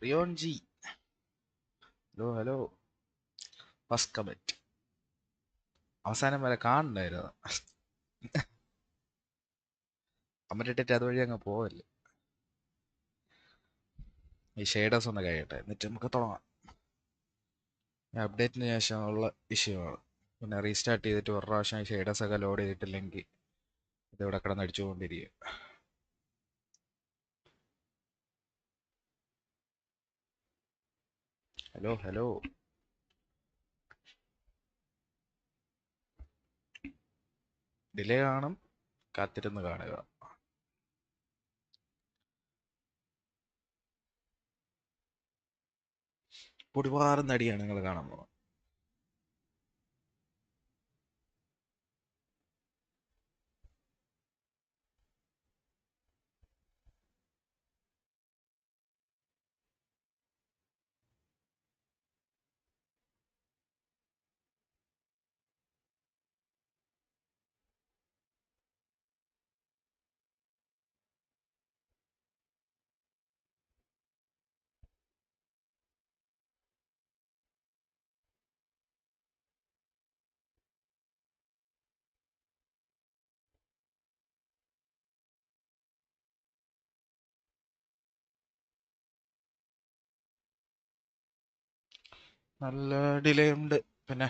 റിയോൺ ji, hello hello. First comment അവസാനം വരെ കാണണ്ടായിരുന്നു. Comment ഇട്ടിട്ട് അതുവഴി അങ്ങ് പോവല്ലേ. ഈ ഷെയ്ഡേഴ്സ് ഒന്ന് കഴിയട്ടെ എന്നിട്ട് നമുക്ക് തുടങ്ങാം. അപ്ഡേറ്റിന് ശേഷമുള്ള ഇഷ്യൂ ആണ്. പിന്നെ റീസ്റ്റാർട്ട് ചെയ്തിട്ട് ഒരു പ്രാവശ്യം ഷെയ്ഡേഴ്സ് ഒക്കെ ലോഡ് ചെയ്തിട്ടില്ലെങ്കിൽ ഇതിവിടെ കിടന്ന് അടിച്ചുകൊണ്ടിരിക്കുക. Hello hello. ഡിലേ കാണും, കാത്തിരുന്ന് കാണുക. പൊടിപാറുന്ന അടിയാണ് നിങ്ങൾ കാണാൻ പോകുന്നത്. നല്ല ഡിലേ ഉണ്ട്. പിന്നെ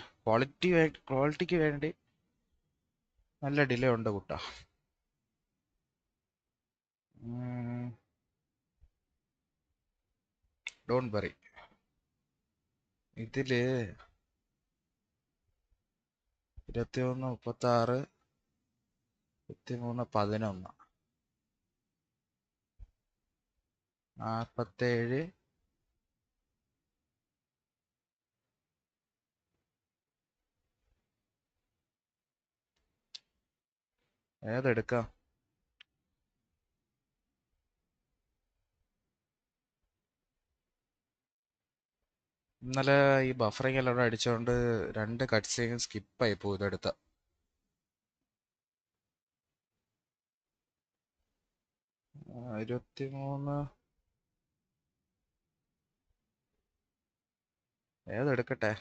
ക്വാളിറ്റിക്ക് വേണ്ടി നല്ല ഡിലേ ഉണ്ട് കുട്ടാ. Don't worry. ഇതില് 21:36, 23:11, 47, ഏതെടുക്കാം? ഇന്നലെ ഈ ബഫറിങ് എല്ലാം അടിച്ചുകൊണ്ട് 2 കട്ട് സീൻ സ്കിപ്പായി പോയി ഇതെടുത്ത. ആ, 23 ഏതെടുക്കട്ടെ?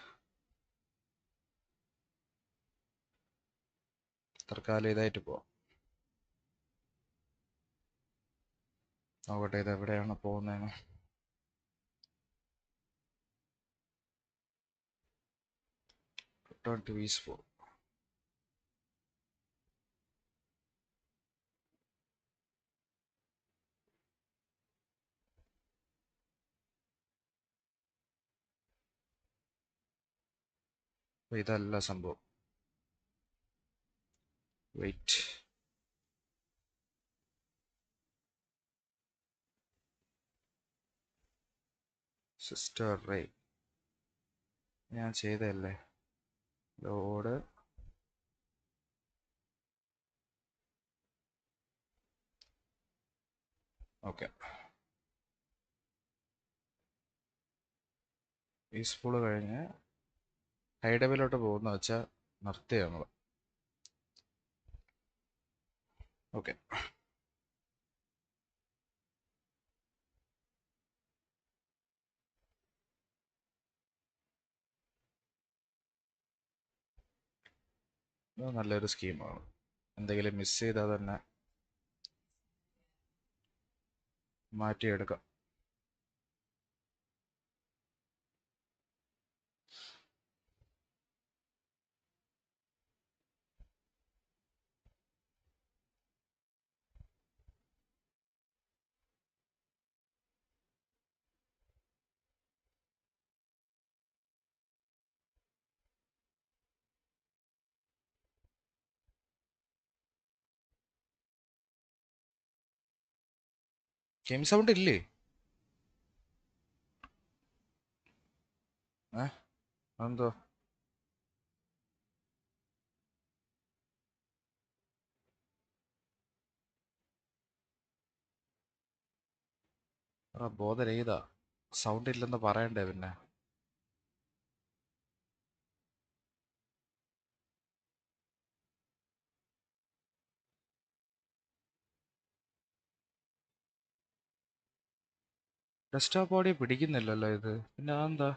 തൽക്കാലം ഇതായിട്ട് പോവാം. നോക്കട്ടെ ഇത് എവിടെയാണ് പോകുന്നതെന്ന്. Return to peaceful. ഇതല്ല സംഭവം. വെയിറ്റ്. സിസ്റ്റർ റേ ഞാൻ ചെയ്തല്ലേ. ലോഡ്. ഓക്കെ. പീസ്ഫുൾ കഴിഞ്ഞ് ഹൈഡബിലോട്ട് പോകുന്ന വെച്ചാൽ നിർത്തി നമ്മൾ. ഓക്കെ. ഇത് നല്ലൊരു സ്കീമാണ്. എന്തെങ്കിലും മിസ് ചെയ്താൽ തന്നെ മാറ്റിയെടുക്കാം. ഗെയിം സൗണ്ട് ഇല്ലേ? എന്തോ ബോധരേതാ സൗണ്ട് ഇല്ലെന്ന് പറയണ്ടേ പിന്നെ. ഡെസ്ക്ടോപ്പ് ഓഡിയോ പിടിക്കുന്നില്ലല്ലോ ഇത്. പിന്നെ അതെന്താ?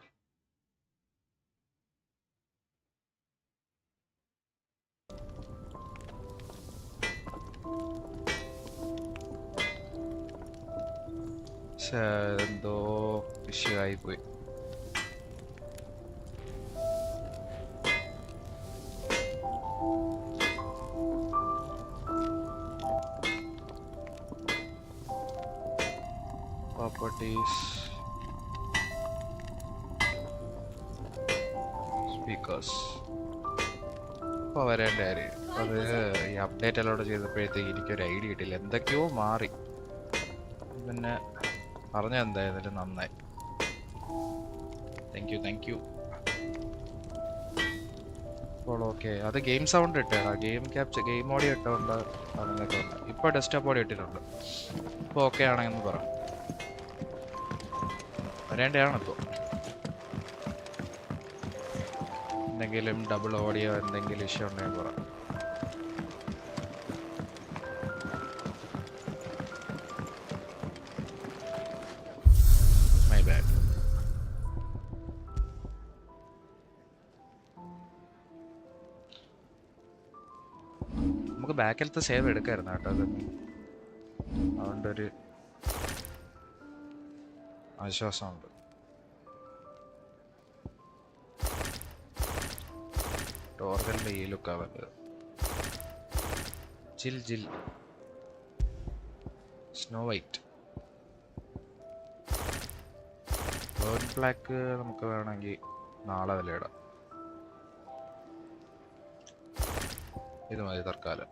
എന്തോ ഇഷ്യൂ ആയിപ്പോയി. Properties, speakers. ഇപ്പോൾ വരേണ്ട കാര്യം അത് ഈ അപ്ഡേറ്റ് എല്ലാം ചെയ്തപ്പോഴത്തേക്ക് എനിക്കൊരു ഐഡിയ കിട്ടില്ല. എന്തൊക്കെയോ മാറി. പിന്നെ പറഞ്ഞ എന്തായാലും നന്നായി. Thank you. അപ്പോൾ ഓക്കെ, അത് ഗെയിം സൗണ്ട് ഇട്ടാണ്. ഗെയിം ഓഡിയോ ഇട്ടുകൊണ്ട് അങ്ങനെയൊക്കെ ഉണ്ട്. ഇപ്പോൾ ഡെസ്ക്ടോപ്പ് ഓഡിയോ ഇട്ടിട്ടുണ്ട്. ഇപ്പോൾ ഓക്കെ ആണെന്ന് പറ. വരേണ്ടതാണ് ഇപ്പോൾ. എന്തെങ്കിലും ഡബിൾ ഓഡിയോ എന്തെങ്കിലും ഇഷ്യൂ ഉണ്ടെങ്കിൽ പറ. My bad. നമുക്ക് ബാക്കിലത്തെ സേവ് എടുക്കായിരുന്നു കേട്ടോ. അത് അതുകൊണ്ടൊരു ആശ്വാസമുണ്ട്. ടോർഗലിൻ്റെ ഈ ലുക്കാണ് വേണ്ടത്. ജിൽ സ്നോ വൈറ്റ്. ബേൺ ബ്ലാക്ക് നമുക്ക് വേണമെങ്കിൽ നാളെ വിലയിടാം. ഇത് മതി തൽക്കാലം.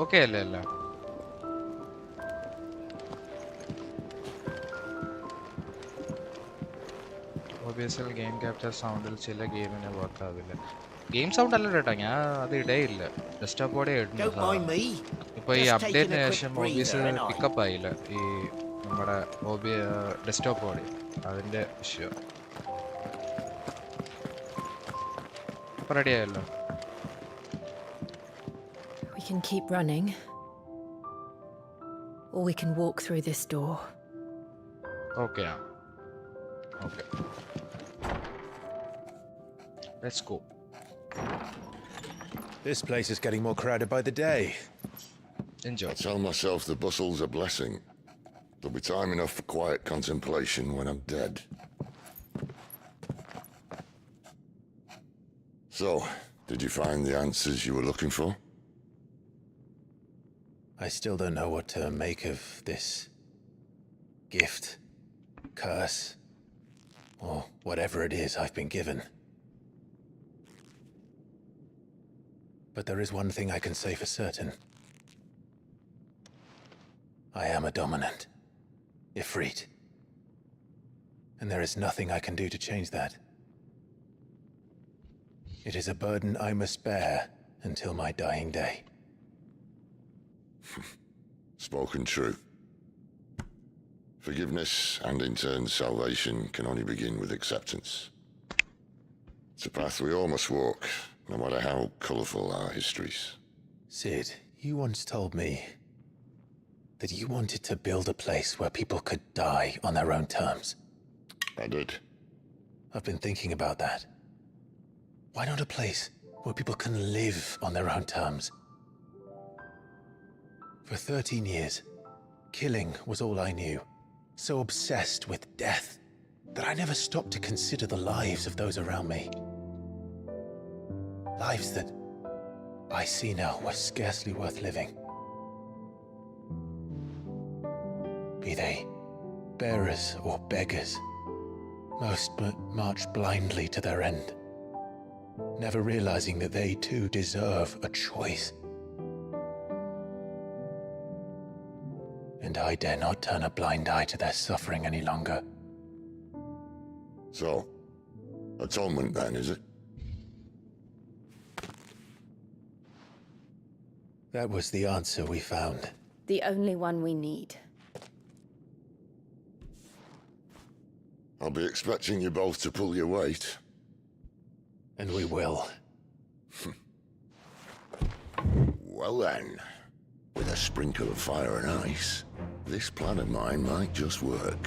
ഓക്കെ അല്ലേ എല്ലാം? ഒബിയസ്ലി ഗെയിം ക്യാപ്ചർ സൗണ്ടിൽ ചില ഗെയിമിന് വർക്ക് ആവില്ല. ഗെയിം സൗണ്ട് അല്ല കേട്ടോ, ഞാൻ അത് ഇടയില്ല. ഡെസ്ക്ടോപ്പ് ഓടെ ഇടുന്നു. ഇപ്പോൾ ഈ അപ്ഡേറ്റിന് ശേഷം ഒബിയസ് പിക്കപ്പ് ആയില്ല ഈ നമ്മുടെ ഡെസ്ക്ടോപ്പ് ഓടെ. അതിൻ്റെ ഇഷ്യൂ. ഇപ്പോൾ റെഡി ആയല്ലോ. We can keep running, or we can walk through this door. Okay. Okay. Let's go. This place is getting more crowded by the day. Enjoy. I tell myself the bustle's a blessing. There'll be time enough for quiet contemplation when I'm dead. So, did you find the answers you were looking for? I still don't know what to make of this gift, curse, or whatever it is I've been given. But there is one thing I can say for certain. I am a dominant, Ifrit. And there is nothing I can do to change that. It is a burden I must bear until my dying day. Spoken true. Forgiveness and in turn salvation can only begin with acceptance. It's a path we all must walk, no matter how colourful our histories. Sid, you once told me that you wanted to build a place where people could die on their own terms. I did. I've been thinking about that. Why not a place where people can live on their own terms? For 13 years, killing was all I knew. So obsessed with death that I never stopped to consider the lives of those around me. Lives that I see now were scarcely worth living. Be they bearers or beggars, most march blindly to their end, never realizing that they too deserve a choice. And I dare not turn a blind eye to their suffering any longer. So, atonement then, is it? That was the answer we found. The only one we need. I'll be expecting you both to pull your weight. And we will. Well then. With a sprinkle of fire and ice, this plan of mine might just work.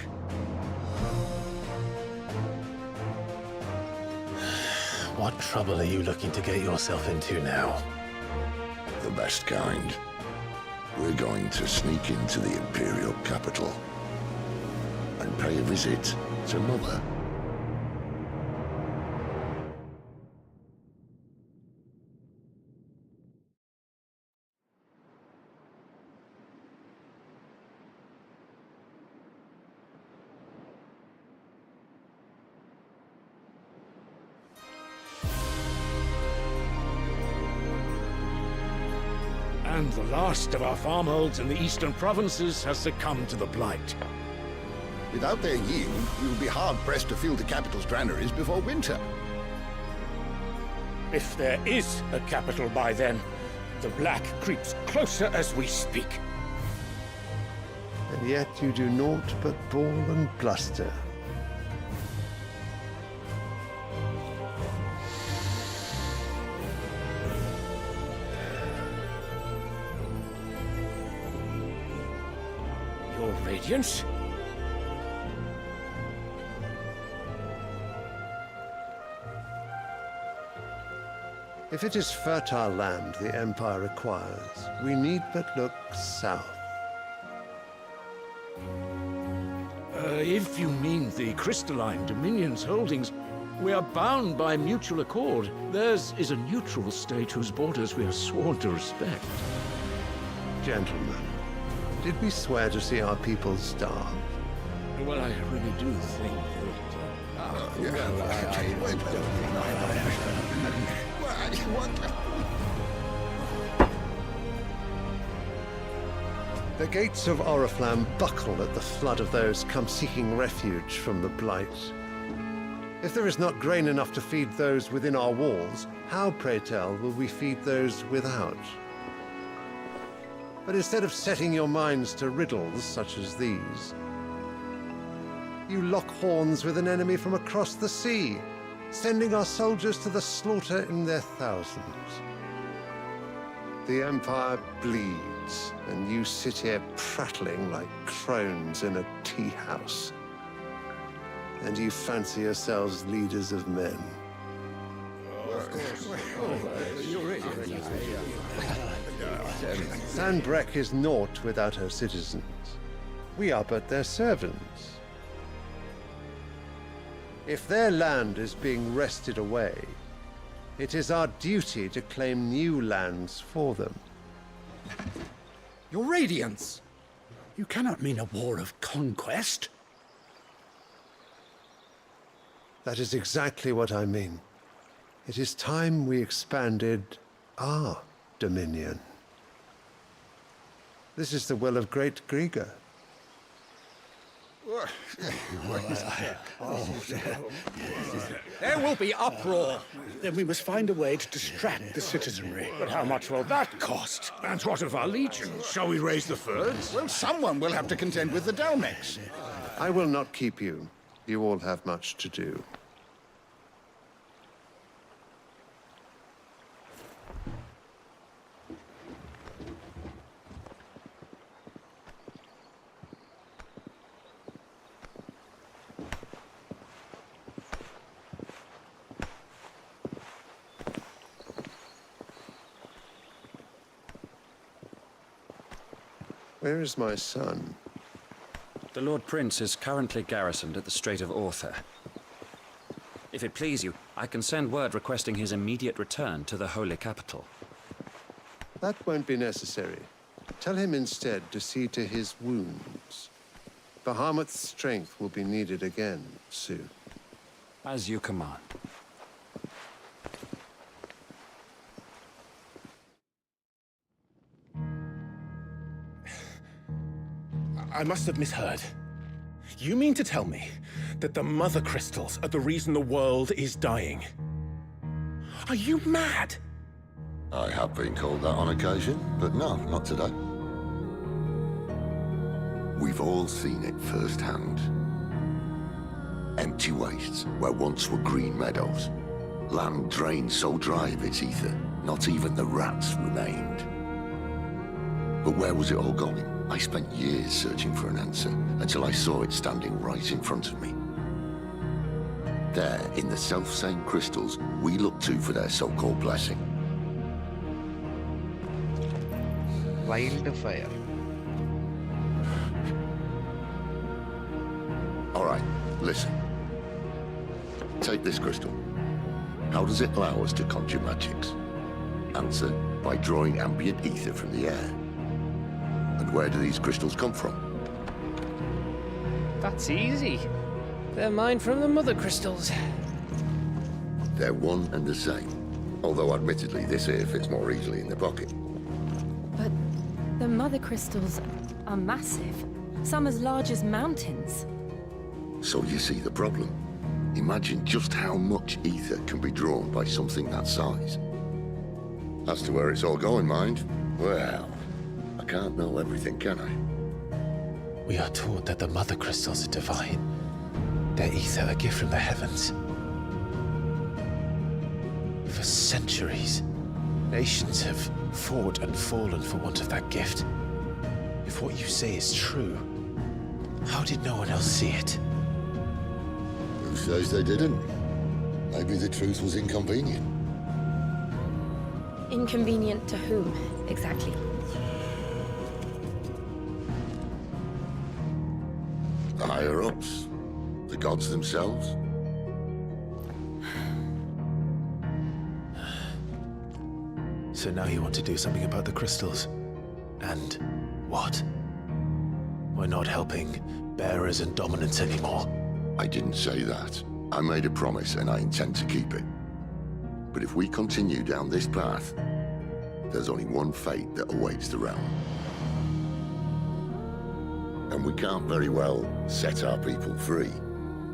What trouble are you looking to get yourself into now? The best kind. We're going to sneak into the Imperial capital and pay a visit to Mother. And the last of our farmholds in the eastern provinces has succumbed to the blight. Without their yield, we will be hard-pressed to fill the capital's granaries before winter. If there is a capital by then, the black creeps closer as we speak. And yet you do naught but bawl and bluster. Your Radiance? If it is fertile land the Empire acquires, we need but look south. If you mean the crystalline Dominion's holdings, we are bound by mutual accord. Theirs is a neutral state whose borders we are sworn to respect. Gentlemen, did we swear to see our people starve? Well, I really do think The gates of Oriflamme buckle at the flood of those come seeking refuge from the blight. If there is not grain enough to feed those within our walls, how, pray tell, will we feed those without? But instead of setting your minds to riddles such as these, you lock horns with an enemy from across the sea, sending our soldiers to the slaughter in their thousands. The Empire bleeds, and you sit here prattling like crones in a tea house. And you fancy yourselves leaders of men. Sanbreque is naught without her citizens. We are but their servants. If their land is being wrested away, it is our duty to claim new lands for them. Your Radiance! You cannot mean a war of conquest. That is exactly what I mean. It is time we expanded our dominion. This is the will of great Griga. There will be uproar. Then we must find a way to distract the citizenry. But how much will that cost? And what of our legions? Shall we raise the furs? Well, someone will have to contend with the Dalmex. I will not keep you. You all have much to do. Where is my son? The Lord Prince is currently garrisoned at the Strait of Arthur. If it please you, I can send word requesting his immediate return to the Holy Capital. That won't be necessary. Tell him instead to see to his wounds. Bahamut's strength will be needed again soon. As you command. I must have misheard. You mean to tell me that the Mother Crystals are the reason the world is dying? Are you mad? I have been called that on occasion, but no, not today. We've all seen it firsthand. Empty wastes where once were green meadows. Land drained so dry of its ether, not even the rats remained. But where was it all going? I spent years searching for an answer until I saw it standing right in front of me. There, in the self-same crystals we look to for their so-called blessing. Wildfire. All right, listen. Take this crystal. How does it allow us to conjure magics? Answer, by drawing ambient ether from the air. And where do these crystals come from? That's easy. They're mined from the mother crystals. They're one and the same. Although admittedly this here fits more easily in the pocket. But the mother crystals are massive. Some as large as mountains. So you see the problem. Imagine just how much ether can be drawn by something that size. As to where it's all going, mind, well, I can't know everything, can I? We are taught that the mother crystals are divine. Their ether a gift from the heavens. For centuries, nations have fought and fallen for want of that gift. If what you say is true, how did no one else see it? Who says they didn't? Maybe the truth was inconvenient. Inconvenient to whom, exactly? The higher-ups? The gods themselves? So now you want to do something about the crystals? And what? We're not helping bearers and dominants anymore. I didn't say that. I made a promise and I intend to keep it. But if we continue down this path, there's only one fate that awaits the realm. And we can't very well set our people free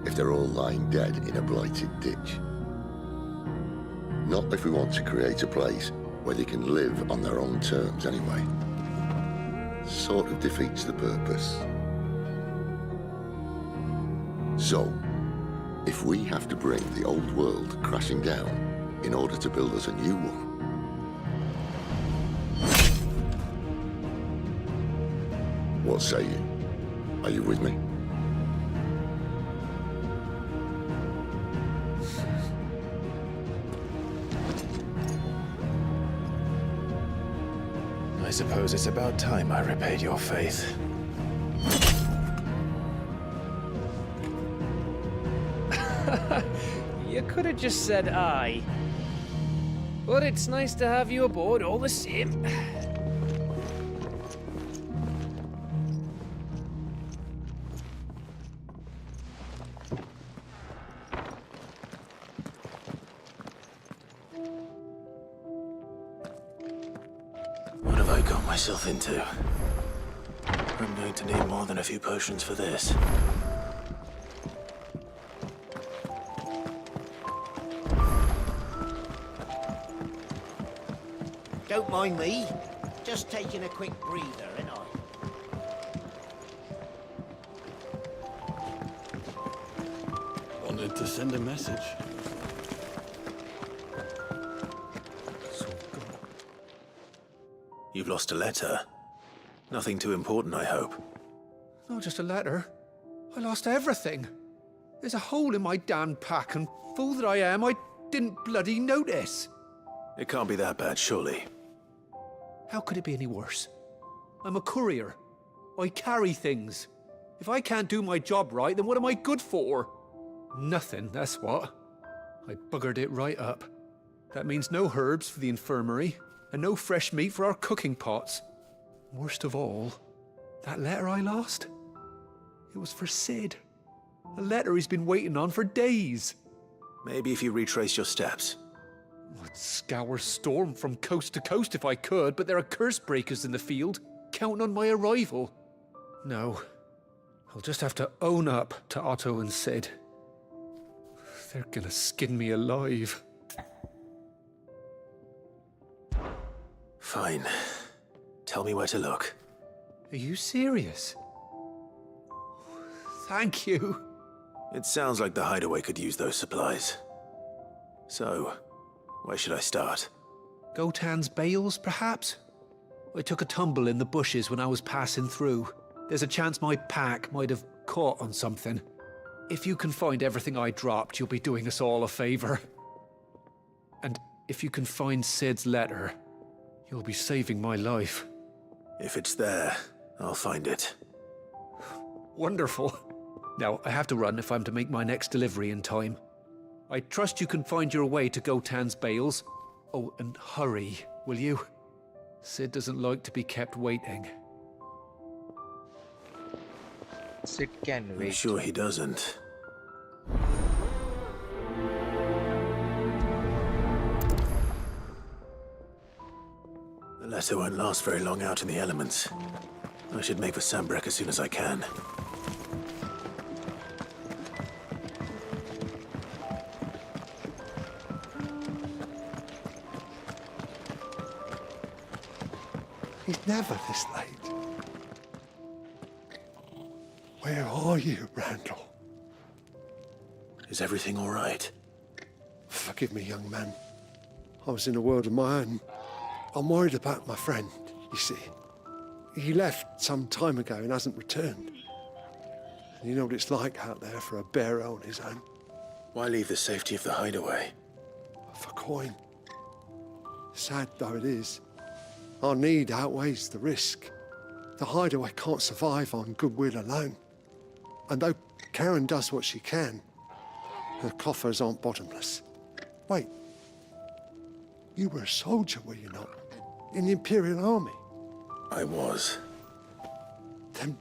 if they're all lying dead in a blighted ditch. Not if we want to create a place where they can live on their own terms anyway. Sort of defeats the purpose. So, if we have to bring the old world crashing down in order to build us a new one, what say you? Are you with me? I suppose it's about time I repaid your faith. You could have just said aye. But it's nice to have you aboard all the same. What have I got myself into? I'm going to need more than a few potions for this. Don't mind me. Just taking a quick breather, ain't I? Wanted to send a message. You've lost a letter. Nothing too important, I hope. Not just a letter. I lost everything. There's a hole in my damn pack, and fool that I am, I didn't bloody notice. It can't be that bad, surely. How could it be any worse? I'm a courier. I carry things. If I can't do my job right, then what am I good for? Nothing, that's what. I buggered it right up. That means no herbs for the infirmary, and no fresh meat for our cooking pots. Worst of all, that letter I lost? It was for Sid. A letter he's been waiting on for days. Maybe if you retrace your steps. I'd scour Storm from coast to coast if I could, but there are curse breakers in the field, counting on my arrival. No, I'll just have to own up to Otto and Sid. They're gonna skin me alive. Fine. Tell me where to look. Are you serious? Thank you. It sounds like the hideaway could use those supplies. So, where should I start? Gotan's bales, perhaps? I took a tumble in the bushes when I was passing through. There's a chance my pack might have caught on something. If you can find everything I dropped, you'll be doing us all a favor. And if you can find Sid's letter, you'll be saving my life. If it's there, I'll find it. Wonderful. Now, I have to run if I'm to make my next delivery in time. I trust you can find your way to Gotan's bales. Oh, and hurry, will you? Sid doesn't like to be kept waiting. Sid can I'm wait. sure he doesn't. The letter won't last very long out in the elements. I should make for Sambrek as soon as I can. He's never this late. Where are you, Randall? Is everything all right? Forgive me, young man. I was in a world of my own. I'm worried about my friend, you see. He left some time ago and hasn't returned. And you know what it's like out there for a bearer on his own. Why leave the safety of the hideaway? For coin. Sad though it is, our need outweighs the risk. The hideaway can't survive on goodwill alone. And though Karen does what she can, her coffers aren't bottomless. Wait, you were a soldier, were you not? In the Imperial Army? I was. Then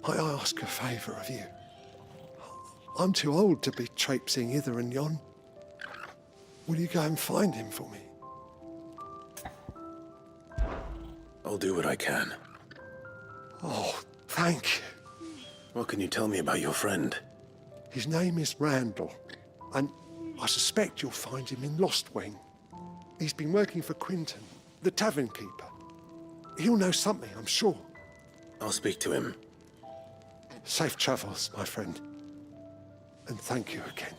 might I ask a favour of you? I'm too old to be traipsing hither and yon. Will you go and find him for me? I'll do what I can. Oh, thank you. What can you tell me about your friend? His name is Randall, and I suspect you'll find him in Lost Wing. He's been working for Quinton, the tavern keeper. He'll know something, I'm sure. I'll speak to him. Safe travels, my friend. And thank you again.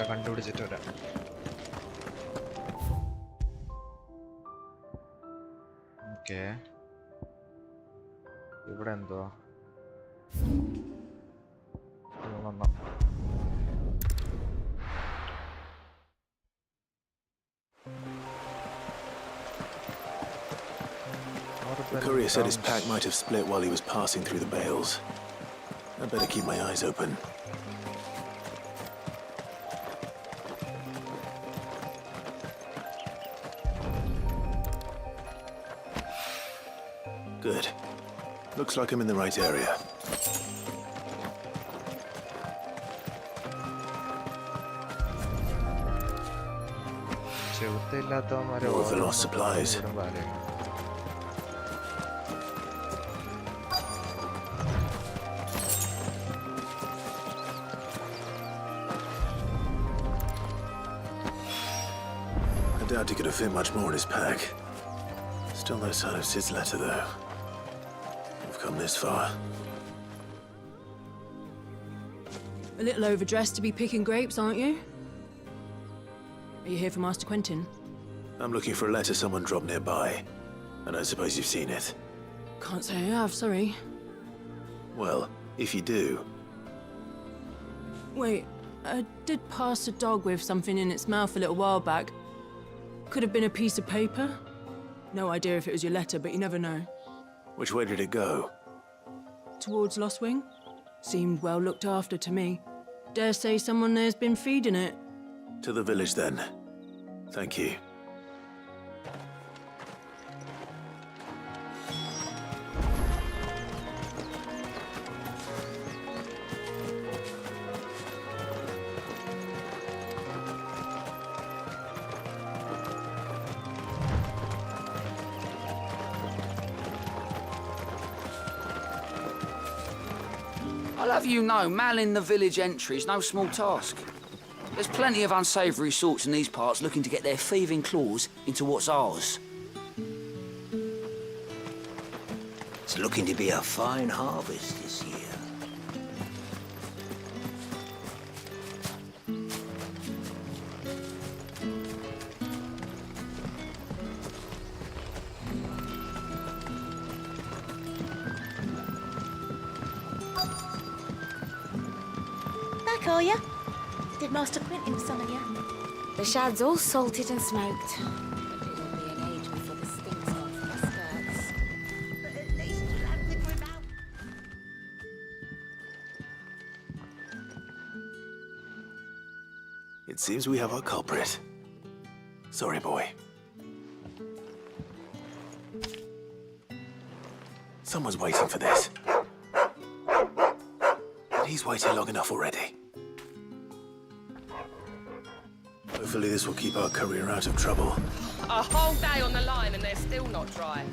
കണ്ടുപിടിച്ചിട്ട് വരാം. Okay, ഇവിടെ എന്തോ The courier said his pack might have split while he was passing through the bales. I'd better keep my eyes open. Good. Looks like I'm in the right area. More of the lost supplies. I doubt he could have fit much more in his pack. Still no sign of Sid's letter, though. We've come this far. A little overdressed to be picking grapes, aren't you? Are you here for Master Quentin? I'm looking for a letter someone dropped nearby, and I suppose you've seen it. Can't say I have, sorry. Well, if you do... Wait, I did pass a dog with something in its mouth a little while back. Could have been a piece of paper. No idea if it was your letter, but you never know. Which way did it go? Towards Lost Wing. Seemed well looked after to me. Dare say someone there's been feeding it. To the village, then. Thank you. I'll have you know, manning the village entry is no small task. There's plenty of unsavoury sorts in these parts looking to get their thieving claws into what's ours. It's looking to be a fine harvest this year. Back, are ya? Did Master Quentin summon ya? The shad's all salted and smoked. But it'll be an age before the sting's gone from our skirts. But at least we'll have the grip out. It seems we have our culprit. Sorry, boy. Someone's waiting for this. And he's waited long enough already. Hopefully this will keep our career out of trouble. A whole day on the line and they're still not dry.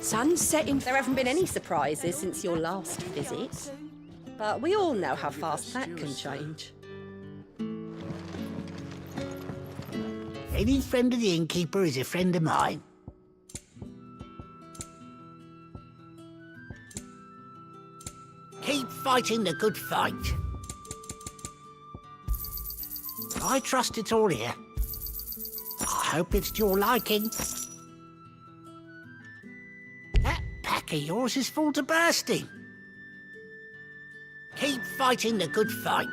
Sun's setting. There haven't been any surprises since your last visit. But we all know how fast that can change. Any friend of the innkeeper is a friend of mine. Keep fighting the good fight. I trust it's all here. I hope it's to your liking. That pack of yours is full to bursting. Keep fighting the good fight.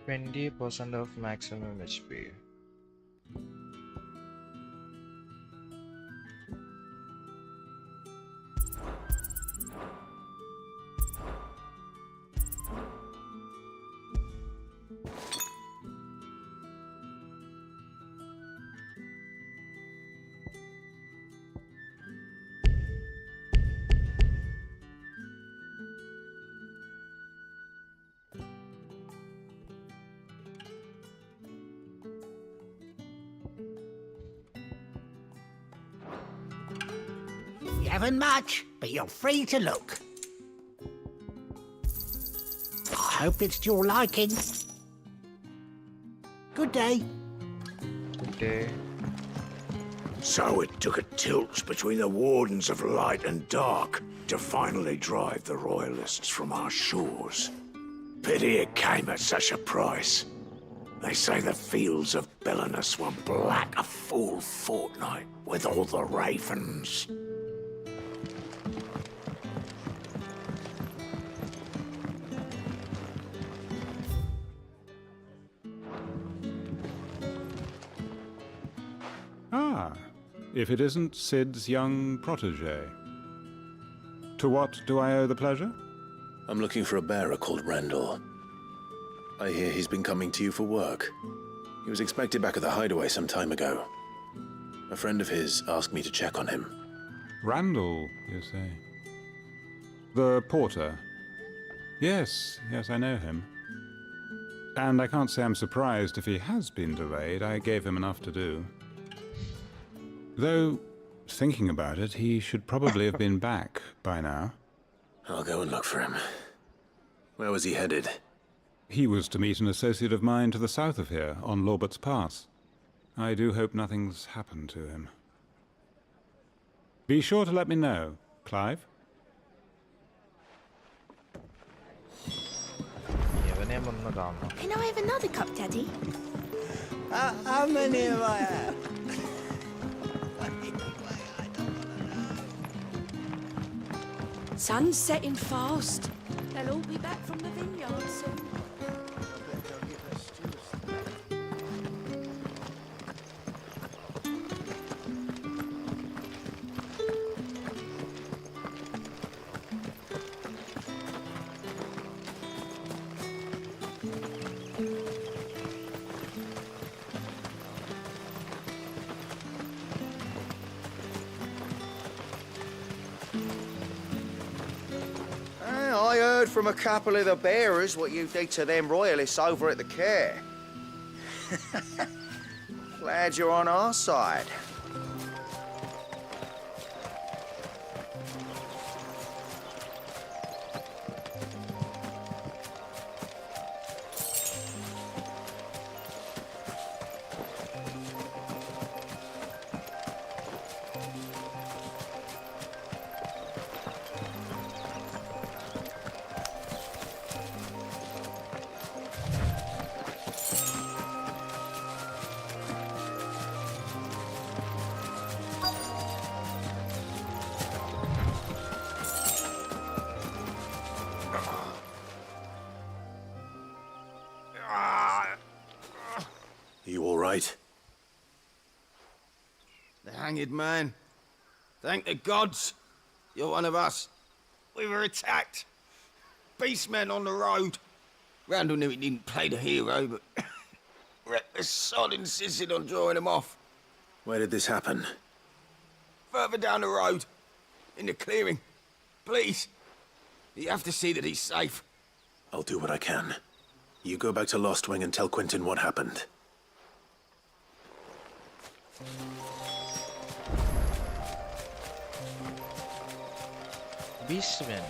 %% of maximum HP. You haven't much, but you're free to look. I hope it's to your liking. Good day. Good day. So it took a tilt between the Wardens of Light and Dark to finally drive the Royalists from our shores. Pity it came at such a price. They say the fields of Belenus were black a full fortnight with all the ravens. Ah, if it isn't Sid's young protege. To what do I owe the pleasure? I'm looking for a bearer called Randall. I hear he's been coming to you for work. He was expected back at the hideaway some time ago. A friend of his asked me to check on him. Randall, you say? The porter? Yes, I know him. And I can't say I'm surprised if he has been delayed. I gave him enough to do. Though, thinking about it, he should probably have been back by now. I'll go and look for him. Where was he headed? He was to meet an associate of mine to the south of here, on Lorbert's Pass. I do hope nothing's happened to him. Be sure to let me know, Clive. Can I have another cup, Daddy? How many have I had? Sun's setting fast. They'll all be back from the vineyard soon. I heard from a couple of the bearers what you did to them royalists over at the care. Glad you're on our side. You all right? The hanged man. Thank the gods. You're one of us. We were attacked. Beastmen on the road. Randall knew he didn't play the hero, but the sod insisted on drawing him off. Where did this happen? Further down the road. In the clearing. Please. You have to see that he's safe. I'll do what I can. You go back to Lost Wing and tell Quentin what happened. Beastmen.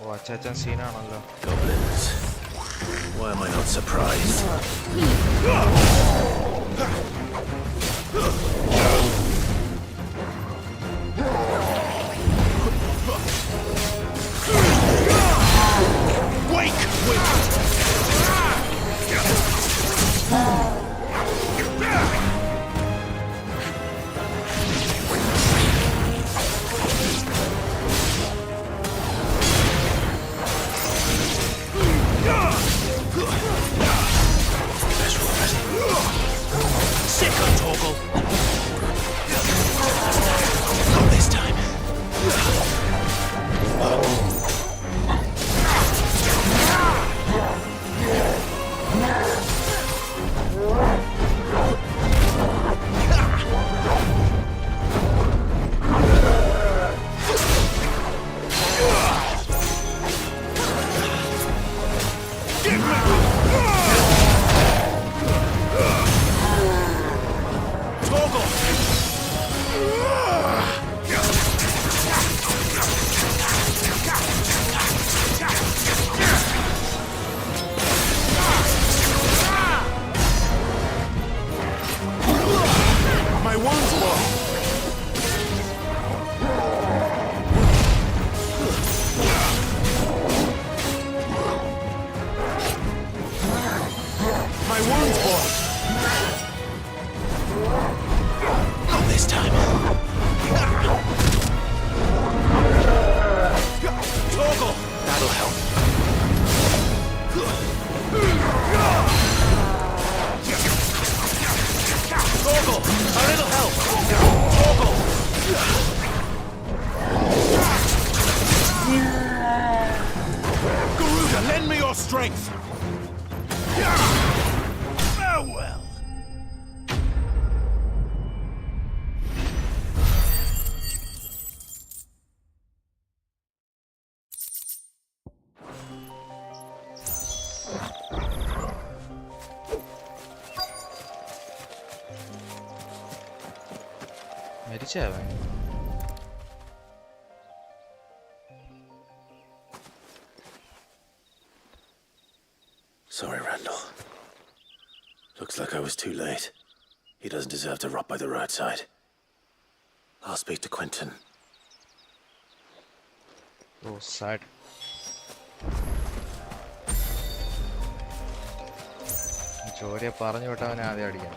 Oh, अच्छा scene ആണല്ലോ. Goblins. Why am I not surprised? അടിച്ചവൻ. Sorry, Randall. Looks like I was too late. He doesn't deserve to rot by the roadside. I'll speak to Quentin. Oh, sad. ജോലിയെ പറഞ്ഞു വിട്ടവനെ ആദ്യം അടിക്കാം.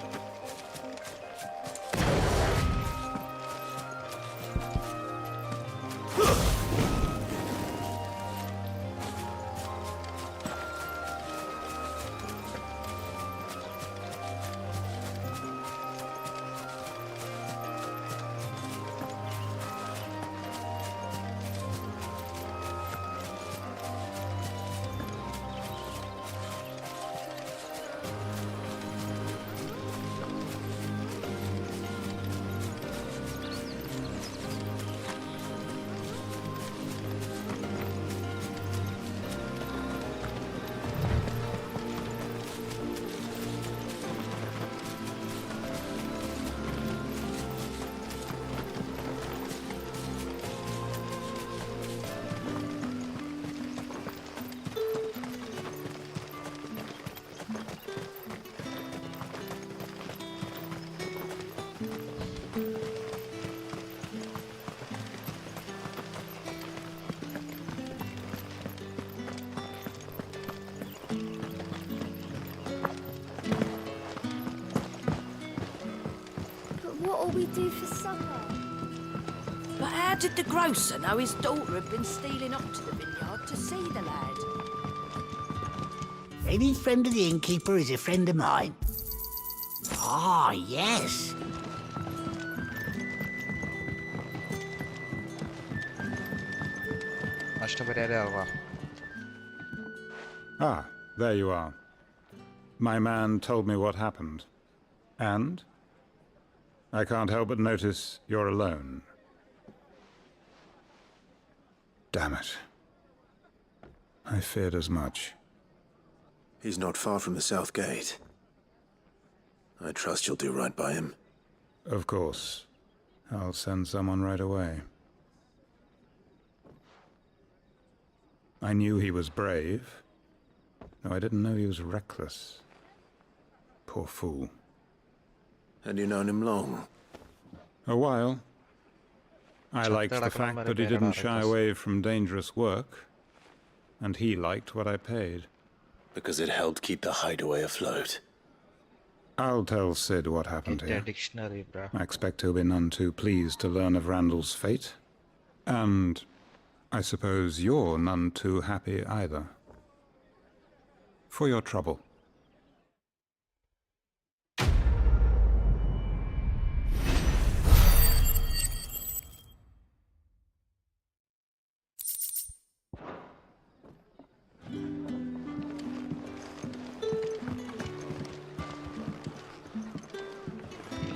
What'll we do for supper? But how did the grocer know his daughter had been stealing up to the vineyard to see the lad? Any friend of the innkeeper is a friend of mine. Ah, yes. Ah, there you are. My man told me what happened. And? I can't help but notice you're alone. Damn it. I feared as much. He's not far from the south gate. I trust you'll do right by him. Of course. I'll send someone right away. I knew he was brave. No, I didn't know he was reckless. Poor fool. And you known him long? A while. I liked the fact that he didn't shy away from dangerous work, and he liked what I paid. Because it helped keep the hideaway afloat. I'll tell Sid what happened here. Dictionary, bro. I expect he'll be none too pleased to learn of Randall's fate. And I suppose you're none too happy either. For your trouble.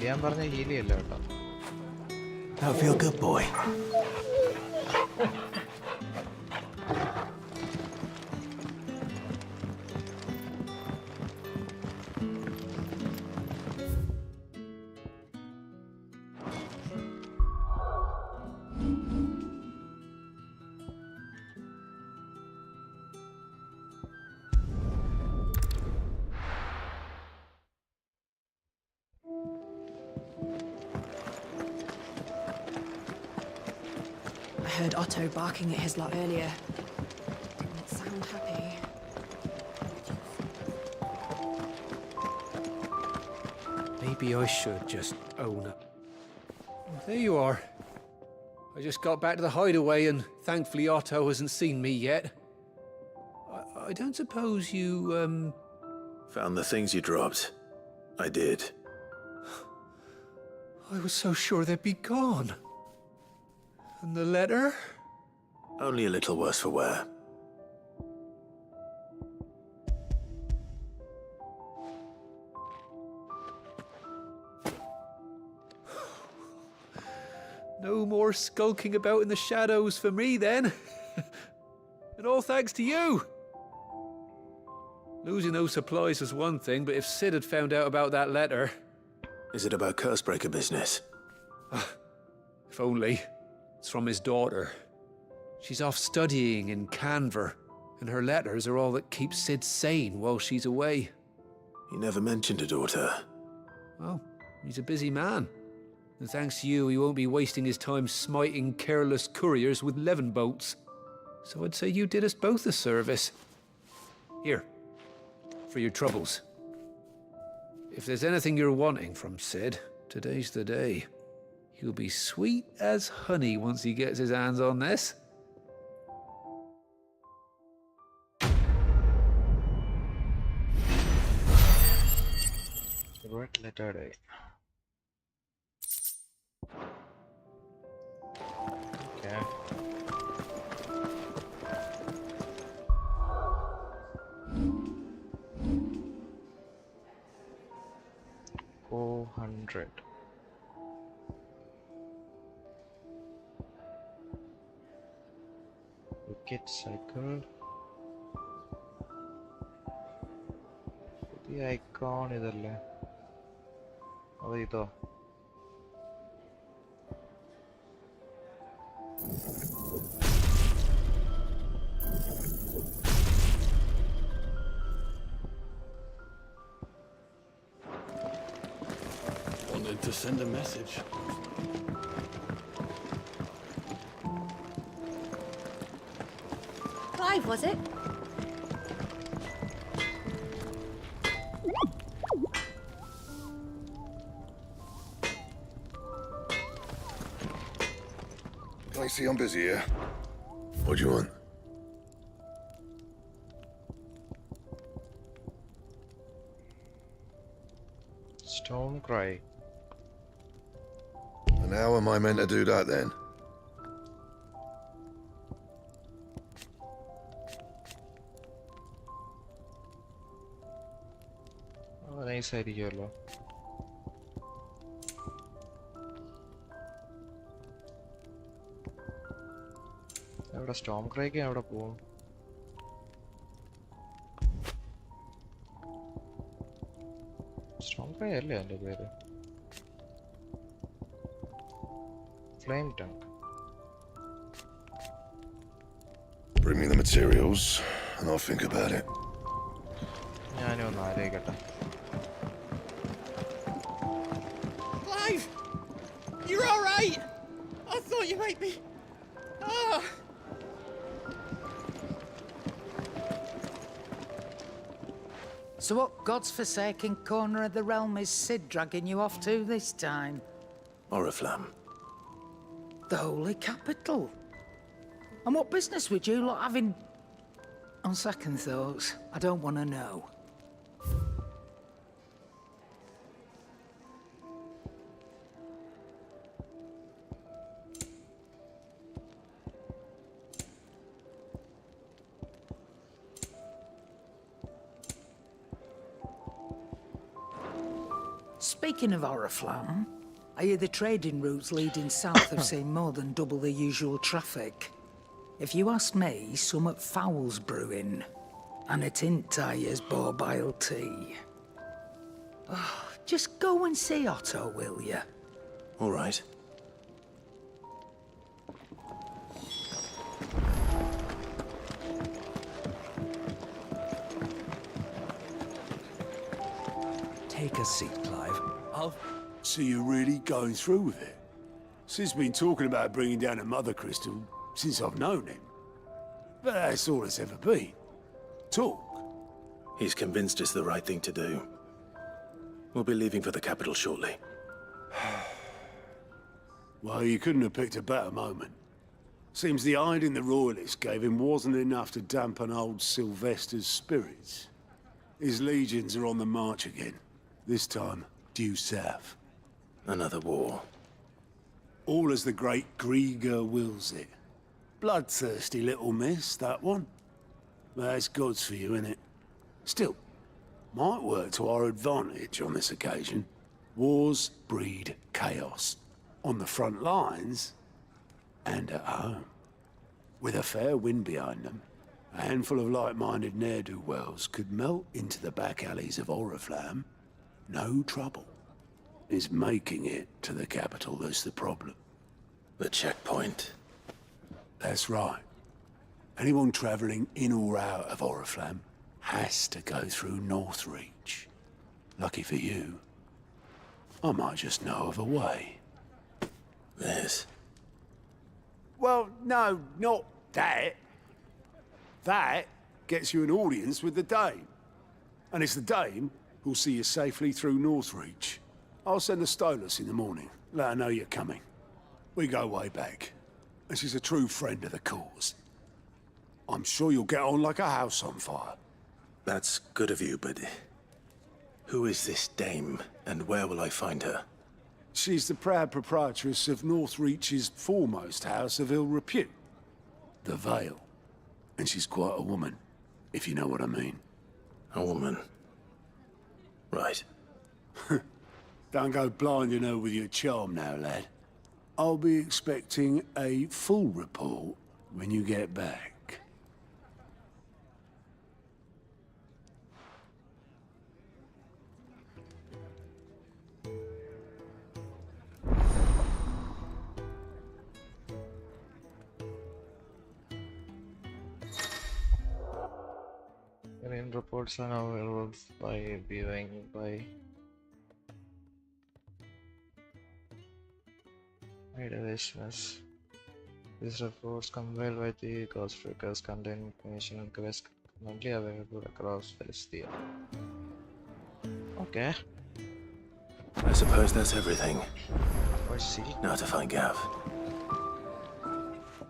ഞാൻ പറഞ്ഞ ഹീലിയല്ല കേട്ടോ. That'll feel good, boy. I heard Otto barking at his lot earlier. Didn't sound happy. Maybe I should just own it. There you are. I just got back to the hideaway and thankfully Otto hasn't seen me yet. I don't suppose you, Found the things you dropped. I did. I was so sure they'd be gone. And the letter? Only a little worse for wear. No more skulking about in the shadows for me, then. And all thanks to you. Losing those supplies was one thing, but if Sid had found out about that letter... Is it about Cursebreaker business? If only. It's from his daughter. She's off studying in Canver, and her letters are all that keep Sid sane while she's away. He never mentioned a daughter. Well, he's a busy man. And thanks to you, he won't be wasting his time smiting careless couriers with levin bolts. So I'd say you did us both a service. Here, for your troubles. If there's anything you're wanting from Sid, today's the day. He'll be sweet as honey once he gets his hands on this. Red letter day. Okay. $400. Wicket cycle. The icon idelle. Ado ido. Wanted to send a message. Clive, was it? I see I'm busy here. What do you want? Stone Cry. And how am I meant to do that then? Oh, nice idea. എവിടെ Storm ക്രൈക്ക് എവിടെ പോവും? Storm cry അല്ലേ എൻ്റെ പേര്? Flame tank. Bring me the materials, and I'll think about it. ഞാനും ഒന്ന് ആലോചിക്കട്ടെ. Clive! You're alright! I thought you might be... Ah! So what God's forsaken corner of the realm is Sid dragging you off to this time? Oriflamme. The holy capital. And what business would you lot having... On second thoughts, I don't want to know. Speaking of Oriflamme, I hear the trading routes leading south have seen more than double the usual traffic. If you ask me, summat foul's brewing, and a tint tires borbile tea. Oh, just go and see Otto, will you? All right. Take a seat, Clive. So you're really going through with it? Sid's been talking about bringing down a mother crystal since I've known him. But that's all it's ever been. Talk. He's convinced it's the right thing to do. We'll be leaving for the capital shortly. Well, you couldn't have picked a better moment. Seems the hiding the Royalists gave him wasn't enough to dampen old Sylvester's spirits. His legions are on the march again. This time, due south. Another war. All as the great Grieger wills it. Bloodthirsty little miss, that one. That's God's for you, innit? Still, might work to our advantage on this occasion. Wars breed chaos. On the front lines, and at home. With a fair wind behind them, a handful of like-minded ne'er-do-wells could melt into the back alleys of Oriflamme. No trouble. It's making it to the capital that's the problem. The checkpoint. That's right. Anyone travelling in or out of Oriflamme has to go through Northreach. Lucky for you, I might just know of a way. This? Well, no, not that. That gets you an audience with the Dame. And it's the Dame who'll see you safely through Northreach. I'll send the Stolas in the morning, let her know you're coming. We go way back, and she's a true friend of the cause. I'm sure you'll get on like a house on fire. That's good of you, but who is this dame, and where will I find her? She's the proud proprietress of Northreach's foremost house of ill repute, the Vale. And she's quite a woman, if you know what I mean. A woman? Right. Don't go blinding her with your charm now, lad. I'll be expecting a full report when you get back. Alien reports are now available by viewing by databases. These reports compiled by the Ghost Freakers contain information and quests currently available across Valisthea. Okay. I suppose that's everything. I see. Now to find Gav.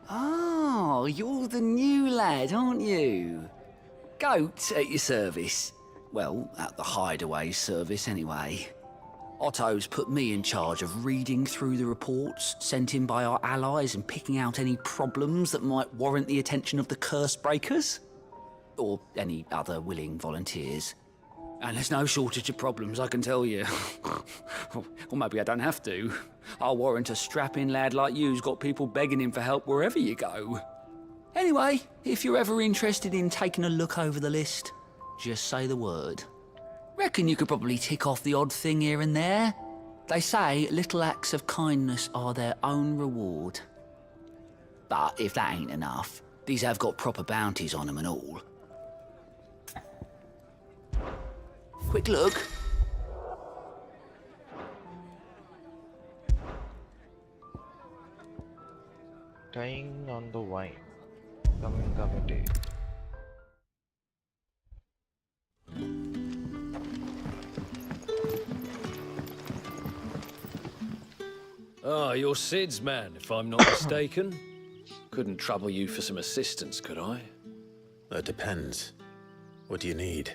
Oh, you're the new lad, aren't you? Goat at your service. Well, at the Hideaway service anyway. Otto's put me in charge of reading through the reports sent in by our allies and picking out any problems that might warrant the attention of the Curse Breakers. Or any other willing volunteers. And there's no shortage of problems, I can tell you. Or maybe I don't have to. I'll warrant a strapping lad like you's got people begging him for help wherever you go. Anyway, if you're ever interested in taking a look over the list, just say the word. Reckon you could probably tick off the odd thing here and there. They say little acts of kindness are their own reward. But if that ain't enough, these have got proper bounties on them and all. Quick look. Tying on the wine. Coming committee. Ah, you're Sid's man, if I'm not mistaken. Couldn't trouble you for some assistance, could I? That depends. What do you need?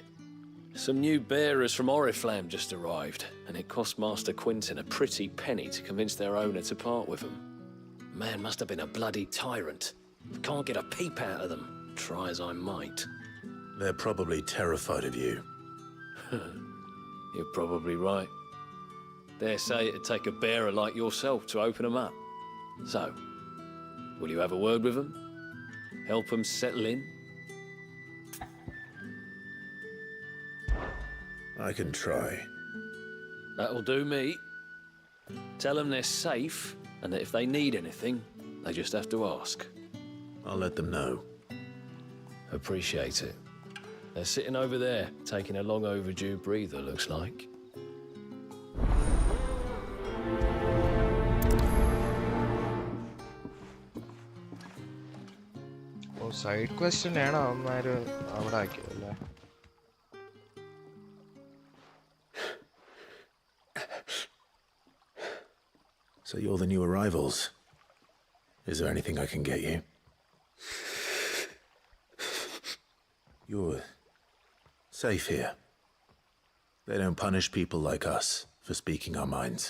Some new bearers from Oriflamme just arrived, and it cost Master Quinton a pretty penny to convince their owner to part with them. Man must have been a bloody tyrant. Can't get a peep out of them, try as I might. They're probably terrified of you. You're probably right. Dare say it'd take a bearer like yourself to open them up. So, will you have a word with them? Help them settle in? I can try. That'll do me. Tell them they're safe, and that if they need anything, they just have to ask. I'll let them know. Appreciate it. They're sitting over there, taking a long overdue breather, looks like. Oh, side question ആണ് അവന്മാര് അവിടെ ആക്കിയതല്ലേ? So you're the new arrivals. Is there anything I can get you? You're safe here. They don't punish people like us for speaking our minds.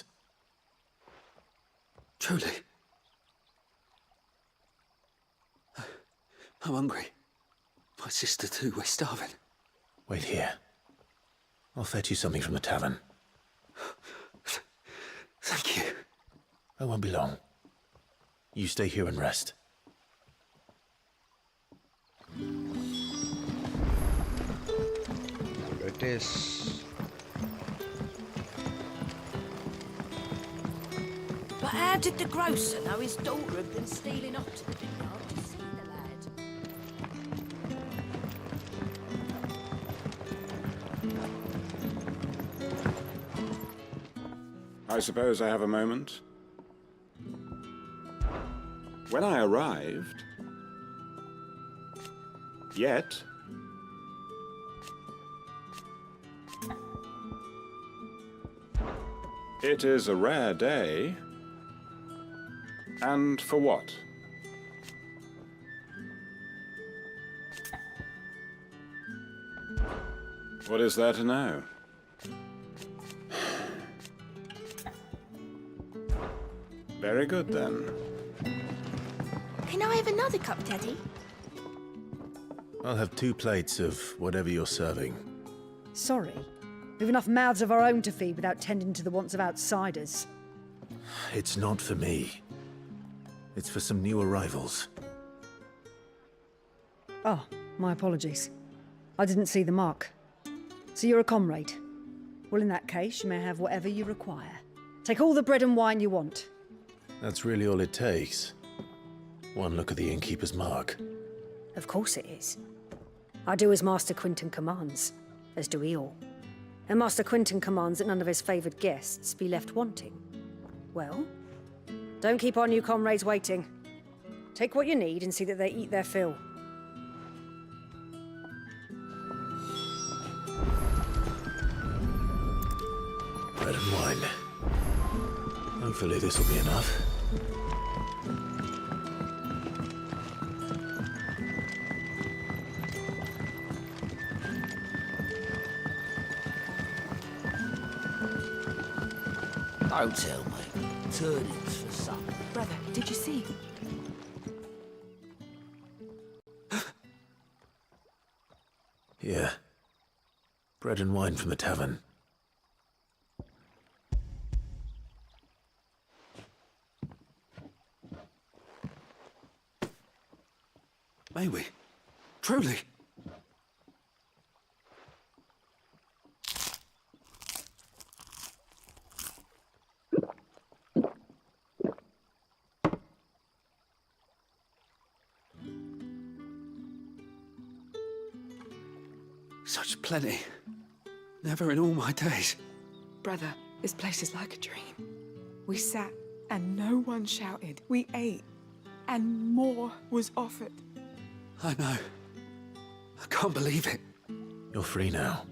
Truly. I'm hungry. My sister too, we're starving. Wait here. I'll fetch you something from the tavern. Thank you. I won't be long. You stay here and rest. Here it is. But how did the grocer know his daughter had been stealing up to the vineyard to see the lad? I suppose I have a moment. When I arrived, yet it is a rare day, and for what? What is there to know? Very good, then. Can I have another cup, Daddy? I'll have 2 plates of whatever you're serving. Sorry. We've enough mouths of our own to feed without tending to the wants of outsiders. It's not for me. It's for some new arrivals. Oh, my apologies. I didn't see the mark. So you're a comrade. Well, in that case, you may have whatever you require. Take all the bread and wine you want. That's really all it takes. One look at the innkeeper's mark. Of course it is. I do as Master Quinton commands, as do we all. And Master Quinton commands that none of his favoured guests be left wanting. Well, don't keep our new comrades waiting. Take what you need and see that they eat their fill. Bread and wine. Hopefully this will be enough. Don't tell me. Turnips for supper. Brother, did you see? Yeah. Bread and wine from the tavern. May we? Truly? Such plenty. Never in all my days. Brother, this place is like a dream. We sat and no one shouted. We ate and more was offered. I know. I can't believe it. You're free now.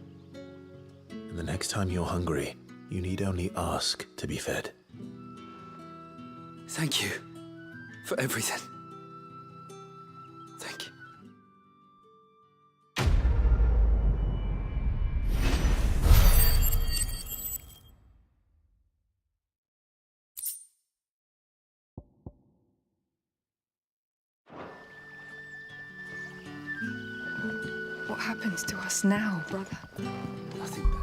And the next time you're hungry, you need only ask to be fed. Thank you for everything. Thank you. What happens to us now, brother? Nothing bad.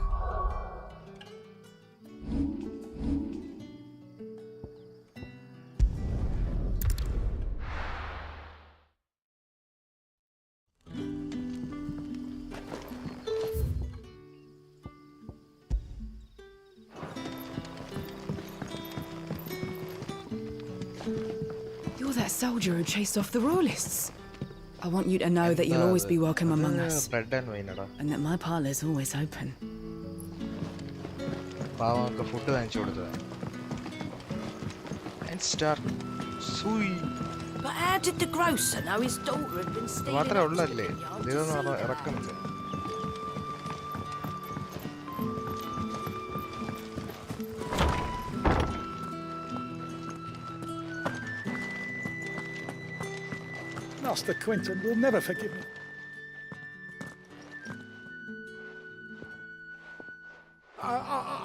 You're that soldier who chased off the royalists. I want you to know that you'll always be welcome among us. Bread and wine ടാ. And that my parlour's always open. പാവങ്ങൾക്ക് food വാങ്ങിച്ചു കൊടുത്തത്. And start. Sui. But how did the grocer know his daughter had been stealing മാത്രമേ up to the ഉള്ളല്ലേ? vineyard to ഇതൊന്നും see the lad? ഇറക്കുന്നില്ല. Master Quinton will never forgive me.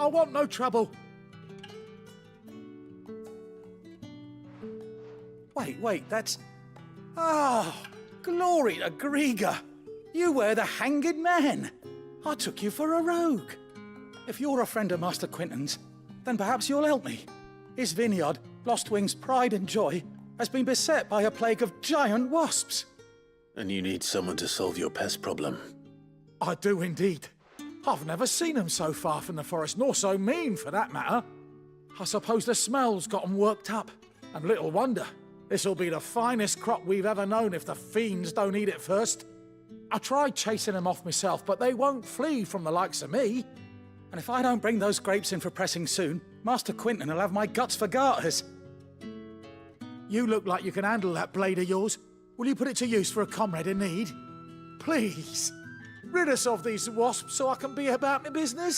I want no trouble. Wait, that's... Ah, glory to Griga. You were the hanged man. I took you for a rogue. If you're a friend of Master Quinton's, then perhaps you'll help me. His vineyard, Lostwing's pride and joy, has been beset by a plague of giant wasps. And you need someone to solve your pest problem. I do indeed. I've never seen them so far from the forest, nor so mean, for that matter. I suppose the smell's got 'em worked up. And little wonder. This'll be the finest crop we've ever known if the fiends don't eat it first. I tried chasing them off myself, but they won't flee from the likes of me. And if I don't bring those grapes in for pressing soon, Master Quinton will have my guts for garters. You look like you can handle that blade of yours. Will you put it to use for a comrade in need? Please, rid us of these wasps so I can be about my business.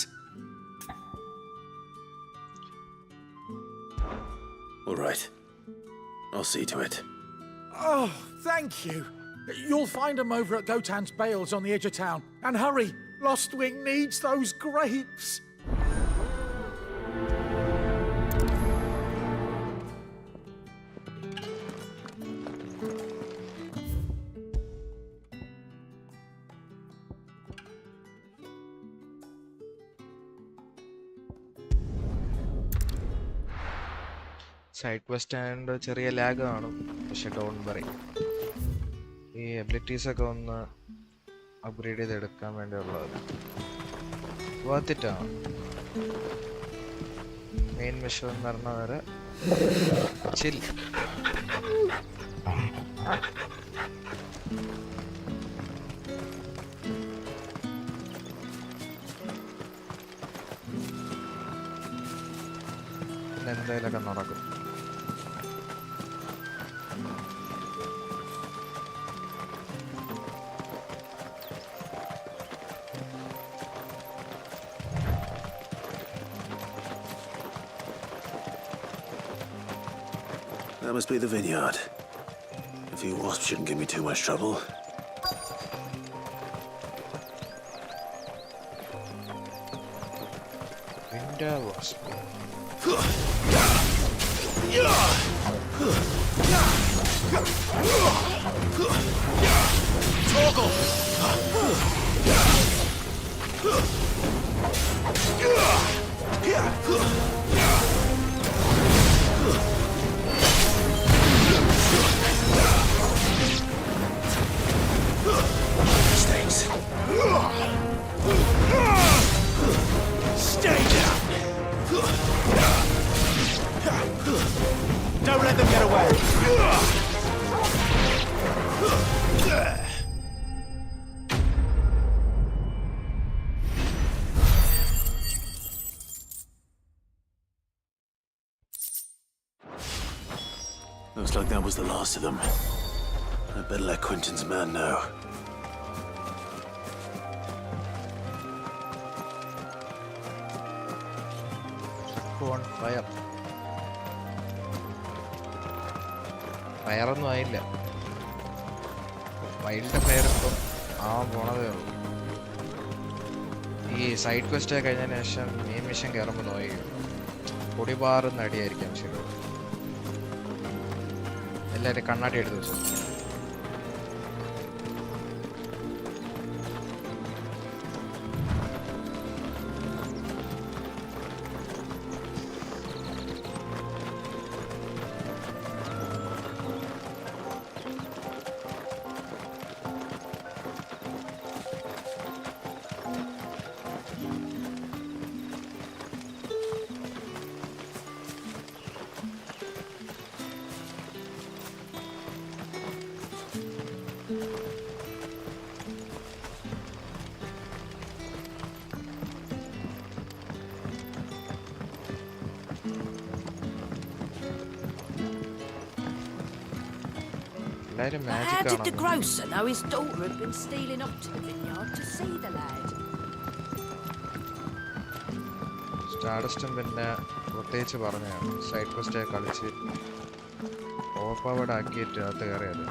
All right. I'll see to it. Oh, thank you. You'll find them over at Gotan's bales on the edge of town. And hurry, Lostwing needs those grapes. Side quest and ചെറിയ lag കാണും, പക്ഷെ don't worry. ഈ abilities ഒക്കെ ഒന്ന് upgrade ചെയ്തെടുക്കാൻ വേണ്ടിയുള്ളത് വർത്തിട്ടാണ്. Main mission എന്ന് പറഞ്ഞ വരെ ചിൽ. എന്തായാലൊക്കെ നടക്കും. That must be the vineyard. A few wasps shouldn't give me too much trouble. Winter wasp. Toggle! Stay down! Don't let them get away! Looks like that was the last of them. I better let Quinton's man know. On fire. ഫയറൊന്നും ആയില്ല. Wild fire ഇപ്പം ആവാൻ പോണതേ ഉള്ളൂ. ഈ side question കഴിഞ്ഞതിന് ശേഷം main mission കയറുമ്പോൾ നോയി പൊടിപാറുന്ന അടിയായിരിക്കാം ശരി. എല്ലാവരും കണ്ണാടി എടുത്ത് വെച്ചു. How did the grocer know his daughter had been stealing off to the vineyard to see the lad? സ്റ്റാർഡസ്റ്റും പിന്നെ പ്രത്യേകിച്ച് പറഞ്ഞാണ് സൈഡ് ക്വസ്റ്റ് കളിച്ച് ഓവർ പവർഡ് ആക്കിയിട്ട് അത് കയറിയത്.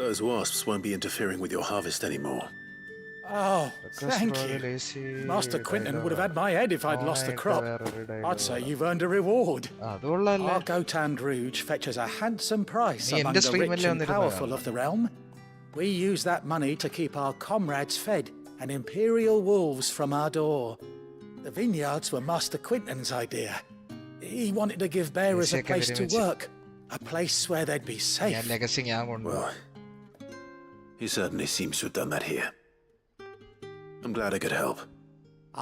Those wasps won't be interfering with your harvest anymore. Oh, thank you. Master Quinton would have had my head if I'd lost the crop. I'd say you've earned a reward. Our Gotan Rouge fetches a handsome price among the rich and powerful of the realm. We use that money to keep our comrades fed and imperial wolves from our door. The vineyards were Master Quinton's idea. He wanted to give bearers a place to work, a place where they'd be safe. Well, he certainly seems to have done that here. I'm glad I could help.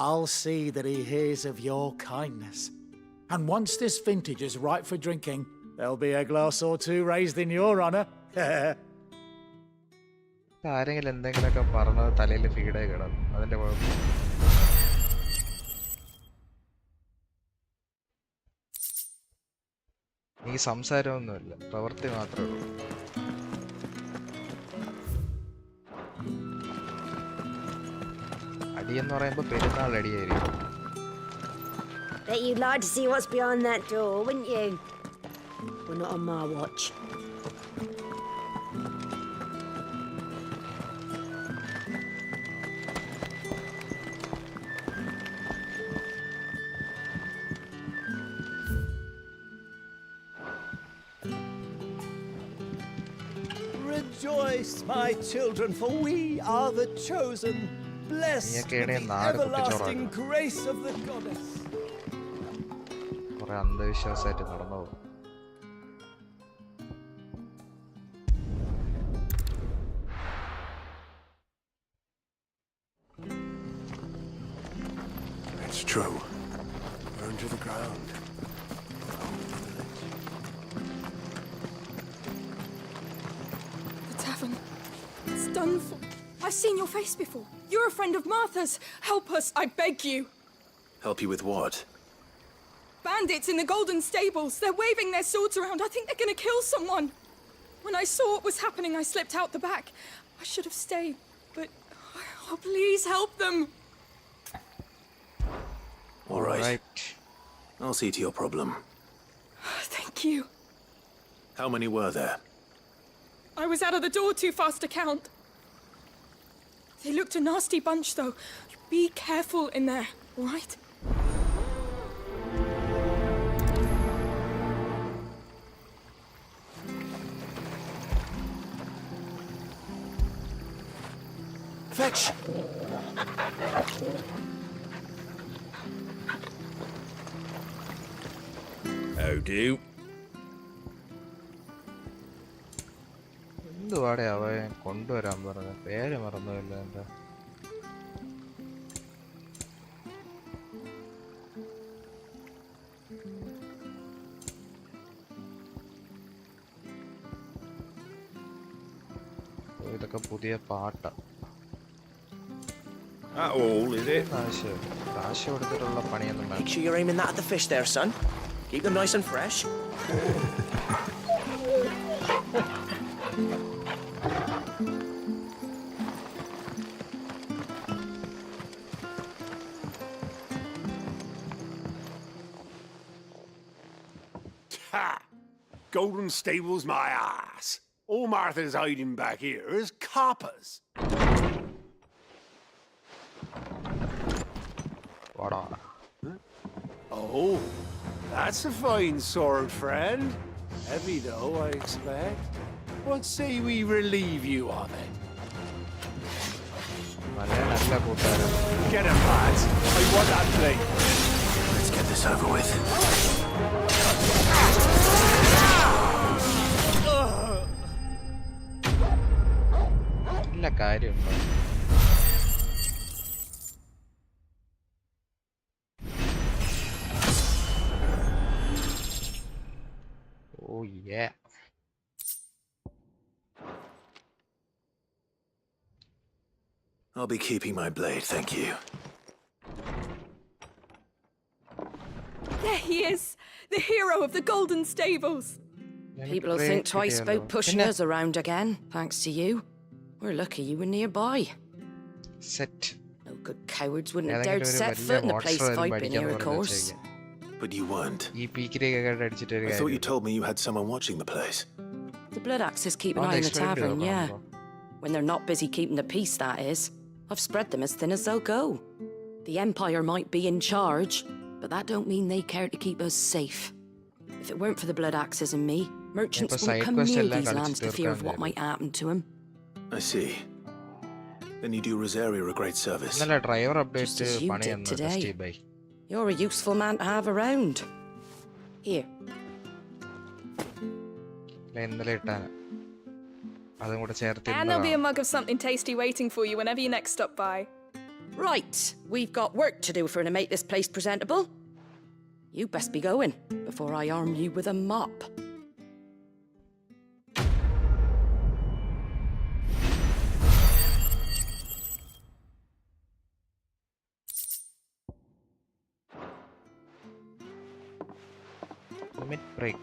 I'll see that he hears of your kindness. And once this vintage is ripe for drinking, there'll be a glass or two raised in your honor. ആരെങ്കിലും എന്തെങ്കിലുമൊക്കെ പറഞ്ഞത് തലയിൽ ഫീഡായി കിടന്നു, അതിന്റെ കുഴപ്പം. ഈ സംസാരമൊന്നുമില്ല, പ്രവൃത്തി മാത്രമേ ഉള്ളൂ. അടിയെന്ന് പറയുമ്പോൾ പെരുന്നാൾ അടിയായിരിക്കും. Bet you'd like to see what's behind that door, wouldn't you? Well, not on my watch. Rejoice, my children, for we are the chosen, blessed with the everlasting grace of the goddess. കുറെ അന്ധവിശ്വാസമായിട്ട് നടന്നു പോകും. It's true. Burn to the ground. The tavern. It's done for. I've seen your face before. You're a friend of Martha's. Help us, I beg you. Help you with what? Bandits in the Golden Stables. They're waving their swords around. I think they're gonna kill someone. When I saw what was happening, I slipped out the back. I should have stayed, but... Oh, please help them. All right. I'll see to your problem. Thank you. How many were there? I was out of the door too fast to count. They looked a nasty bunch, though. Be careful in there, all right? Fetch! How do? എന്തുവാടെ അവൻ കൊണ്ടുവരാൻ പറഞ്ഞ പേര് മറന്നുമില്ല എന്റെ. ഇതൊക്കെ പുതിയ പാട്ടാ. All is it? കാശ് കൊടുത്തിട്ടുള്ള പണിയൊന്നും Make sure you're aiming that at the fish there, son. Keep them nice and fresh. Ha! Golden Stables, my ass. All Martha's hiding back here is coppers. Oh, that's a fine sword, friend. Heavy though, I expect. What say we relieve you of it? Get him, lads. I want that blade. Let's get this over with. നല്ല കാര്യമുണ്ടോ? Oh yeah. I'll be keeping my blade, thank you. There he is, the hero of the Golden Stables. People will think twice about pushing us around again, thanks to you. We're lucky you were nearby. Set. No good cowards wouldn't have dared set foot in the place I've been here, of course. But you weren't. ഈ പീക്കിലേക്ക് അടിച്ചിട്ട് ഒരു I thought you told me you had someone watching the place. The Blood Axes keep an eye on the tavern, yeah. When they're not busy keeping the peace, that is. I've spread them as thin as they'll go. The Empire might be in charge, but that don't mean they care to keep us safe. If it weren't for the Blood Axes and me, merchants wouldn't come near these lands for fear of what might happen to them. I see. Then you do Rosaria a great service. ഇന്നലെ driver Just as update you പണി did എന്ന് today. Test bye. You're a useful man to have around. Here. ഇന്നലെ ഇട്ടാണ്. അതും കൂടെ ചേർത്ത് And there'll be a mug of something tasty waiting for you whenever you next stop by. Right, we've got work to do for to make this place presentable. You best be going before I arm you with a mop. Limit break.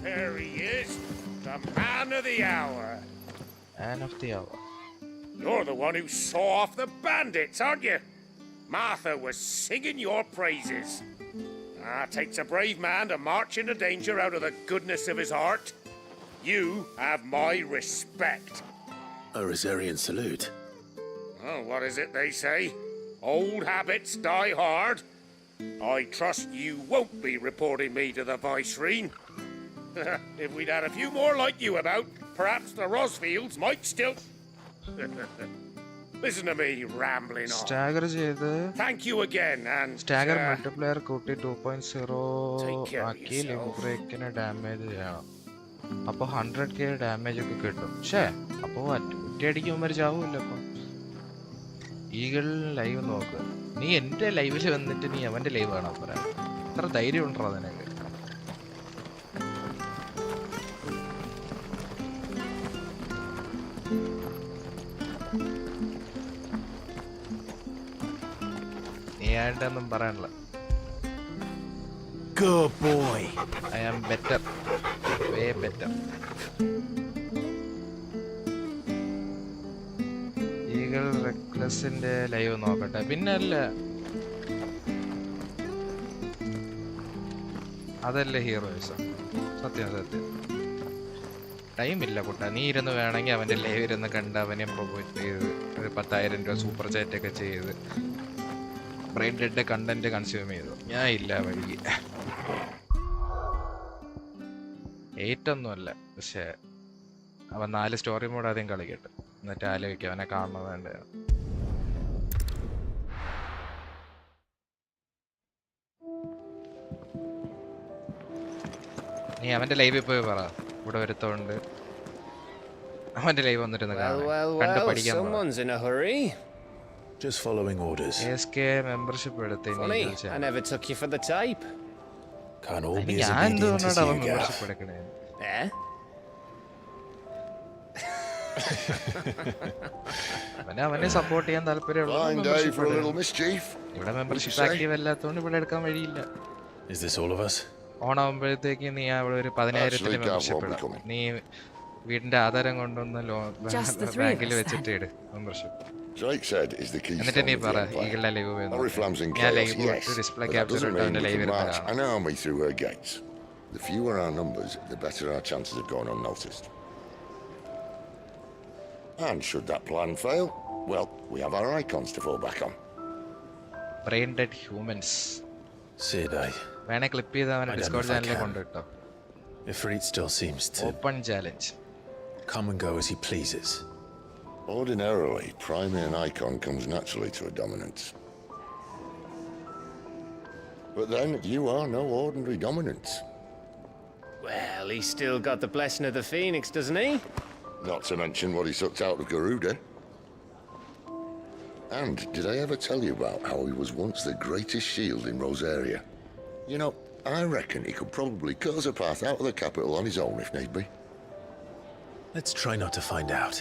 There he is, the man of the hour. Man of the hour. You're the one who saw off the bandits, aren't you? Martha was singing your praises. Takes a brave man to march into danger out of the goodness of his heart. You have my respect. A Rosarian salute. Oh, what is it they say? Old habits die hard. I trust you won't be reporting me to the Viceroy. If we'd had a few more like you about, perhaps the Rosfields might still... Listen to me rambling on. Stagger ചെയ്ത് Thank you again and stagger multiplier കൂട്ടി 2.0 ആക്കി link ബ്രേക്കിന് damage ചെയ്യണം. അപ്പോൾ 100k damage ഒക്കെ കിട്ടും. പക്ഷേ അപ്പോൾ ഒറ്റയടിക്ക് ചാവൂല്ല. അപ്പം ഈഗിൾ ലൈവ് നോക്ക്. നീ എൻ്റെ ലൈവിൽ വന്നിട്ട് നീ അവൻ്റെ ലൈവ് കാണാൻ പറയാം. എത്ര ധൈര്യം ഉണ്ടോ നിനക്ക്? നീയായിട്ടൊന്നും പറയാനില്ല. Good boy. I am better. Way better. Eagle റെക്ലസിന്റെ ലൈവ് നോക്കട്ടെ. പിന്നല്ല അതല്ലേ ഹീറോയിസം. സത്യം സത്യം. ടൈമില്ല കുട്ട. നീ ഇരുന്ന് വേണമെങ്കിൽ അവൻ്റെ ലൈവ് ഇരുന്ന് കണ്ട് അവനെ പ്രൊമോട്ട് ചെയ്ത് 10,000 രൂപ സൂപ്പർ ചാറ്റ് ഒക്കെ ചെയ്ത് ബ്രെയിൻ ഡെഡ് കണ്ടന്റ് കൺസ്യൂം ചെയ്തു. ഞാൻ ഇല്ല വഴിക്ക്. 8 ഒന്നുമല്ല, പക്ഷേ അവൻ 4 സ്റ്റോറി മോഡ് ആദ്യം കളിക്കട്ടെ, എന്നിട്ട് ആലോചിക്കും അവനെ കാണുന്നത് വേണ്ട. നീ അവന്റെ ലൈവിൽ പോയി പറ ഇവിടെ വരുത്തോണ്ട് അവന്റെ ലൈവ് വന്നിരുന്ന് കണ്ടു പഠിക്കാൻ. Just following orders. ASK membership എടുത്തേ. I never took you for the type. Can't all be as obedient as you, Gaff. Eh? അവനെ സപ്പോർട്ട് ചെയ്യാൻ താല്പര്യമുള്ള ഇവിടെ മെമ്പർഷിപ്പ് ആക്റ്റീവ് അല്ലാത്തതുകൊണ്ട് ഇവിടെ എടുക്കാൻ വഴിയില്ല. Is this all of us? ഓണാകുമ്പോഴത്തേക്ക് നീ അവിടെ ഒരു 10,000 മെമ്പർഷിപ്പ് ഇടാം. നീ വീടിന്റെ ആധാരം കൊണ്ടൊന്ന് ബാങ്കിൽ വെച്ചിട്ട് ഇട് membership. Drake said is the key. എന്നിട്ട് നീ പറ ഈഗിളിന്റെ ലൈവ് ഞാൻ ലൈവ് ഡിസ്പ്ലേ ക്യാപ്ചർ ഇട്ട് അവന്റെ live march an army through her gates. The fewer our numbers, the better our chances of going unnoticed. And should that plan fail, well, we have our Eikons to fall back on. Brain dead humans. Sid, വേണേ clip ചെയ്ത് അവനെ Discord ചാനലിൽ കൊണ്ടുവിട്ടോ. Ifrit still seems to open challenge. Come and go as he pleases. Ordinarily, priming an Eikon comes naturally to a dominance. But then, you are no ordinary dominance. Well, he's still got the blessing of the Phoenix, doesn't he? Not to mention what he sucked out of Garuda. And did I ever tell you about how he was once the greatest shield in Rosaria? You know, I reckon he could probably cut us a path out of the capital on his own if need be. Let's try not to find out.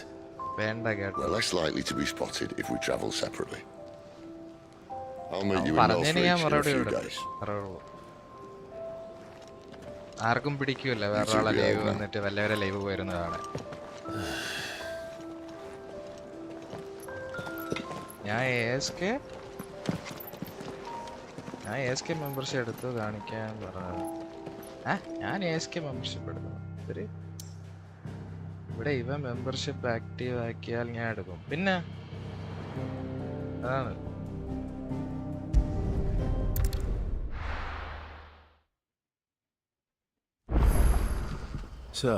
We're less likely to be spotted if we travel separately. I'll meet you in Northridge in a few days. ആർക്കും പിടിക്കൂല വേറൊരാളെ live വന്നിട്ട് വല്ലവരെ live പോയിരുന്നതാണ്. ഞാൻ ASK membership എടുത്തു കാണിക്കാൻ പറഞ്ഞു. ഞാൻ ASK membership എടുത്തു. ഇവിടെ ഇവ മെമ്പർഷിപ്പ് ആക്റ്റീവ് ആക്കിയാൽ ഞാൻ എടുക്കും. പിന്നെ അതാണ് So,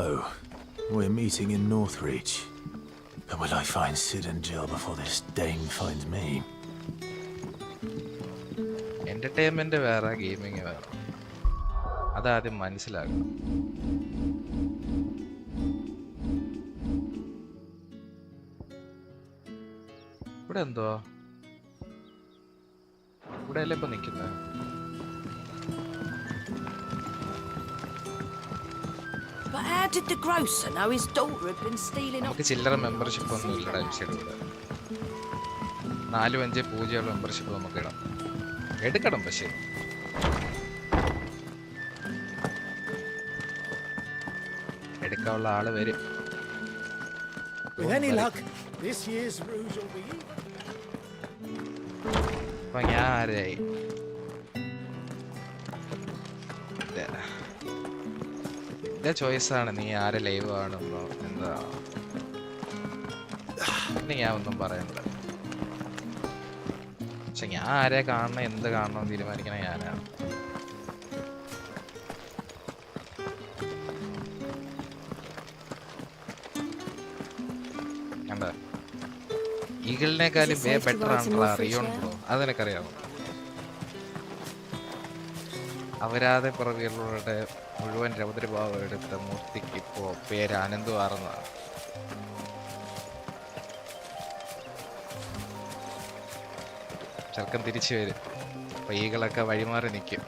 we're meeting in Northreach. But will I find Sid and Jill before this dame finds me? Entertainment വേറെ, ഗെയിമിങ് വേറെ. അതാദ്യം മനസ്സിലാക്കണം. ഇവിടെ എന്തോ ഇവിടെ അല്ലേ ഇപ്പൊ നിക്കുന്നത്? But how did the grocer know his daughter had been stealing off? നമുക്ക് ചില്ലറ മെമ്പർഷിപ്പ് ഒന്നും ഇല്ലടാ ഇവിടെ. 4-5 പൂജയുള്ള മെമ്പർഷിപ്പ് നമുക്ക് ഇടാം. എടുക്കണം പക്ഷേ എടുക്കാനുള്ള ആള് വരും. With any luck, this year's rouge will be അപ്പൊ ഞാൻ ആരായി? എന്റെ ചോയ്സാണ് നീ ആരെ ലൈവ് ആണെന്നോ എന്താ ഞാൻ ഒന്നും പറയണ്ട. പക്ഷെ ഞാൻ ആരെ കാണണം എന്ത് കാണണം തീരുമാനിക്കണ ഞാനാണ്. കണ്ട ഈഗിളിനേക്കാളും ബെറ്റർ ആണല്ലോ റിയോൺ ബ്രോ, അതെനിക്കറിയാമോ? അവരാതെ പുറകെകളുടെ മുഴുവൻ രൗദ്രഭാവം എടുത്ത മൂർത്തിക്ക് ഇപ്പോ പേര് ആനന്ദമാർന്നതാണ്. ചെറുക്കൻ തിരിച്ചു വരും. അപ്പൊ ഈകളൊക്കെ വഴിമാറി നിൽക്കും.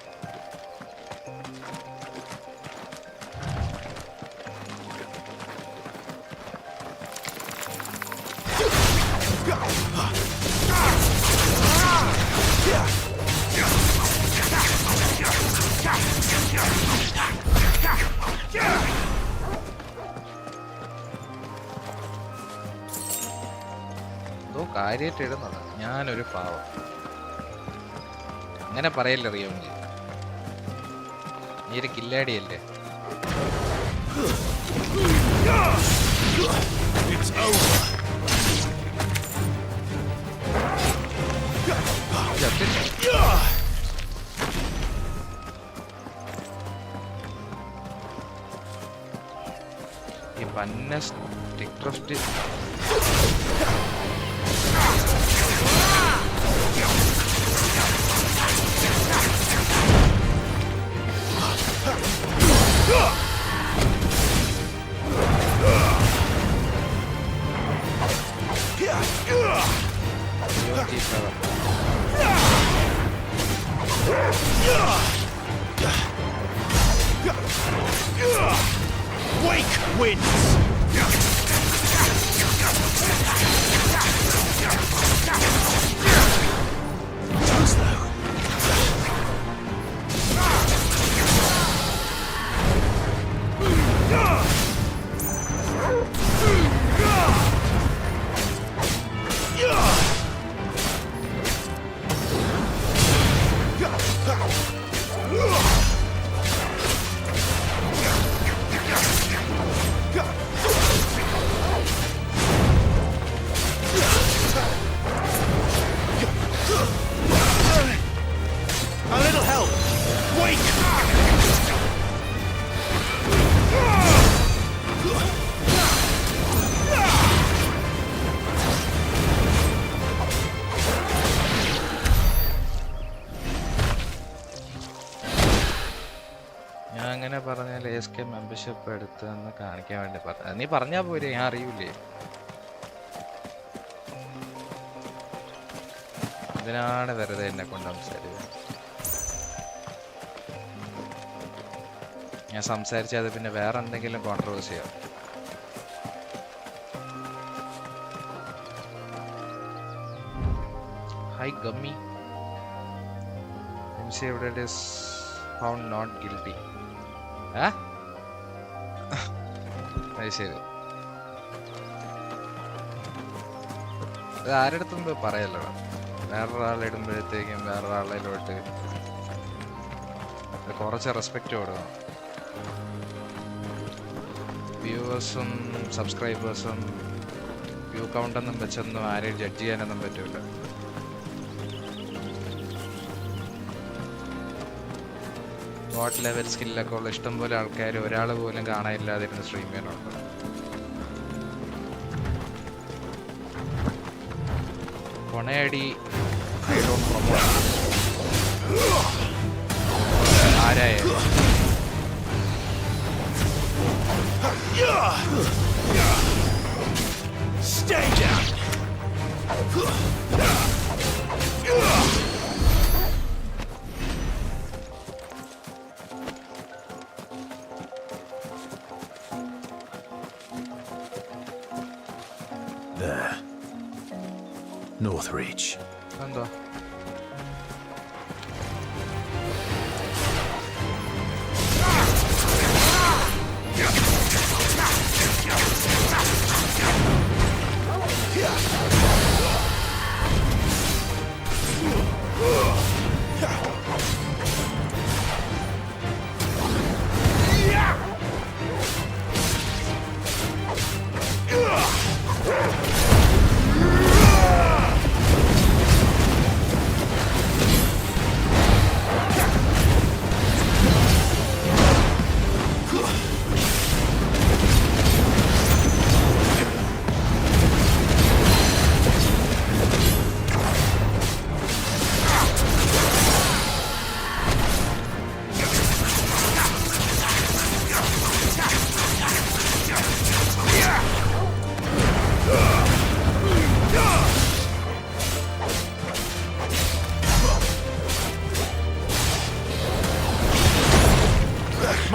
എന്തോ കാര്യമായിട്ട് ഇടുന്നതാ. ഞാനൊരു പാവം. അങ്ങനെ പറയല്ലേ റിയോഞ്ചി, നീ ഒരു കില്ലാടിയല്ലേ? ഈ പന്ന സ്റ്റിക്ട്രഫ്റ്റ് Wake wins! A little help! Wake! ഞാൻ അങ്ങനെ പറഞ്ഞാൽ ASK മെമ്പർഷിപ്പ് എടുത്തെന്ന് കാണിക്കാൻ വേണ്ടി പറഞ്ഞ. നീ പറഞ്ഞാ പോരെ, ഞാൻ അറിയൂലേ. ഇതിനാണ് വെറുതെ എന്നെ കൊണ്ട് സംസാരിച്ചത്. ഞാൻ സംസാരിച്ചത് പിന്നെ വേറെ എന്തെങ്കിലും കോൺട്രവേഴ്സിയോ? Hi Gummy. MC എവിടെ is found not guilty. അത് ശരി. അത് ആരെടുത്തും പറയല്ലോ. വേറൊരാളിടുമ്പോഴത്തേക്കും വേറൊരാളിലോട്ട് കുറച്ച് റെസ്പെക്റ്റ് കൊടുക്കണം. വ്യൂവേഴ്സും സബ്സ്ക്രൈബേഴ്സും വ്യൂ കൗണ്ടൊന്നും വെച്ചൊന്നും ആരെയും ജഡ്ജ് ചെയ്യാനൊന്നും പറ്റൂല. ഗോഡ് ലെവൽ സ്കില്ലൊക്കെ ഉള്ള ഇഷ്ടംപോലെ ആൾക്കാർ ഒരാൾ പോലും കാണാനില്ലാതിരുന്ന് സ്ട്രീം ചെയ്യാനുണ്ട്. കൊണയടി ആരായാലും Stay down! There. North Reach. എന്താ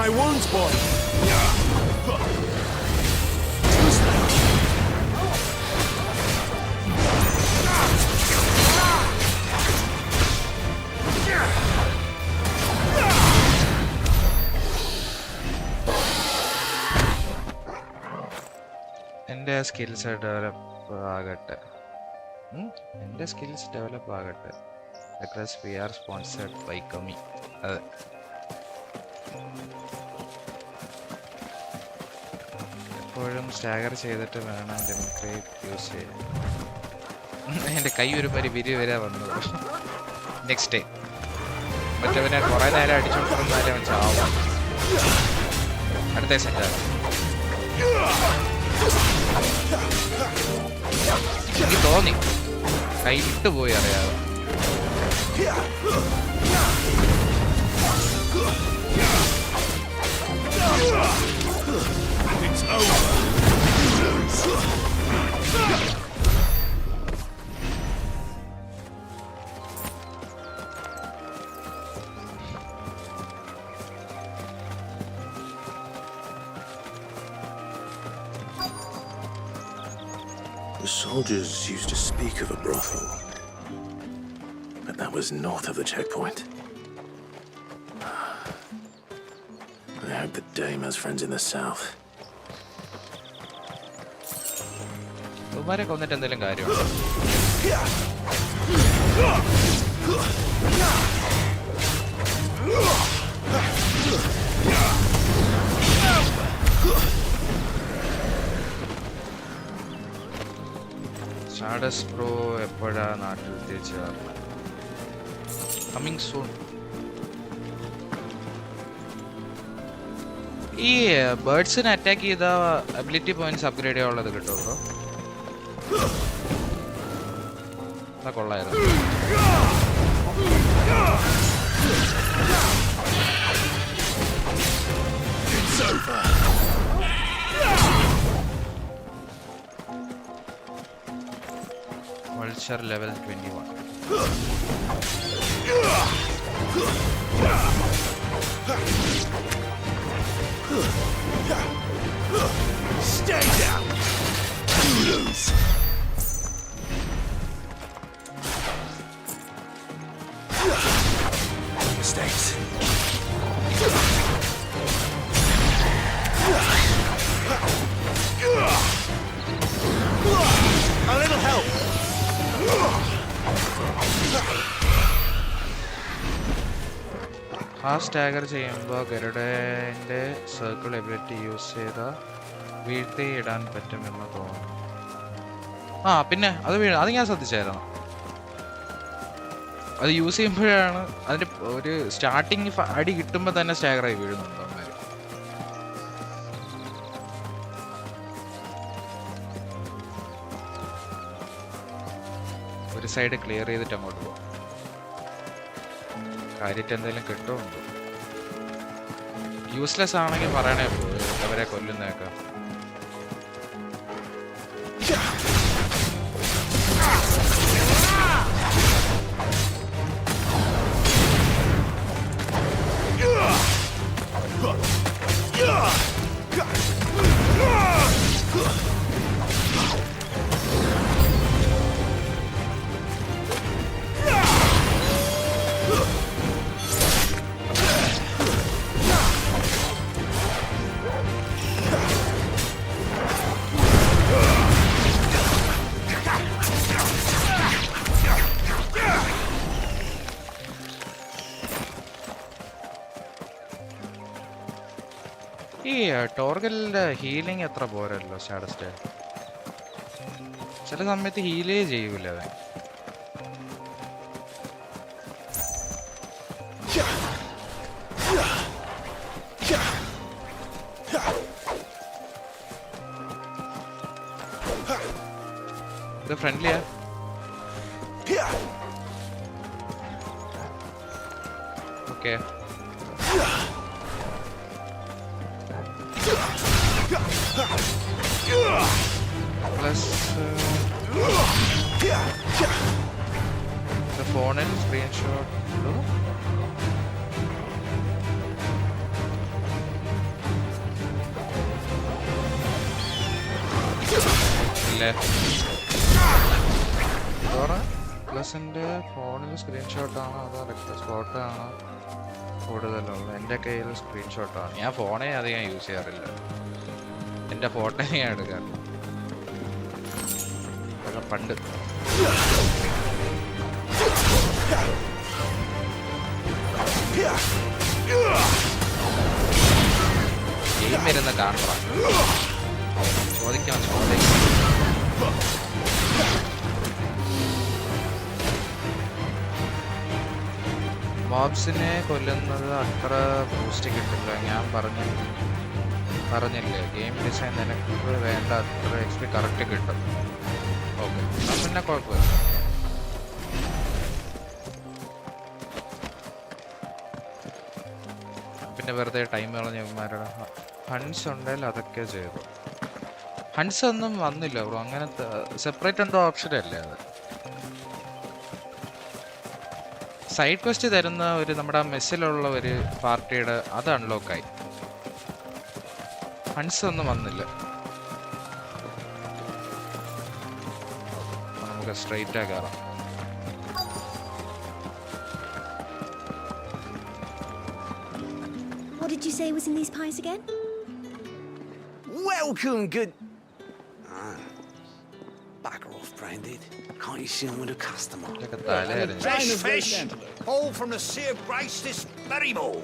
My wounds, boy. എൻ്റെ സ്കിൽസ് ഡെവലപ്പ് ആകട്ടെ. എൻ്റെ സ്കിൽസ് ഡെവലപ്പ് ആകട്ടെ. Because we are sponsored by Kami. അതെ, എപ്പോഴും സ്റ്റാഗർ ചെയ്തിട്ട് വേണം ഗെയിംപ്ലേ യൂസ് ചെയ്യാൻ. എൻ്റെ കൈ ഒരു വിരി വരെ വന്നു. നെക്സ്റ്റ് ടൈം മറ്റവനെ കുറേ നേരം അടിച്ചുകൊണ്ടിരുന്നാലും അവൻ ചാവും. അടുത്ത സെറ്റാണ്. എനിക്ക് തോന്നി കൈ വിട്ടുപോയി അറിയാതെ. It's over. The soldiers used to speak of a brothel, but that was north of the checkpoint. I hope the dame has friends in the south. ഉമ്മാരെ കൊന്നിട്ട് എന്തെങ്കിലും കാര്യമുണ്ടോ? സ്റ്റാർഡസ് പ്രോ എപ്പോഴാ നാട്ടിൽ തിരിച്ചു വരണം? Coming soon. ഈ ബേർഡ്സിനെ അറ്റാക്ക് ചെയ്ത അബിലിറ്റി പോയിന്റ്സ് അപ്ഗ്രേഡ് ചെയ്യാനുള്ളത് കിട്ടുമോ ബ്രോ? കൊള്ളായിരുന്നു. Vulture level 21. Stay down. You lose. Mistakes. A little help. ആ സ്റ്റാഗർ ചെയ്യുമ്പോൾ ഗരുഡൻ്റെ സർക്കിൾ എബിലിറ്റി യൂസ് ചെയ്താൽ വീഴ്ത്തി ഇടാൻ പറ്റുമെന്ന് തോന്നുന്നു. ആ പിന്നെ അത് ഞാൻ ശ്രദ്ധിച്ചായിരുന്നു. അത് യൂസ് ചെയ്യുമ്പോഴാണ് അതിൻ്റെ ഒരു സ്റ്റാർട്ടിങ് അടി കിട്ടുമ്പോൾ തന്നെ സ്റ്റാഗറായി വീഴുന്നുണ്ട് അവന്മാർ. ഒരു സൈഡ് ക്ലിയർ ചെയ്തിട്ട് അങ്ങോട്ട് പോകും. കാര്യമായിട്ട് എന്തെങ്കിലും കിട്ടുമുണ്ടോ? യൂസ്ലെസ് ആണെങ്കിൽ പറയണേ അവരെ കൊല്ലുന്നതൊക്കെ. ഈ ടോർഗലിന്റെ ഹീലിംഗ് എത്ര പോരല്ലോ സ്റ്റാറ്റസ്. ചില സമയത്ത് ഹീലേ ചെയ്യൂല അവൻ. ഇത് ഫ്രണ്ട്ലിയാ? Okay. Plus the phone and screenshot. No? Left. Plus എൻ്റെ ഫോണിൽ സ്ക്രീൻഷോട്ടാണോ അതോ സ്പോട്ടാണോ കൂടുതലുള്ളത്? എൻ്റെ കയ്യിൽ സ്ക്രീൻഷോട്ടാണ്. ഞാൻ ഫോണേ അധികം യൂസ് ചെയ്യാറില്ല. എൻ്റെ ഫോട്ടോ ഞാൻ എടുക്കാറില്ല. പണ്ട് ഗെയിം വരുന്ന കാണുക. ചോദിക്കാം. മോബ്സിനെ കൊല്ലുന്നത് അത്ര ബൂസ്റ്റ് കിട്ടില്ല. ഞാൻ പറഞ്ഞില്ലേ, ഗെയിം ഡിസൈൻ നിനക്ക് വേണ്ട അത്ര എക്സ്പി കറക്റ്റ് കിട്ടും. ഓക്കെ, പിന്നെ കുഴപ്പമില്ല. പിന്നെ വെറുതെ ടൈം കളഞ്ഞവന്മാരുടെ ഹൺസ് ഉണ്ടെങ്കിൽ അതൊക്കെ ചെയ്തു. ഹൺസ് ഒന്നും വന്നില്ല ബ്രോ. അങ്ങനത്തെ സെപ്പറേറ്റ് എന്തോ ഓപ്ഷൻ അല്ലേ അത്. സൈഡ് ക്വസ്റ്റ് തരുന്ന ഒരു നമ്മുടെ മെസ്സിലുള്ള ഒരു പാർട്ടിയുടെ അത് അൺലോക്കായി. ഹൺസ് ഒന്നും വന്നില്ല. നമുക്ക് straight ആകാറാം. What did you say was in these pies again? Welcome, good. Back off, Branded. Can't you see I'm with a customer? Fresh fish, all from the sea of grace this very bowl.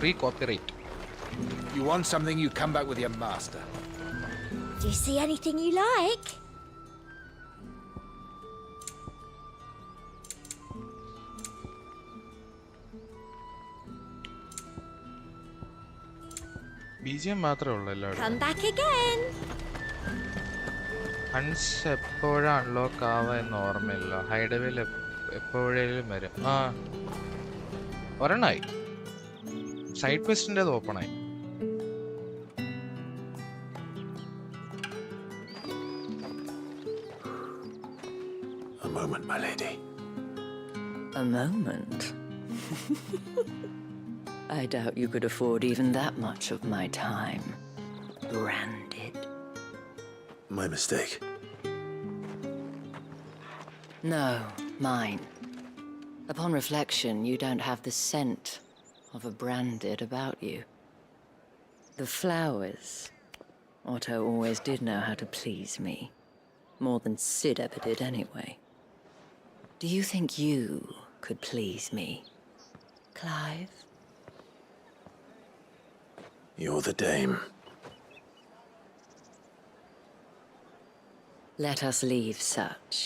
Free copyright. You want something, you come back with your master. Do you see anything you like? BGM മാത്രമേ ഉള്ളൂ എല്ലാവരും. Come back again. Hund's എപ്പോഴാണ് unlock ആവുക എന്ന് ഓർമ്മയില്ല. ഹൈഡവേൽ എപ്പോഴേലും വരും. ഒരെണ്ണായി. Side ക്വസ്റ്റിൻ്റെ അത് ഓപ്പണായി. A moment, my lady. A moment? I doubt you could afford even that much of my time. Branded. My mistake. No, mine. Upon reflection, you don't have the scent of a Branded about you. The flowers. Otto always did know how to please me. More than Sid ever did anyway. Do you think you could please me, Clive? You're the dame. Let us leave such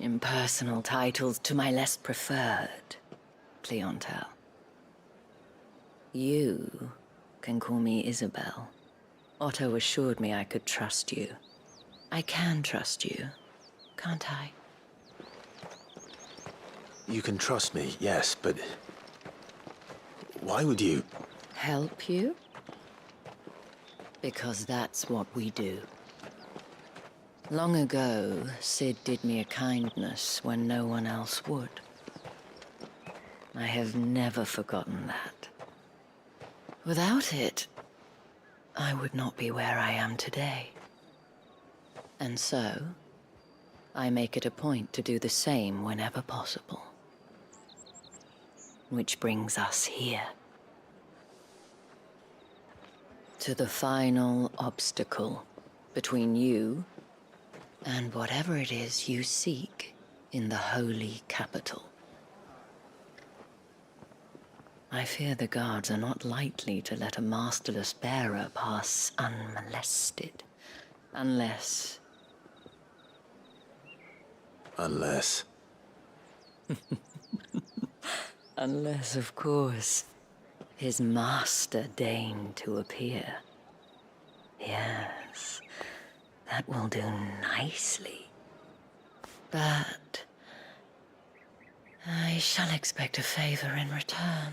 impersonal titles to my less preferred clientele. You can call me Isabel. Otto assured me I could trust you. I can trust you, can't I? You can trust me, yes, but why would you? Help you? Because that's what we do. Long ago, Sid did me a kindness when no one else would. I have never forgotten that. Without it, I would not be where I am today. And so, I make it a point to do the same whenever possible. Which brings us here. To the final obstacle between you and whatever it is you seek in the holy capital. I fear the guards are not likely to let a masterless bearer pass unmolested. Unless... Unless, of course, his master deigned to appear. Yes, that will do nicely. But I shall expect a favor in return.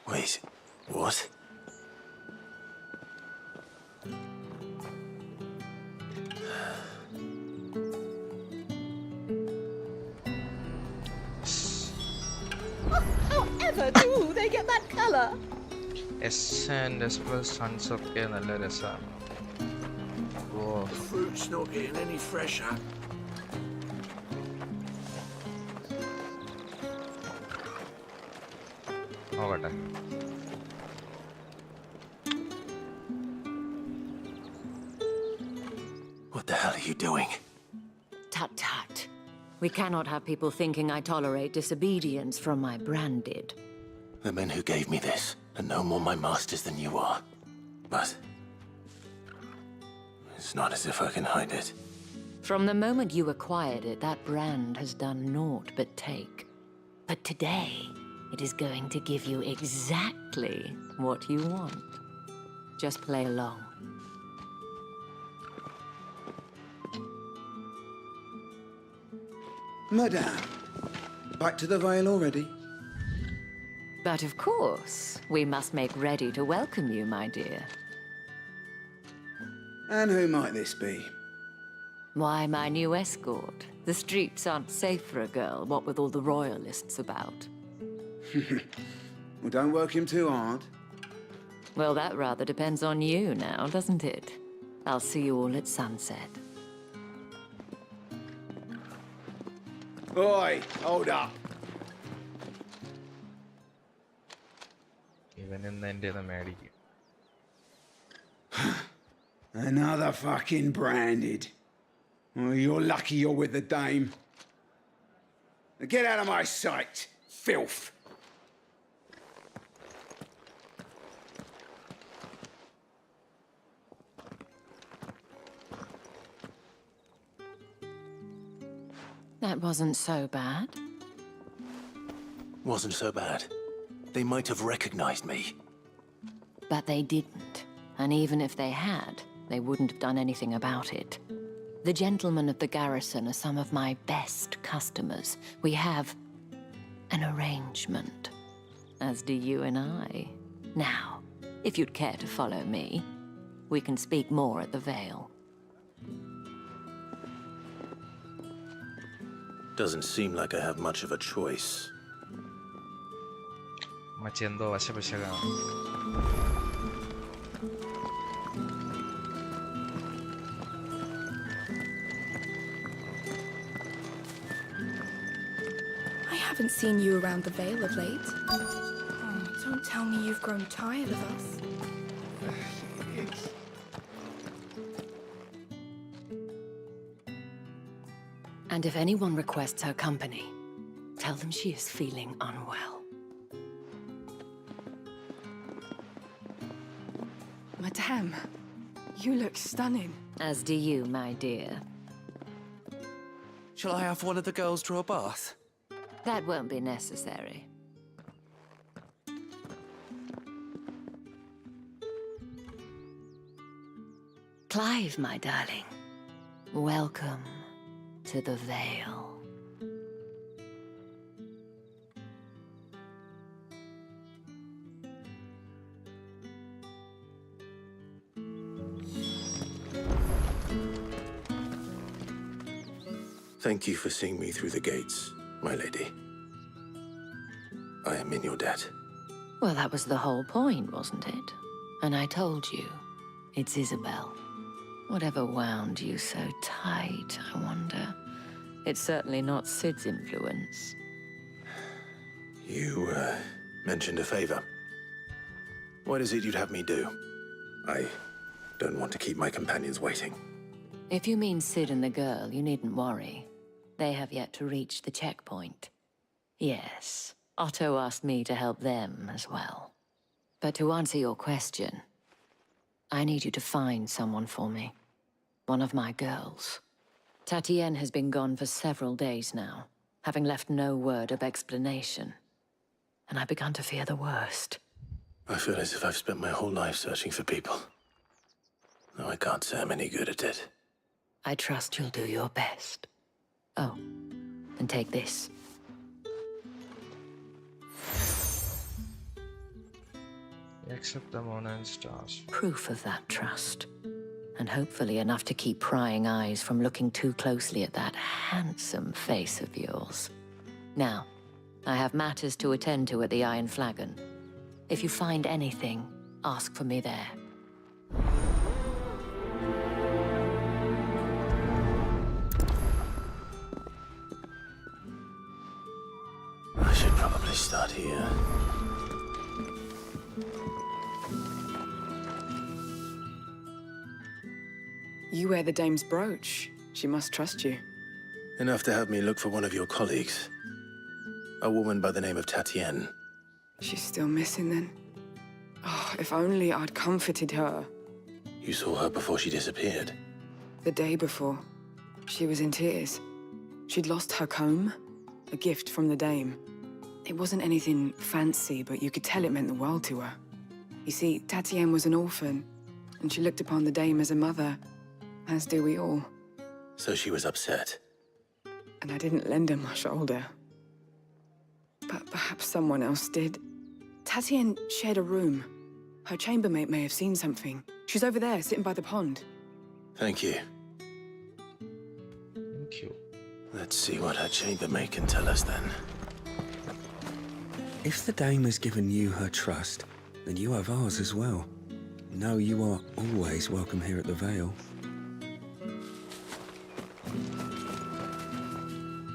Wait, what? However do they get that color? S and S plus Sons of K നല്ല രസാണ്. Whoa. The fruit's not getting any fresher. നോക്കട്ടെ. What the hell are you doing? Tut tut. We cannot have people thinking I tolerate disobedience from my branded. The men who gave me this are no more my masters than you are. But it's not as if I can hide it. From the moment you acquired it, that brand has done naught but take. But today, it is going to give you exactly what you want. Just play along. Madame, back to the Vale already? But of course, we must make ready to welcome you, my dear. And who might this be? Why, my new escort. The streets aren't safe for a girl, what with all the royalists about. Well, don't work him too hard. Well, that rather depends on you now, doesn't it? I'll see you all at sunset. Oi, hold up. ഇവൻ ഇന്ന് എൻ്റെ മേടിക്കും. Another fucking branded. Oh, you're lucky you're with the dame. Now get out of my sight, filth. That wasn't so bad. Wasn't so bad. They might have recognized me. But they didn't. And even if they had, they wouldn't have done anything about it. The gentlemen of the garrison are some of my best customers. We have an arrangement, as do you and I. Now, if you'd care to follow me, we can speak more at the Vale. Doesn't seem like I have much of a choice. മച്ചി എന്തോ വശപശകാണ്. I haven't seen you around the Vale of late. Oh, don't tell me you've grown tired of us. And if anyone requests her company, tell them she is feeling unwell. Madame, you look stunning. As do you, my dear. Shall I have one of the girls draw a bath? That won't be necessary. Clive, my darling, welcome to the Vale. Thank you for seeing me through the gates, my lady. I am in your debt. Well, that was the whole point, wasn't it? And I told you, it's Isabel. Whatever wound you so tight, I wonder. It's certainly not Sid's influence. You, mentioned a favor. What is it you'd have me do? I don't want to keep my companions waiting. If you mean Sid and the girl, you needn't worry. They have yet to reach the checkpoint. Yes, Otto asked me to help them as well. But to answer your question, I need you to find someone for me. One of my girls. Tatienne has been gone for several days now, having left no word of explanation. And I began to fear the worst. I feel as if I've spent my whole life searching for people. Though I can't say I'm any good at it. I trust you'll do your best. Oh, and take this. Accept the moon and stars. Proof of that trust. And hopefully enough to keep prying eyes from looking too closely at that handsome face of yours. Now, I have matters to attend to at the Iron Flagon. If you find anything, ask for me there. I should probably start here. You wear the dame's brooch. She must trust you. Enough to have me look for one of your colleagues. A woman by the name of Tatienne. She's still missing then? Oh, if only I'd comforted her. You saw her before she disappeared. The day before, she was in tears. She'd lost her comb, a gift from the dame. It wasn't anything fancy, but you could tell it meant the world to her. You see, Tatienne was an orphan, and she looked upon the dame as a mother, as do we all. So she was upset. And I didn't lend her my shoulder. But perhaps someone else did. Tatienne shared a room. Her chambermaid may have seen something. She's over there, sitting by the pond. Thank you. Thank you. Let's see what her chambermaid can tell us then. If the dame has given you her trust, then you have ours as well. No, you are always welcome here at the Vale.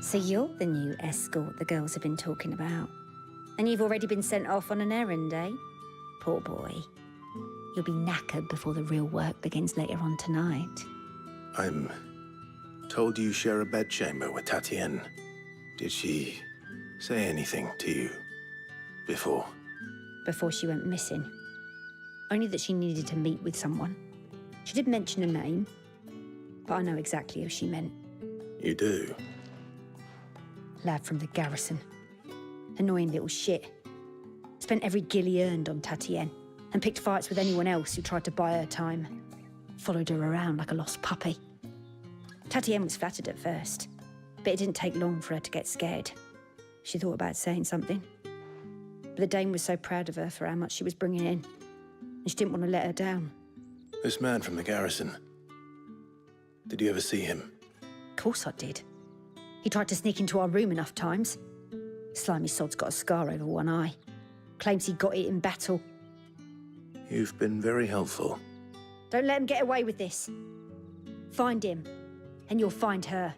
So you're the new escort the girls have been talking about. And you've already been sent off on an errand, eh? Poor boy. You'll be knackered before the real work begins later on tonight. I'm told you share a bedchamber with Tatienne. Did she say anything to you before? Before she went missing. Only that she needed to meet with someone. She did mention a name, but I know exactly who she meant. You do? Lad from the garrison. Annoying little shit. Spent every guil he earned on Tatienne and picked fights with anyone else who tried to buy her time. Followed her around like a lost puppy. Tatienne was flattered at first, but it didn't take long for her to get scared. She thought about saying something. But the dame was so proud of her for how much she was bringing in, and she didn't want to let her down. This man from the garrison. Did you ever see him? Of course I did. He tried to sneak into our room enough times. Slimy sod's got a scar over one eye. Claims he got it in battle. You've been very helpful. Don't let him get away with this. Find him, and you'll find her.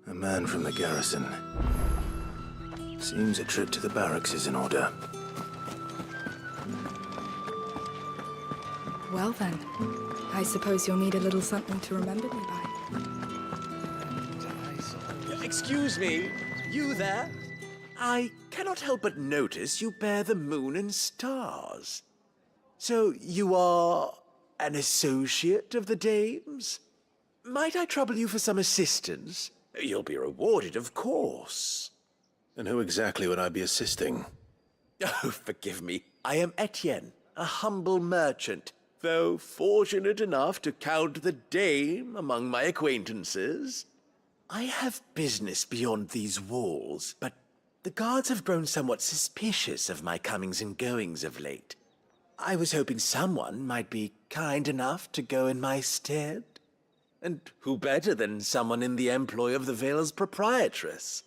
A man from the garrison. Seems a trip to the barracks is in order. Well then, I suppose you'll need a little something to remember me by. Excuse me, you there? I cannot help but notice you bear the moon and stars. So you are an associate of the dame's? Might I trouble you for some assistance? You'll be rewarded, of course. And who exactly would I be assisting? Oh, forgive me. I am Etienne, a humble merchant, though fortunate enough to count the dame among my acquaintances. I have business beyond these walls, but the guards have grown somewhat suspicious of my comings and goings of late. I was hoping someone might be kind enough to go in my stead. And who better than someone in the employ of the Vale's proprietress?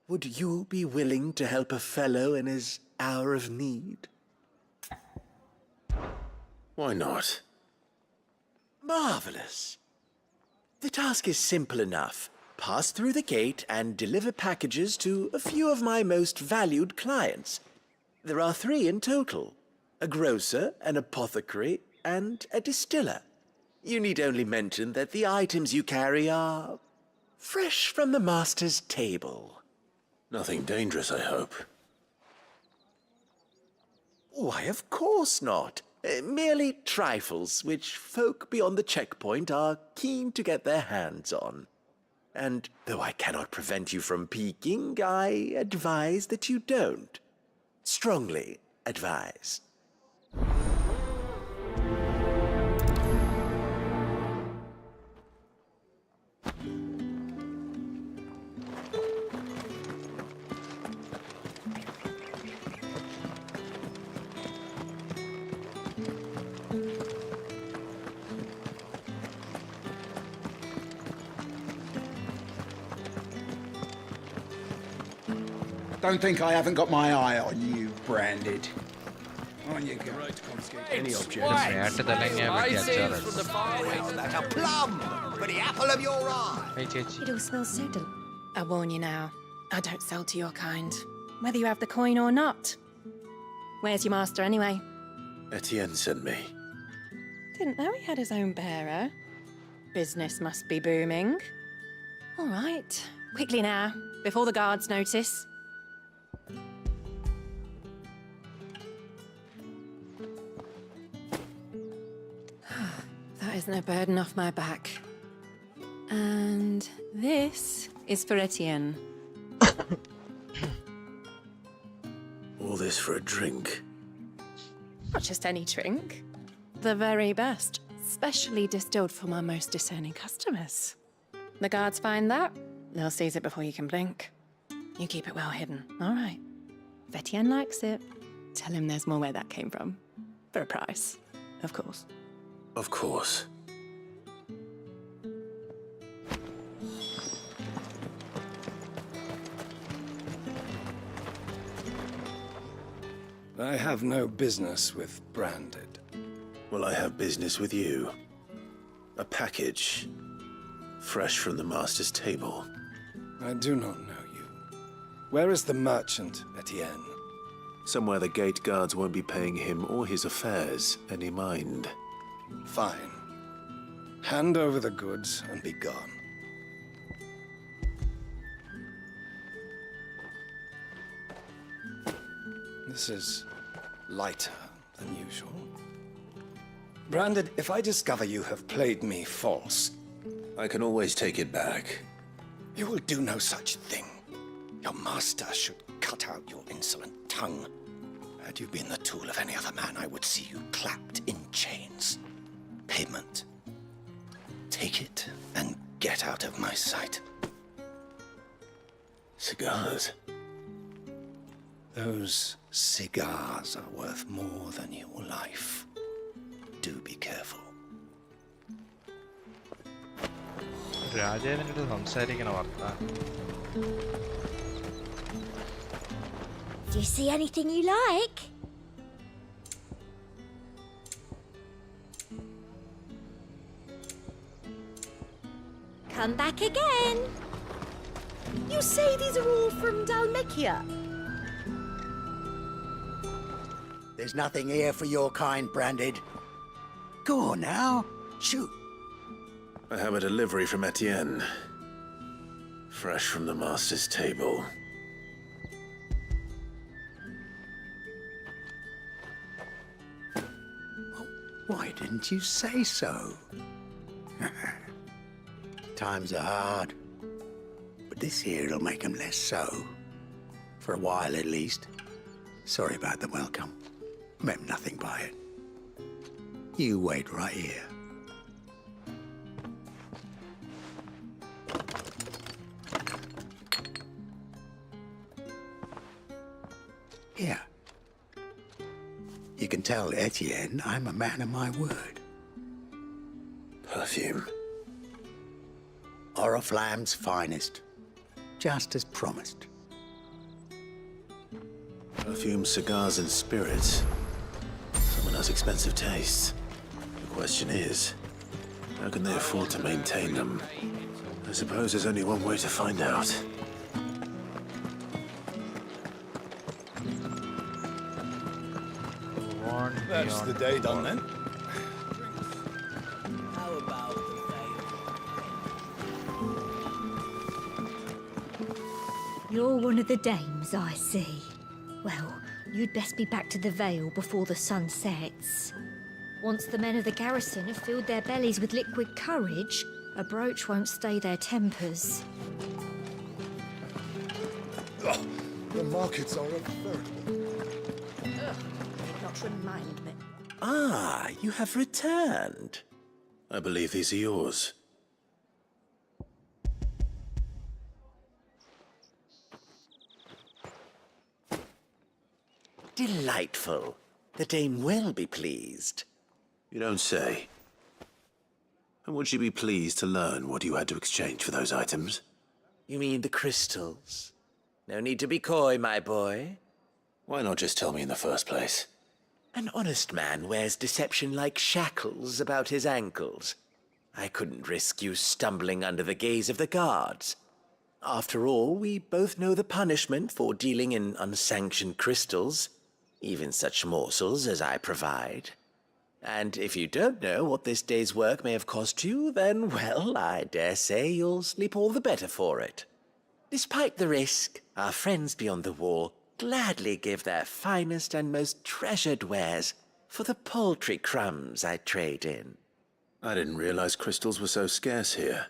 Would you be willing to help a fellow in his hour of need? Why not? Marvelous. The task is simple enough. Pass through the gate and deliver packages to a few of my most valued clients. There are 3 in total: a grocer, an apothecary, and a distiller. You need only mention that the items you carry are fresh from the master's table. Nothing dangerous, I hope. Why, of course not. Merely trifles which folk beyond the checkpoint are keen to get their hands on. And though I cannot prevent you from peeking, I advise that you don't. Strongly advise. Don't think I haven't got my eye on you, Branded. On you go. Any objection? That's a plum for the apple of your eye. It all smells so delicious. I warn you now, I don't sell to your kind. Whether you have the coin or not. Where's your master anyway? Etienne sent me. Didn't know he had his own bearer. Business must be booming. All right, quickly now, before the guards notice. That is no burden off my back. And this is for Etienne. All this for a drink? Not just any drink. The very best, specially distilled for my most discerning customers. The guards find that, they'll seize it before you can blink. You keep it well hidden, all right? If Etienne likes it, tell him there's more where that came from. For a price, of course. Of course. I have no business with Branded. Well, I have business with you. A package. Fresh from the master's table. I do not know you. Where is the merchant, Etienne? Somewhere the gate guards won't be paying him or his affairs any mind. Fine. Hand over the goods and be gone. This is lighter than usual. Branded, if I discover you have played me false... I can always take it back. You will do no such thing. Your master should cut out your insolent tongue. Had you been the tool of any other man, I would see you clapped in chains. Payment. Take it and get out of my sight. Cigars? Those cigars are worth more than your life. Do be careful. രാജേവിനോട് സംസാരിക്കണ വാർത്ത. Do you see anything you like? Come back again. You say these are all from Dalmekia? There's nothing here for your kind, Branded. Go on now. Shoot. I have a delivery from Etienne. Fresh from the master's table. Why didn't you say so? Times are hard. But this here'll make 'em less so. For a while, at least. Sorry about the welcome. Meant nothing by it. You wait right here. Here. You can tell Etienne I'm a man of my word. Perfume. Oriflamme's finest. Just as promised. Perfume, cigars, and spirits. Someone has expensive tastes. The question is, how can they afford to maintain them? I suppose there's only one way to find out. That's the day done then. How about the veil? You're one of the dames, I see. Well, you'd best be back to the Vale before the sun sets. Once the men of the garrison have filled their bellies with liquid courage, a brooch won't stay their tempers. Oh, the markets are a veritable... Not remind me. Ah, you have returned. I believe these are yours. Delightful. The dame will be pleased. You don't say. And would she be pleased to learn what you had to exchange for those items? You mean the crystals? No need to be coy, my boy. Why not just tell me in the first place? An honest man wears deception like shackles about his ankles. I couldn't risk you stumbling under the gaze of the guards. After all, we both know the punishment for dealing in unsanctioned crystals, even such morsels as I provide. And if you don't know what this day's work may have cost you, then, well, I dare say you'll sleep all the better for it. Despite the risk, our friends beyond the wall gladly give their finest and most treasured wares for the paltry crumbs I trade in. I didn't realize crystals were so scarce here.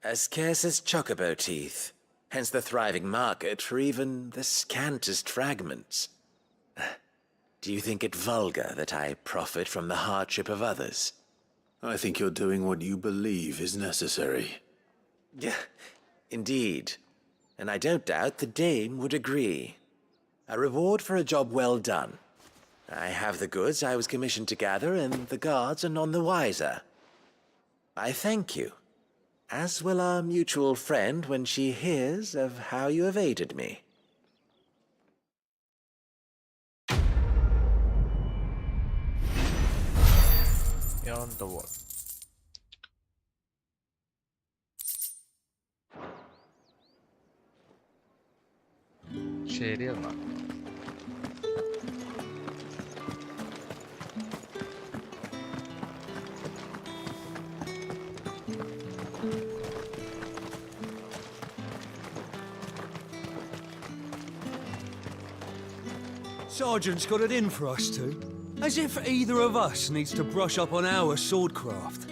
As scarce as chocobo teeth, hence the thriving market for even the scantest fragments. Do you think it vulgar that I profit from the hardship of others? I think you're doing what you believe is necessary. Yeah, indeed. And I don't doubt the dame would agree. A reward for a job well done. I have the goods I was commissioned to gather, and the guards are none the wiser. I thank you, as will our mutual friend when she hears of how you have aided me. Beyond the wall. ശരിയെന്നാ Sergeant's got it in for us two. As if either of us needs to brush up on our swordcraft.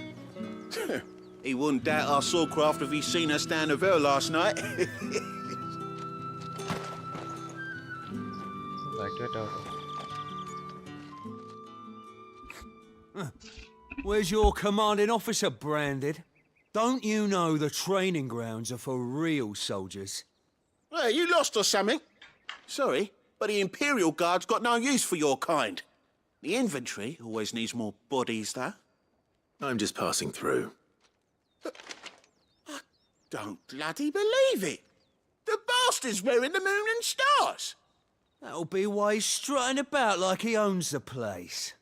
He wouldn't doubt our swordcraft if he seen us down the Vale last night. Where's your commanding officer branded? Don't you know the training grounds are for real soldiers? Hey, you lost or something? Sorry, but the Imperial Guard's got no use for your kind. The infantry always needs more bodies, though. I'm just passing through. I don't bloody believe it. The bastard's wearing the moon and stars. That'll be why he's strutting about like he owns the place.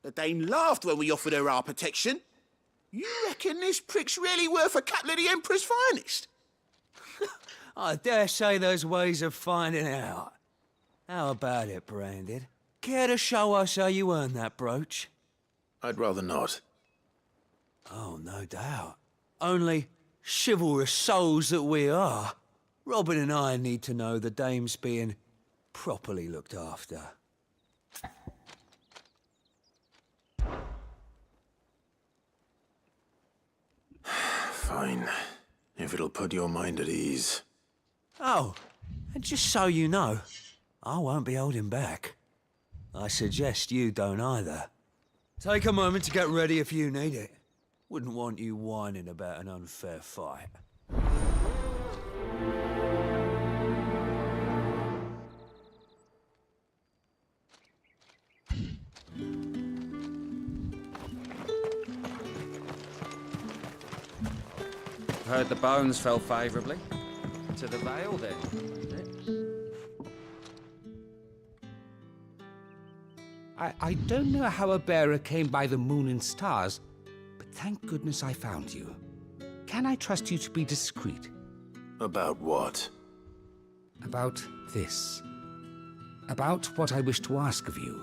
The dame laughed when we offered her our protection. You reckon this prick's really worth a couple of the Emperor's finest? I dare say there's ways of finding out. How about it, Branded? Care to show us how you earned that brooch? I'd rather not. Oh, no doubt. Only, chivalrous souls that we are, Robin and I need to know the dame's being properly looked after. Fine. If it'll put your mind at ease. Oh, and just so you know, I won't be holding back. I suggest you don't either. Take a moment to get ready if you need it. Wouldn't want you whining about an unfair fight. Heard the bones fell favourably. To the Vale, then. I don't know how a bearer came by the moon and stars, but thank goodness I found you. Can I trust you to be discreet? About what? About this. About what I wish to ask of you.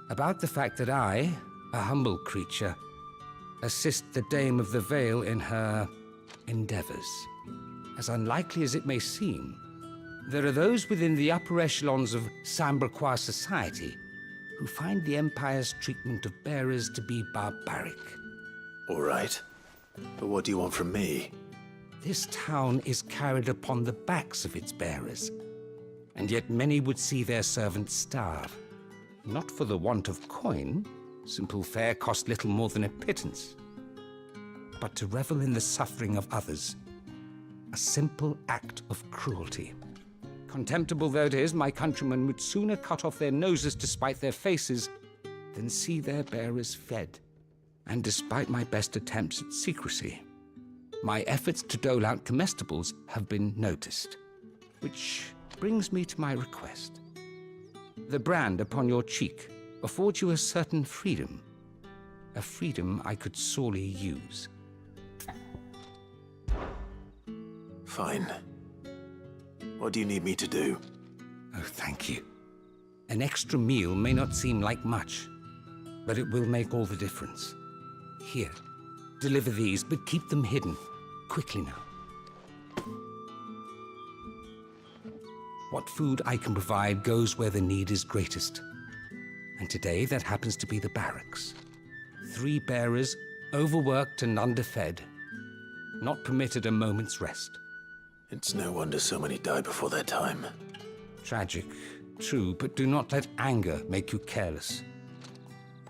About the fact that I, a humble creature, assist the Dame of the Vale in her endeavors. As unlikely as it may seem, there are those within the upper echelons of Samberquois society who find the Empire's treatment of bearers to be barbaric. All right. But what do you want from me? This town is carried upon the backs of its bearers, and yet many would see their servants starve. Not for the want of coin, simple fare cost little more than a pittance, but to revel in the suffering of others, a simple act of cruelty. Contemptible though it is, my countrymen would sooner cut off their noses to spite their faces than see their bearers fed. And despite my best attempts at secrecy, my efforts to dole out comestibles have been noticed. Which brings me to my request. The brand upon your cheek affords you a certain freedom, a freedom I could sorely use. Fine. What do you need me to do? Oh, thank you. An extra meal may not seem like much, but it will make all the difference. Here, deliver these, but keep them hidden. Quickly now. What food I can provide goes where the need is greatest. And today, that happens to be the barracks. 3 bearers, overworked and underfed, not permitted a moment's rest. It's no wonder so many die before their time. Tragic, true, but do not let anger make you careless.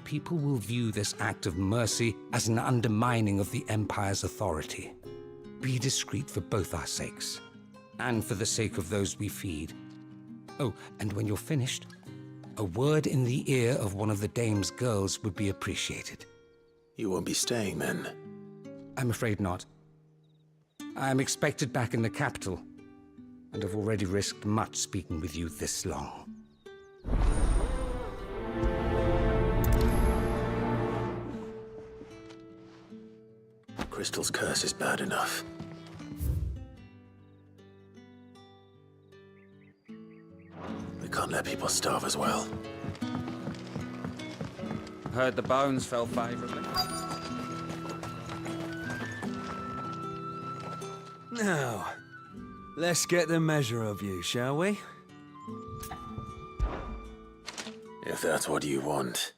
People will view this act of mercy as an undermining of the Empire's authority. Be discreet for both our sakes, and for the sake of those we feed. Oh, and when you're finished, a word in the ear of one of the Dame's girls would be appreciated. You won't be staying then? I'm afraid not. I'm expected back in the capital, and I've already risked much speaking with you this long. Crystal's curse is bad enough. We can't let people starve as well. Heard the bones fell favourably. Now, let's get the measure of you, shall we? If that's what you want.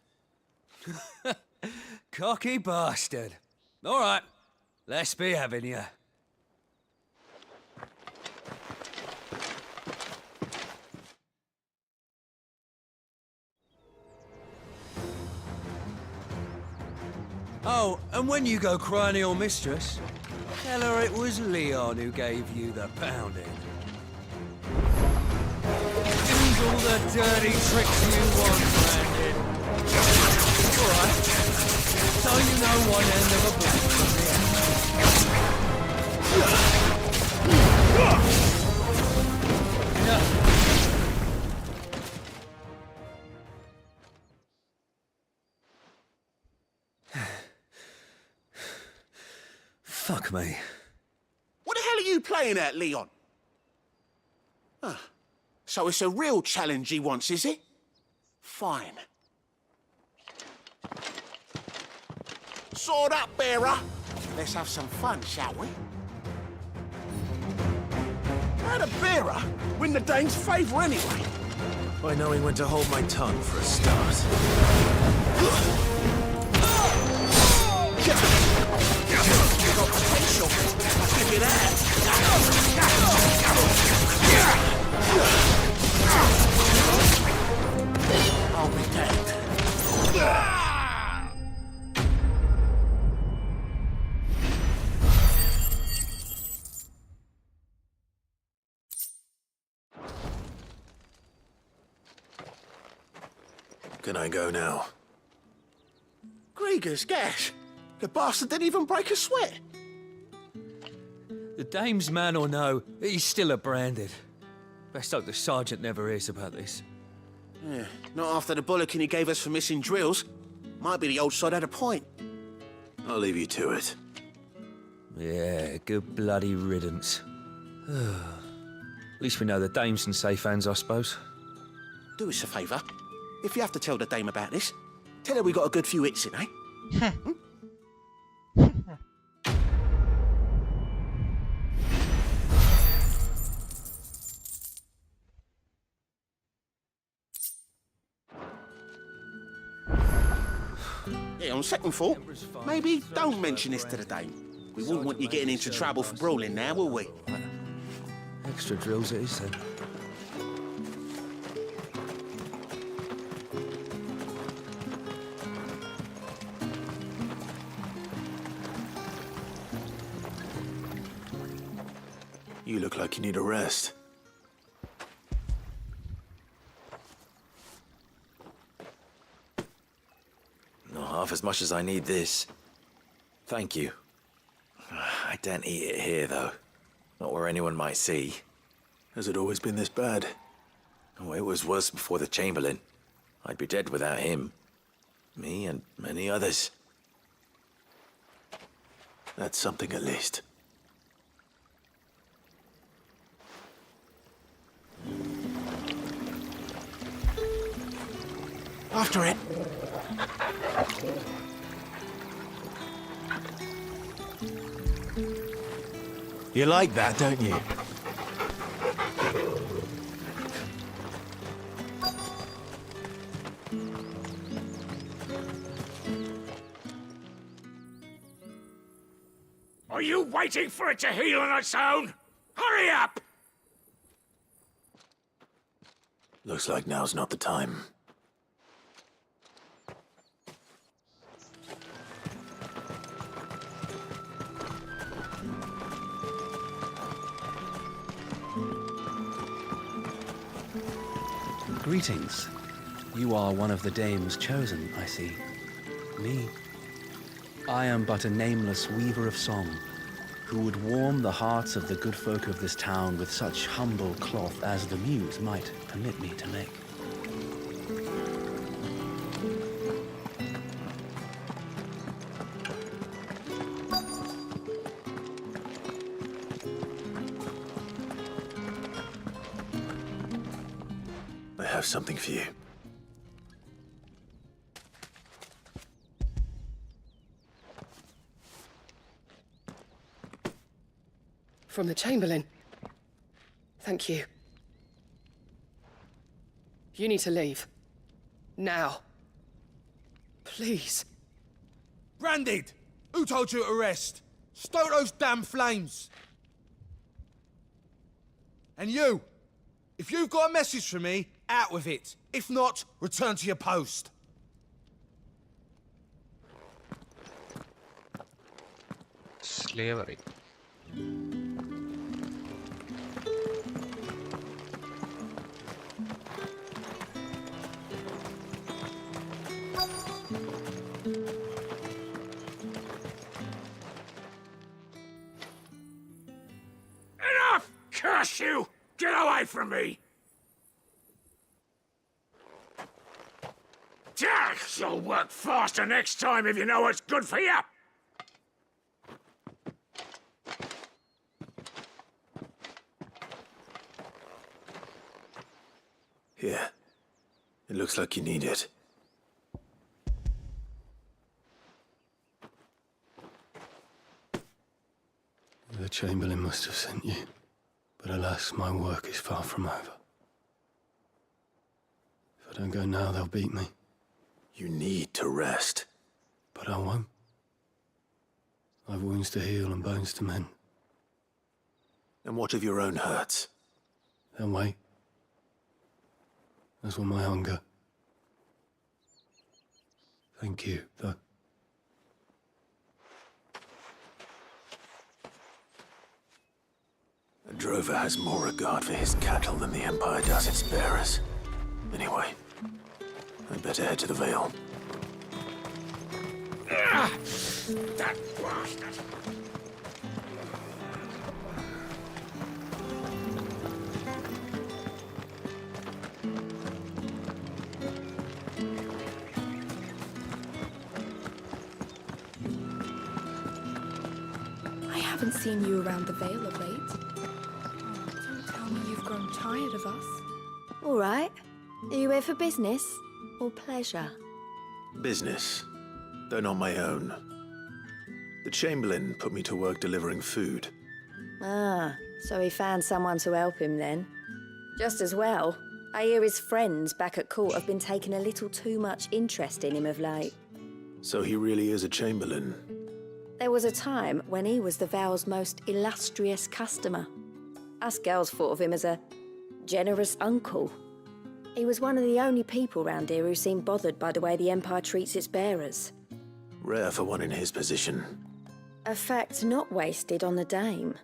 Cocky bastard. All right, let's be having you. Oh, and when you go crying to your mistress, tell her it was Leon who gave you the pounding. Use all the dirty tricks you want, Brandon. All right, so you know one end of a black Fuck me. What the hell are you playing at, Leon? Ah, so it's a real challenge he wants, is it? Fine. Sword up, bearer. Let's have some fun, shall we? How'd a bearer win the Dane's favour anyway? By knowing when to hold my tongue for a start. You've got potential. I'll give you that. I'll be damned. Can I go now? Grieger's gas. The bastard didn't even break a sweat. The dame's man or no, he's still a branded. Best hope the sergeant never hears about this. Yeah, not after the bollocking he gave us for missing drills. Might be the old sod had a point. I'll leave you to it. Yeah, good bloody riddance. At least we know the dame's in safe hands, I suppose. Do us a favour. If you have to tell the dame about this, tell her we got a good few hits in, eh? Yeah, on second thought, maybe don't mention this to the dame. We wouldn't want you getting into trouble for brawling now, will we? Extra drills it is, then. You look like you need a rest. Not half as much as I need this. Thank you. I don't eat it here, though. Not where anyone might see. Has it always been this bad? Oh, it was worse before the Chamberlain. I'd be dead without him. Me and many others. That's something at least. After it. You like that, don't you? Are you waiting for it to heal on its own? Hurry up! Looks like now's not the time. Greetings. You are one of the dame's chosen, I see. Me? I am but a nameless weaver of song, who would warm the hearts of the good folk of this town with such humble cloth as the muse might permit me to make. I have something for you. From the Chamberlain. Thank you. You need to leave. Now. Please. Branded! Who told you to rest? Stoke those damn flames! And you! If you've got a message for me, out with it. If not, return to your post. Slavery. Enough! Curse you! Get away from me! You'll work faster next time if you know what's good for you! Here. It looks like you need it. The Chamberlain must have sent you, but alas, my work is far from over. If I don't go now, they'll beat me. You need to rest. But I won't. I've wounds to heal and bones to mend. And what of your own hurts? They'll wait. As will my hunger. Thank you, though. A drover has more regard for his cattle than the Empire does its bearers. Anyway, I'd better head to the Vale. That bastard! haven't seen you around the Vale of late. Don't tell me you've grown tired of us. All right. Are you here for business or pleasure? Business, though not my own. The Chamberlain put me to work delivering food. Ah, so he found someone to help him then. Just as well. I hear his friends back at court have been taking a little too much interest in him of late. So he really is a Chamberlain. There was a time when he was the Vale's most illustrious customer. Us girls thought of him as a generous uncle. He was one of the only people round here who seemed bothered by the way the Empire treats its bearers. Rare for one in his position. A fact not wasted on the Dame.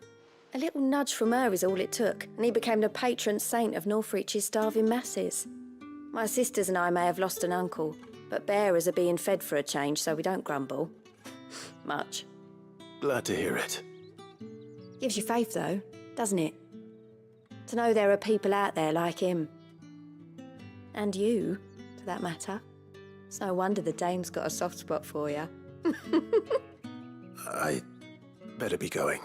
A little nudge from her is all it took, and he became the patron saint of Northreach's starving masses. My sisters and I may have lost an uncle, but bearers are being fed for a change, so we don't grumble. Much. Glad to hear it. Gives you faith, though, doesn't it? To know there are people out there like him. And you, for that matter. It's no wonder the Dame's got a soft spot for you. I better be going.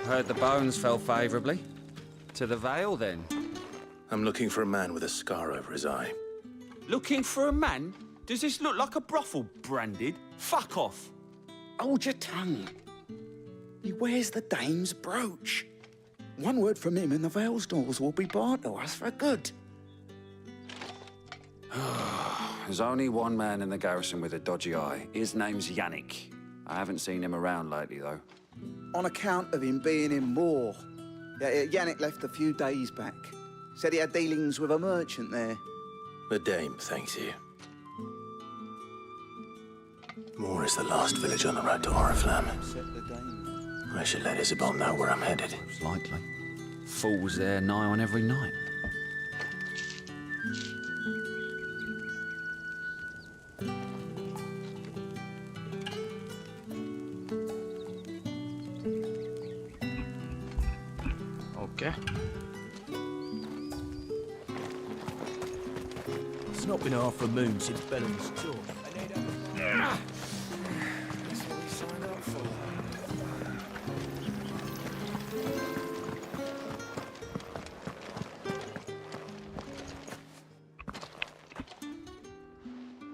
Heard the bones fell favourably. To the Vale, then? I'm looking for a man with a scar over his eye. Looking for a man? Does this look like a brothel, Branded? Fuck off. Hold your tongue. He wears the Dame's brooch. One word from him and the Vale's doors will be barred to us for good. There's only one man in the garrison with a dodgy eye. His name's Yannick. I haven't seen him around lately, though. On account of him being in war. Yannick left a few days back. Said he had dealings with a merchant there. The Dame thanks you. Moor is the last village on the road to Oriflamme. I should let Isabel know where I'm headed. Likely. Fools there nigh on every night. Okay. It's not been half a moon since Bellum's talk. That's what we signed up for.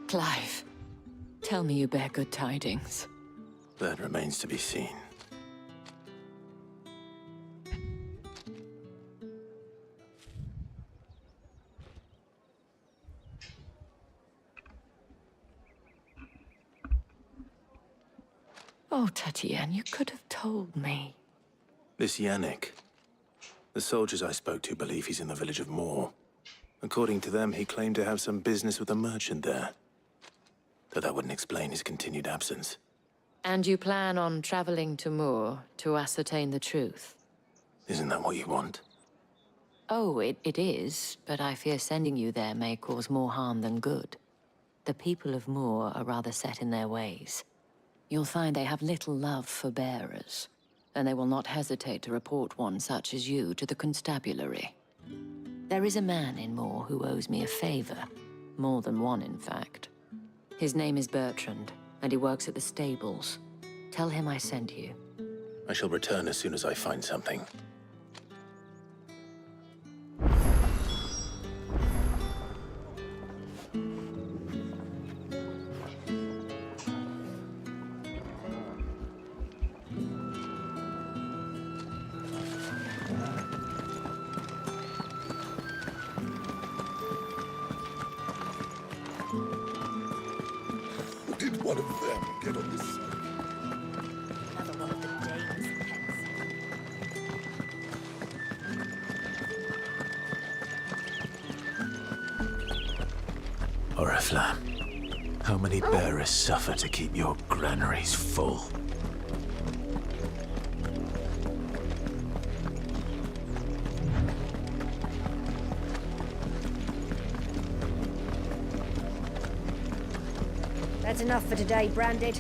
Clive, tell me you bear good tidings. That remains to be seen. Oh, Tatiane, you could have told me. This Yannick. The soldiers I spoke to believe he's in the village of Moor. According to them, he claimed to have some business with a merchant there. Though that wouldn't explain his continued absence. And you plan on traveling to Moor to ascertain the truth? Isn't that what you want? Oh, it is, but I fear sending you there may cause more harm than good. The people of Moor are rather set in their ways. You'll find they have little love for bearers, and they will not hesitate to report one such as you to the constabulary. There is a man in Moor who owes me a favor. More than one, in fact. His name is Bertrand, and he works at the stables. Tell him I sent you. I shall return as soon as I find something. one of them get on this side. Another one of the dame's pets. Oriflamme, how many bearers suffer to keep your granaries full? That's enough for today, Branded.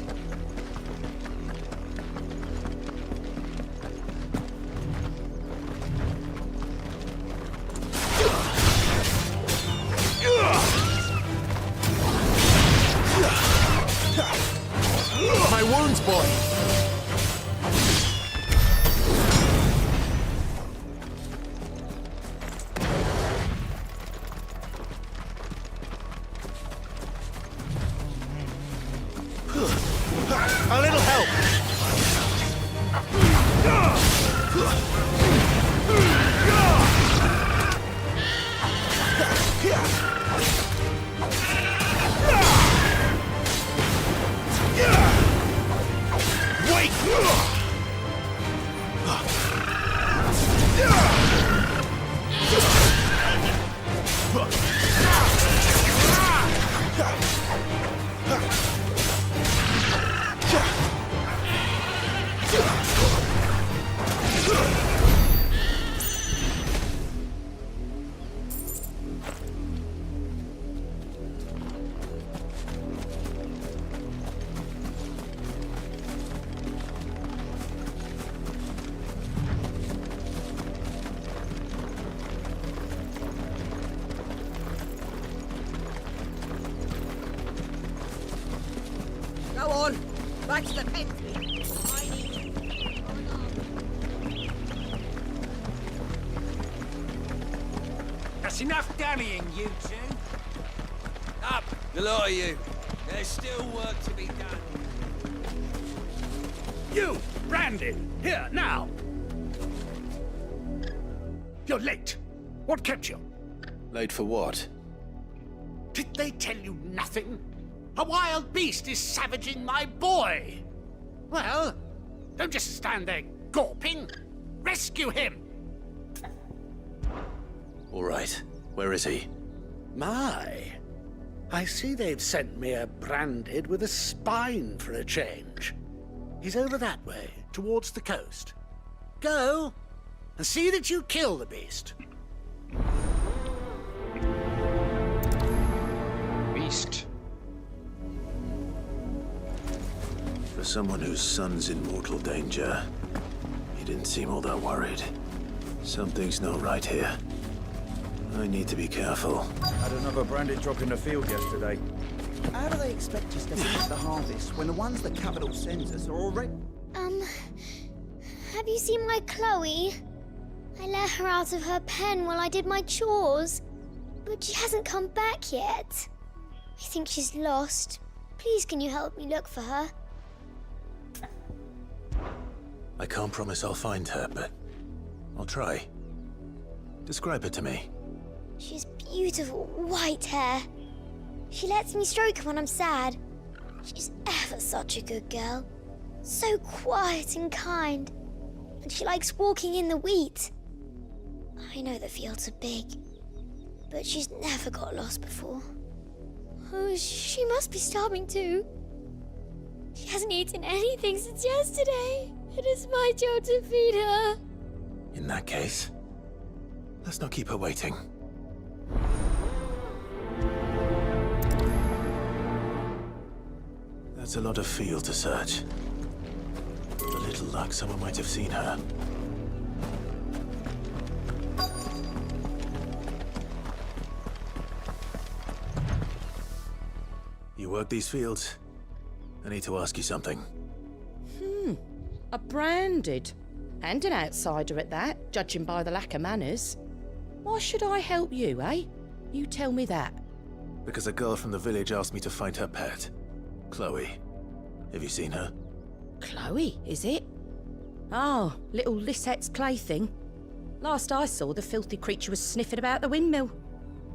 My wounds, boy! A little help! Wait! Go on, back to the pen. That's enough dallying, you two. Up, the lot of you. There's still work to be done. You, Branded, here, now! You're late. What kept you? Late for what? Did they tell you nothing? A wild beast is savaging my boy! Well, don't just stand there gawping. Rescue him! All right. Where is he? My, I see they've sent me a Branded with a spine for a change. He's over that way, towards the coast. Go, and see that you kill the beast. Beast. For someone whose son's in mortal danger, he didn't seem all that worried. Something's not right here. I need to be careful. Had another Branded drop in the field yesterday. How do they expect us to finish the harvest when the ones that Capital sends us are already... Have you seen my Chloe? I let her out of her pen while I did my chores. But she hasn't come back yet. I think she's lost. Please, can you help me look for her? I can't promise I'll find her, but I'll try. Describe her to me. She has beautiful white hair. She lets me stroke her when I'm sad. She's ever such a good girl. So quiet and kind. And she likes walking in the wheat. I know the fields are big, but she's never got lost before. Oh, she must be starving too. She hasn't eaten anything since yesterday. It is my job to feed her. In that case, let's not keep her waiting. That's a lot of field to search. With a little luck, someone might have seen her. You work these fields? I need to ask you something. A Branded. And an outsider at that, judging by the lack of manners. Why should I help you, eh? You tell me that. Because a girl from the village asked me to find her pet. Chloe. Have you seen her? Chloe, is it? Oh, little Lisette's plaything. Last I saw, the filthy creature was sniffing about the windmill.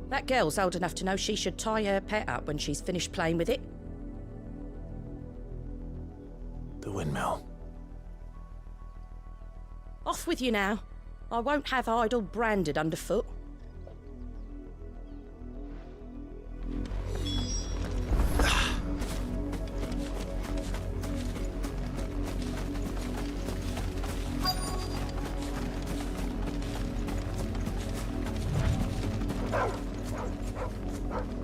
That girl's old enough to know she should tie her pet up when she's finished playing with it. The windmill. Off with you now. I won't have idle branded underfoot.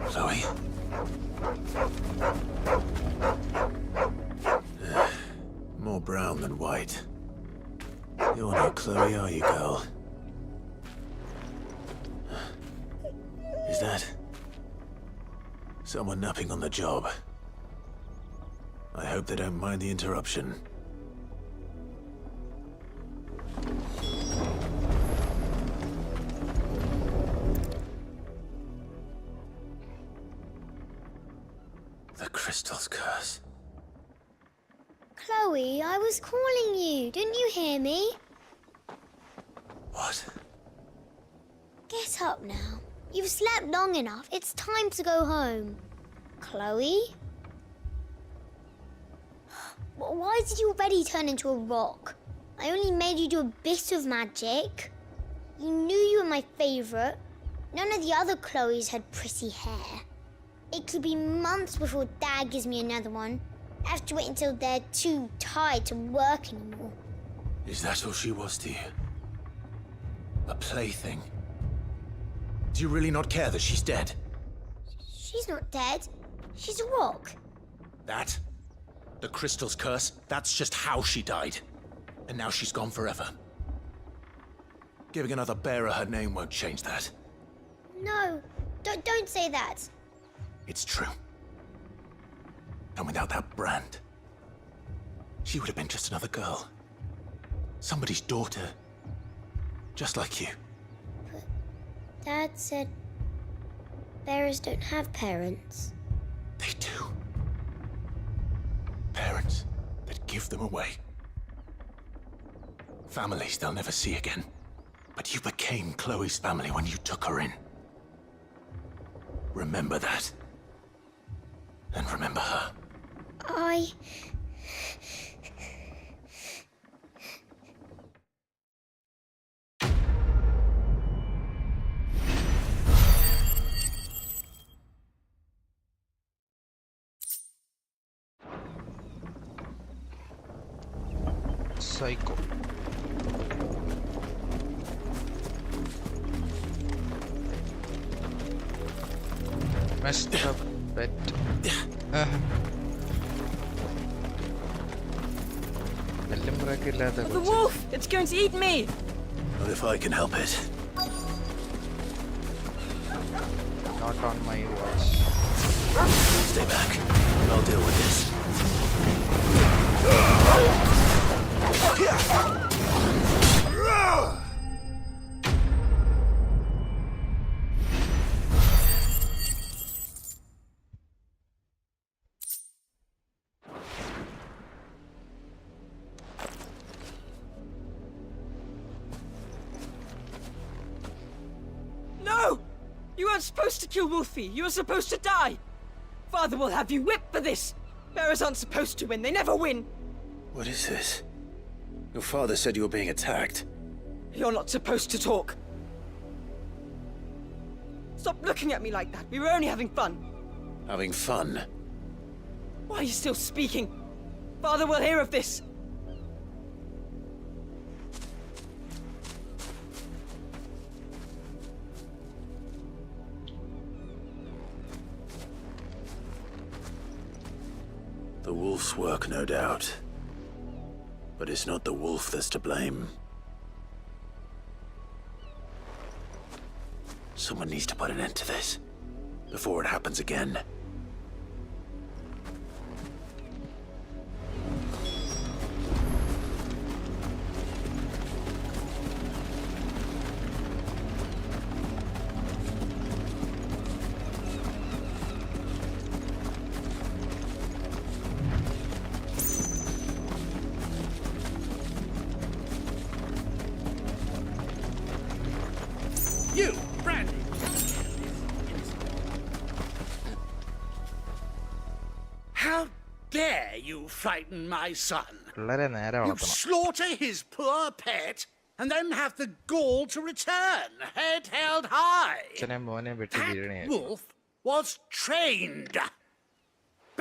Chloe? More brown than white. You're not Chloe, are you, girl? Is that someone napping on the job? I hope they don't mind the interruption. The crystal's curse. Chloe, I was calling you. Didn't you hear me? What? Get up now. You've slept long enough. It's time to go home. Chloe? Why did you already turn into a rock? I only made you do a bit of magic. You knew you were my favourite. None of the other Chloes had pretty hair. It could be months before Dad gives me another one. I have to wait until they're too tired to work anymore. Is that all she was to you? A plaything? Do you really not care that she's dead? She's not dead. She's a rock. That? The crystal's curse? That's just how she died. And now she's gone forever. Giving another bearer her name won't change that. No, don't say that. It's true. And without that brand, she would have been just another girl. Somebody's daughter. Just like you. But Dad said bearers don't have parents. They do. Parents that give them away. Families they'll never see again. But you became Chloe's family when you took her in. Remember that. And remember her. Psycho. Messed up bed. The wolf! It's going to eat me! Not if I can help it. Not on my watch. Stay back. I'll deal with this. No! You weren't supposed to kill Wolfie. You were supposed to die. Father will have you whipped for this. Bearers aren't supposed to win. They never win. What is this? Your father said you were being attacked. You're not supposed to talk. Stop looking at me like that. We were only having fun. Having fun? Why are you still speaking? Father will hear of this. The wolf's work, no doubt. But it's not the wolf that's to blame. Someone needs to put an end to this, before it happens again. you frighten my son? നേരെ You വളർത്തണം. slaughter his poor pet and then have the gall to return, head held high. അച്ഛനെ മോനെ വെട്ടി That വീഴണേ. wolf was trained.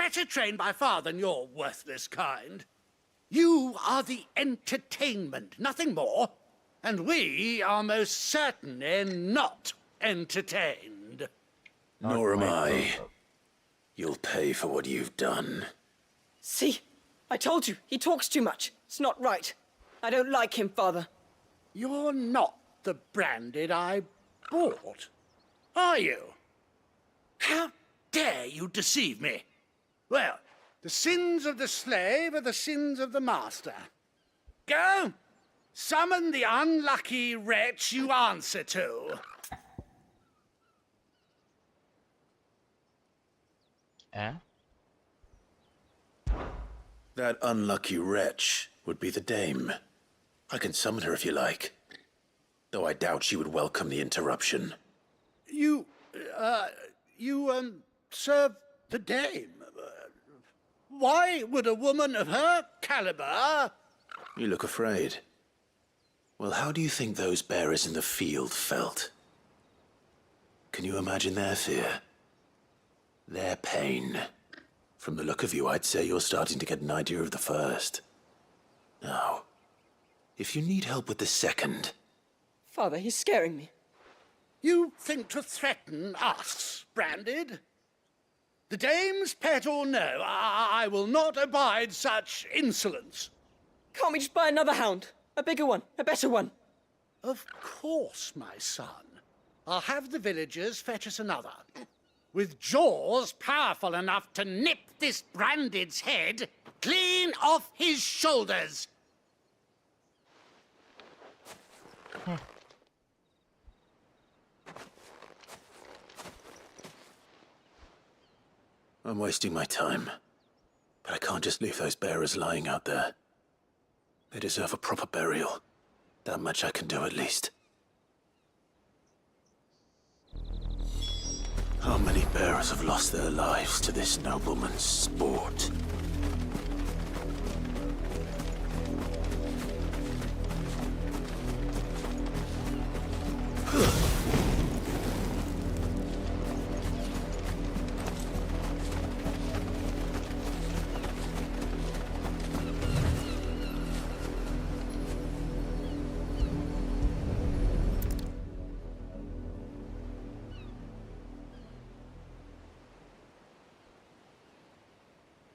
Better trained by far than your worthless kind. You are the entertainment, nothing more. And we are most certainly not entertained. Nor am I. You'll pay for what you've done. See? I told you, he talks too much. It's not right. I don't like him, Father. You're not the branded I bought, are you? How dare you deceive me? Well, the sins of the slave are the sins of the master. Go! Summon the unlucky wretch you answer to. That unlucky wretch would be the dame. I can summon her if you like. Though I doubt she would welcome the interruption. You serve the dame. Why would a woman of her caliber... You look afraid. Well, how do you think those bearers in the field felt? Can you imagine their fear? Their pain? From the look of you, I'd say you're starting to get an idea of the first. Now, if you need help with the second... Father, he's scaring me. You think to threaten us, Branded? The dame's pet or no, I will not abide such insolence. Can't we just buy another hound? A bigger one, a better one. Of course, my son. I'll have the villagers fetch us another. With jaws powerful enough to nip this Branded's head clean off his shoulders. I'm wasting my time. But I can't just leave those bearers lying out there. They deserve a proper burial. That much I can do at least. How many bearers have lost their lives to this nobleman's sport?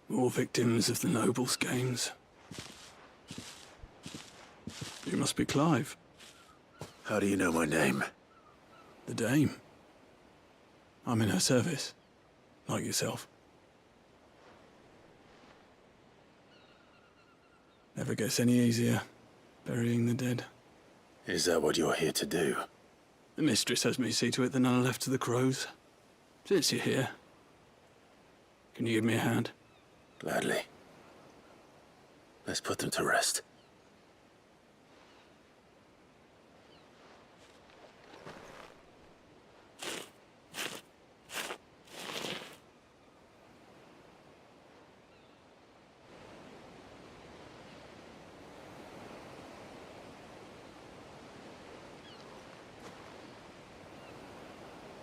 More victims of the nobles' games. You must be Clive. How do you know my name? The Dame. I'm in her service, like yourself. Never gets any easier, burying the dead. Is that what you're here to do? The mistress has me see to it that none are left to the crows. Since you're here, can you give me a hand? Gladly. Let's put them to rest.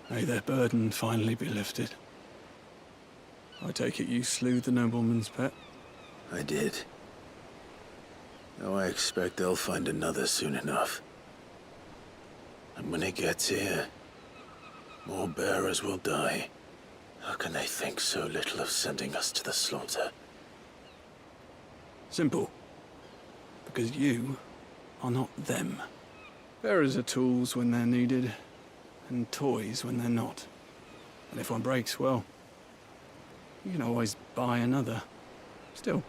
May their burden finally be lifted. I take it you slew the nobleman's pet? I did. Now I expect they'll find another soon enough. And when it gets here, more bearers will die. How can they think so little of sending us to the slaughter? Simple. Because you are not them. Bearers are tools when they're needed, and toys when they're not. And if one breaks, well, you can always buy another. Still,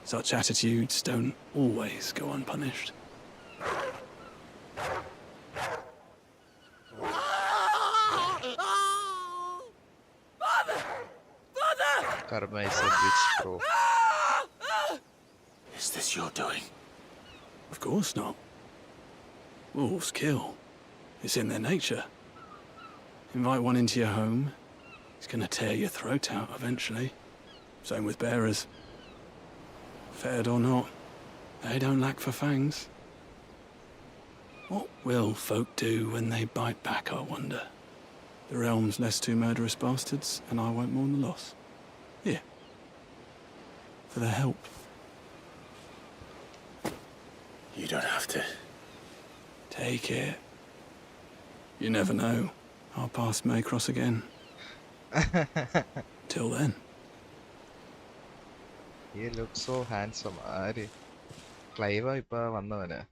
such attitudes don't always go unpunished. Karma is a bitch, bro. Is this your doing? Of course not. Wolves kill. It's in their nature. Invite one into your home, he's gonna tear your throat out eventually. Same with bearers. Fed or not, they don't lack for fangs. What will folk do when they bite back, I wonder? The realm's less two murderous bastards, and I won't mourn the loss. Here. For the help. You don't have to. Take it. You never know. Our paths may cross again. Till then. He looks so handsome. Ari. Clive ipa vannavana.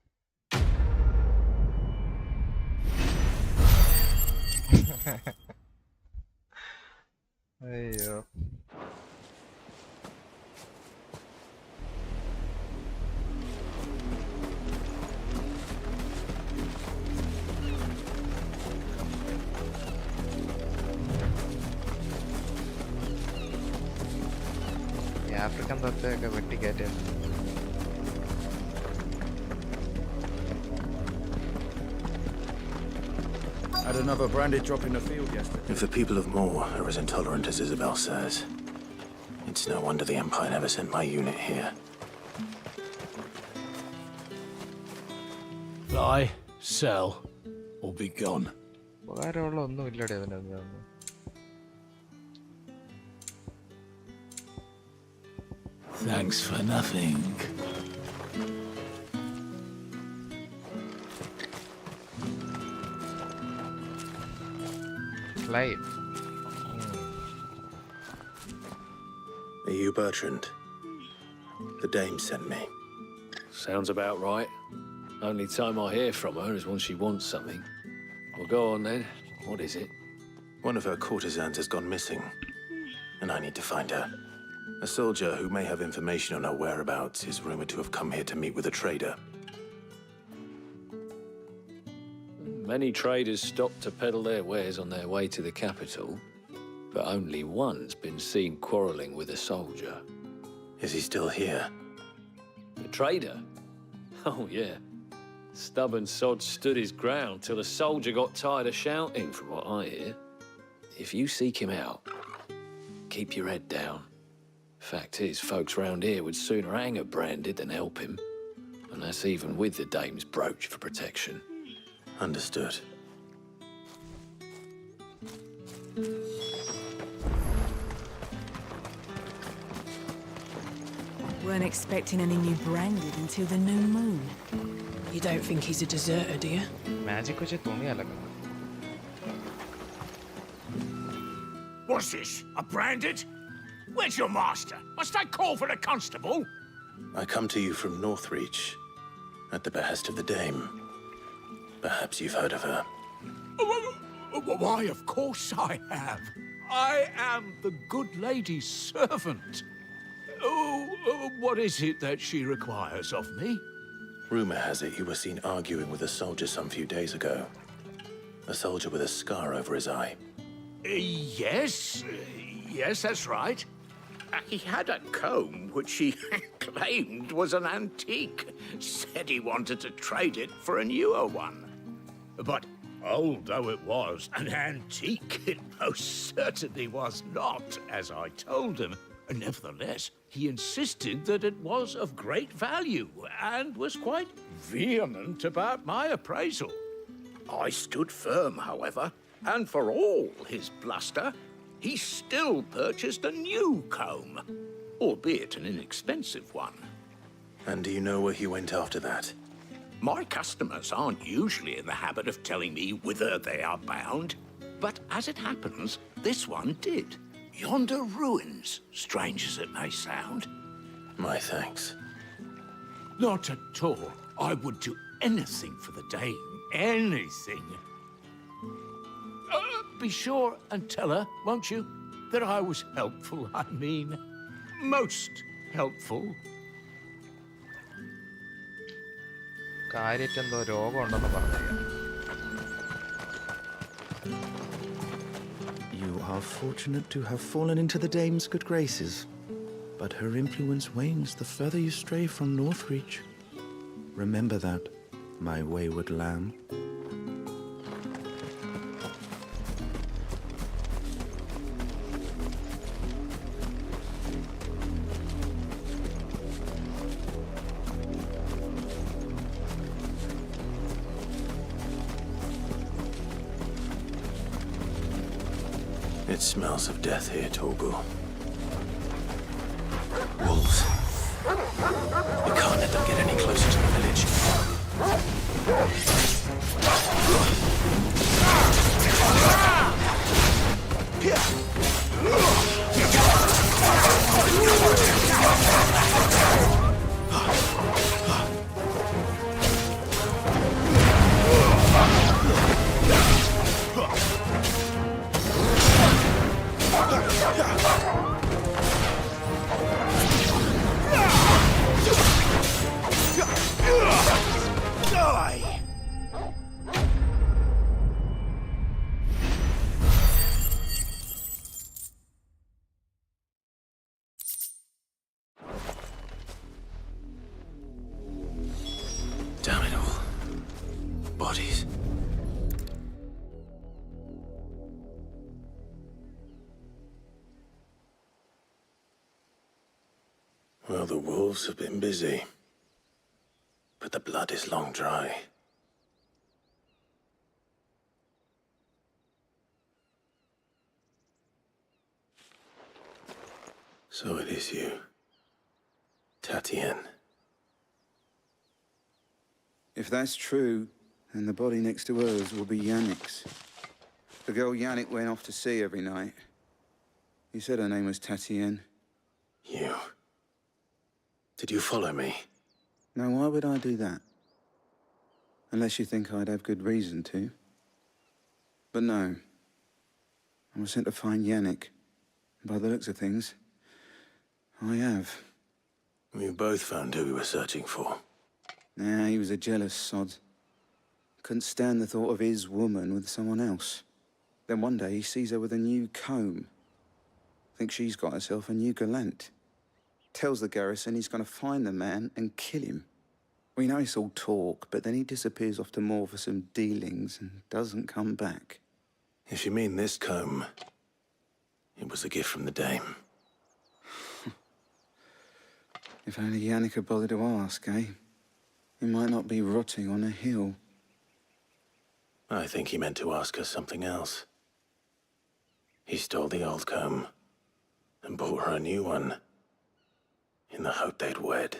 Ayyo. ഈ African തത്തയൊക്കെ വെട്ടിക്കയറ്റി. Had another branded drop in the field yesterday. If the people of Moor are as intolerant as Isabel says, it's no wonder the Empire never sent my unit here. Buy, sell, or be gone. ഉപകാരമുള്ള ഒന്നും ഇല്ലടേ അവനൊന്നും. Thanks for nothing. Clive. Are you Bertrand? The dame sent me. Sounds about right. Only time I hear from her is when she wants something. Well, go on then. What is it? One of her courtesans has gone missing, and I need to find her. A soldier who may have information on her whereabouts is rumored to have come here to meet with a trader. Many traders stop to peddle their wares on their way to the capital, but only one's been seen quarrelling with a soldier. Is he still here? The trader? Oh, yeah. Stubborn sod stood his ground till the soldier got tired of shouting, from what I hear. If you seek him out, keep your head down. Fact is, folks round here would sooner hang a branded than help him. And that's even with the dame's brooch for protection. Understood. Weren't expecting any new branded until the new moon. You don't think he's a deserter, do you? Magic kuch tumi alag. What's this? A branded? Where's your master? Must I call for a constable? I come to you from Northreach, at the behest of the dame. Perhaps you've heard of her. Why, of course I have. I am the good lady's servant. What is it that she requires of me? Rumor has it you were seen arguing with a soldier some few days ago. A soldier with a scar over his eye. Yes, that's right. He had a comb which he claimed was an antique. Said he wanted to trade it for a newer one. But old though it was, an antique it most certainly was not, as I told him. Nevertheless, he insisted that it was of great value and was quite vehement about my appraisal. I stood firm, however, and for all his bluster, he still purchased a new comb, albeit an inexpensive one. And do you know where he went after that? My customers aren't usually in the habit of telling me whither they are bound, but as it happens, this one did. Yonder ruins, strange as it may sound. My thanks. Not at all. I would do anything for the dame. Anything. Be sure and tell her, won't you, that I was helpful, I mean. Most helpful. കാര്യമായിട്ട് എന്തോ രോഗം ഉണ്ടെന്ന് പറഞ്ഞു. You are fortunate to have fallen into the dame's good graces, but her influence wanes the further you stray from Northreach. Remember that, my wayward lamb. It smells of death here, Torgal. Wolves. We can't let them get any closer to the village. Damn it all. Bodies. Well, the wolves have been busy. But the blood is long dry. So it is you, Tatienne. If that's true, then the body next to hers will be Yannick's. The girl Yannick went off to see every night. He said her name was Tatienne. You. Did you follow me? Now, why would I do that? Unless you think I'd have good reason to. But no. I was sent to find Yannick. By the looks of things, I have. We both found who we were searching for. Nah, he was a jealous sod. Couldn't stand the thought of his woman with someone else. Then one day he sees her with a new comb. Thinks she's got herself a new gallant. Tells the garrison he's gonna find the man and kill him. We know it's all talk, but then he disappears off to Moor for some dealings and doesn't come back. If you mean this comb, it was a gift from the dame. If only Yannick had bothered to ask, eh? He might not be rotting on a hill. I think he meant to ask us something else. He stole the old comb and bought her a new one in the hope they'd wed.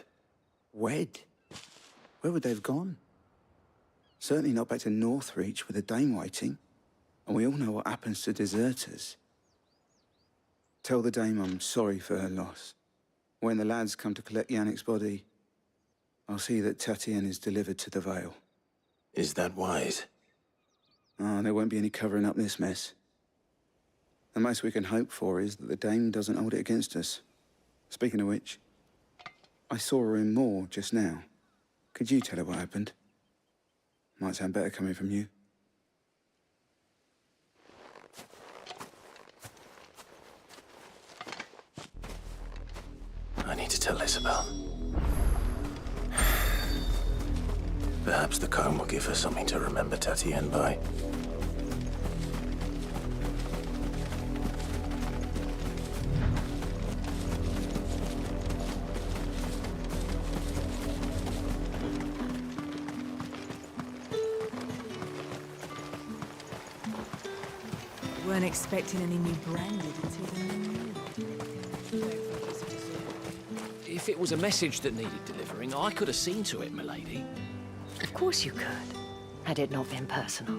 Wed? Where would they have gone? Certainly not back to Northreach with a dame waiting. And we all know what happens to deserters. Tell the dame I'm sorry for her loss. When the lads come to collect Yannick's body, I'll see that Tatienne is delivered to the Vale. Is that wise? Oh, there won't be any covering up this mess. The most we can hope for is that the dame doesn't hold it against us. Speaking of which, I saw her in Moor just now. Could you tell her what happened? Might sound better coming from you. I need to tell Isabel. Perhaps the comb will give her something to remember Tatienne by. Weren't expecting any new branded until the new moon. If it was a message that needed delivering, I could have seen to it, milady. Of course you could, had it not been personal.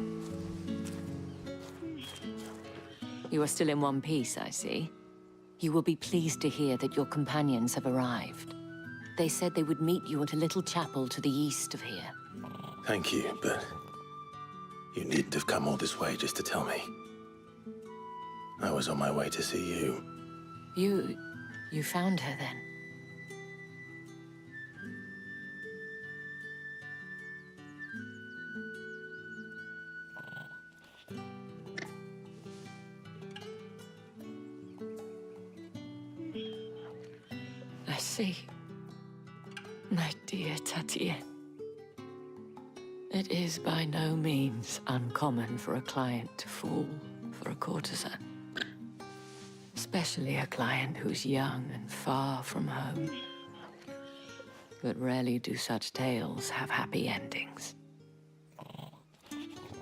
You are still in one piece, I see. You will be pleased to hear that your companions have arrived. They said they would meet you at a little chapel to the east of here. Thank you, but you needn't have come all this way just to tell me. I was on my way to see you. You found her then? I see. My dear Tatienne. It is by no means uncommon for a client to fall for a courtesan. Especially a client who's young and far from home. But rarely do such tales have happy endings.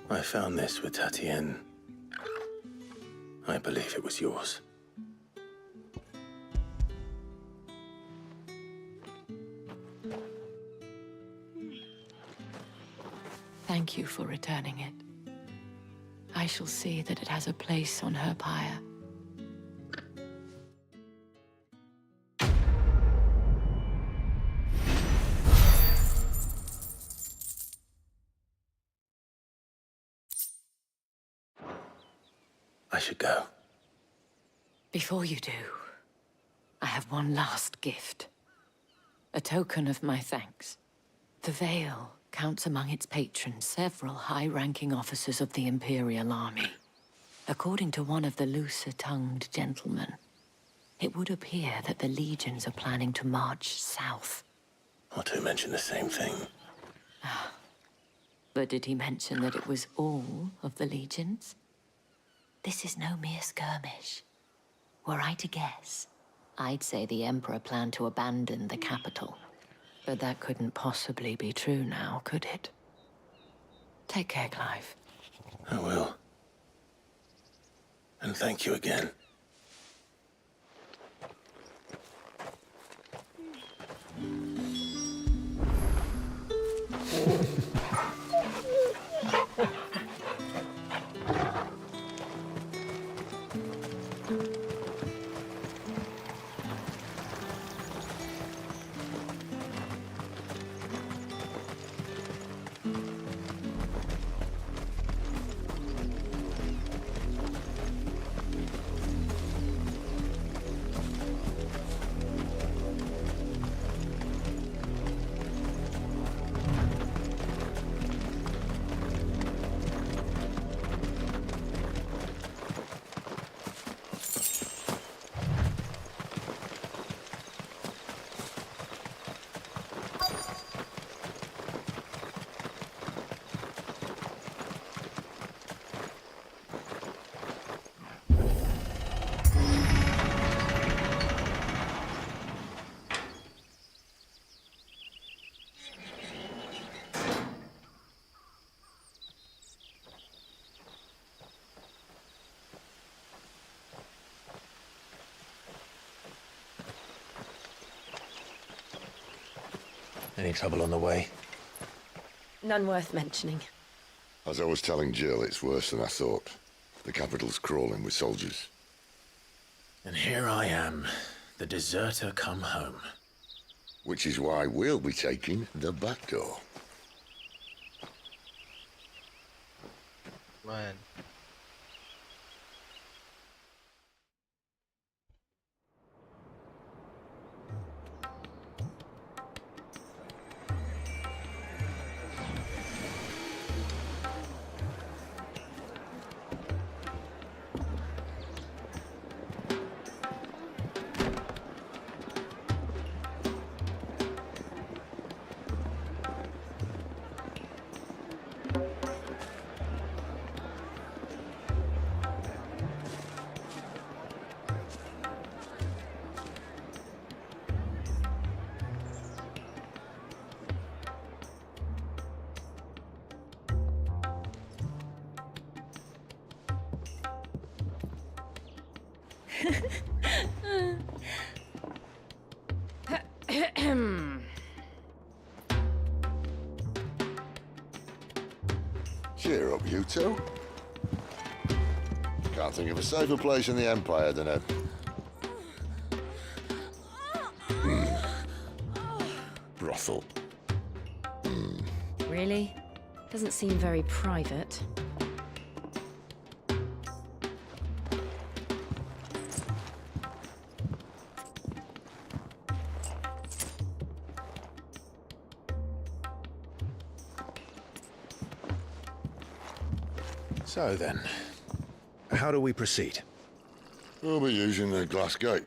I found this with Tatienne. I believe it was yours. Thank you for returning it. I shall see that it has a place on her pyre. I should go. Before you do, I have one last gift. A token of my thanks. The Vale counts among its patrons several high-ranking officers of the Imperial Army. According to one of the looser-tongued gentlemen, it would appear that the legions are planning to march south. Not to mention the same thing. But did he mention that it was all of the legions? This is no mere skirmish. Were I to guess, I'd say the Emperor planned to abandon the capital. But that couldn't possibly be true now, could it? Take care, Clive. I will. And thank you again. Any trouble on the way? None worth mentioning. As I was telling Jill, it's worse than I thought. The capital's crawling with soldiers. And here I am, the deserter come home. Which is why we'll be taking the back door. Man. Cheer up, you two. Can't think of a safer place in the Empire than a... brothel. Really? Doesn't seem very private. So then, how do we proceed? We'll be using the glass gate.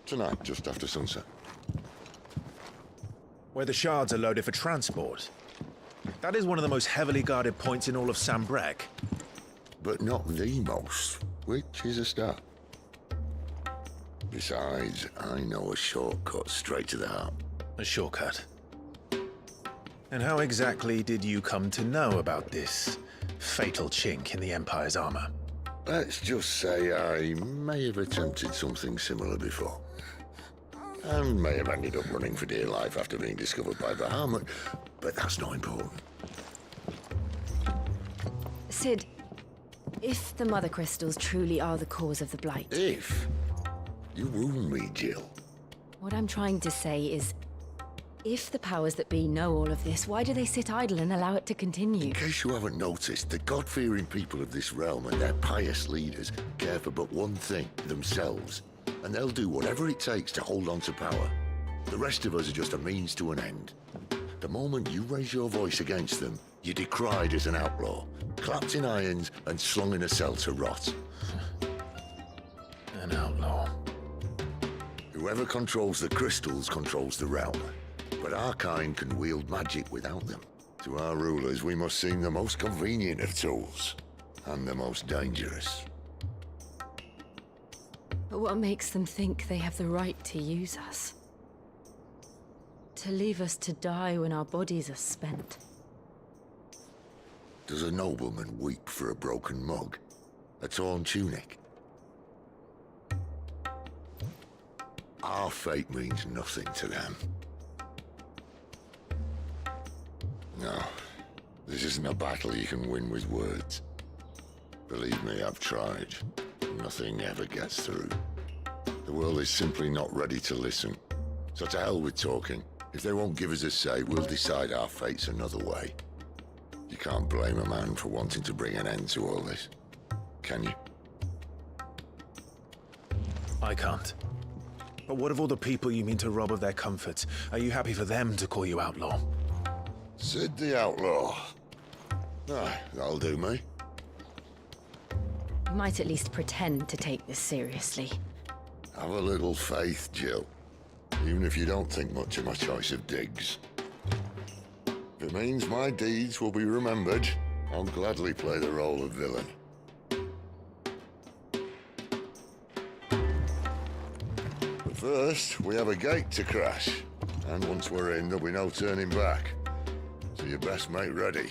Tonight, just after sunset. Where the shards are loaded for transport. That is one of the most heavily guarded points in all of Sambrek. But not the most, which is a start. Besides, I know a shortcut straight to the heart. A shortcut? And how exactly did you come to know about this fatal chink in the Empire's armor? Let's just say I may have attempted something similar before. And may have ended up running for dear life after being discovered by Bahamut, but that's not important. Sid, if the Mother Crystals truly are the cause of the Blight... If? You wound me, Jill. What I'm trying to say is, if the powers that be know all of this, why do they sit idle and allow it to continue? In case you haven't noticed, the God-fearing people of this realm and their pious leaders care for but one thing, themselves. And they'll do whatever it takes to hold on to power. The rest of us are just a means to an end. The moment you raise your voice against them, you're decried as an outlaw, clapped in irons and slung in a cell to rot. An outlaw. Whoever controls the crystals controls the realm. But our kind can wield magic without them. To our rulers, we must seem the most convenient of tools. And the most dangerous. But what makes them think they have the right to use us? To leave us to die when our bodies are spent? Does a nobleman weep for a broken mug? A torn tunic? Our fate means nothing to them. No, this isn't a battle you can win with words. Believe me, I've tried. Nothing ever gets through. The world is simply not ready to listen. So to hell with talking. If they won't give us a say, we'll decide our fates another way. You can't blame a man for wanting to bring an end to all this, can you? I can't. But what of all the people you mean to rob of their comforts? Are you happy for them to call you outlaw? Sid the Outlaw. Aye, that'll do me. You might at least pretend to take this seriously. Have a little faith, Jill. Even if you don't think much of my choice of digs. If it means my deeds will be remembered, I'll gladly play the role of villain. But first, we have a gate to crash. And once we're in, there'll be no turning back. So you best make ready.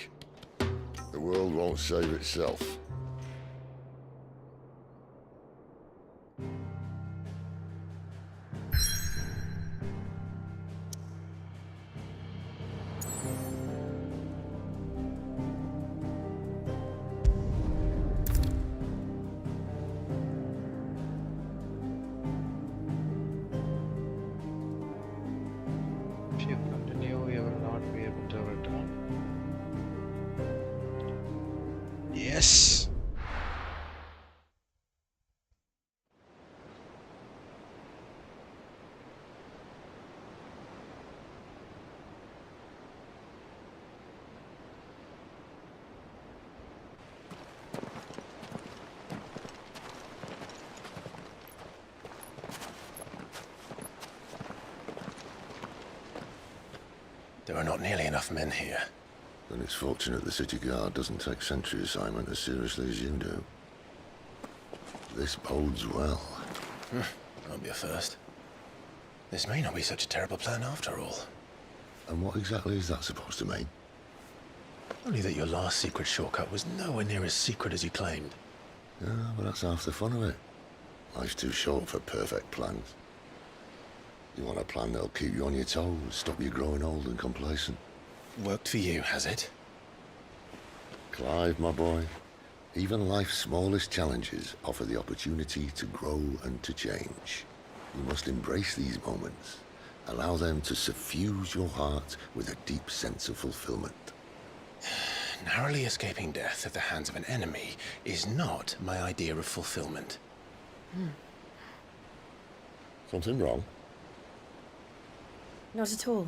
The world won't save itself. If you continue, you will not be able to return. Yes! There are not nearly enough men here. Then it's fortunate the city guard doesn't take sentry assignment as seriously as you do. This bodes well. Won't be a first. This may not be such a terrible plan after all. And what exactly is that supposed to mean? Only that your last secret shortcut was nowhere near as secret as you claimed. Yeah, but that's half the fun of it. Life's too short for perfect plans. You want a plan that'll keep you on your toes, stop you growing old and complacent. Worked for you, has it? Clive, my boy, even life's smallest challenges offer the opportunity to grow and to change. You must embrace these moments. Allow them to suffuse your heart with a deep sense of fulfillment. Narrowly escaping death at the hands of an enemy is not my idea of fulfillment. Something wrong? Not at all.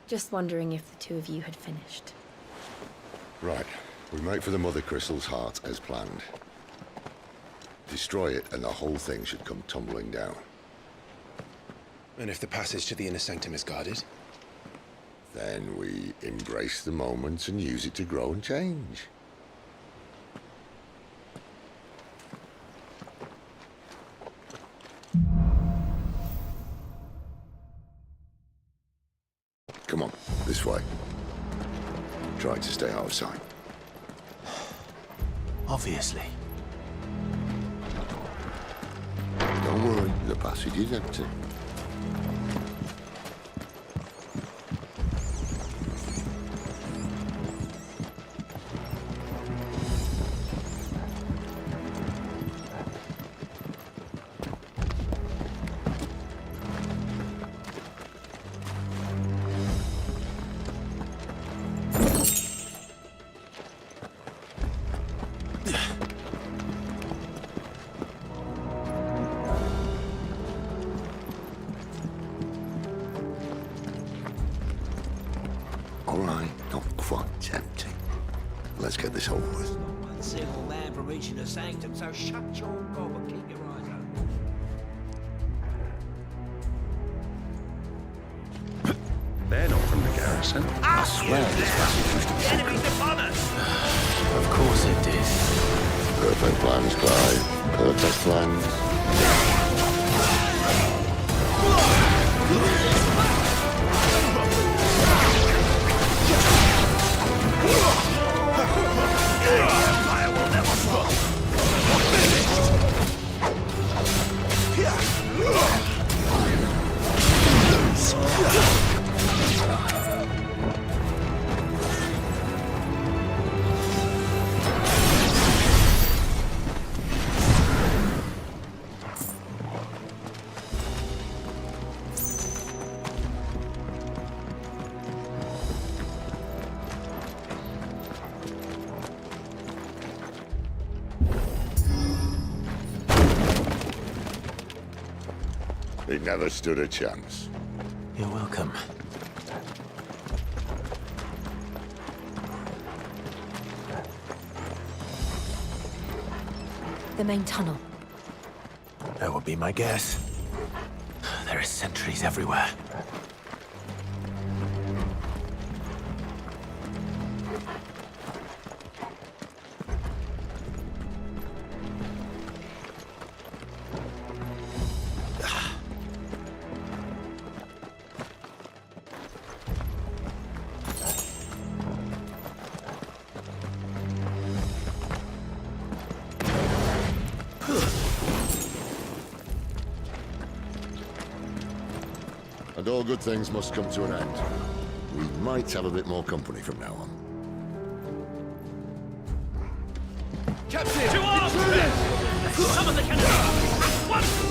Just wondering if the two of you had finished. Right. We make for the Mother Crystal's heart as planned. Destroy it and the whole thing should come tumbling down. And if the passage to the inner sanctum is guarded? Then we embrace the moment and use it to grow and change. Come on, this way. Try to stay out of sight. Obviously. the passage is empty. All right, not quite tempting. Let's get this over with. One single man from reaching the sanctum, so shut your gob and keep your eyes open. They're not from the garrison. I swear this passage used to be... The enemy's upon us! Of course it did. Perfect plans, Clive. Perfect plans. He never stood a chance. You're welcome. The main tunnel. That would be my guess. There are sentries everywhere. And all good things must come to an end. We might have a bit more company from now on. Captain! To arms! Summon the cannon! At once!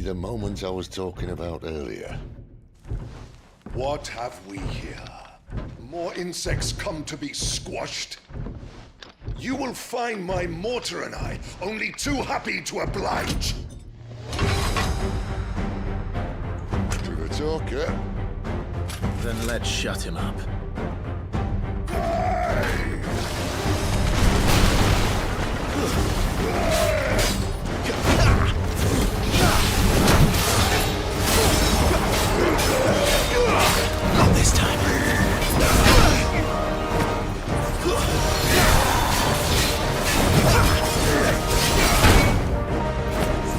The moment I was talking about earlier. What have we here? More insects come to be squashed? You will find my mortar and I only too happy to oblige. To the talker. Then let's shut him up. Not this time.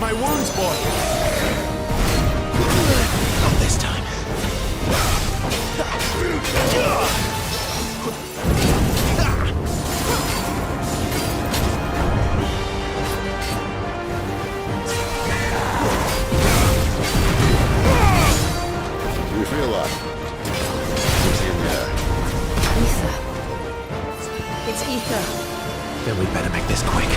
My wounds, boy! Not this time. You feel that? What's in there? Ether. It's ether. Then we better make this quick.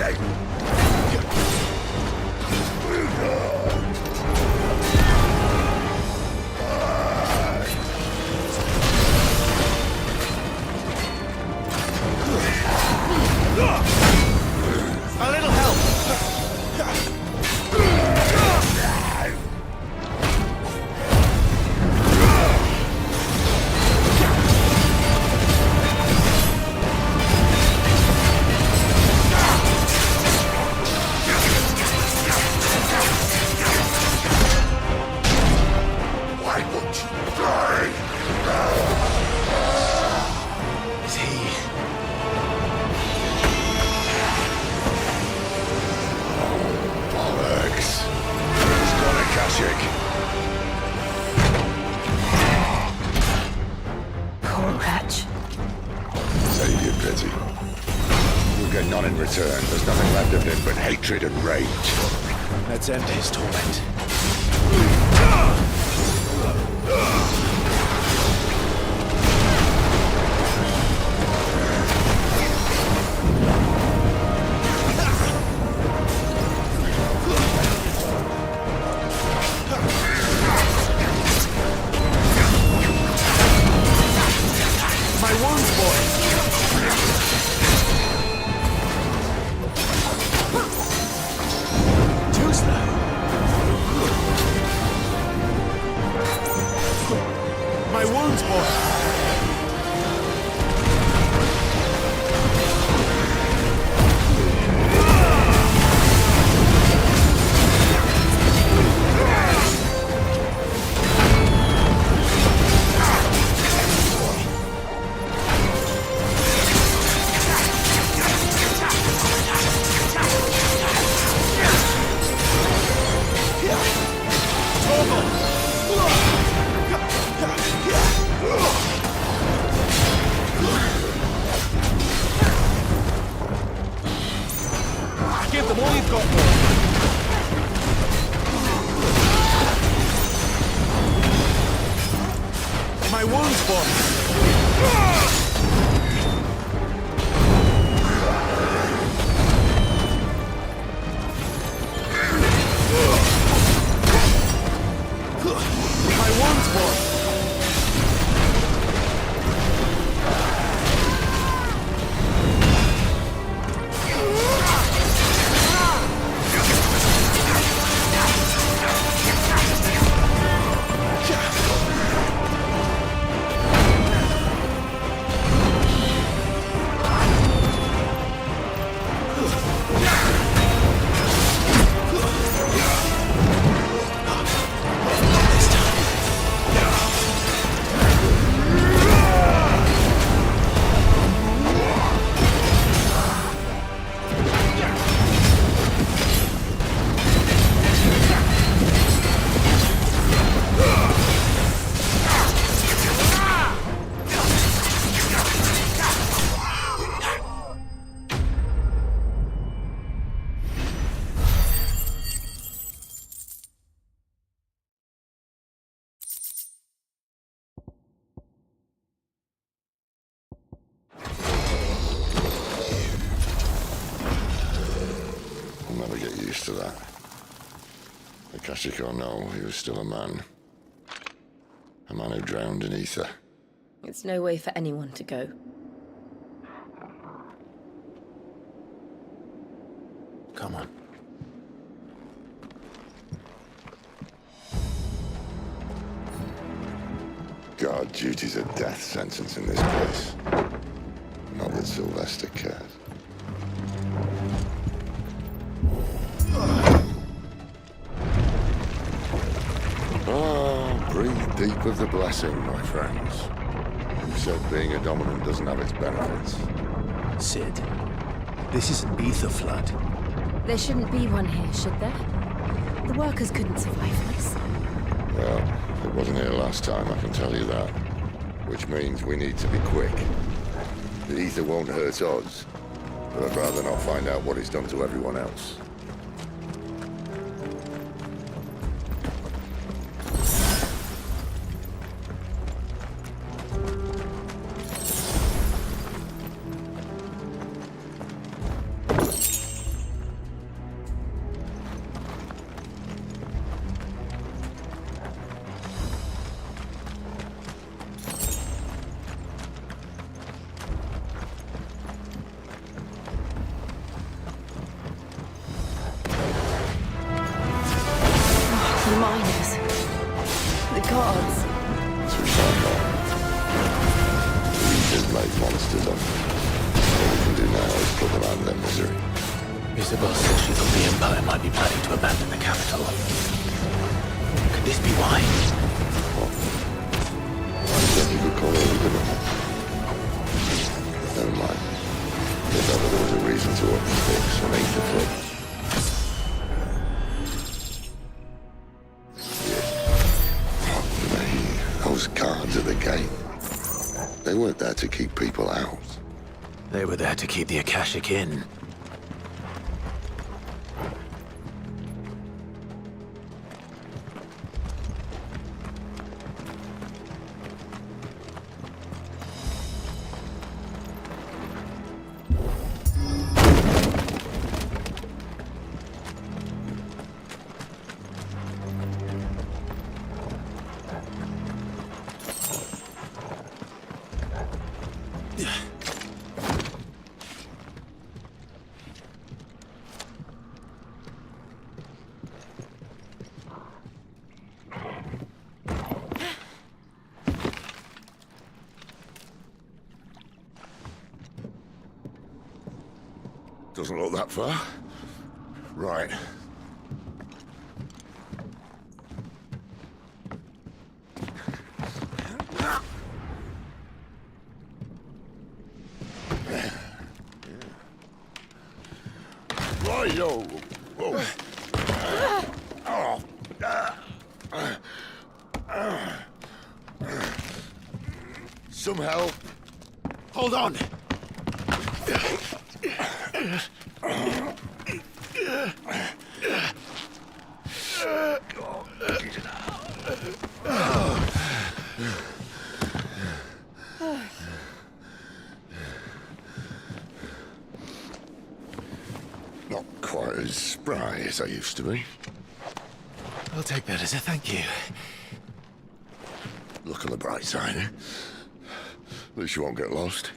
A little help! Why won't you die? Is he? Bollocks. He's got a Kashyyyk. Poor wretch. Save your pity. You'll get none in return. There's nothing left of him but hatred and rage. Let's end his torment. My wounds, boy! Too slow. My wounds, boy! Give them all you've got, boy! My wounds, boy! My wounds, boy! I'll never get used to that. Akashic or no, he was still a man. A man who drowned in ether. It's no way for anyone to go. Come on. God, duty's a death sentence in this place. Not that Sylvester cares. Ah, breathe deep of the blessing, my friends. Who said being a dominant doesn't have its benefits? Sid, this is an ether flood. There shouldn't be one here, should there? The workers couldn't survive this. Well, it wasn't here last time, I can tell you that. Which means we need to be quick. The ether won't hurt us, but I'd rather not find out what it's done to everyone else. mystery. Isabel said she thought the Empire might be planning to abandon the capital. Could this be why? Then you could call it a good one. Never mind. If ever there was a reason to up the stakes and eat the foot. Those guards at the gate. They weren't there to keep people out. They were there to keep the Akashic in. Doesn't look that far. Right. Right, yo. Whoa. Some help. Hold on! Not quite as spry as I used to be. I'll take that as a thank you. Look on the bright side, eh? At least you won't get lost.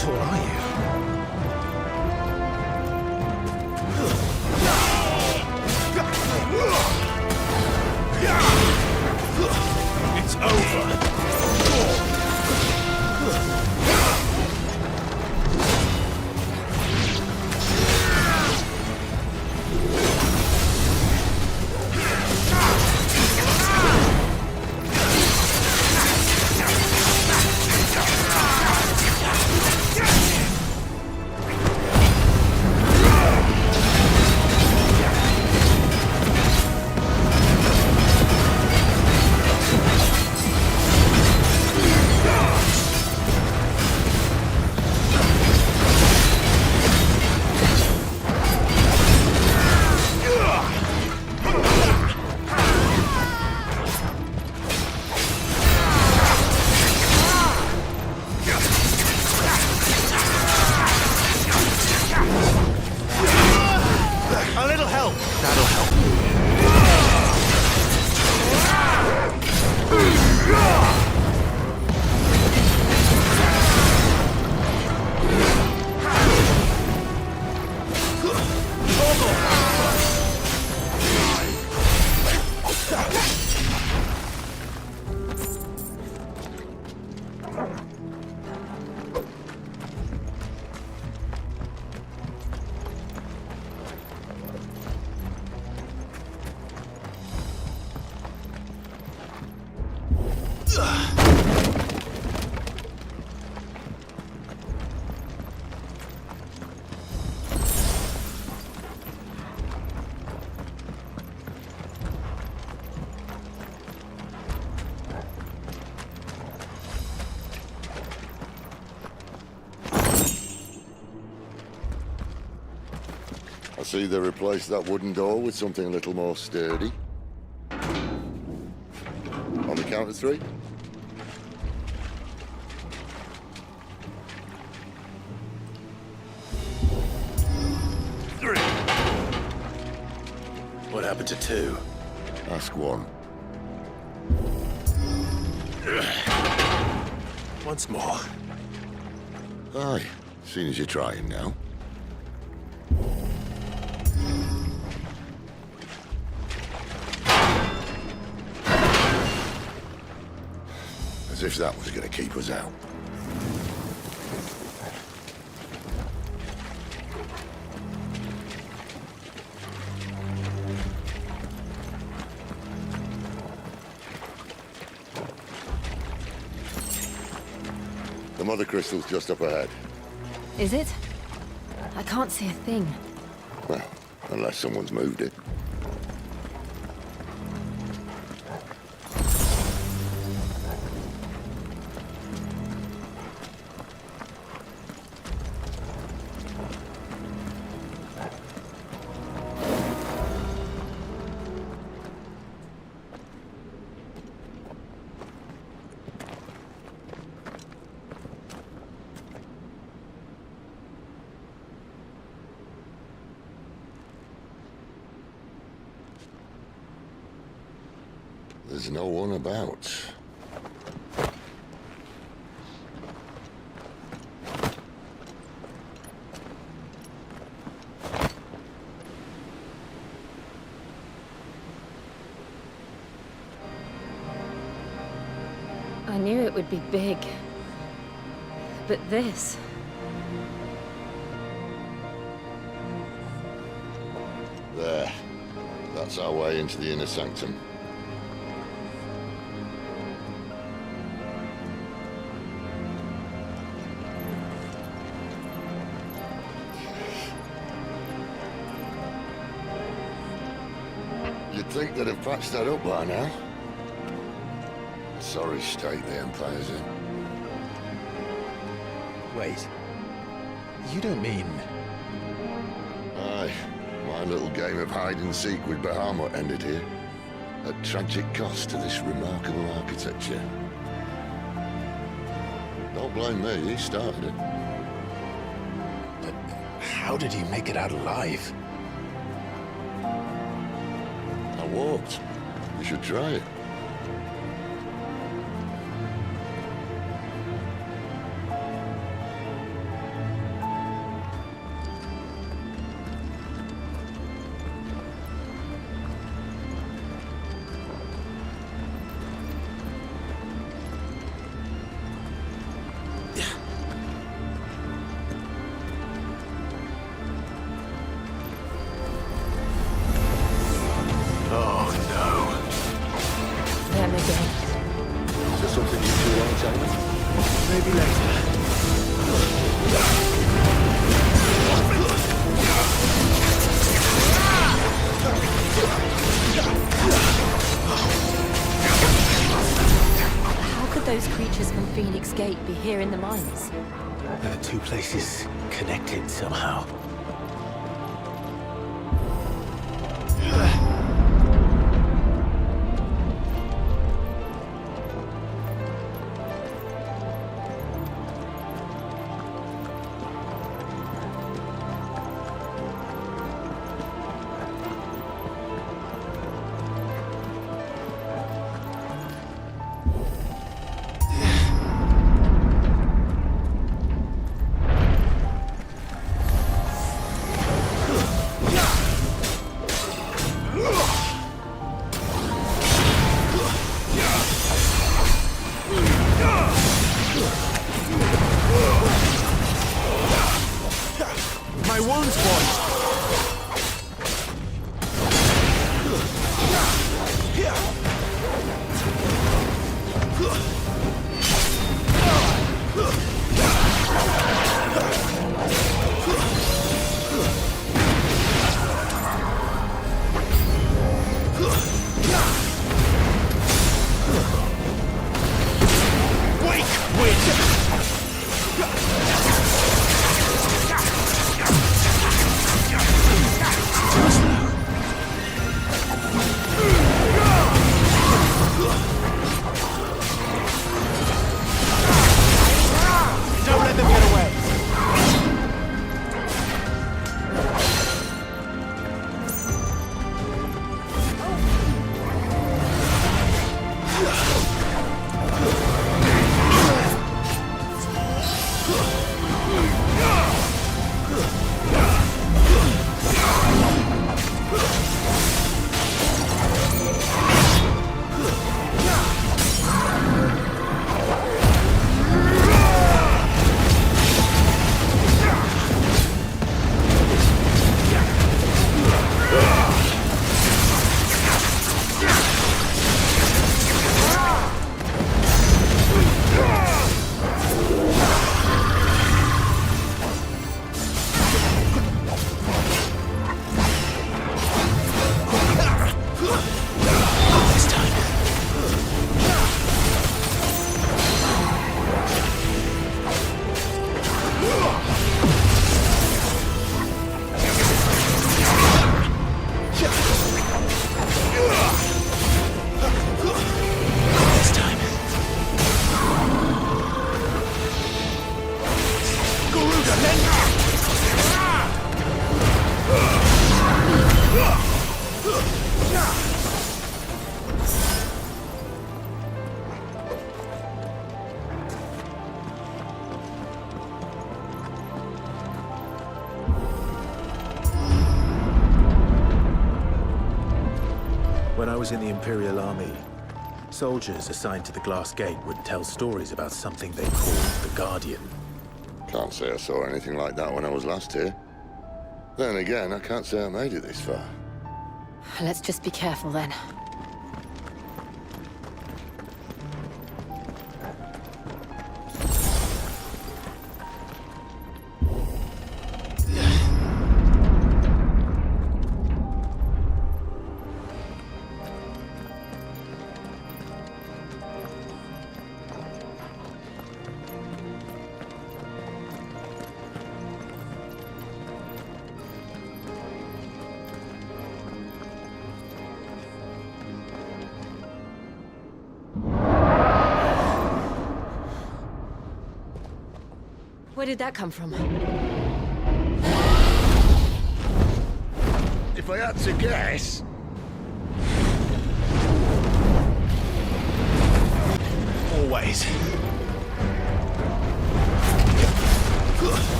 tall are you? It's over. I see they replaced that wooden door with something a little more sturdy. On the count of 3. What happened to 2? Ask 1. Once more. Aye, seeing as you're trying now. As if that was going to keep us out. The mother crystal's just up ahead. Is it? I can't see a thing. Well, unless someone's moved it. There's no one about. I knew it would be big. But this... There. That's our way into the inner sanctum. You'd think they'd have patched that up by now. Sorry state the Empire's in. Wait. You don't mean... Aye. My little game of hide-and-seek with Bahamut ended here. At tragic cost to this remarkable architecture. Don't blame me, he started it. But how did he make it out alive? I walked. You should try it. entertainment. Maybe later. How could those creatures from Phoenix Gate be here in the mines? There are two places connected somehow. When I was in the Imperial Army, soldiers assigned to the Glass Gate would tell stories about something they called the Guardian. Can't say I saw anything like that when I was last here. Then again, I can't say I made it this far. Let's just be careful then. Where did that come from? If I had to guess... Always.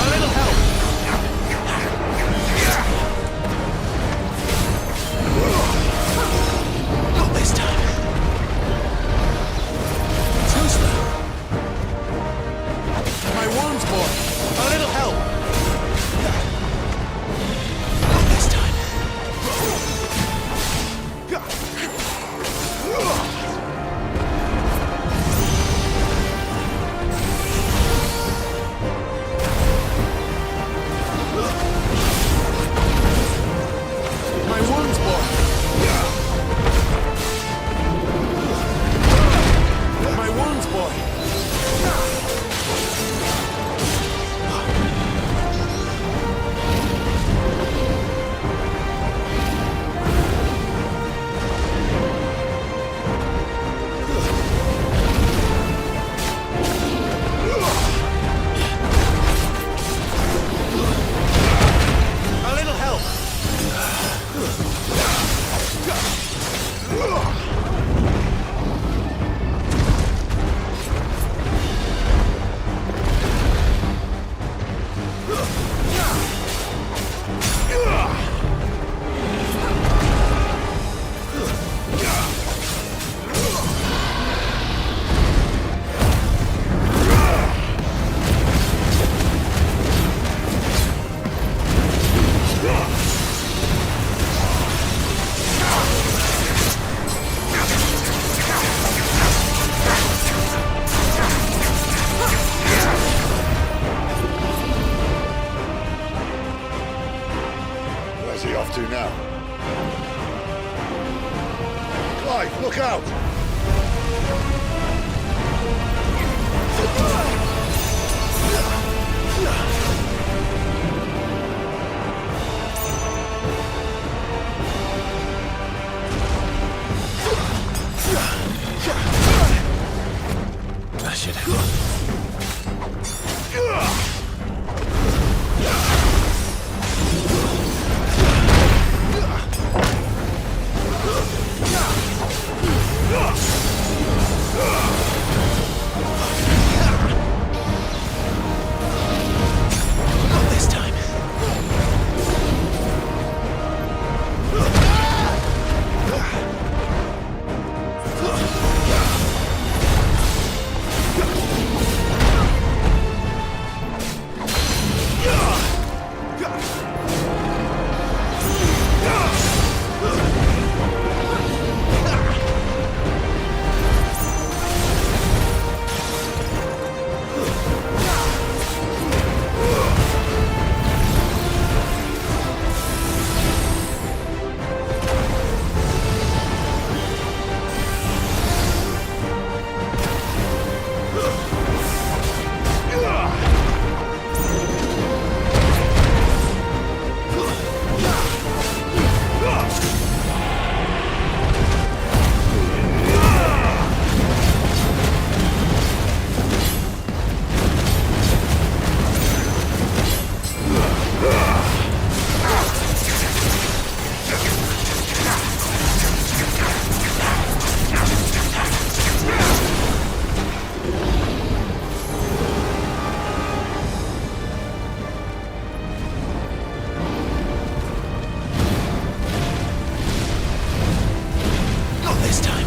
A little help! Not this time. Too slow. My wound's born. A little help! Not this time. off to now? Clive, look out! That should not this time.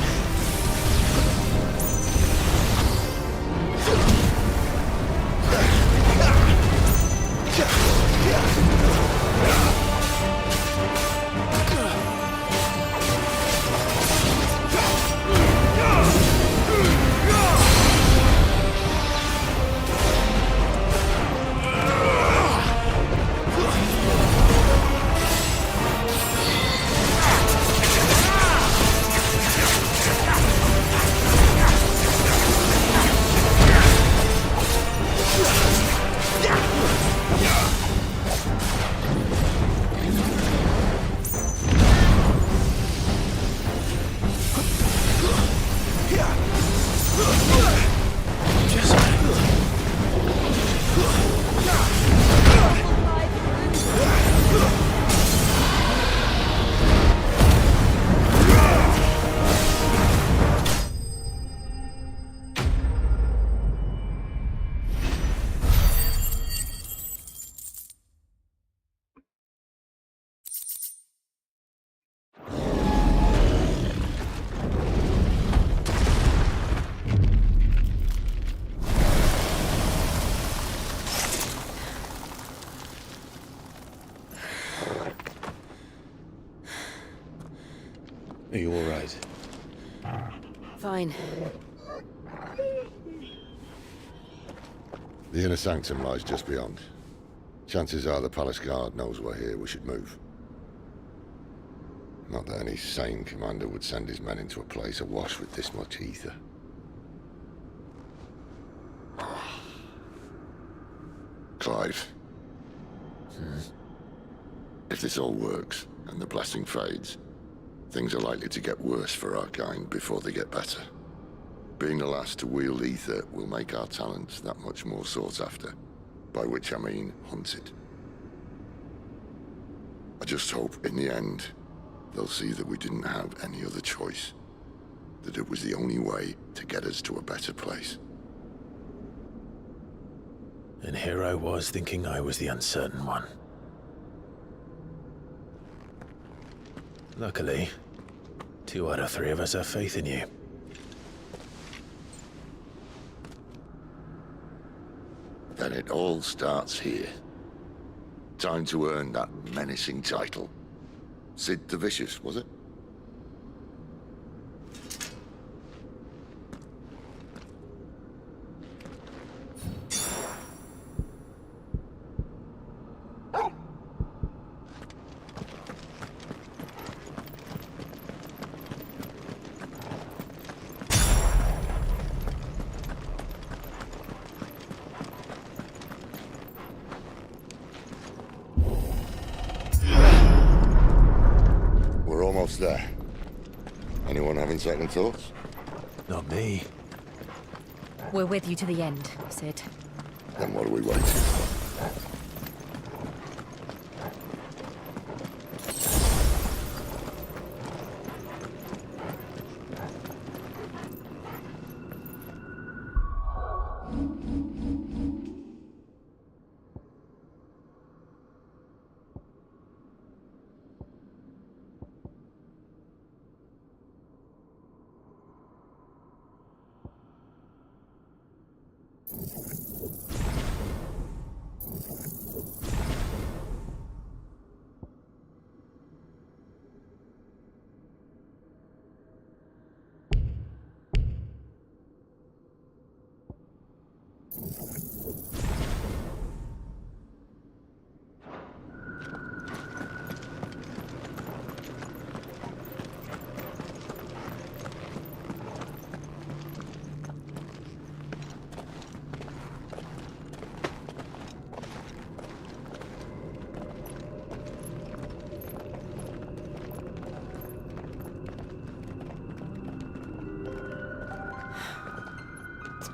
Are you all right? Fine. The inner sanctum lies just beyond. Chances are the palace guard knows we're here. We should move. Not that any sane commander would send his men into a place awash with this much ether. Clive. If this all works, and the blessing fades, things are likely to get worse for our kind before they get better. Being the last to wield ether will make our talents that much more sought after, by which I mean hunted. I just hope, in the end, they'll see that we didn't have any other choice, that it was the only way to get us to a better place. And here I was thinking I was the uncertain one. Luckily, 2 out of 3 of us have faith in you. Then it all starts here. Time to earn that menacing title. Sid the Vicious, was it? What's there? Anyone having second thoughts? Not me. We're with you to the end, Sid. Then what are we waiting for?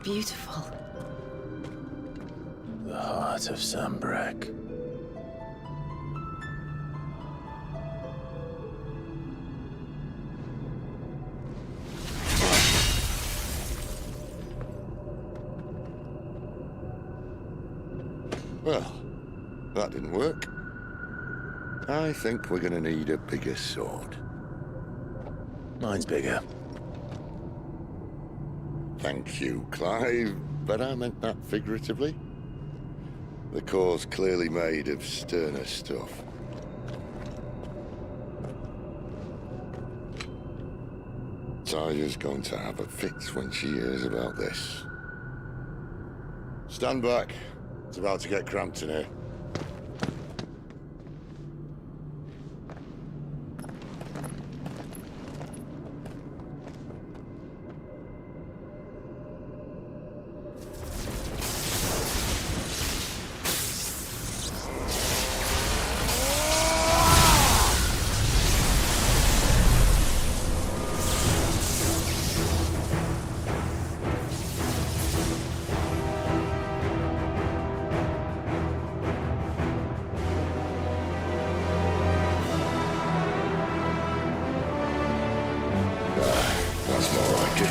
Beautiful. The heart of Sambrek. Well, that didn't work. I think we're gonna need a bigger sword. Mine's bigger. Thank you, Clive, but I meant that figuratively. The core's clearly made of sterner stuff. Taya's going to have a fit when she hears about this. Stand back. It's about to get cramped in here. That's more like it.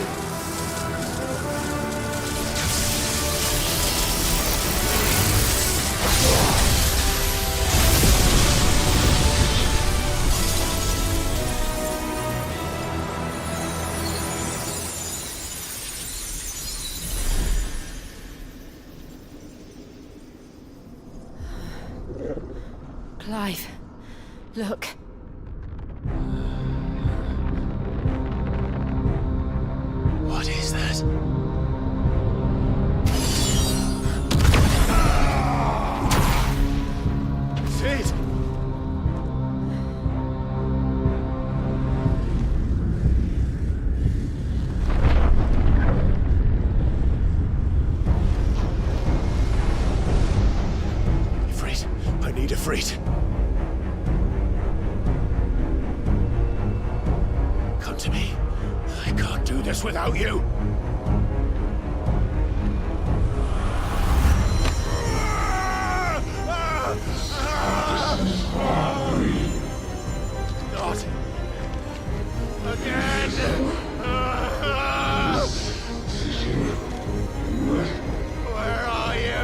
Clive, look. What is that? Sid! Ifrit, I need Ifrit. Come to me. I can't do this without you. Not again. Where are you?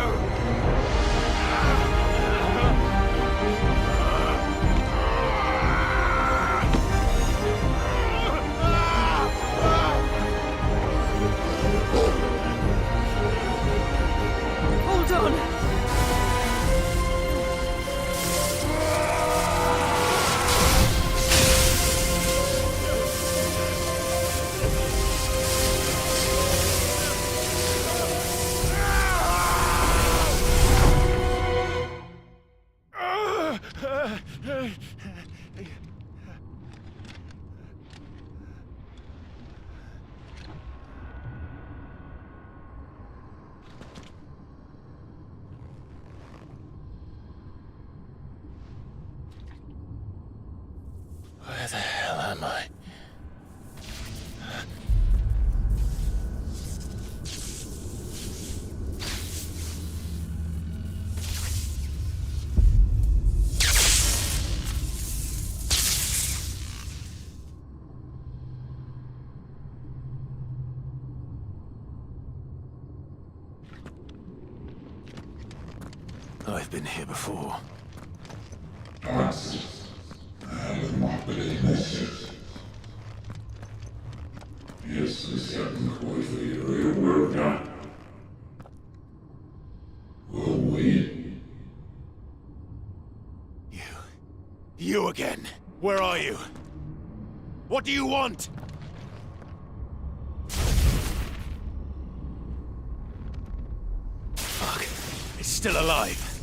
Hold on! Where the hell am I? I've been here before. You again. Where are you? What do you want? Fuck. It's still alive.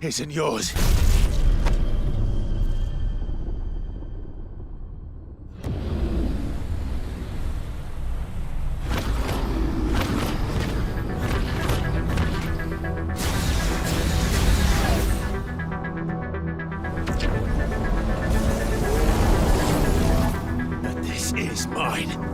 Isn't yours. But this is mine.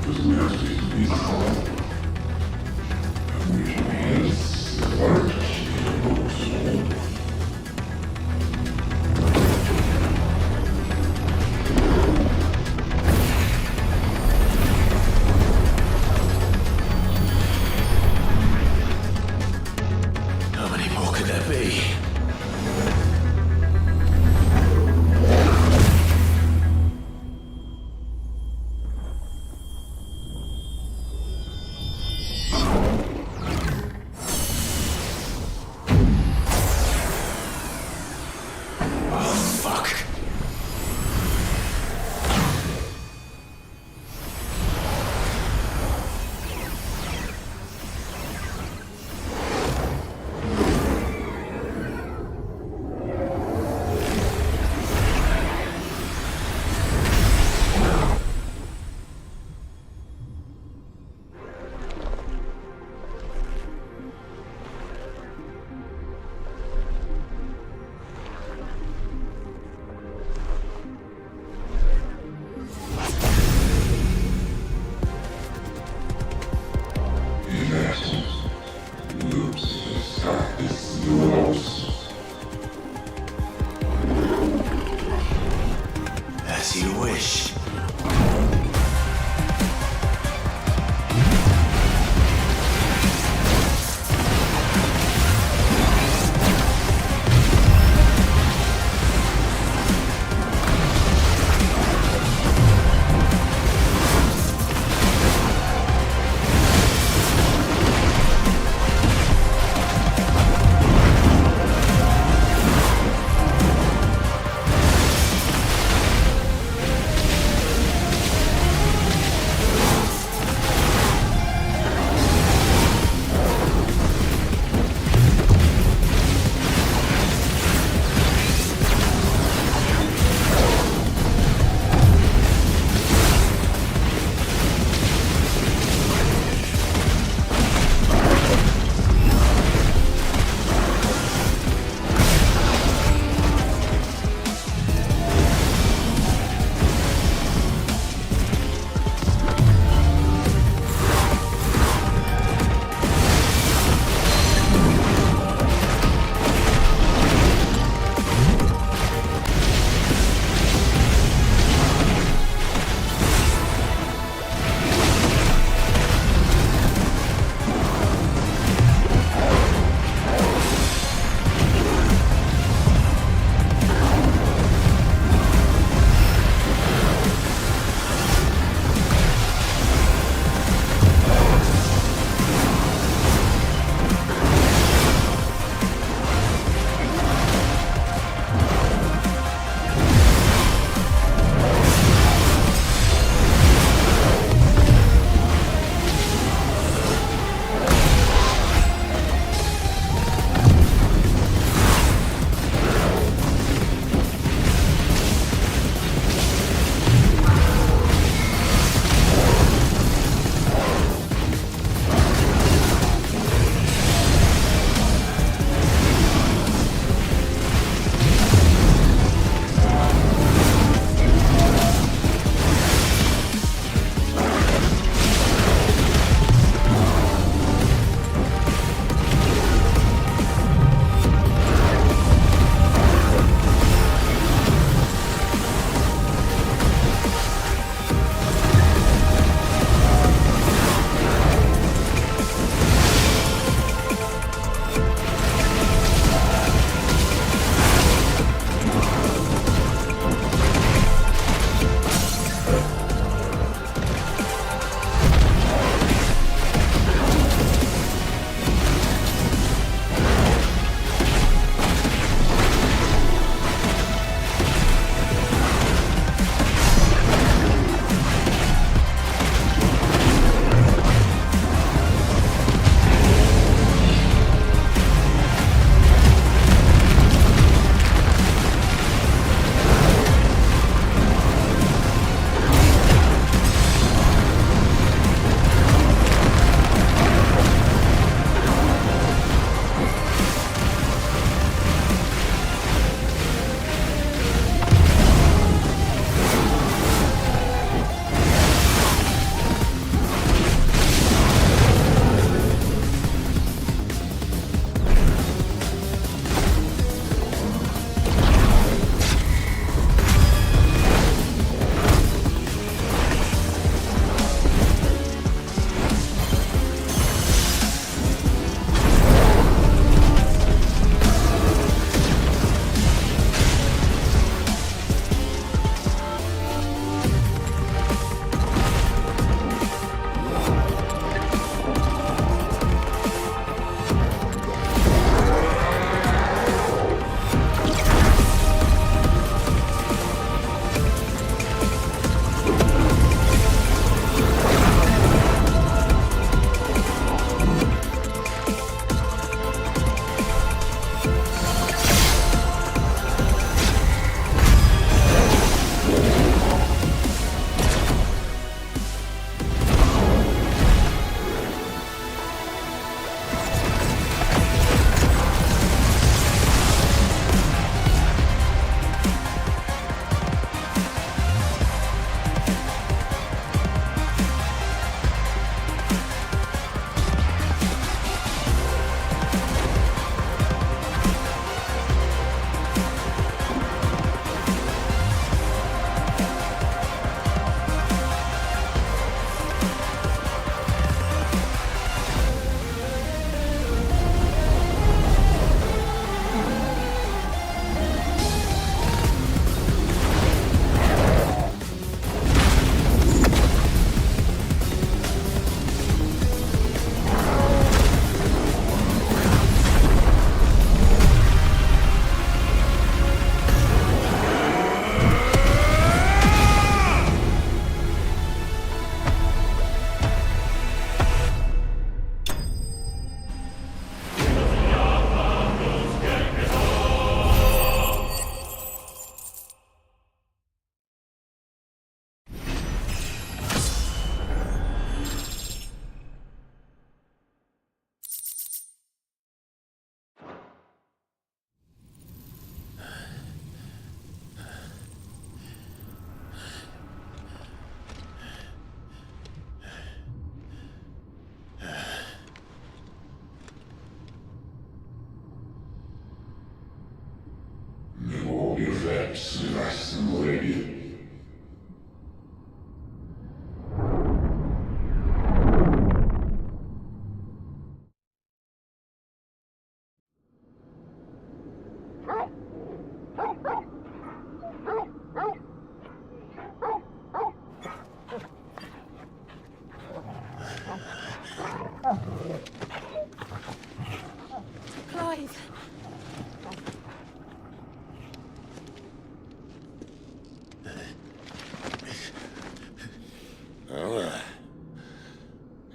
How many more could there be?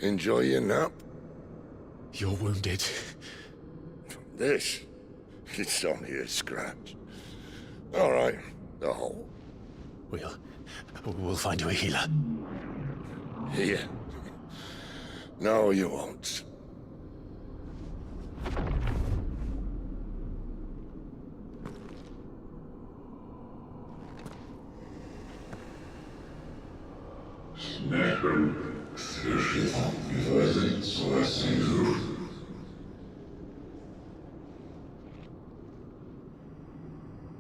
Enjoy your nap? You're wounded. This? It's only a scratch. All right, the hole. We'll find you a healer. Here. No, you won't.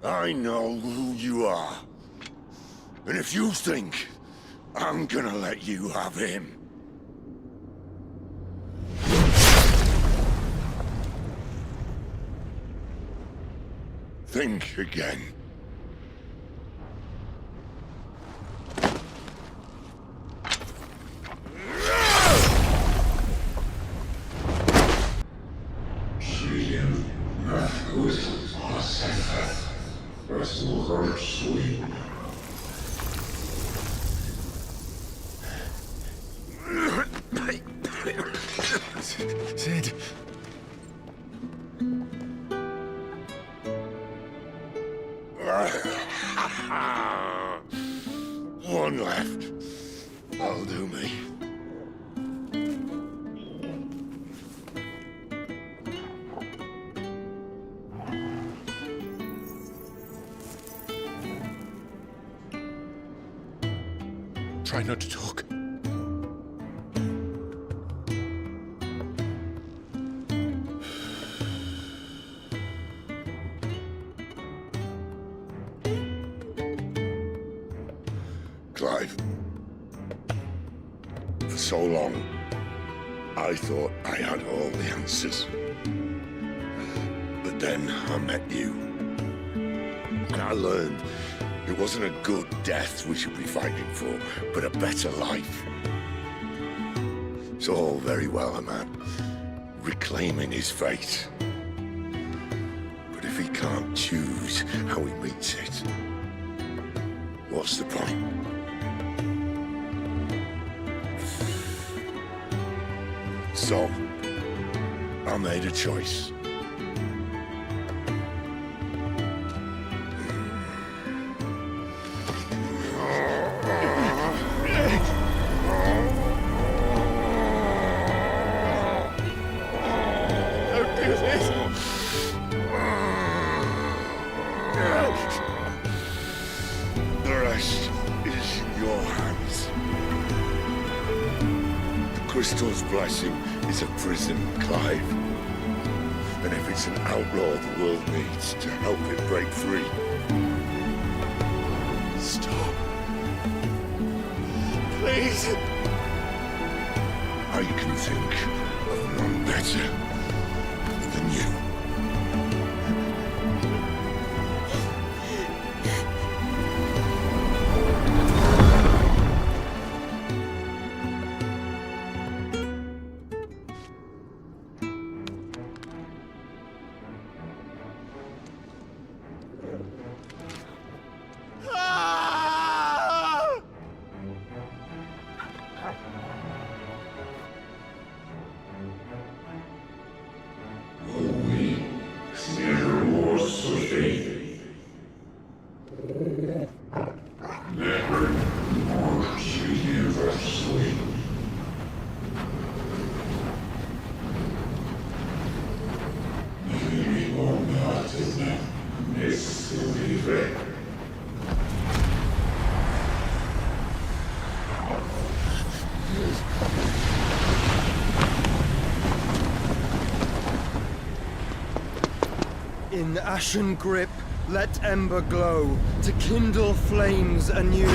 I know who you are. And if you think I'm gonna let you have him... think again. Sid. One left. That'll do me. Try not to talk. Clive. For so long, I thought I had all the answers. But then I met you. And I learned it wasn't a good death we should be fighting for, but a better life. It's all very well, a man reclaiming his fate. But if he can't choose how he meets it, what's the point? So, I made a choice. Don't do this! The rest is in your hands. The crystal's blessing is a prison, Clive. And if it's an outlaw the world needs to help it break free. Stop. Please. I can think of none better than you. In ashen grip, let ember glow, to kindle flames anew.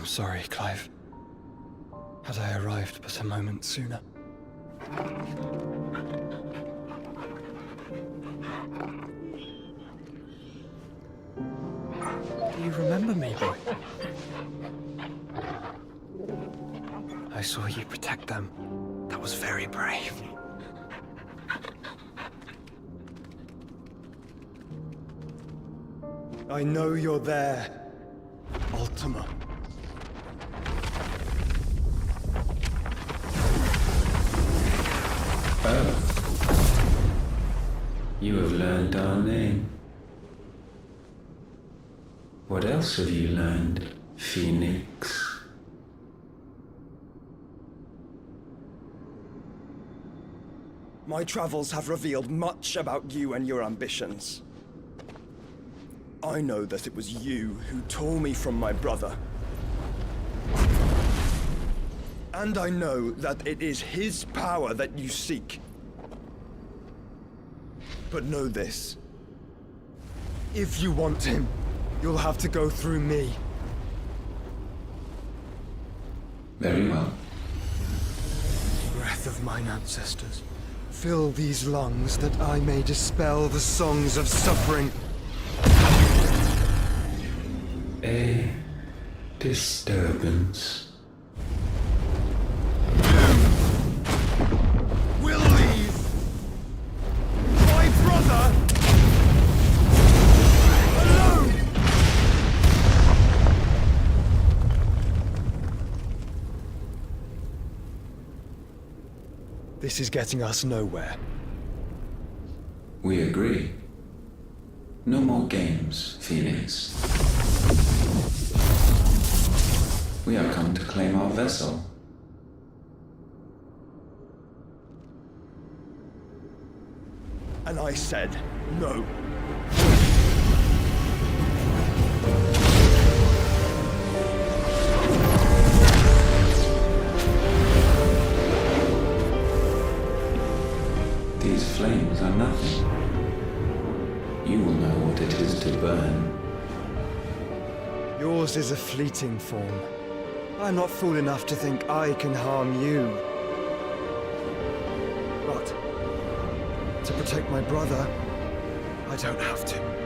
sorry, Clive. Had I arrived but a moment sooner. Do you remember me, boy? I saw you protect them. That was very brave. I know you're there, Ultima. Oh. You have learned our name. What else have you learned, Phoenix? My travels have revealed much about you and your ambitions. I know that it was you who tore me from my brother. And I know that it is his power that you seek. But know this. If you want him, you'll have to go through me. Very well. Breath of mine ancestors, fill these lungs that I may dispel the songs of suffering. A disturbance. We'll leave my brother alone! This is getting us nowhere. We agree. No more games, Phoenix. We have come to claim our vessel. And I said no. These flames are nothing. You will know what it is to burn. Yours is a fleeting form. I'm not fool enough to think I can harm you. But to protect my brother, I don't have to.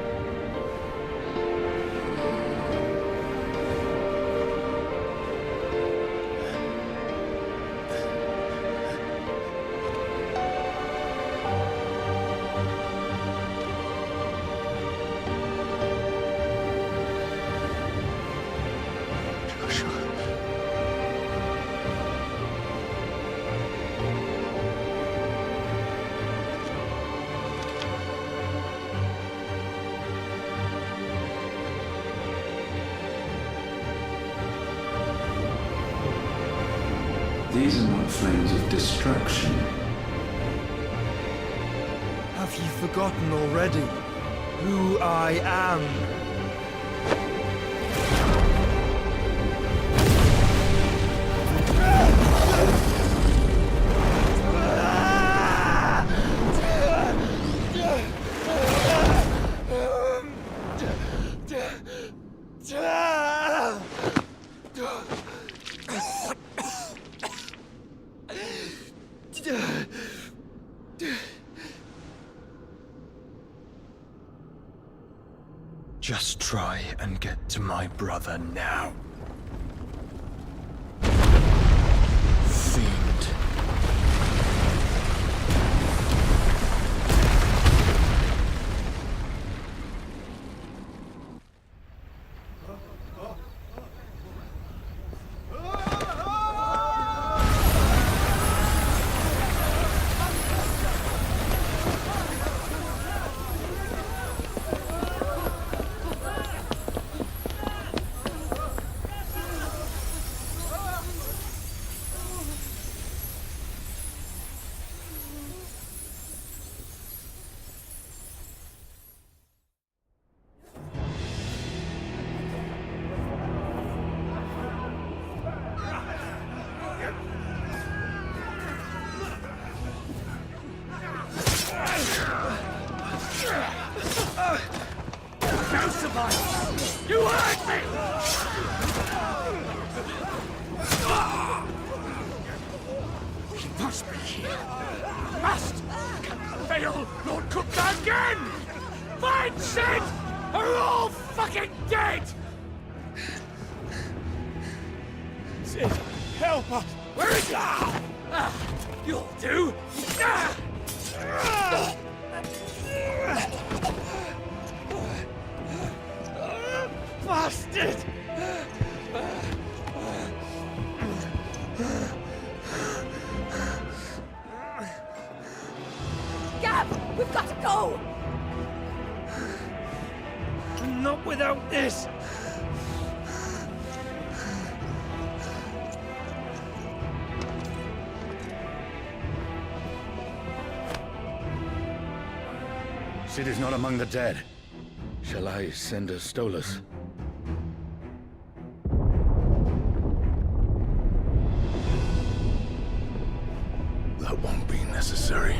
These are not flames of destruction. Have you forgotten already who I am? Just try and get to my brother now. Fiend. You hurt me! must be here. Must! Can fail Lord Cookman again! Find Sid! Are all fucking dead! Sid, help us! Where is he? You'll do! Bastard! Gab, we've got to go! Not without this! Sid is not among the dead. Shall I send a Stolas? That won't be necessary.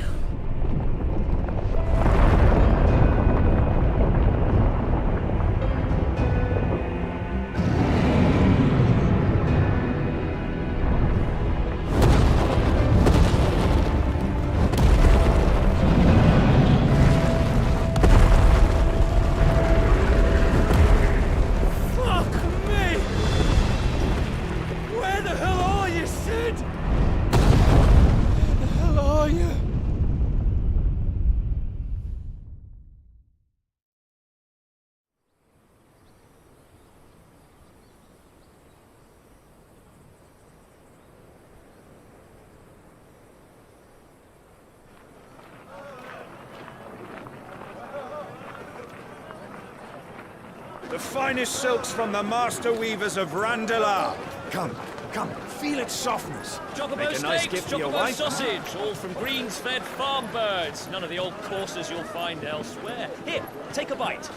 The finest silks from the master weavers of Randalar. Come, feel its softness. Chocobo Make a nice steaks, gift for your chocobo wife. sausage, all from greens-fed farm birds. None of the old courses you'll find elsewhere. Here, take a bite.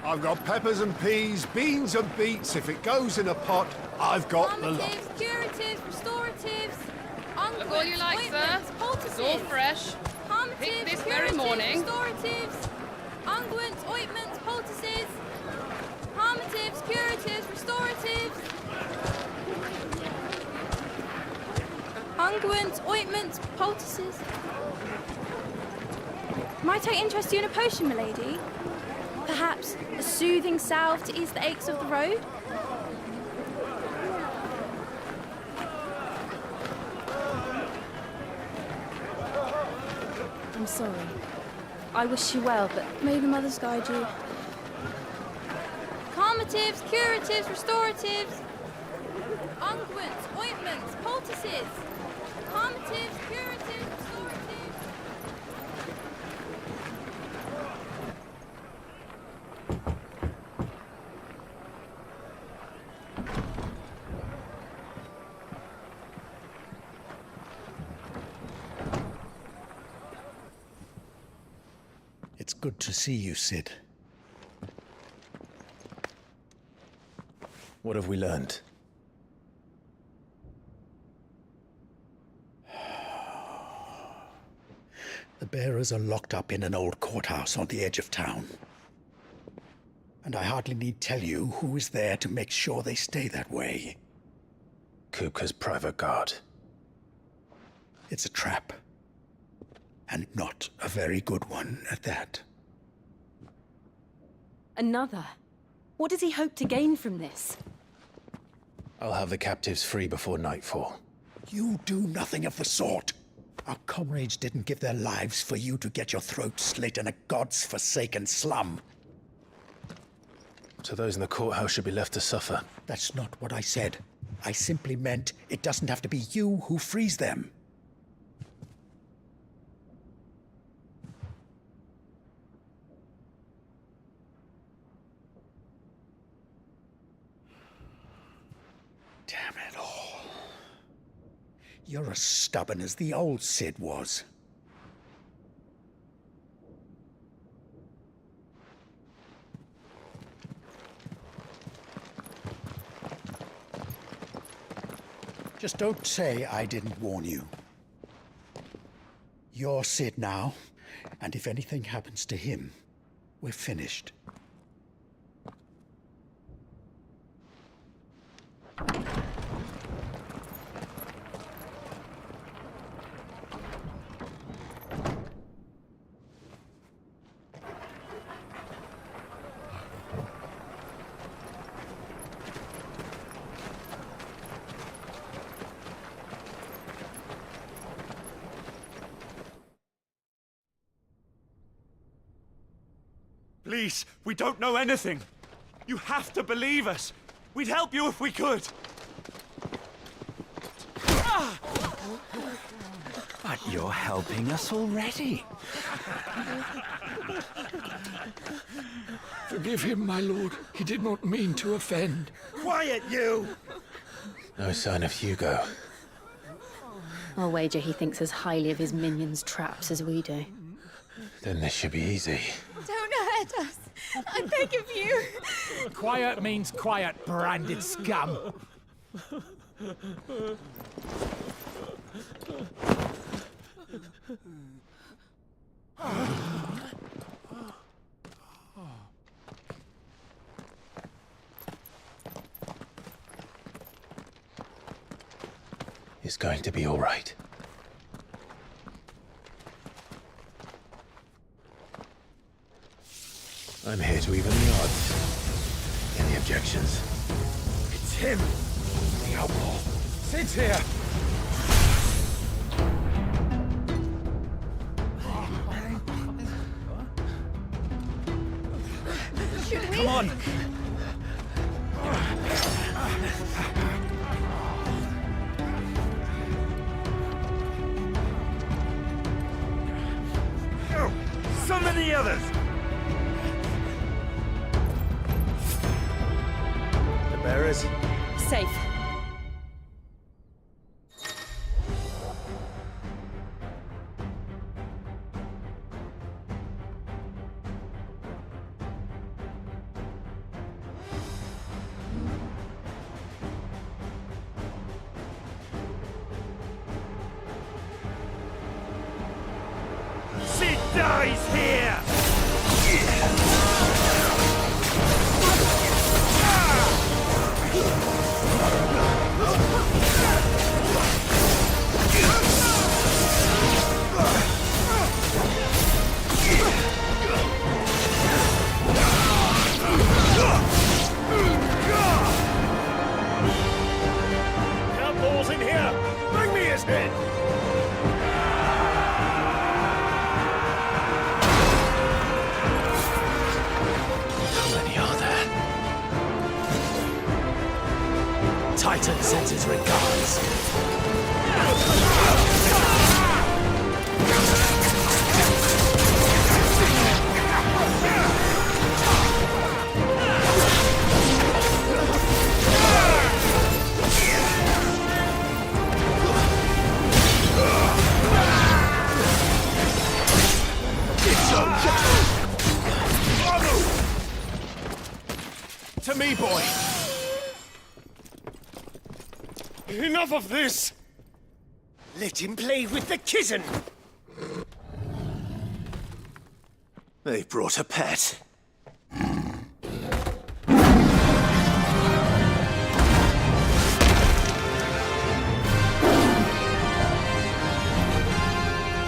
I've got peppers and peas, beans and beets. If it goes in a pot, I've got the lot. Curatives, restoratives, unguents, Look all you like, sir. It's all fresh. Pick this very morning. Restoratives, unguents, ointments, poultices, harmatives, curatives, restoratives, unguents, ointments, poultices. Might I interest you in a potion, milady? Perhaps a soothing salve to ease the aches of the road? I'm sorry. I wish you well, but may the mothers guide you. Calmatives, curatives, restoratives, unguents, ointments, poultices. Calmatives, curatives, restoratives. It's good to see you, Sid. What have we learned? The bearers are locked up in an old courthouse on the edge of town. And I hardly need tell you who is there to make sure they stay that way. Kupka's private guard. It's a trap. And not a very good one at that. Another? What does he hope to gain from this? I'll have the captives free before nightfall. You do nothing of the sort. Our comrades didn't give their lives for you to get your throat slit in a god's-forsaken slum. So those in the courthouse should be left to suffer. That's not what I said. I simply meant it doesn't have to be you who frees them. Damn it all. You're as stubborn as the old Sid was. Just don't say I didn't warn you. You're Sid now, and if anything happens to him, we're finished. Please, we don't know anything. You have to believe us. We'd help you if we could. But you're helping us already. Forgive him, my lord. He did not mean to offend. Quiet, you! No sign of Hugo. I'll wager he thinks as highly of his minions' traps as we do. Then this should be easy. Don't hurt us. I beg of you. Quiet means quiet, branded scum. It's going to be all right. I'm here to even the odds. Any objections? It's him, the outlaw. Sit here. Should we? Come on. Summon the others! The bearers. Safe. She dies here! Outlaws in here! Bring me his head! Titan sends his regards. To me, boy. Enough of this! Let him play with the kitten! They brought a pet.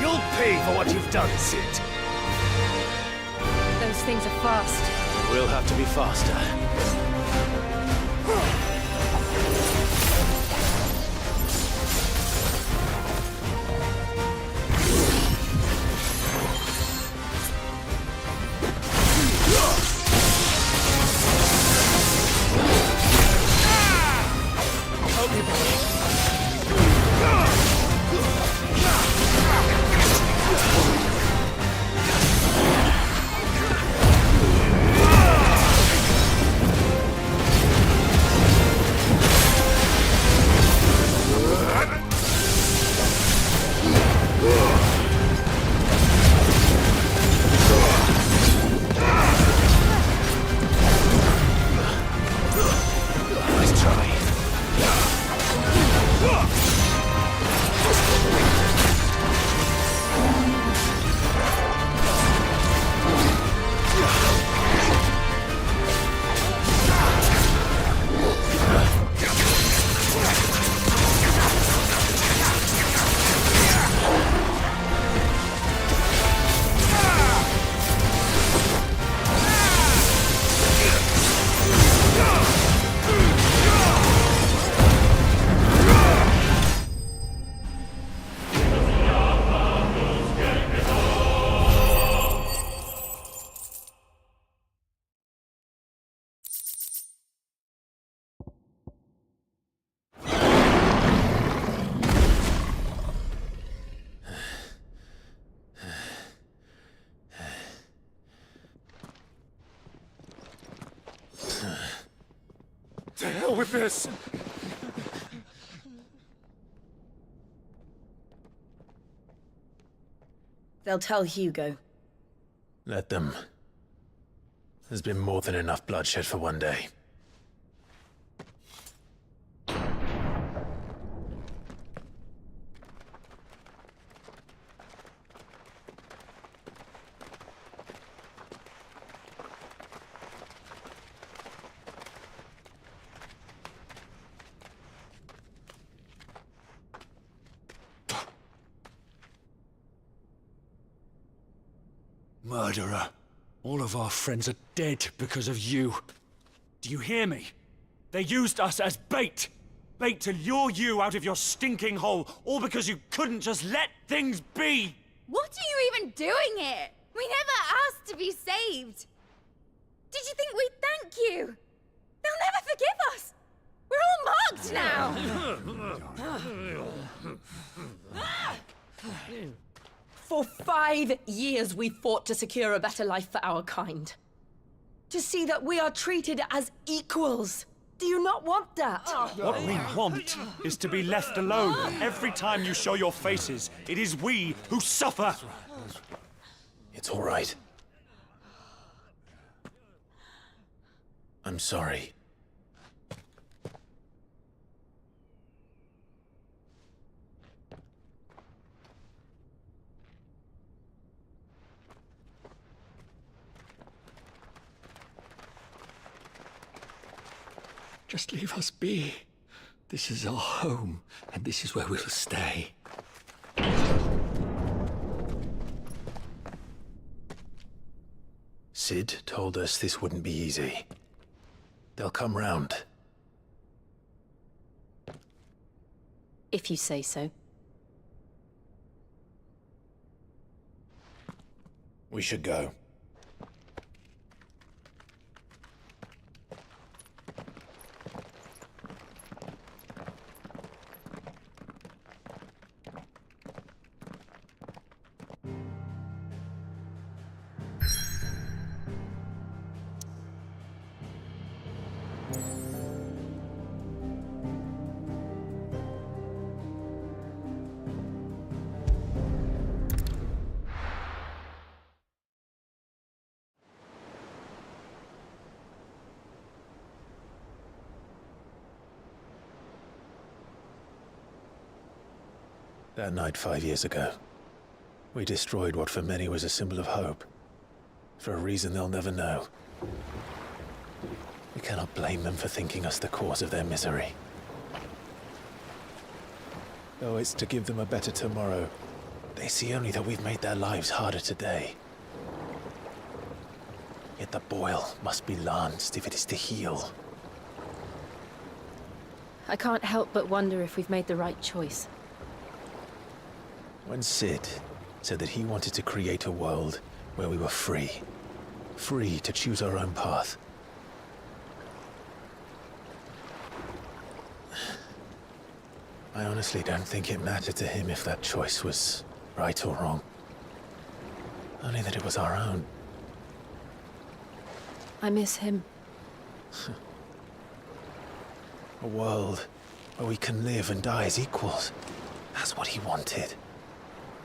You'll pay for what you've done, Sid. Those things are fast. We'll have to be faster. with this. They'll tell Hugo. Let them. There's been more than enough bloodshed for one day. Murderer. All of our friends are dead because of you. Do you hear me? They used us as bait. Bait to lure you out of your stinking hole, all because you couldn't just let things be. What are you even doing here? We never asked to be saved. Did you think we'd thank you? They'll never forgive us. We're all marked now. For 5 years we fought to secure a better life for our kind. To see that we are treated as equals. Do you not want that? What we want is to be left alone. Every time you show your faces, it is we who suffer. It's all right. I'm sorry. Just leave us be. This is our home, and this is where we'll stay. Sid told us this wouldn't be easy. They'll come round. If you say so. We should go. That night 5 years ago, we destroyed what for many was a symbol of hope. For a reason they'll never know. We cannot blame them for thinking us the cause of their misery. Though it's to give them a better tomorrow, they see only that we've made their lives harder today. Yet the boil must be lanced if it is to heal. I can't help but wonder if we've made the right choice. When Sid said that he wanted to create a world where we were free. Free to choose our own path. I honestly don't think it mattered to him if that choice was right or wrong. Only that it was our own. I miss him. A world where we can live and die as equals. That's what he wanted.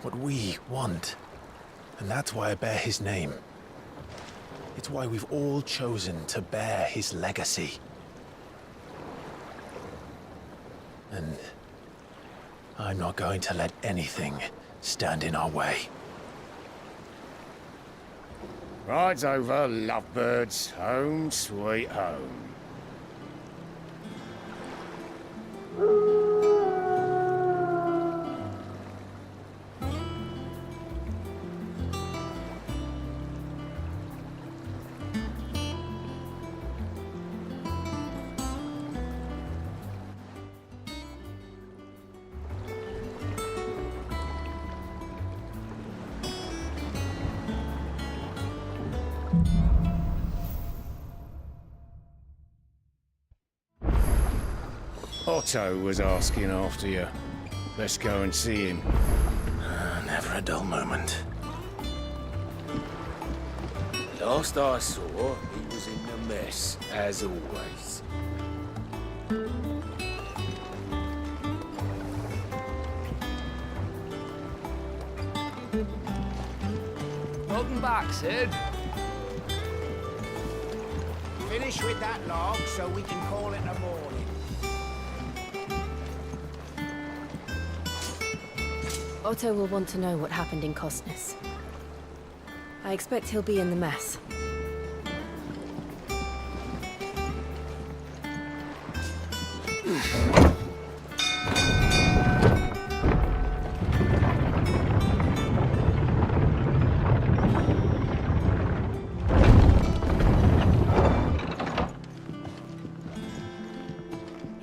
What we want. And that's why I bear his name. It's why we've all chosen to bear his legacy. And I'm not going to let anything stand in our way. Ride's over, lovebirds. Home sweet home. Otto was asking after you. Let's go and see him. Never a dull moment. Last I saw, he was in a mess, as always. Welcome back, Sid. Finish with that log so we can call it a morning. Otto will want to know what happened in Kostnes. I expect he'll be in the mess.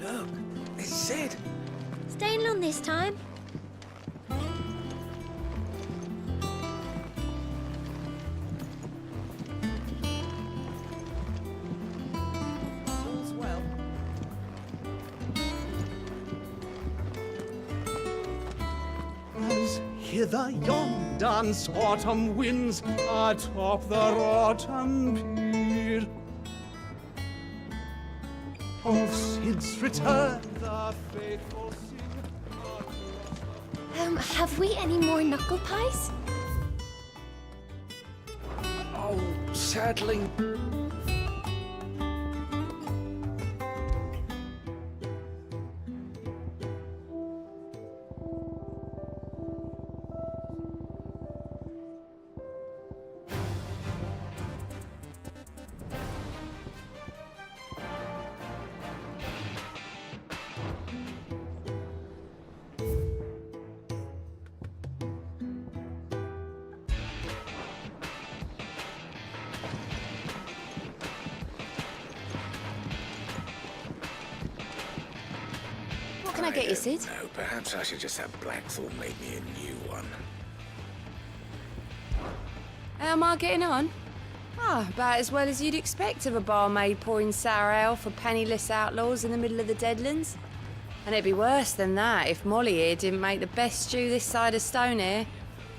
Look, it's Sid. Staying long this time? All's well. As hither yon dance autumn winds atop the rotten pier. Of Sid's return, the faithful sing. Have we any more knuckle pies? Oh, sadly. What can I get you, Sid? No, perhaps I should just have Blackthorn make me a new one. How am I getting on? Ah, about as well as you'd expect of a barmaid pouring sour ale for penniless outlaws in the middle of the Deadlands. And it'd be worse than that if Molly here didn't make the best stew this side of Stonehair,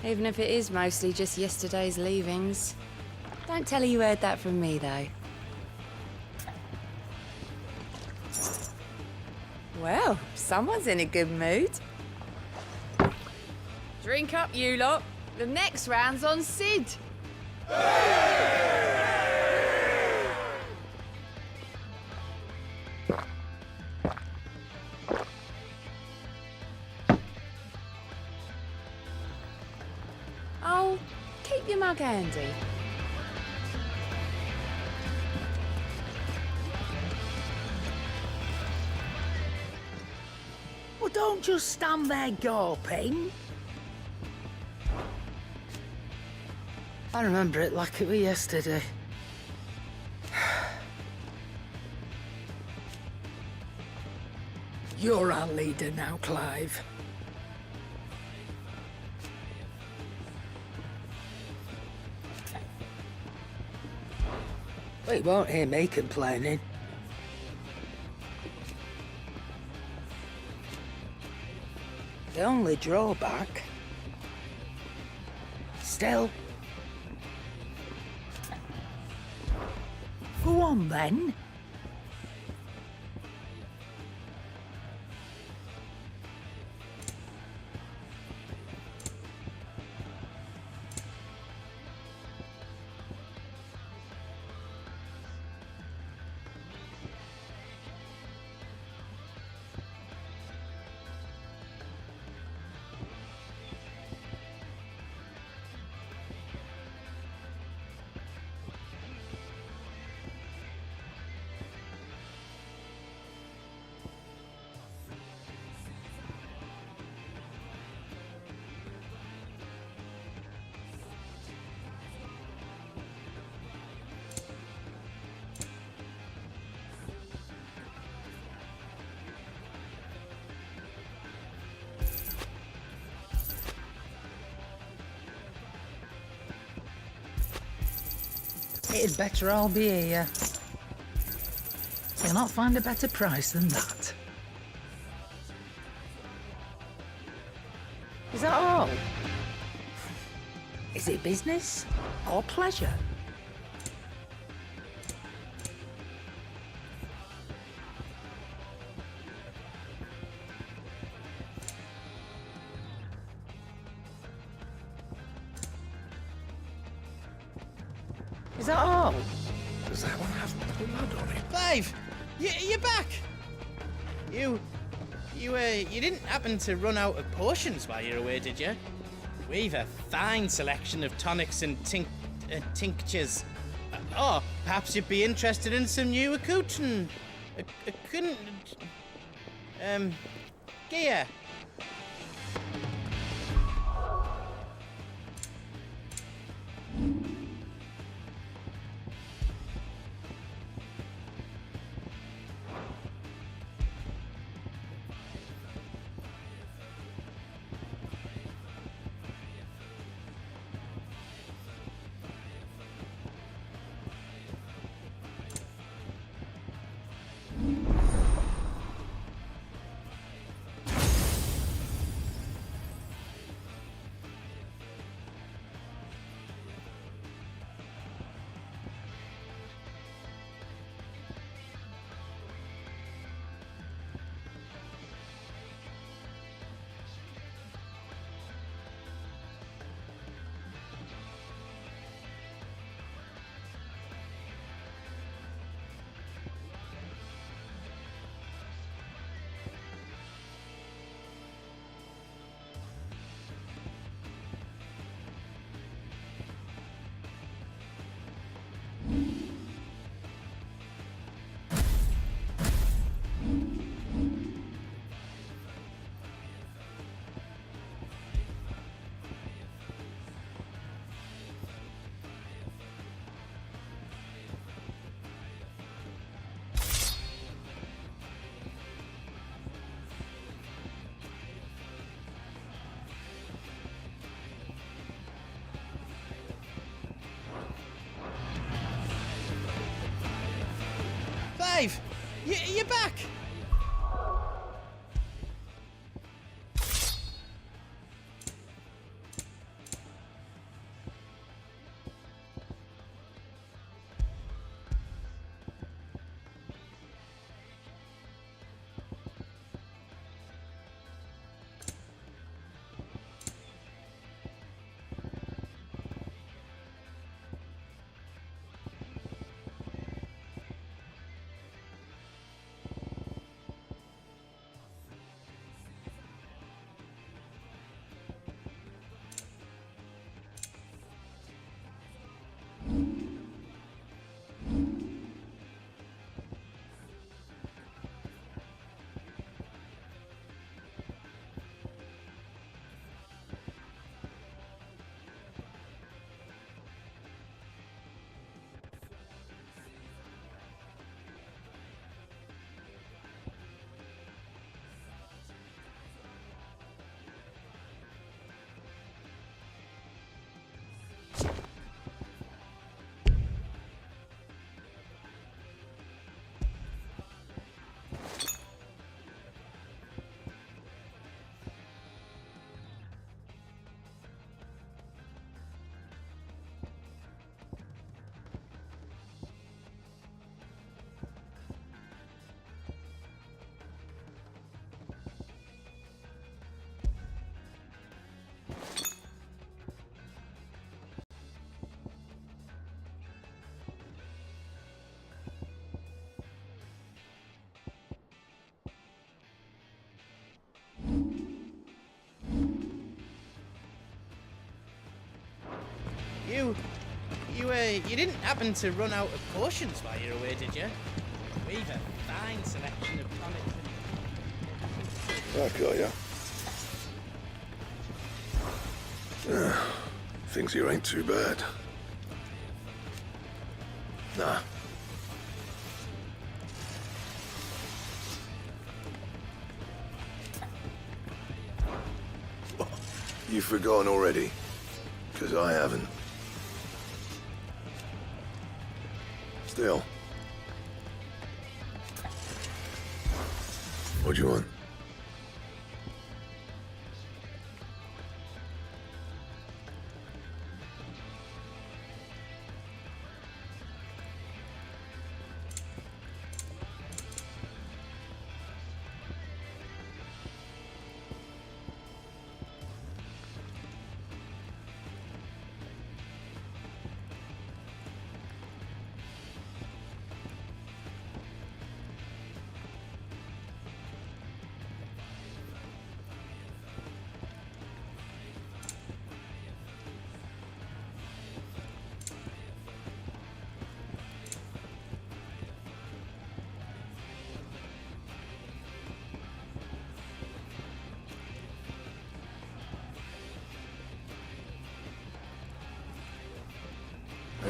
even if it is mostly just yesterday's leavings. Don't tell her you heard that from me, though. Well, someone's in a good mood. Drink up, you lot. The next round's on Sid. Oh, keep your mug handy. Well, don't just stand there gawping. I remember it like it was yesterday. You're our leader now, Clive. Well, you won't hear me complaining. The only drawback... Still... Go on, then. It'd better all be here. You'll not find a better price than that. Is that all? Is it business or pleasure? Is that all? Does that one have blood on it? Clive! You're back! You didn't happen to run out of potions while you're away, did you? We've a fine selection of tonics and tinctures. Or perhaps you'd be interested in some new gear. Clive! You're back! You didn't happen to run out of potions while you're away, did you? We've a fine selection of tonics. I got ya. Things here ain't too bad. Nah. You've forgotten already? 'Cause I haven't. Still. What do you want?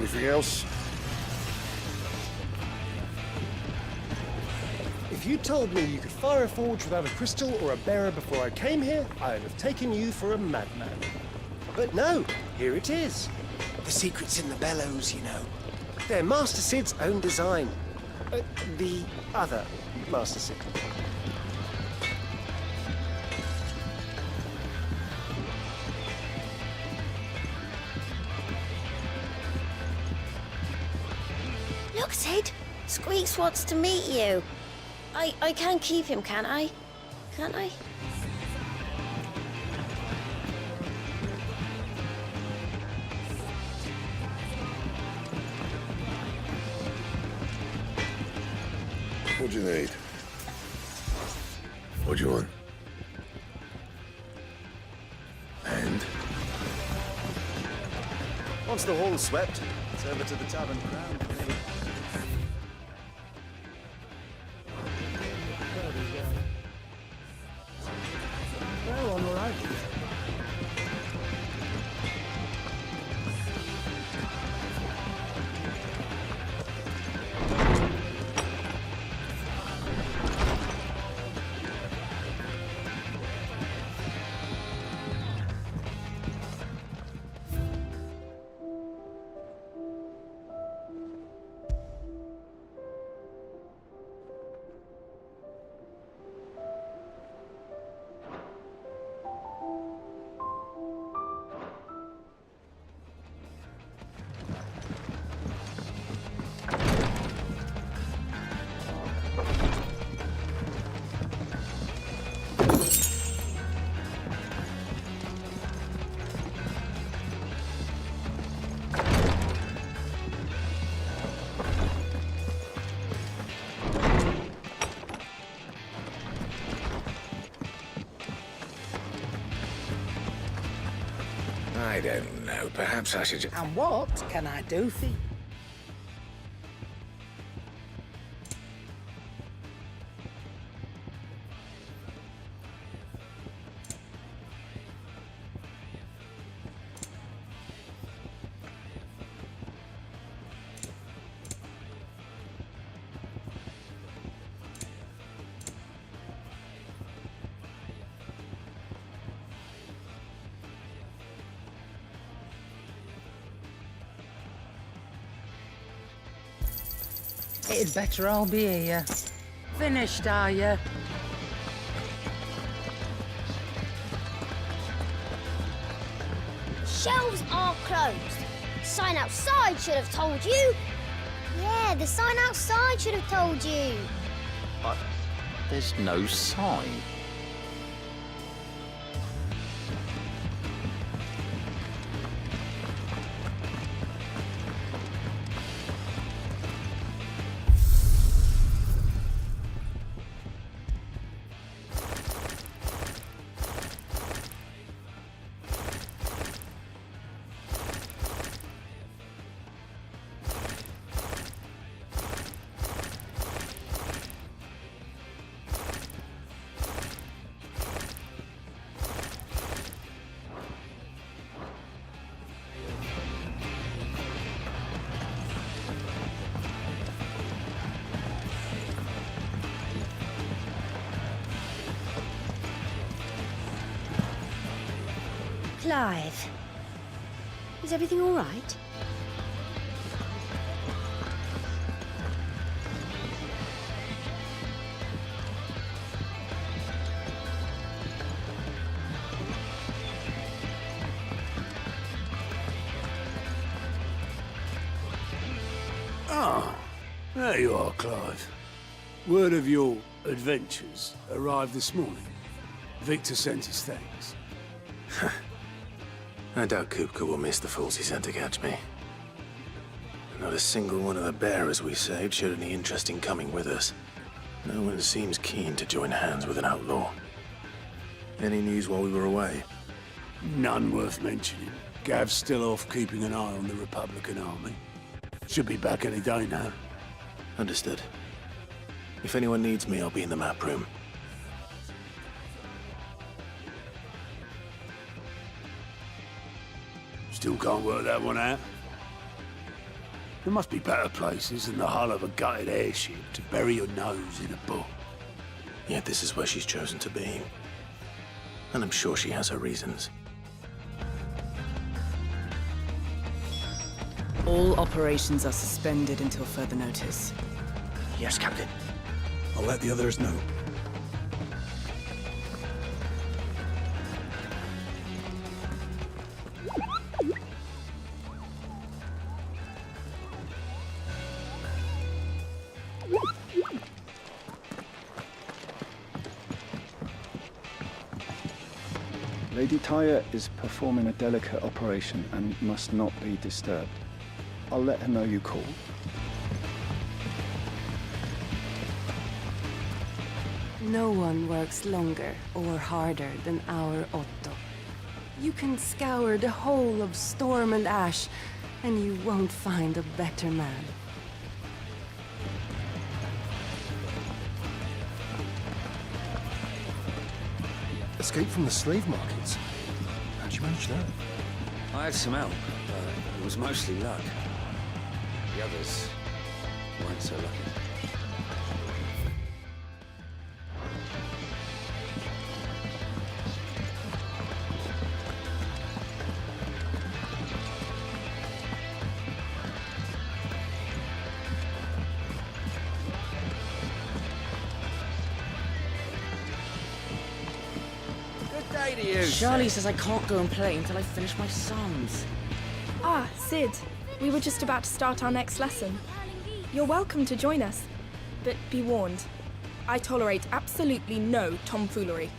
Anything else? If you told me you could fire a forge without a crystal or a bearer before I came here, I'd have taken you for a madman. But no, here it is. The secret's in the bellows, you know. They're Master Sid's own design. The other Master Sid. Look, Sid! Squeaks wants to meet you. I can keep him, can't I? Can't I? What do you need? What do you want? And? Once the hall's swept, it's over to the tavern ground. Well, all right. I don't know. Perhaps I should. And what can I do for you? It'd better all be here. Finished, are you? Shelves are closed. Sign outside should have told you. Yeah, the sign outside should have told you. But there's no sign. Clive, is everything all right? Ah, there you are, Clive. Word of your adventures arrived this morning. Victor sent his thanks. I doubt Kupka will miss the fools he sent to catch me. Not a single one of the bearers we saved showed any interest in coming with us. No one seems keen to join hands with an outlaw. Any news while we were away? None worth mentioning. Gav's still off keeping an eye on the Republican army. Should be back any day now. Understood. If anyone needs me, I'll be in the map room. Still can't work that one out? There must be better places than the hull of a gutted airship to bury your nose in a book. Yet this is where she's chosen to be. And I'm sure she has her reasons. All operations are suspended until further notice. Yes, Captain. I'll let the others know. Lady Tyre is performing a delicate operation and must not be disturbed. I'll let her know you called. No one works longer or harder than our Otto. You can scour the whole of Storm and Ash, and you won't find a better man. Escape from the slave markets. How'd you manage that? I had some help, but it was mostly luck. The others weren't so lucky. Charlie says I can't go and play until I finish my psalms. Ah, Sid. We were just about to start our next lesson. You're welcome to join us, but be warned. I tolerate absolutely no tomfoolery.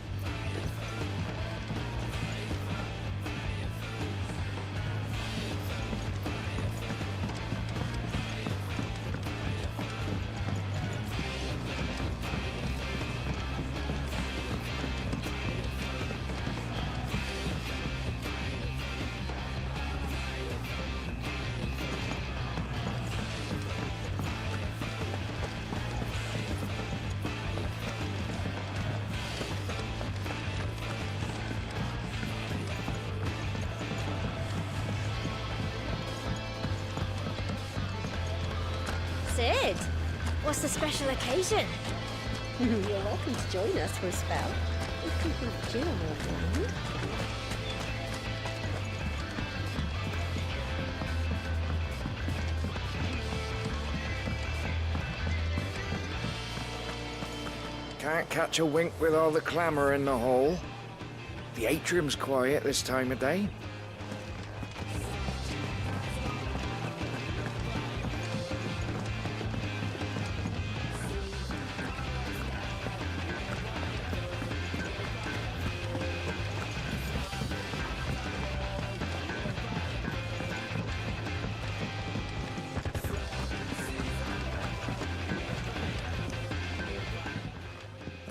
Sid, what's the special occasion? You're welcome to join us for a spell. It could be Jill or one. Can't catch a wink with all the clamour in the hall. The atrium's quiet this time of day.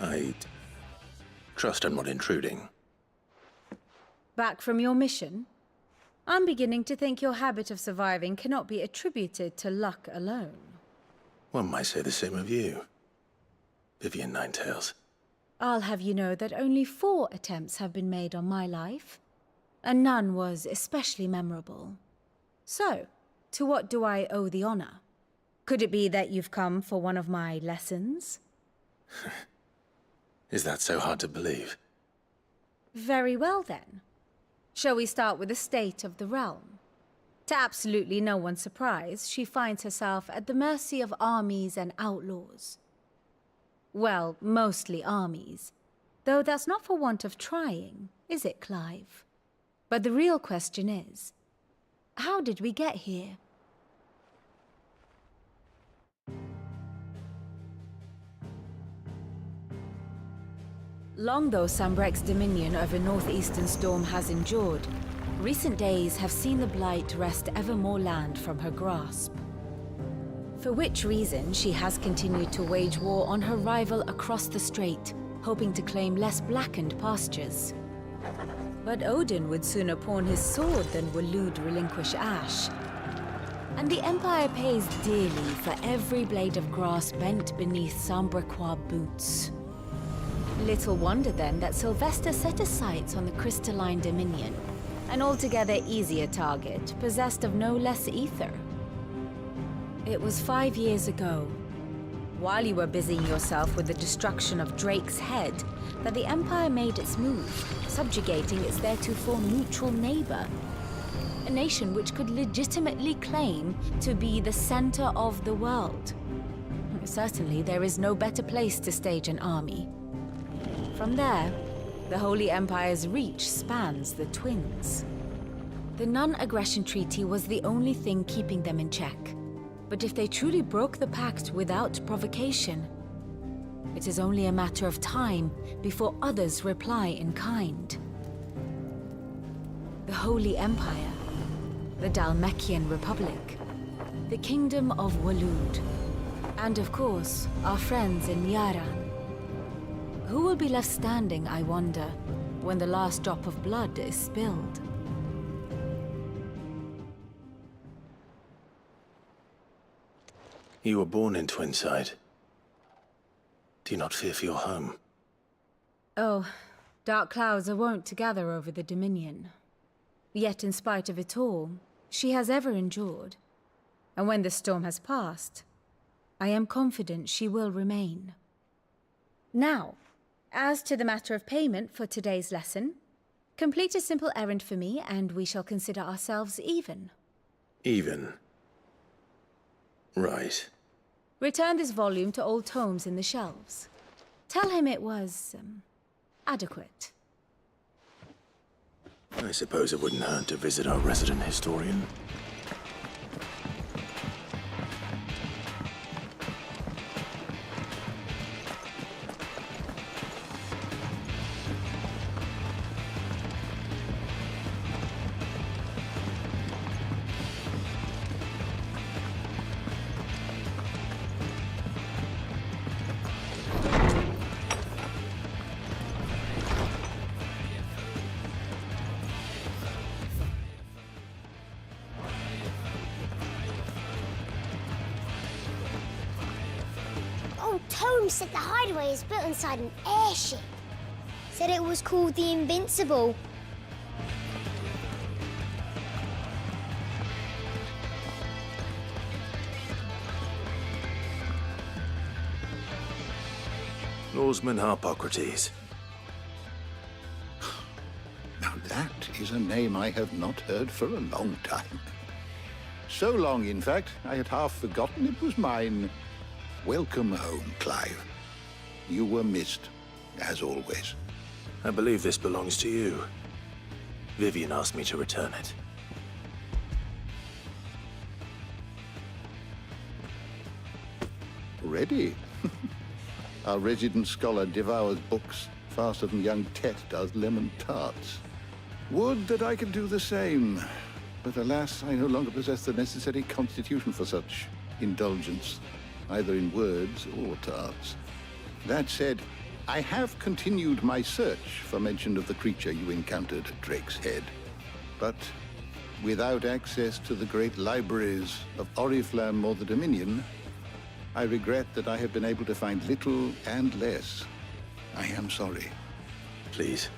I trust I'm not intruding. Back from your mission? I'm beginning to think your habit of surviving cannot be attributed to luck alone. One might say the same of you, Vivian Ninetails. I'll have you know that only 4 attempts have been made on my life, and none was especially memorable. So, to what do I owe the honor? Could it be that you've come for one of my lessons? Is that so hard to believe? Very well, then. Shall we start with the state of the realm? To absolutely no one's surprise, she finds herself at the mercy of armies and outlaws. Well, mostly armies. Though that's not for want of trying, is it, Clive? But the real question is, how did we get here? Long though Sambrek's dominion over northeastern Storm has endured, recent days have seen the Blight wrest ever more land from her grasp. For which reason she has continued to wage war on her rival across the strait, hoping to claim less blackened pastures. But Odin would sooner pawn his sword than Waloed relinquish Ash. And the Empire pays dearly for every blade of grass bent beneath Sambrequois boots. Little wonder then that Sylvester set his sights on the crystalline dominion, an altogether easier target, possessed of no less ether. It was 5 years ago, while you were busying yourself with the destruction of Drake's head, that the Empire made its move, subjugating its theretofore neutral neighbor. A nation which could legitimately claim to be the center of the world. Certainly, there is no better place to stage an army. From there, the Holy Empire's reach spans the Twins. The non-aggression treaty was the only thing keeping them in check. But if they truly broke the pact without provocation, it is only a matter of time before others reply in kind. The Holy Empire, the Dhalmekian Republic, the Kingdom of Waloed, and of course, our friends in Yaran. Who will be left standing, I wonder, when the last drop of blood is spilled? You were born in Twinside. Do you not fear for your home? Oh, dark clouds are wont to gather over the Dominion. Yet in spite of it all, she has ever endured. And when the storm has passed, I am confident she will remain. Now, as to the matter of payment for today's lesson, complete a simple errand for me and we shall consider ourselves even. Even? Right. Return this volume to old tomes in the shelves. Tell him it was, adequate. I suppose it wouldn't hurt to visit our resident historian. Holmes said the hideaway is built inside an airship. Said it was called the Invincible. Norseman Harpocrates. Now that is a name I have not heard for a long time. So long, in fact, I had half forgotten it was mine. Welcome home, Clive. You were missed, as always. I believe this belongs to you. Vivian asked me to return it. Ready? Our resident scholar devours books faster than young Tet does lemon tarts. Would that I could do the same. But alas, I no longer possess the necessary constitution for such indulgence, either in words or tarts. That said, I have continued my search for mention of the creature you encountered at Drake's Head. But without access to the great libraries of Oriflamme or the Dominion, I regret that I have been able to find little and less. I am sorry. Please,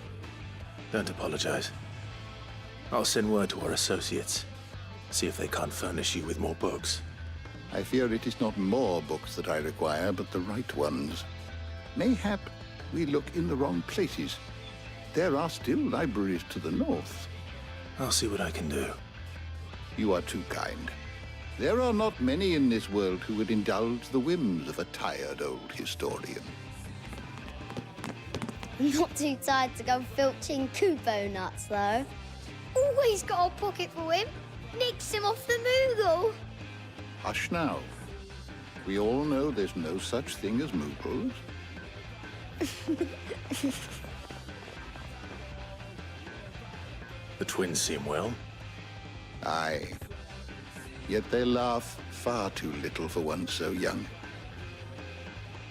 don't apologize. I'll send word to our associates. See if they can't furnish you with more books. I fear it is not more books that I require, but the right ones. Mayhap we look in the wrong places. There are still libraries to the north. I'll see what I can do. You are too kind. There are not many in this world who would indulge the whims of a tired old historian. Not too tired to go filching Kubo nuts, though. Always got a pocket for him. Nicks him off the Moogle. Hush now. We all know there's no such thing as Moogles. The twins seem well. Aye. Yet they laugh far too little for one so young.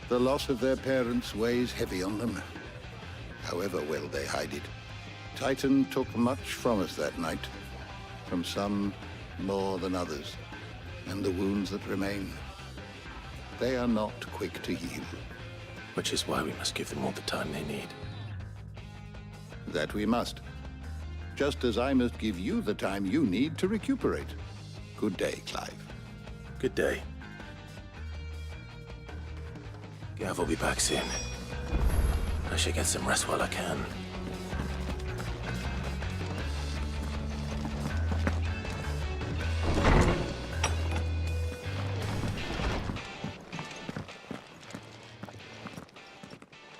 The loss of their parents weighs heavy on them, however well they hide it. Titan took much from us that night, from some more than others, and the wounds that remain, they are not quick to heal. Which is why we must give them all the time they need. That we must. Just as I must give you the time you need to recuperate. Good day, Clive. Good day. Gav will be back soon. I should get some rest while I can.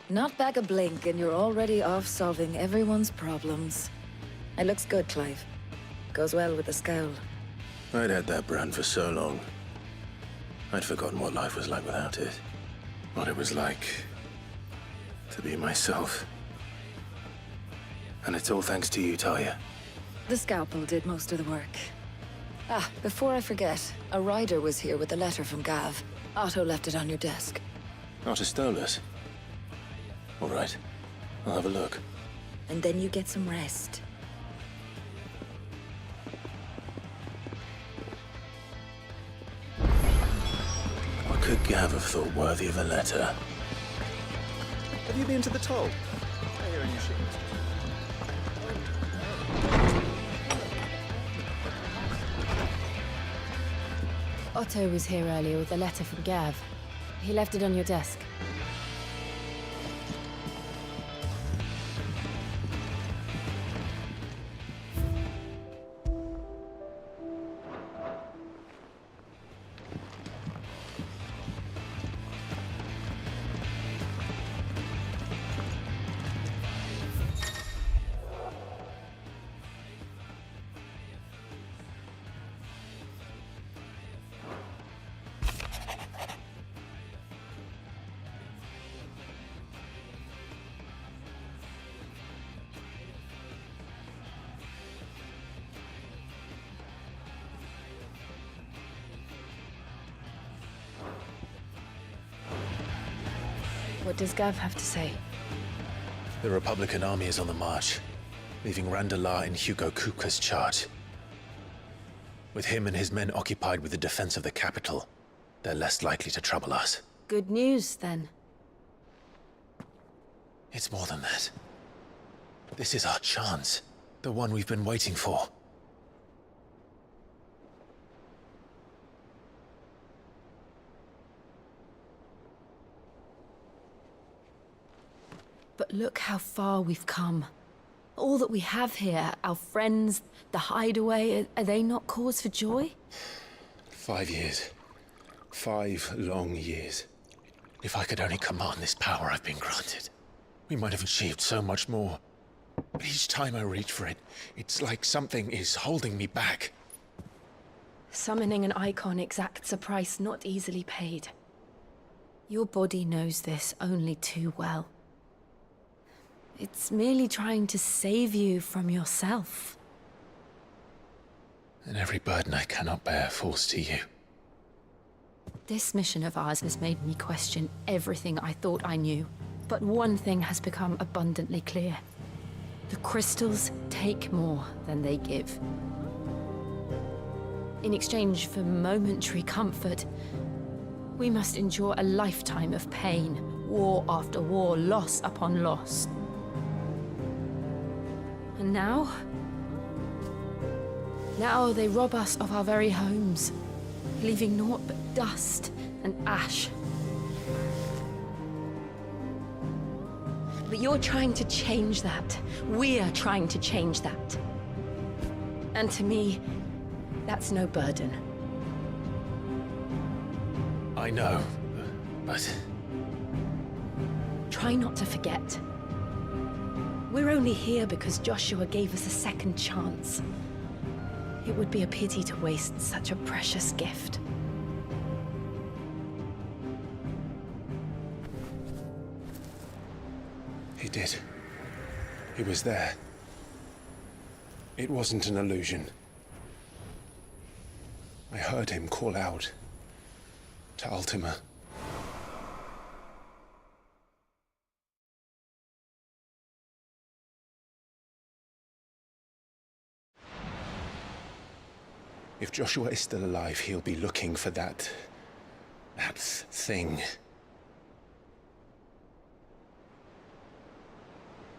Not back a blink and you're already off solving everyone's problems. It looks good, Clive. Goes well with the scowl. I'd had that brand for so long. I'd forgotten what life was like without it. What it was like to be myself. And it's all thanks to you, Talia. The scalpel did most of the work. Ah, before I forget, a rider was here with a letter from Gav. Otto left it on your desk. Otto stole it. All right, I'll have a look. And then you get some rest. What could Gav have thought worthy of a letter? Have you been to the toll? I hear a new ship. Otto was here earlier with a letter from Gav. He left it on your desk. What does Gav have to say? The Republican army is on the march, leaving Randalar in Hugo Kuka's charge. With him and his men occupied with the defense of the capital, they're less likely to trouble us. Good news, then. It's more than that. This is our chance. The one we've been waiting for. But look how far we've come. All that we have here, our friends, the hideaway, are they not cause for joy? 5 years. 5 long years. If I could only command this power I've been granted, we might have achieved so much more. But each time I reach for it, it's like something is holding me back. Summoning an icon exacts a price not easily paid. Your body knows this only too well. It's merely trying to save you from yourself. And every burden I cannot bear falls to you. This mission of ours has made me question everything I thought I knew. But one thing has become abundantly clear. The crystals take more than they give. In exchange for momentary comfort, we must endure a lifetime of pain, war after war, loss upon loss. And now they rob us of our very homes, leaving naught but dust and ash. But you're trying to change that. We're trying to change that. And to me, that's no burden. I know, but... Try not to forget. We're only here because Joshua gave us a second chance. It would be a pity to waste such a precious gift. He did. He was there. It wasn't an illusion. I heard him call out to Ultima. If Joshua is still alive, he'll be looking for that thing.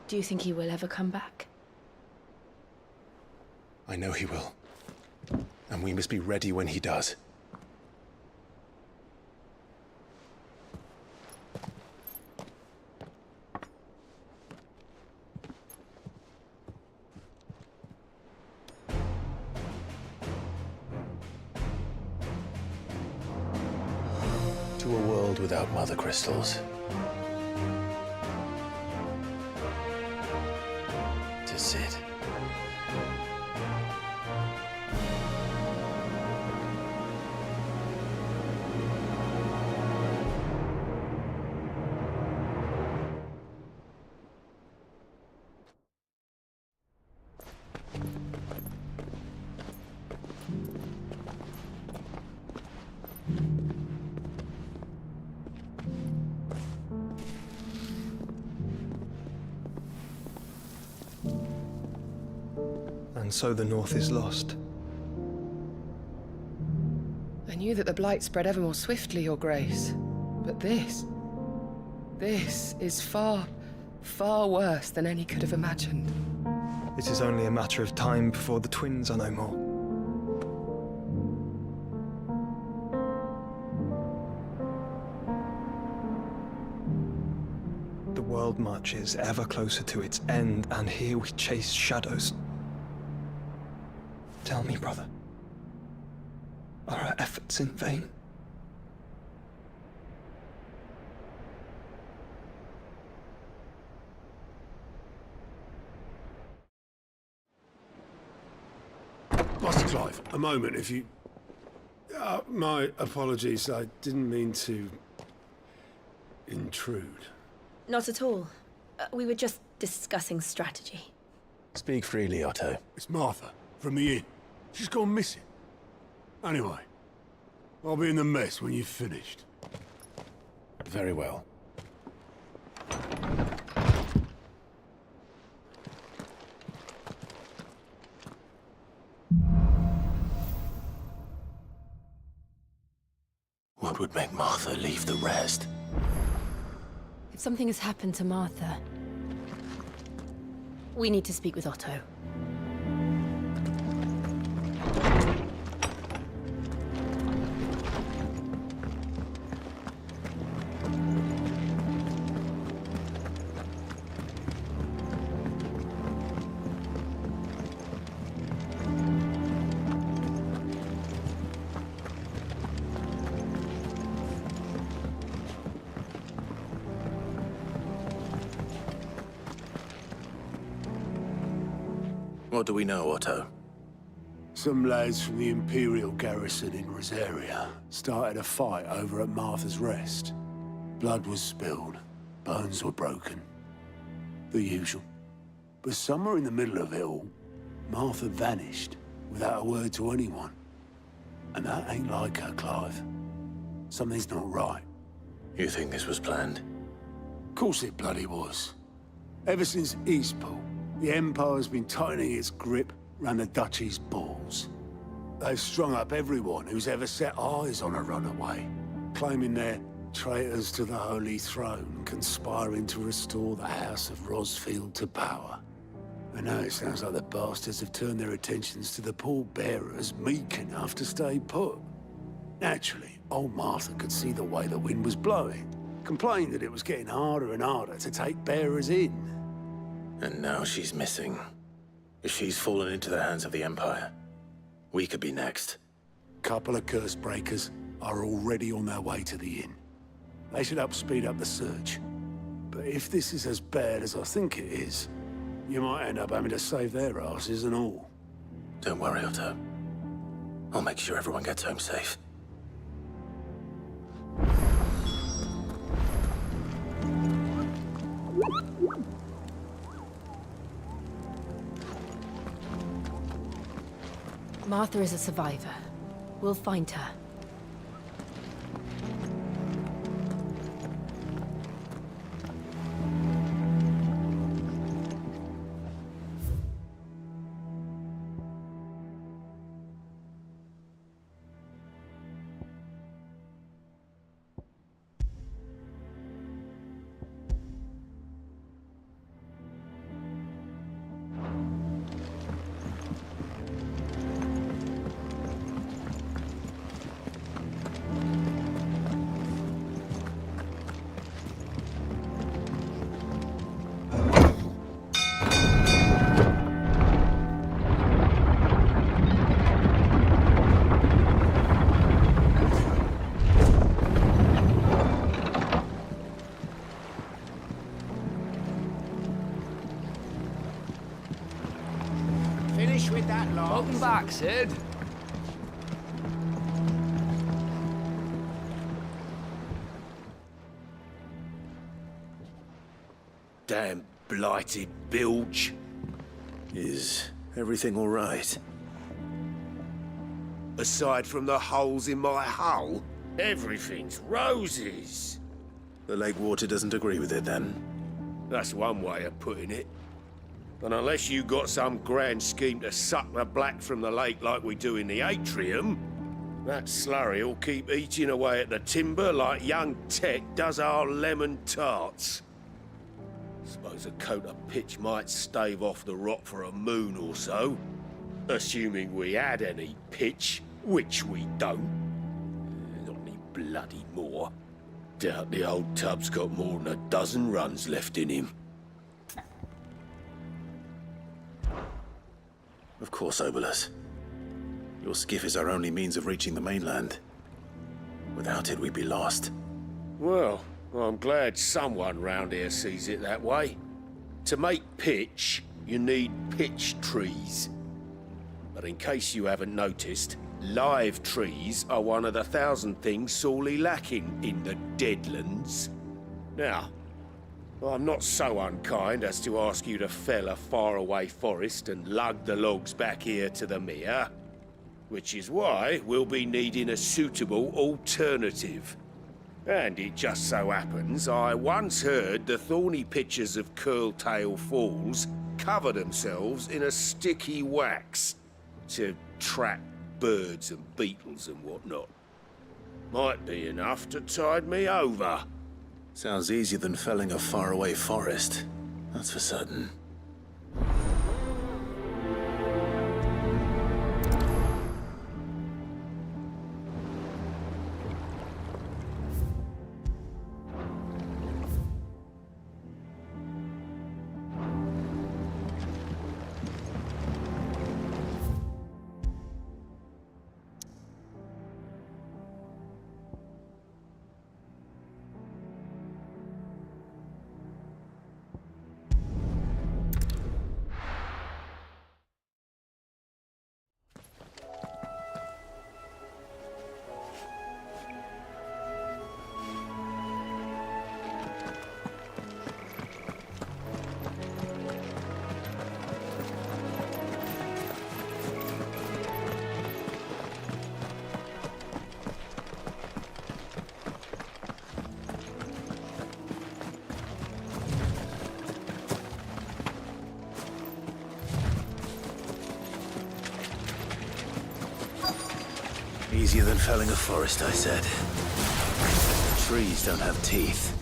Do you think he will ever come back? I know he will. And we must be ready when he does. a world without mother crystals. To Sid. And so the North is lost. I knew that the Blight spread ever more swiftly, Your Grace. But this is far, far worse than any could have imagined. It is only a matter of time before the twins are no more. The world marches ever closer to its end, and here we chase shadows. Tell me, brother, are our efforts in vain? Master Clive, a moment, if you... my apologies, I didn't mean to... intrude. Not at all. We were just discussing strategy. Speak freely, Otto. It's Martha, from the inn. She's gone missing. Anyway, I'll be in the mess when you've finished. Very well. What would make Martha leave the rest? If something has happened to Martha, we need to speak with Otto. What do we know, Otto? Some lads from the Imperial garrison in Rosaria started a fight over at Martha's Rest. Blood was spilled, bones were broken. The usual. But somewhere in the middle of it all, Martha vanished without a word to anyone. And that ain't like her, Clive. Something's not right. You think this was planned? Of course it bloody was. Ever since Eastpool, the Empire's been tightening its grip round the Duchy's balls. They've strung up everyone who's ever set eyes on a runaway, claiming they're traitors to the Holy Throne, conspiring to restore the House of Rosfield to power. And now it sounds like the bastards have turned their attentions to the pallbearers meek enough to stay put. Naturally, old Martha could see the way the wind was blowing, complained that it was getting harder and harder to take bearers in. And now she's missing. If she's fallen into the hands of the Empire, we could be next. Couple of curse breakers are already on their way to the inn. They should help speed up the search. But if this is as bad as I think it is, you might end up having to save their asses and all. Don't worry, Otto. I'll make sure everyone gets home safe. Martha is a survivor. We'll find her. Sid. Damn blighted bilge. Is everything all right? Aside from the holes in my hull, everything's roses. The lake water doesn't agree with it, then? That's one way of putting it. And unless you got some grand scheme to suck the black from the lake like we do in the atrium, that slurry will keep eating away at the timber like young Tech does our lemon tarts. Suppose a coat of pitch might stave off the rot for a moon or so. Assuming we had any pitch, which we don't. Not any bloody more. Doubt the old tub's got more than a dozen runs left in him. Of course, Obolus. Your skiff is our only means of reaching the mainland. Without it, we'd be lost. Well, I'm glad someone round here sees it that way. To make pitch, you need pitch trees. But in case you haven't noticed, live trees are one of the 1,000 things sorely lacking in the Deadlands. Now, I'm not so unkind as to ask you to fell a faraway forest and lug the logs back here to the mere, which is why we'll be needing a suitable alternative. And it just so happens I once heard the thorny pitchers of Curltail Falls cover themselves in a sticky wax to trap birds and beetles and whatnot. Might be enough to tide me over. Sounds easier than felling a faraway forest. That's for certain. Easier than felling a forest, I said. Trees don't have teeth.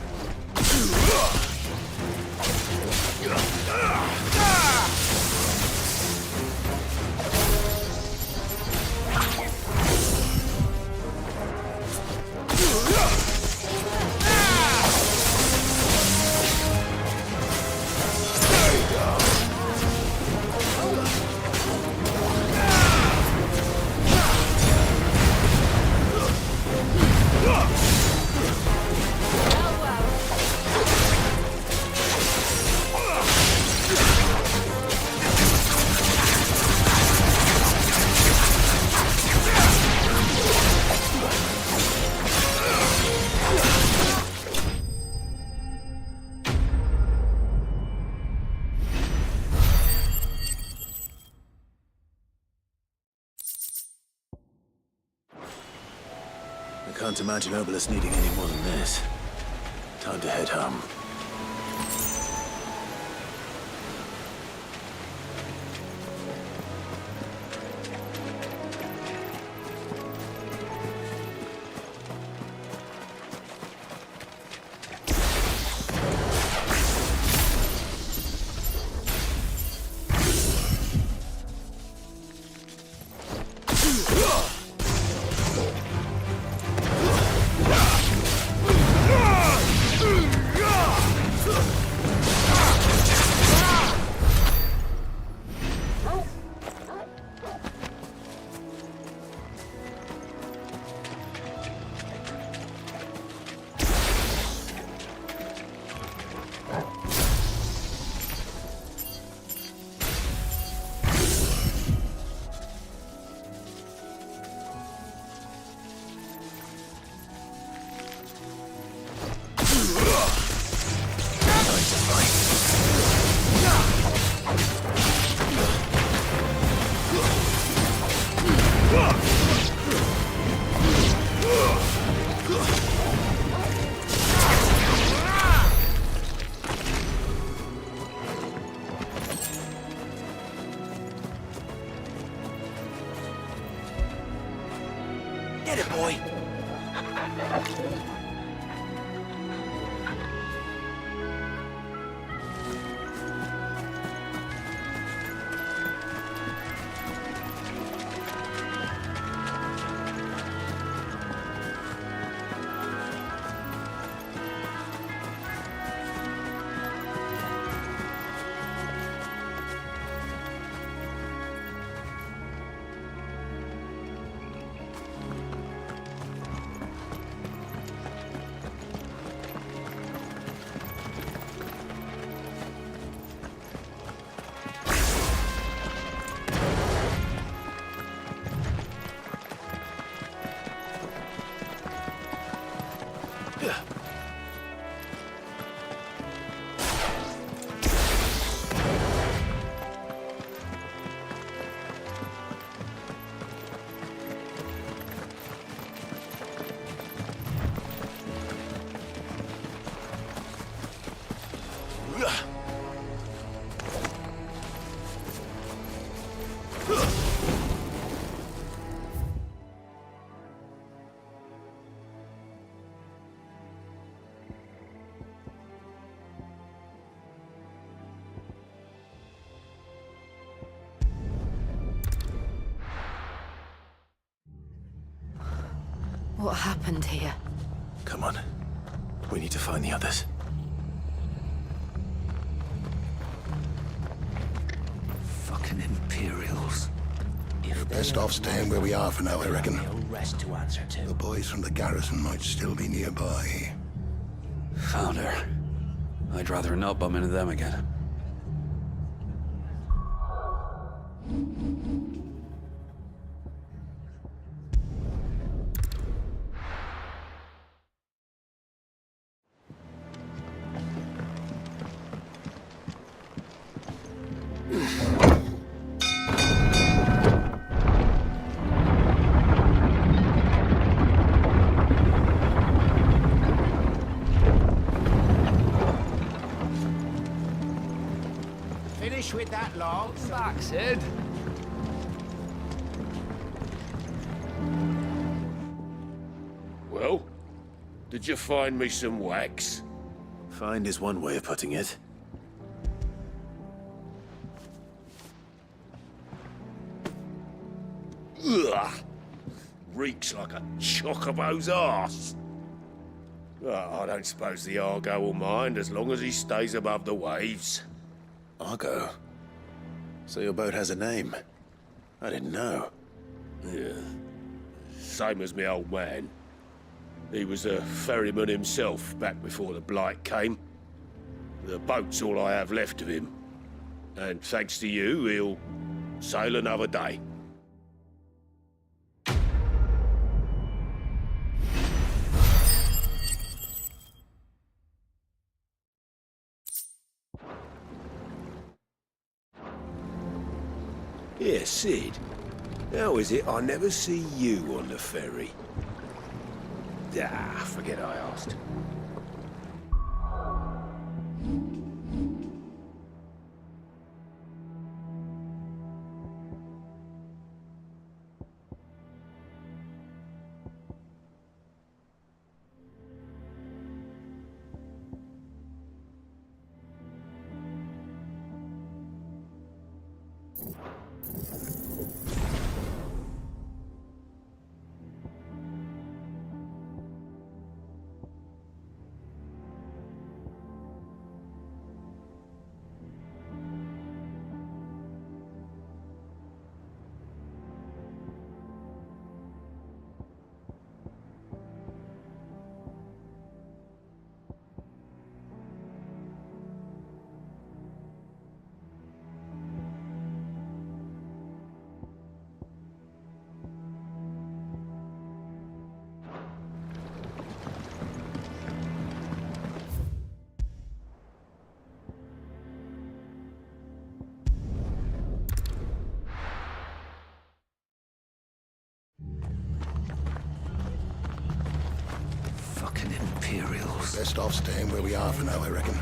I can't imagine Obolus needing any more than this. Time to head home. Ah! Get it, boy. What happened here? Come on. We need to find the others. Fucking Imperials. We're best off staying where we are for now, I reckon. Rest to answer to. The boys from the garrison might still be nearby. Found her. I'd rather not bump into them again. Finish with that log. Back, Sid. Well, did you find me some wax? Find is one way of putting it. Ugh! Reeks like a chocobo's arse. I don't suppose the Argo will mind as long as he stays above the waves. Argo? So your boat has a name? I didn't know. Yeah. Same as me old man. He was a ferryman himself back before the Blight came. The boat's all I have left of him. And thanks to you, he'll sail another day. Yeah, Sid. How is it I never see you on the ferry? Ah, forget I asked. close. Best off staying where we are for now, I reckon.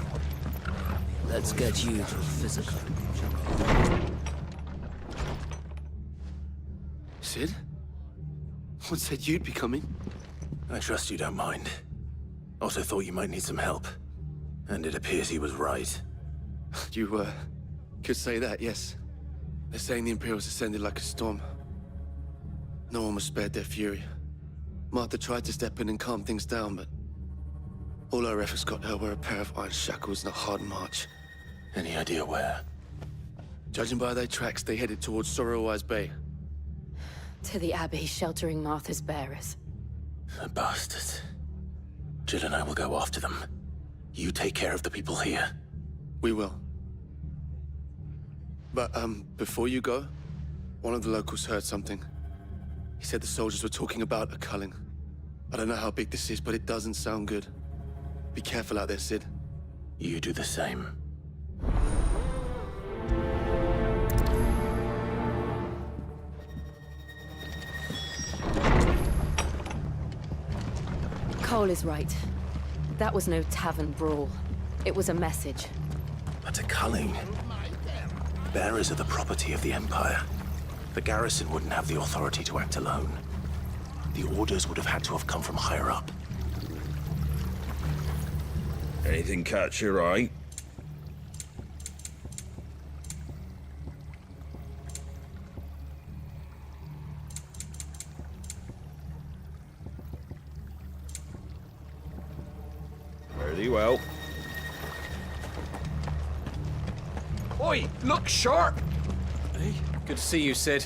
Let's get you to physical. Sid? What said you'd be coming? I trust you don't mind. Also thought you might need some help. And it appears he was right. You, could say that, yes. They're saying the Imperials ascended like a storm. No one was spared their fury. Martha tried to step in and calm things down, but all our efforts got her were a pair of iron shackles and a hard march. Any idea where? Judging by their tracks, they headed towards Sorrowwise Bay. To the Abbey sheltering Martha's bearers. The bastards. Jill and I will go after them. You take care of the people here. We will. But, before you go, one of the locals heard something. He said the soldiers were talking about a culling. I don't know how big this is, but it doesn't sound good. Be careful out there, Sid. You do the same. Cole is right. That was no tavern brawl. It was a message. But a culling. Bearers are the property of the Empire. The garrison wouldn't have the authority to act alone. The orders would have had to have come from higher up. Anything catch your eye? Very well. Oi, look sharp! Hey, good to see you, Sid.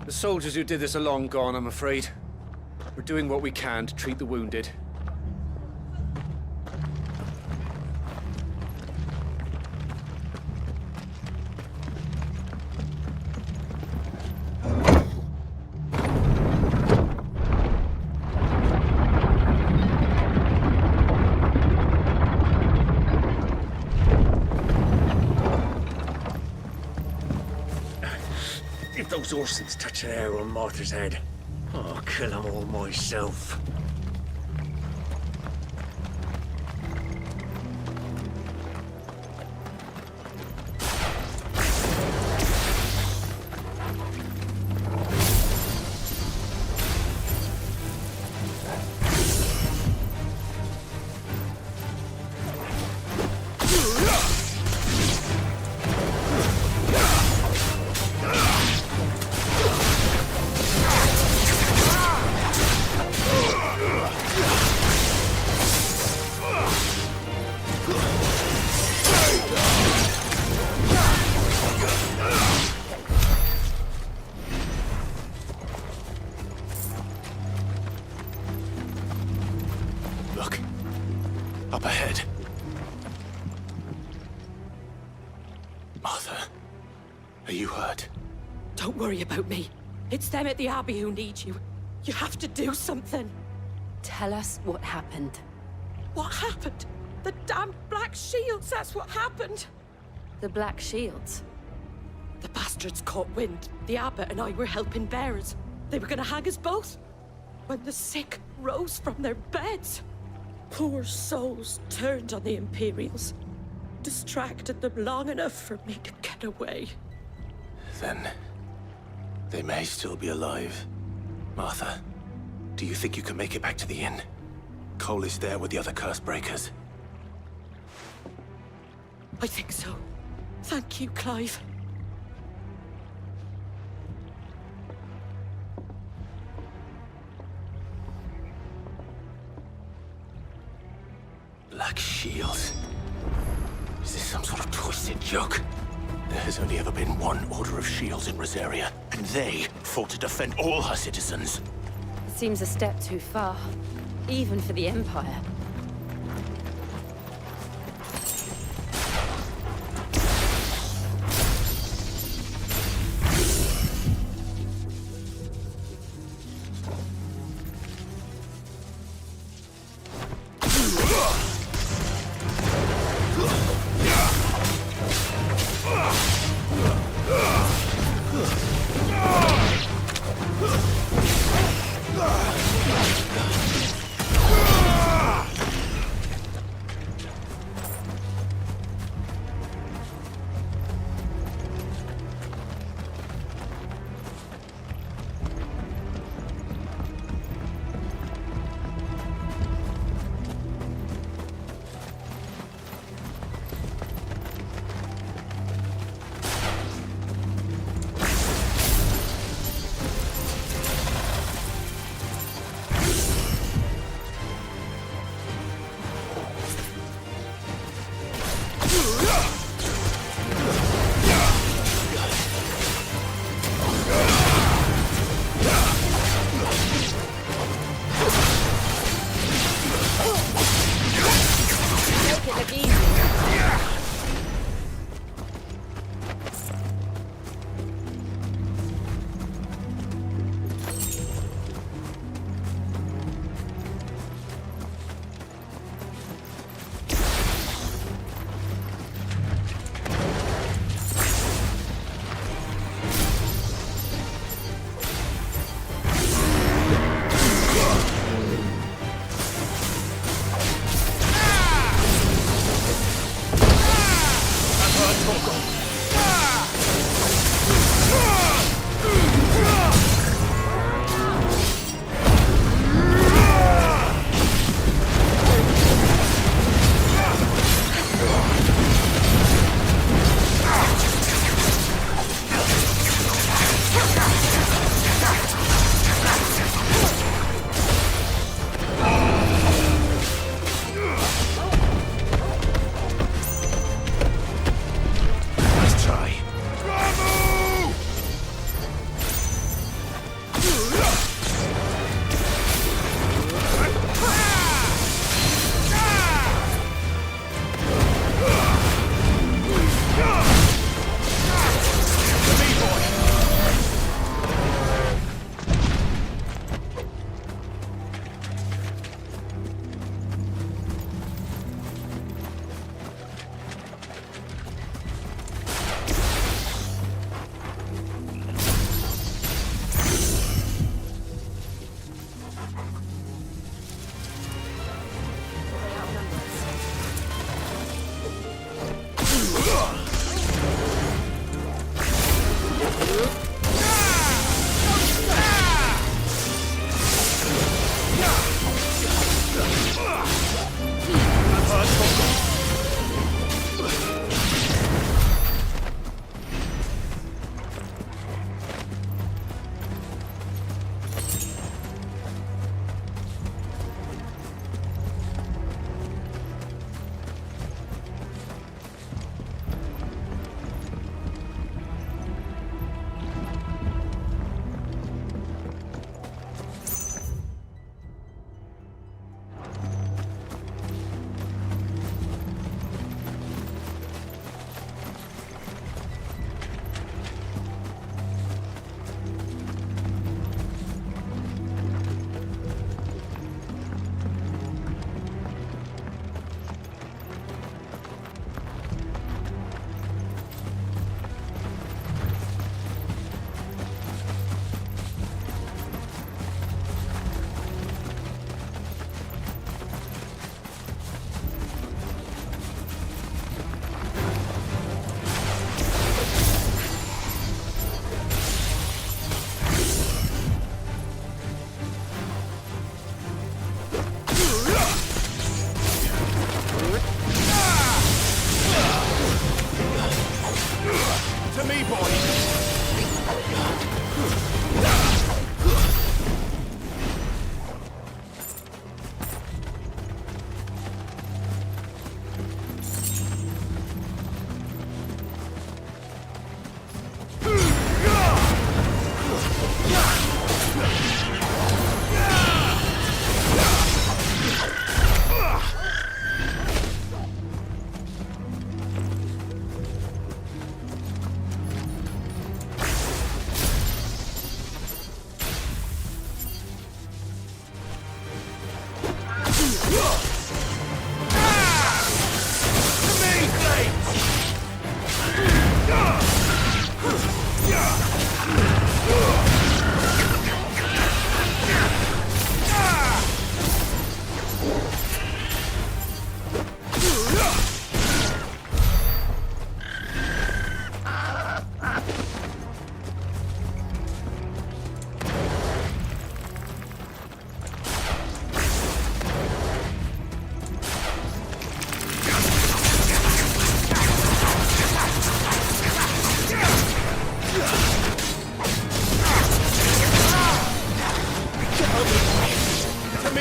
The soldiers who did this are long gone, I'm afraid. We're doing what we can to treat the wounded. If those Orsons touch an arrow on Martha's head, I'll kill them all myself. Up ahead. Martha, are you hurt? Don't worry about me. It's them at the Abbey who need you. You have to do something. Tell us what happened. What happened? The damn Black Shields, that's what happened. The Black Shields? The bastards caught wind. The Abbot and I were helping bearers. They were gonna hang us both. When the sick rose from their beds. Poor souls turned on the Imperials. Distracted them long enough for me to get away. Then they may still be alive. Martha, do you think you can make it back to the inn? Cole is there with the other curse breakers. I think so. Thank you, Clive. Black Shields. Is this some sort of twisted joke? There has only ever been one Order of Shields in Rosaria, and they fought to defend all her citizens. It seems a step too far, even for the Empire.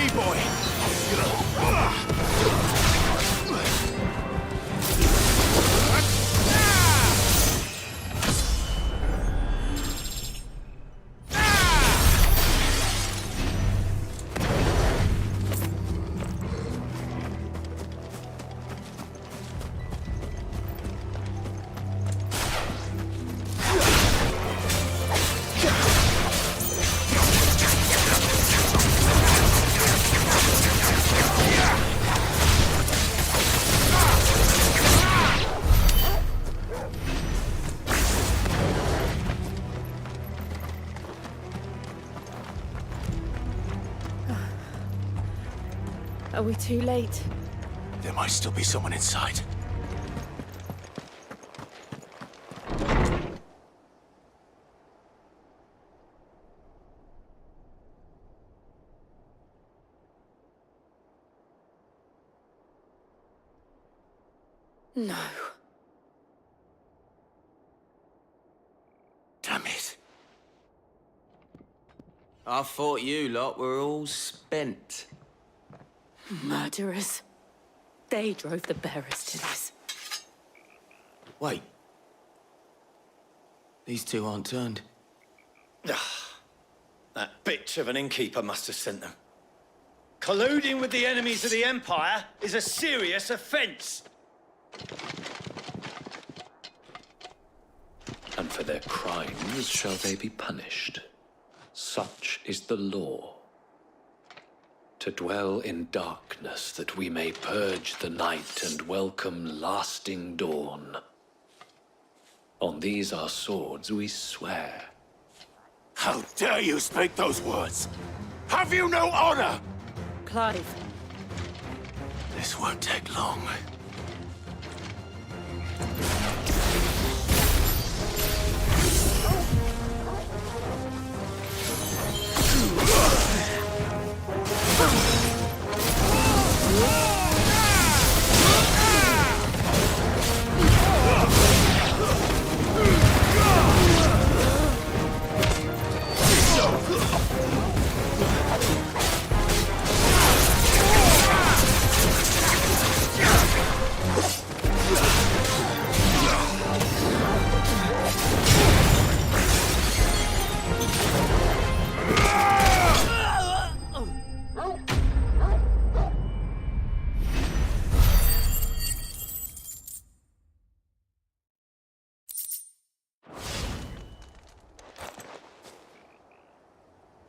me, boy! Are we too late? There might still be someone inside. No. Damn it. I thought you lot were all spent. Murderers. They drove the bearers to this. Wait. These two aren't turned. That bitch of an innkeeper must have sent them. Colluding with the enemies of the Empire is a serious offence. And for their crimes shall they be punished. Such is the law. To dwell in darkness that we may purge the night and welcome lasting dawn. On these our swords we swear. How dare you speak those words? Have you no honor? Clive. This won't take long.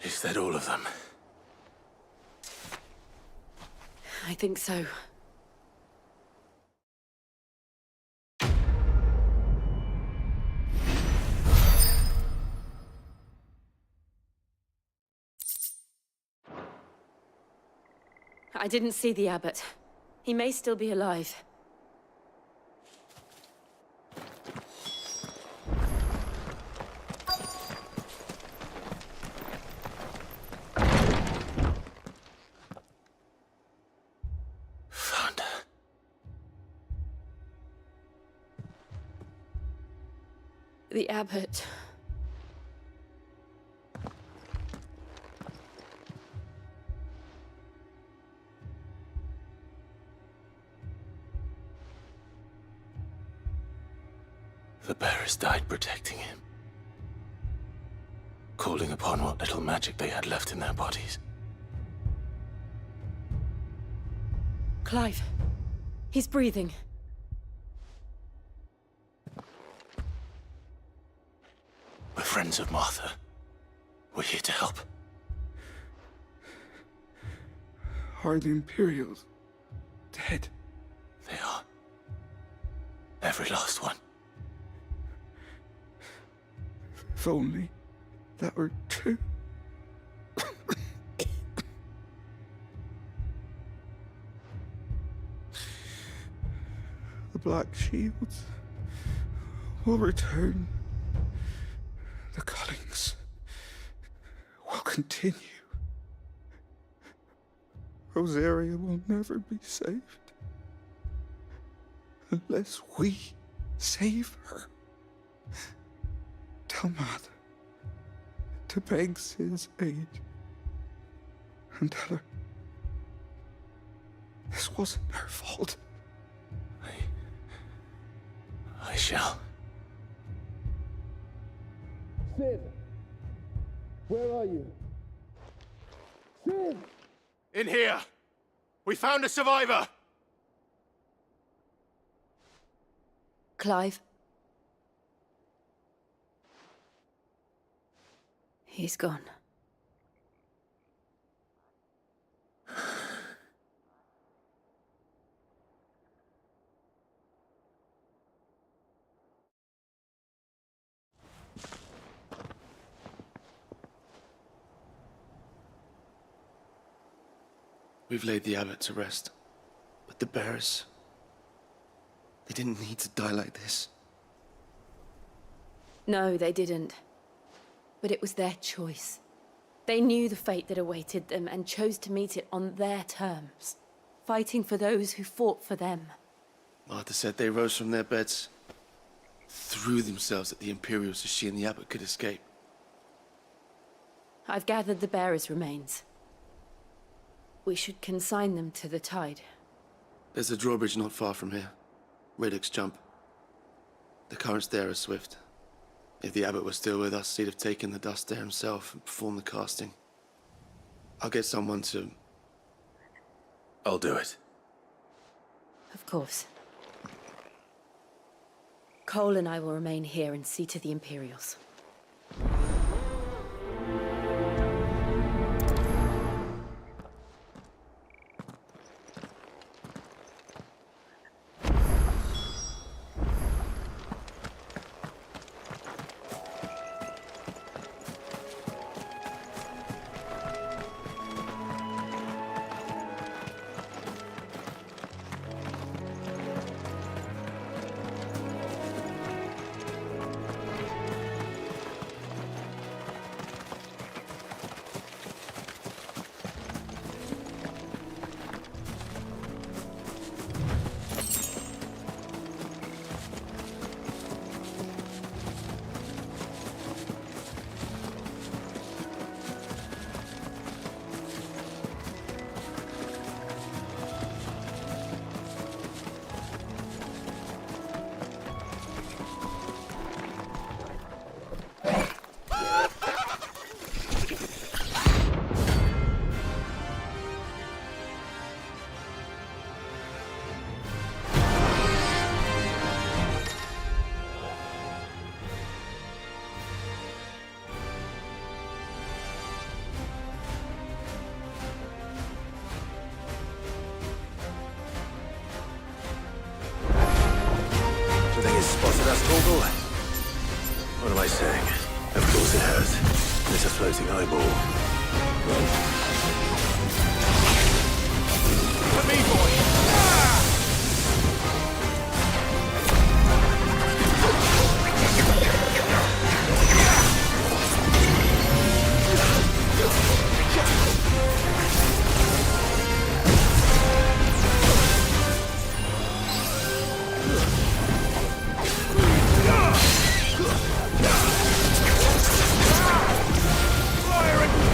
Is that all of them? I think so. I didn't see the abbot. He may still be alive. The abbot. The bearers died protecting him. Calling upon what little magic they had left in their bodies. Clive. He's breathing. We're friends of Martha. We're here to help. Are the Imperials dead? They are. Every last one. If only that were true. The Black Shields will return. The cullings will continue. Rosaria will never be saved unless we save her. Tell Mother to beg Sid's aid and tell her This wasn't her fault. I shall. Sid! Where are you? Sid! In here! We found a survivor! Clive. He's gone. We've laid the abbot to rest. But the bearers... they didn't need to die like this. No, they didn't. But it was their choice. They knew the fate that awaited them and chose to meet it on their terms, fighting for those who fought for them. Martha said they rose from their beds, threw themselves at the Imperials so she and the abbot could escape. I've gathered the bearers' remains. We should consign them to the tide. There's a drawbridge not far from here. Radix jump. The currents there are swift. If the abbot was still with us, he'd have taken the dust there himself and performed the casting. I'll get someone to... I'll do it. Of course. Cole and I will remain here and see to the Imperials. What am I saying? Of course it has. There's a floating eyeball. Run. For me, boy! Fire it!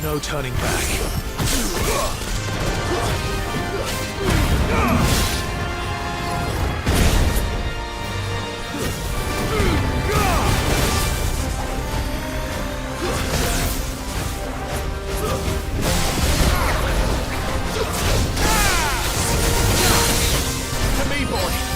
There's no turning back. To me, boy.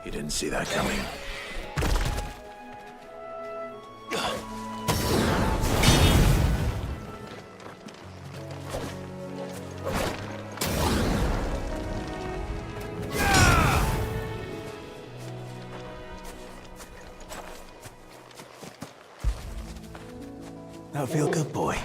You didn't see that coming. That feel good, boy?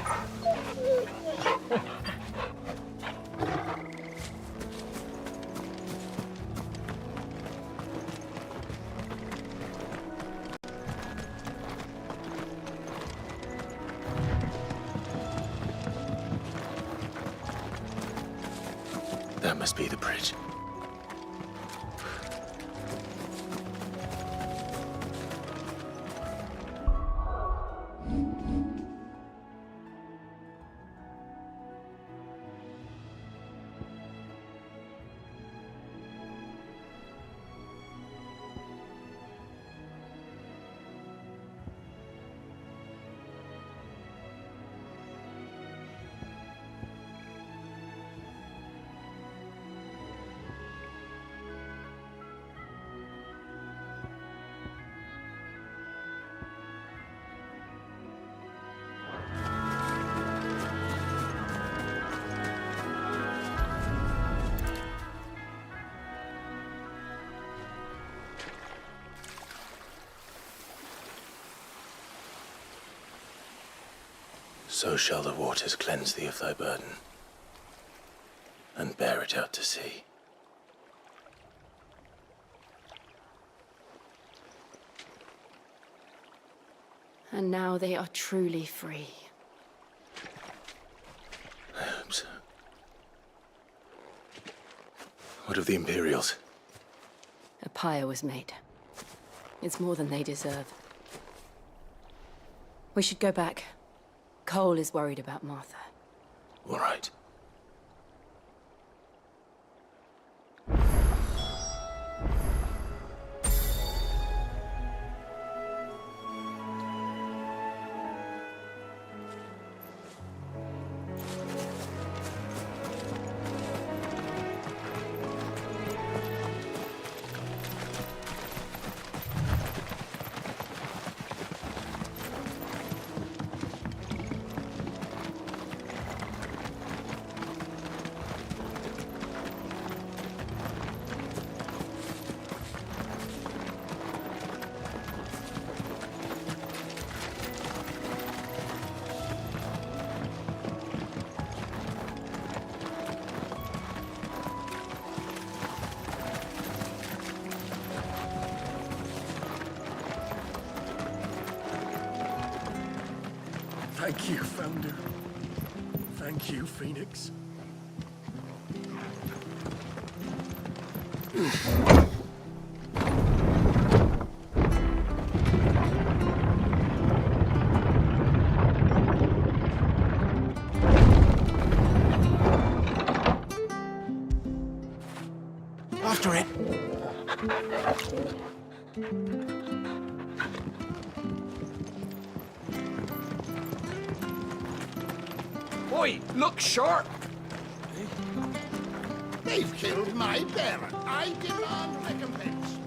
That must be the bridge. So shall the waters cleanse thee of thy burden, and bear it out to sea. And now they are truly free. I hope so. What of the Imperials? A pyre was made. It's more than they deserve. We should go back. Cole is worried about Martha. All right. Thank you, Founder. Thank you, Phoenix. After it. Oi, look sharp! They've killed my parent. I demand recompense.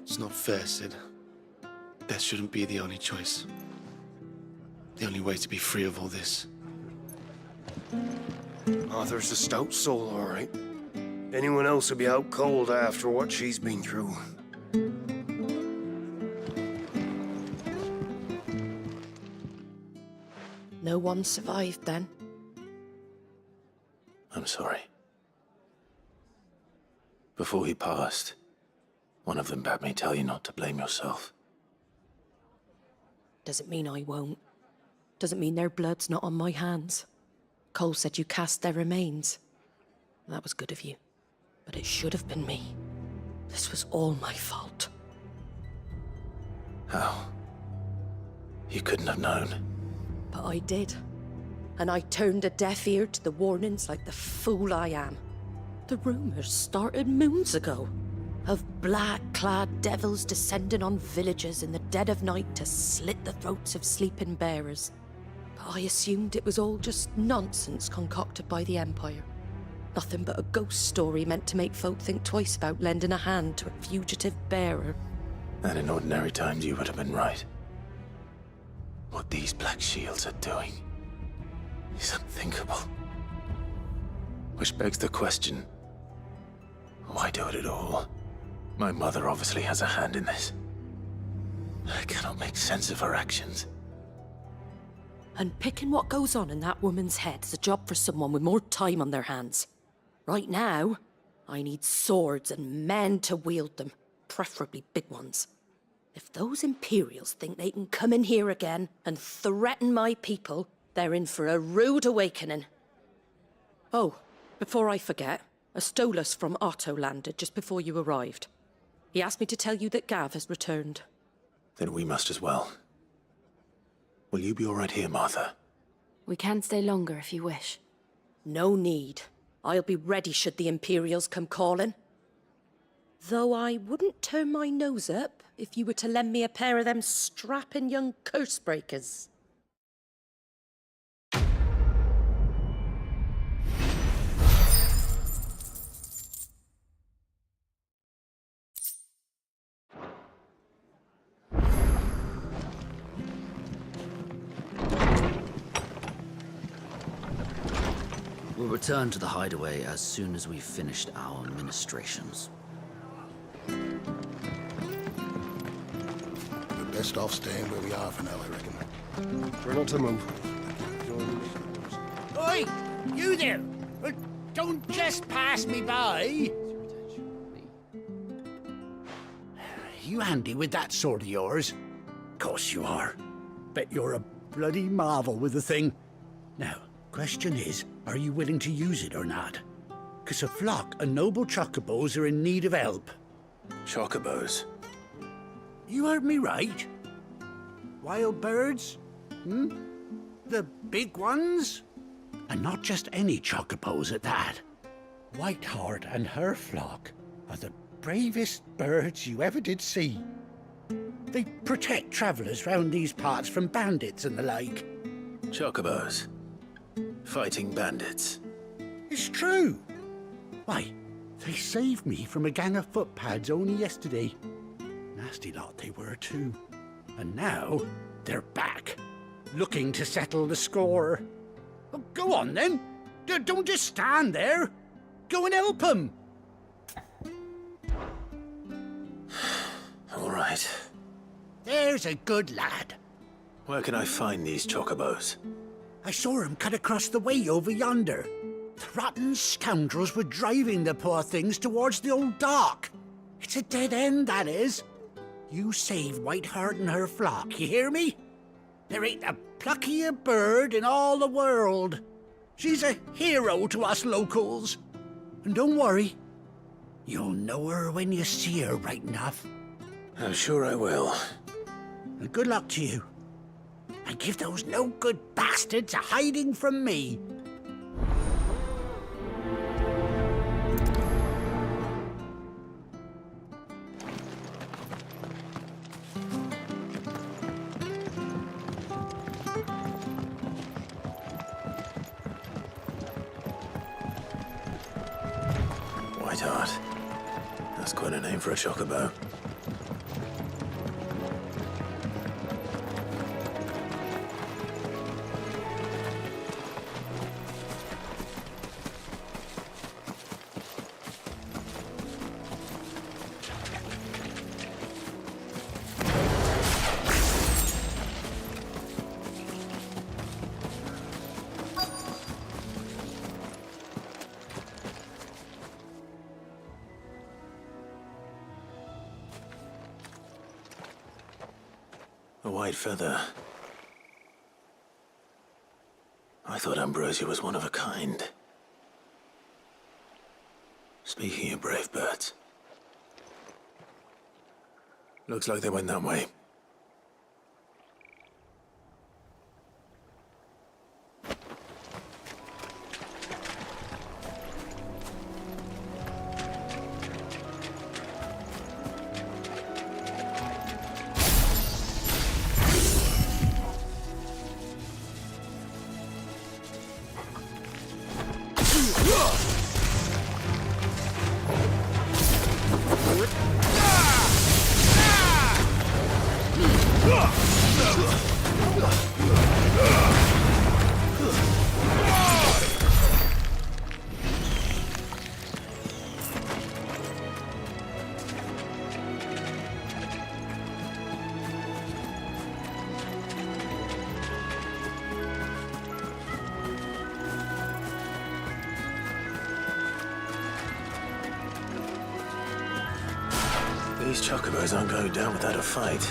It's not fair, Sid. Death shouldn't be the only choice. The only way to be free of all this. Arthur's a stout soul, all right. Anyone else would be out cold after what she's been through. No one survived then. I'm sorry. Before he passed, one of them bade me tell you not to blame yourself. Doesn't mean I won't. Doesn't mean their blood's not on my hands. Cole said you cast their remains. That was good of you. But it should have been me. This was all my fault. How? You couldn't have known. But I did. And I turned a deaf ear to the warnings like the fool I am. The rumors started moons ago. of black-clad devils descending on villages in the dead of night to slit the throats of sleeping bearers. But I assumed it was all just nonsense concocted by the Empire. Nothing but a ghost story meant to make folk think twice about lending a hand to a fugitive bearer. And in ordinary times, you would have been right. What these Black Shields are doing is unthinkable. Which begs the question, why do it at all? My mother obviously has a hand in this. I cannot make sense of her actions. And picking what goes on in that woman's head is a job for someone with more time on their hands. Right now, I need swords and men to wield them, preferably big ones. If those Imperials think they can come in here again and threaten my people, they're in for a rude awakening. Oh, before I forget, a Stolas from Otto landed just before you arrived. He asked me to tell you that Gav has returned. Then we must as well. Will you be all right here, Martha? We can stay longer if you wish. No need. I'll be ready should the Imperials come calling. Though I wouldn't turn my nose up if you were to lend me a pair of them strapping young cursebreakers. We'll return to the hideaway as soon as we've finished our ministrations. We're best off staying where we are for now, I reckon. Try not to move. Oi! You there! Don't just pass me by! You handy with that sword of yours? Course you are. Bet you're a bloody marvel with the thing. Now, question is, are you willing to use it or not? 'Cause a flock of noble chocobos are in need of help. Chocobos? You heard me right. Wild birds? The big ones? And not just any chocobos at that. Whiteheart and her flock are the bravest birds you ever did see. They protect travellers round these parts from bandits and the like. Chocobos? Fighting bandits? It's true. Why, they saved me from a gang of footpads only yesterday. Nasty lot they were too. And now they're back, looking to settle the score. Well, go on then. Don't just stand there. Go and help them. All right. There's a good lad. Where can I find these chocobos? I saw him cut across the way over yonder. The rotten scoundrels were driving the poor things towards the old dock. It's a dead end, that is. You save Whiteheart and her flock, you hear me? There ain't a pluckier bird in all the world. She's a hero to us locals. And don't worry, you'll know her when you see her right enough. I'm sure I will. And good luck to you. And give those no-good bastards a hiding from me. Whiteheart. That's quite a name for a chocobo. A white feather. I thought Ambrosia was one of a kind. Speaking of brave birds. Looks like they went that way. These chocobos aren't going down without a fight.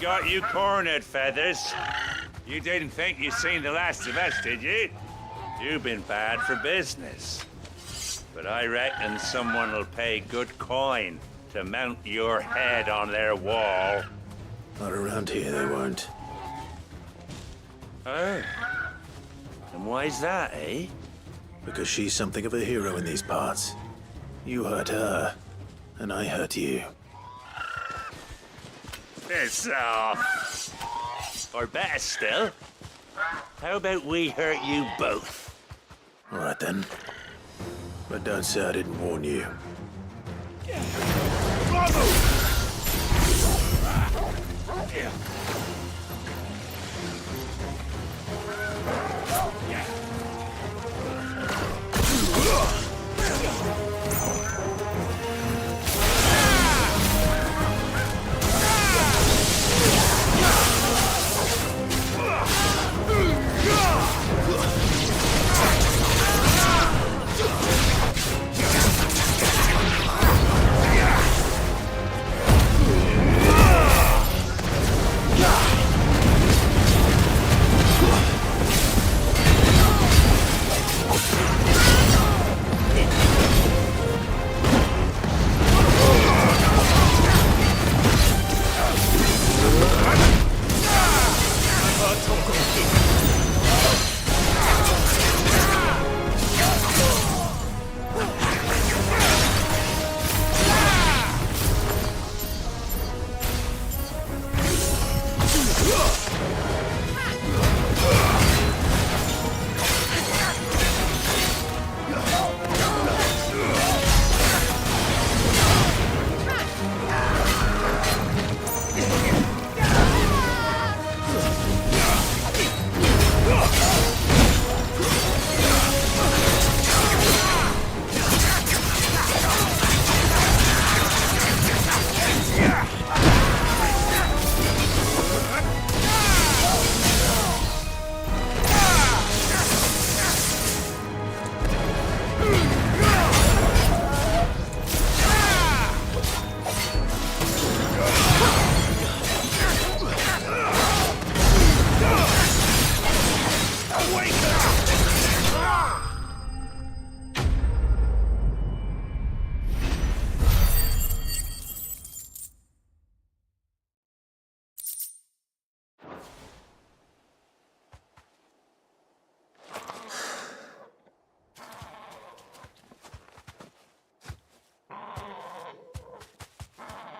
Got you cornered, Feathers. You didn't think you'd seen the last of us, did you? You've been bad for business. But I reckon someone will pay good coin to mount your head on their wall. Not around here, they won't. Oh. And why's that, eh? Because she's something of a hero in these parts. You hurt her, and I hurt you. Piss off. Or better still, how about we hurt you both? All right then. But don't say I didn't warn you. Yeah!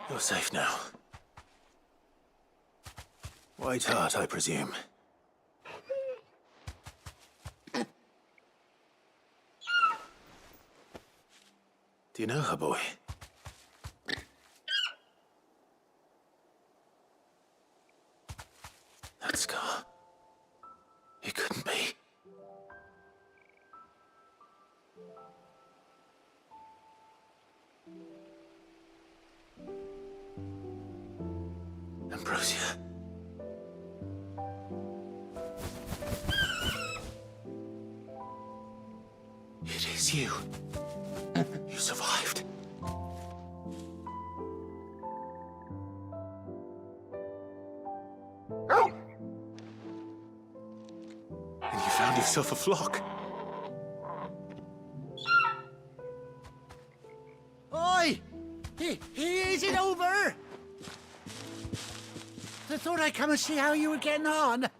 You're safe now. White Heart, I presume. Do you know her, boy? That scar. It couldn't be. Ambrosia. It is you. You survived. And you found yourself a flock. Oi! Is it over? I thought I'd come and see how you were getting on.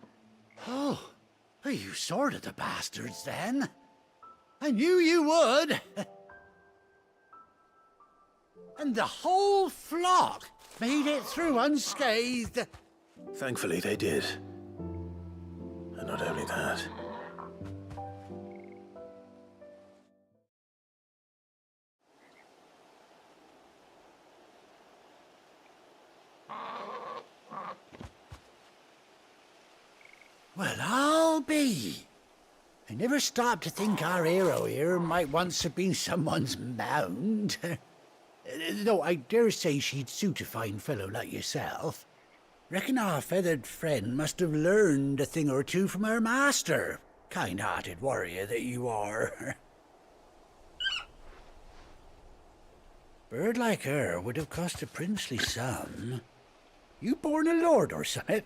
Oh, you sorted the bastards then. I knew you would. And the whole flock made it through unscathed. Thankfully, they did. And not only that. Well, I'll be. I never stopped to think our hero here might once have been someone's mound. Though I dare say she'd suit a fine fellow like yourself. Reckon our feathered friend must have learned a thing or two from her master. Kind-hearted warrior that you are. Bird like her would have cost a princely sum. You born a lord or something?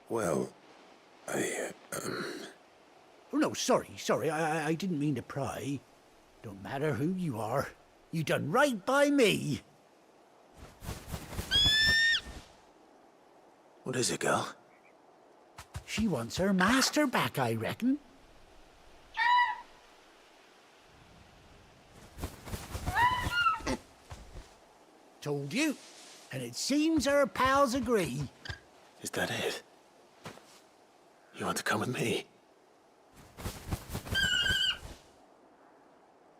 Well, Oh, no, sorry. I didn't mean to pry. Don't matter who you are. You done right by me. What is it, girl? She wants her master back, I reckon. Told you. And it seems her pals agree. Is that it? You want to come with me?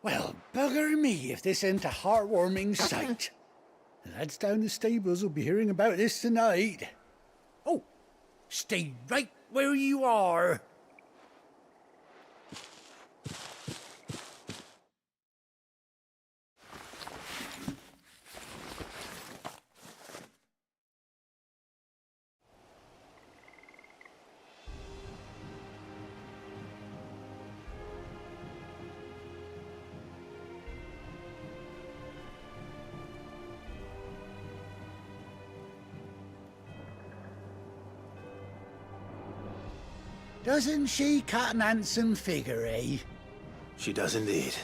Well, bugger me if this ain't a heartwarming sight. The lads down the stables will be hearing about this tonight. Oh, stay right where you are. Doesn't she cut an handsome figure, eh? She does indeed.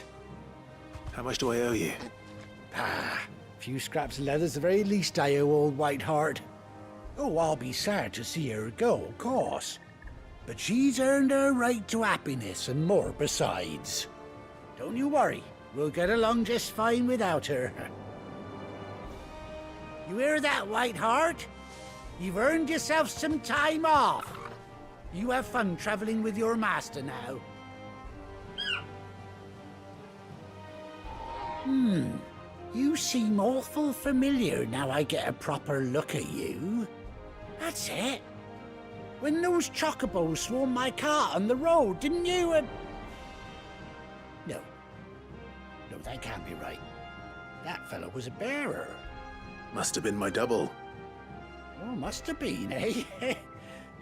How much do I owe you? A few scraps of leather's the very least I owe old Whiteheart. Oh, I'll be sad to see her go, of course. But she's earned her right to happiness and more besides. Don't you worry, we'll get along just fine without her. You hear that, Whiteheart? You've earned yourself some time off. You have fun traveling with your master now. You seem awful familiar now I get a proper look at you. That's it. When those chocobos swarmed my cart on the road, didn't you? No, that can't be right. That fellow was a bearer. Must have been my double. Oh, must have been, eh?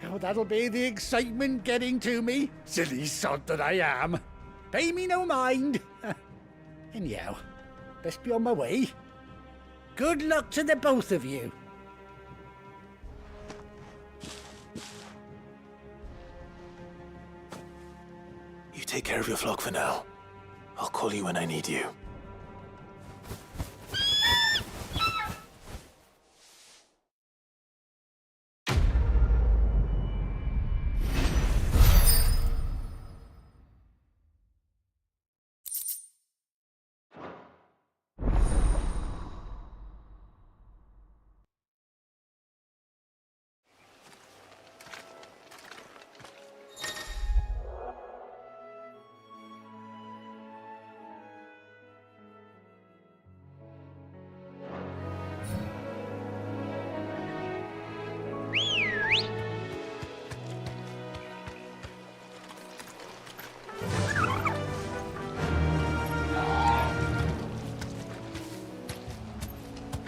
Oh, that'll be the excitement getting to me. Silly sod that I am. Pay me no mind. Anyhow, best be on my way. Good luck to the both of you. You take care of your flock for now. I'll call you when I need you.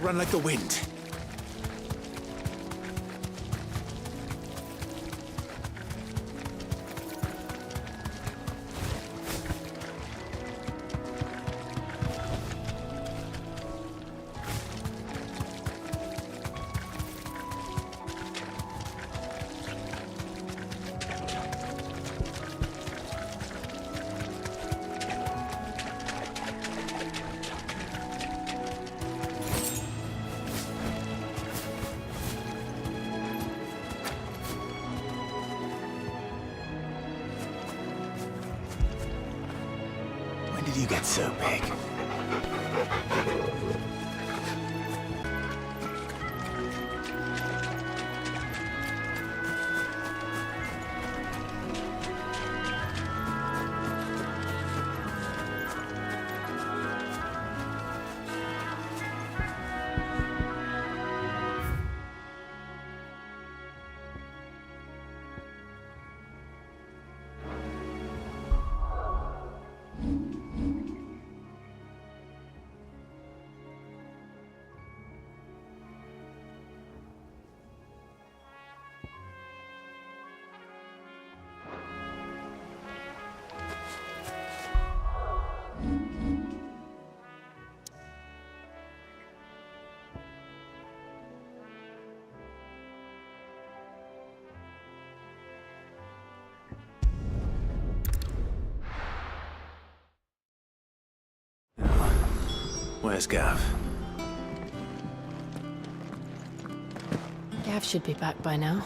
Run like the wind. When did you get so big? Where's Gav? Gav should be back by now.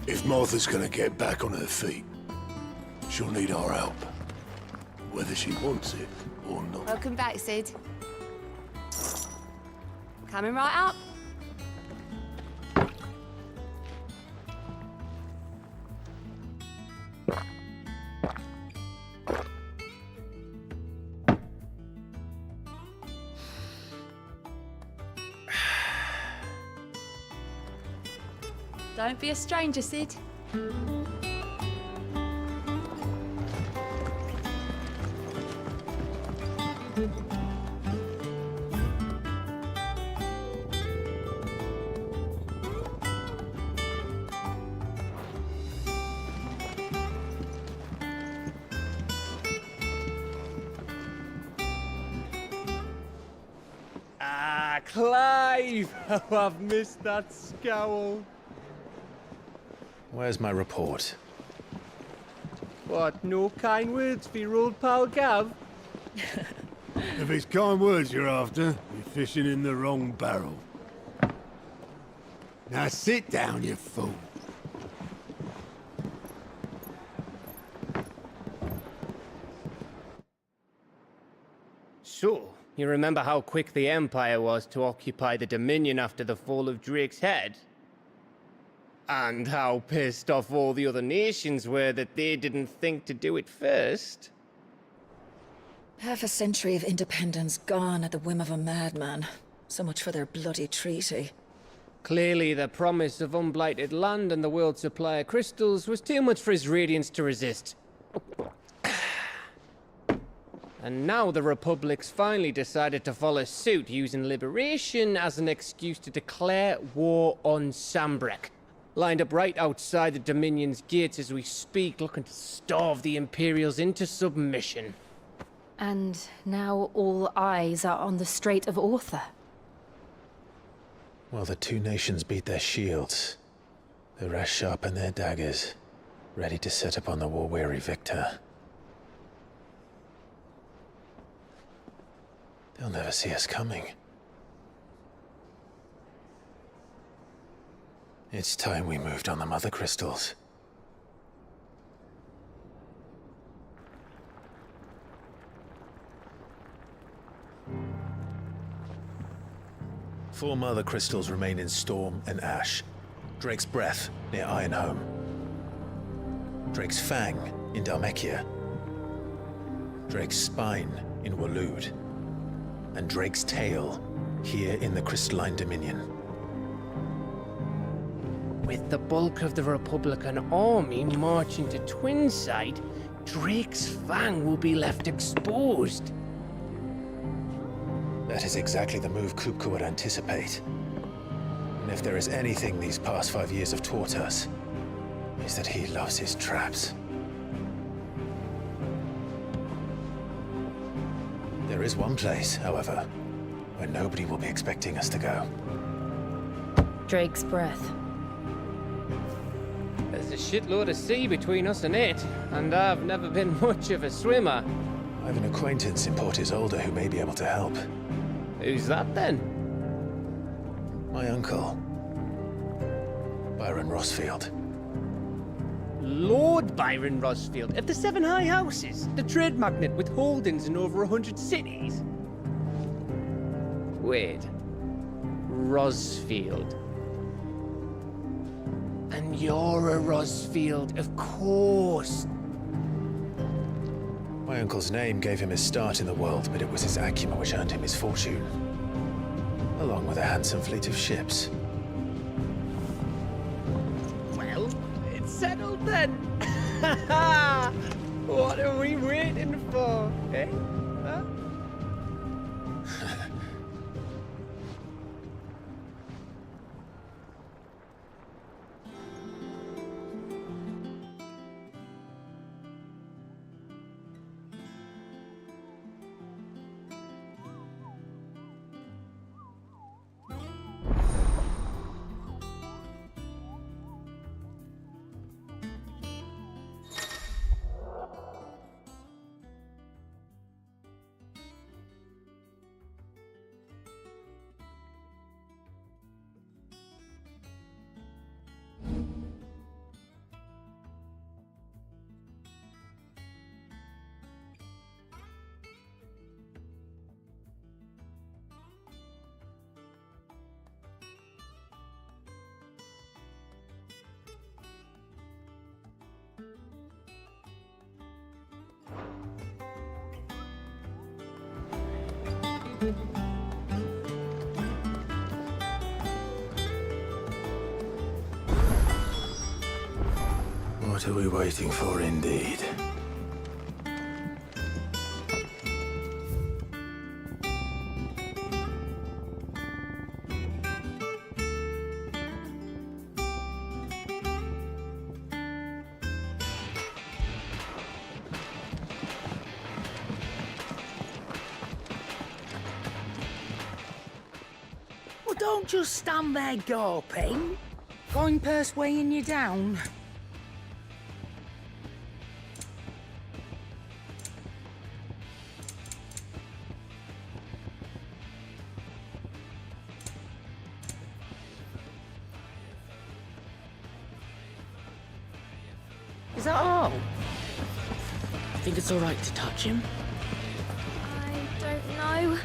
If Martha's gonna get back on her feet, she'll need our help. Whether she wants it or not. Welcome back, Sid. Coming right up. Don't be a stranger, Sid. Ah, Clive! Oh, I've missed that scowl. Where's my report? What, no kind words for your old pal Gav? If it's kind words you're after, you're fishing in the wrong barrel. Now sit down, you fool. So, you remember how quick the Empire was to occupy the Dominion after the fall of Drake's head? And how pissed off all the other nations were that they didn't think to do it first? Half a century of independence gone at the whim of a madman. So much for their bloody treaty. Clearly, the promise of unblighted land and the world's supply of crystals was too much for his radiance to resist. And now the Republic's finally decided to follow suit, using liberation as an excuse to declare war on Sambrek. Lined up right outside the Dominion's gates as we speak, looking to starve the Imperials into submission. And now all eyes are on the Strait of Author. Well, the two nations beat their shields. The rest sharpen their daggers, ready to set upon the war-weary victor. They'll never see us coming. It's time we moved on the mother crystals. Four mother crystals remain in Storm and Ash. Drake's Breath near Ironhome. Drake's Fang in Dhalmekia. Drake's Spine in Waloed. And Drake's Tail here in the Crystalline Dominion. with the bulk of the Republican army marching to Twinside, Drake's Fang will be left exposed. That is exactly the move Kupka would anticipate. And if there is anything these past 5 years have taught us, is that he loves his traps. There is one place, however, where nobody will be expecting us to go. Drake's breath. There's a shitload of sea between us and it, and I've never been much of a swimmer. I have an acquaintance in Port Isolde who may be able to help. Who's that then? My uncle, Byron Rosfield. Lord Byron Rosfield of the Seven High Houses, the trade magnate with holdings in over 100 cities. Wait, Rosfield. And you're a Rosfield, of course. My uncle's name gave him his start in the world, but it was his acumen which earned him his fortune, along with a handsome fleet of ships. Well, it's settled then. What are we waiting for, eh? Huh? What are we waiting for, indeed? Well, don't just stand there gawping. Coin purse weighing you down. Is that all? Think it's all right to touch him? I don't know.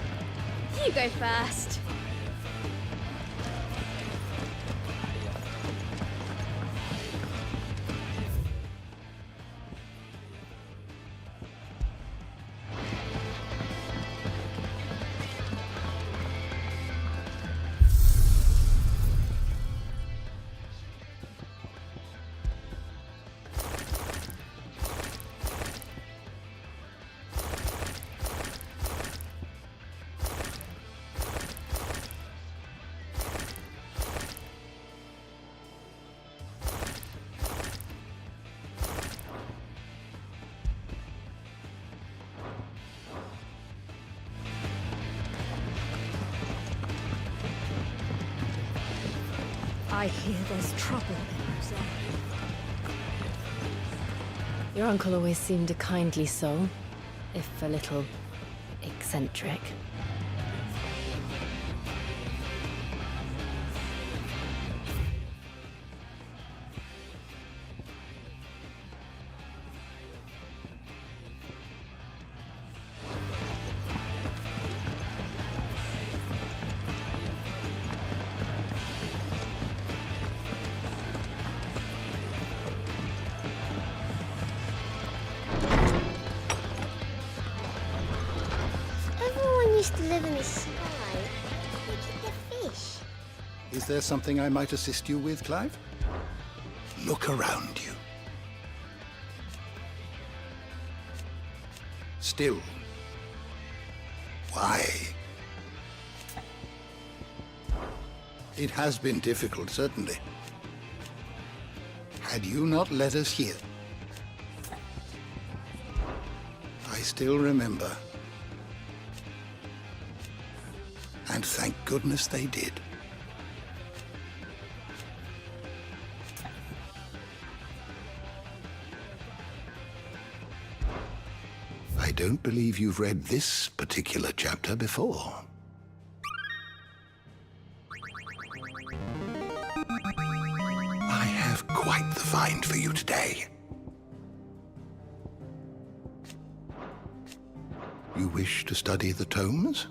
You go first. I hear there's trouble in Rosaria. Your uncle always seemed a kindly soul, if a little eccentric. To live in the sky. They keep their fish. Is there something I might assist you with, Clive? Look around you. Still. Why? It has been difficult, certainly. Had you not led us here, I still remember. And thank goodness they did. I don't believe you've read this particular chapter before. I have quite the find for you today. You wish to study the tomes?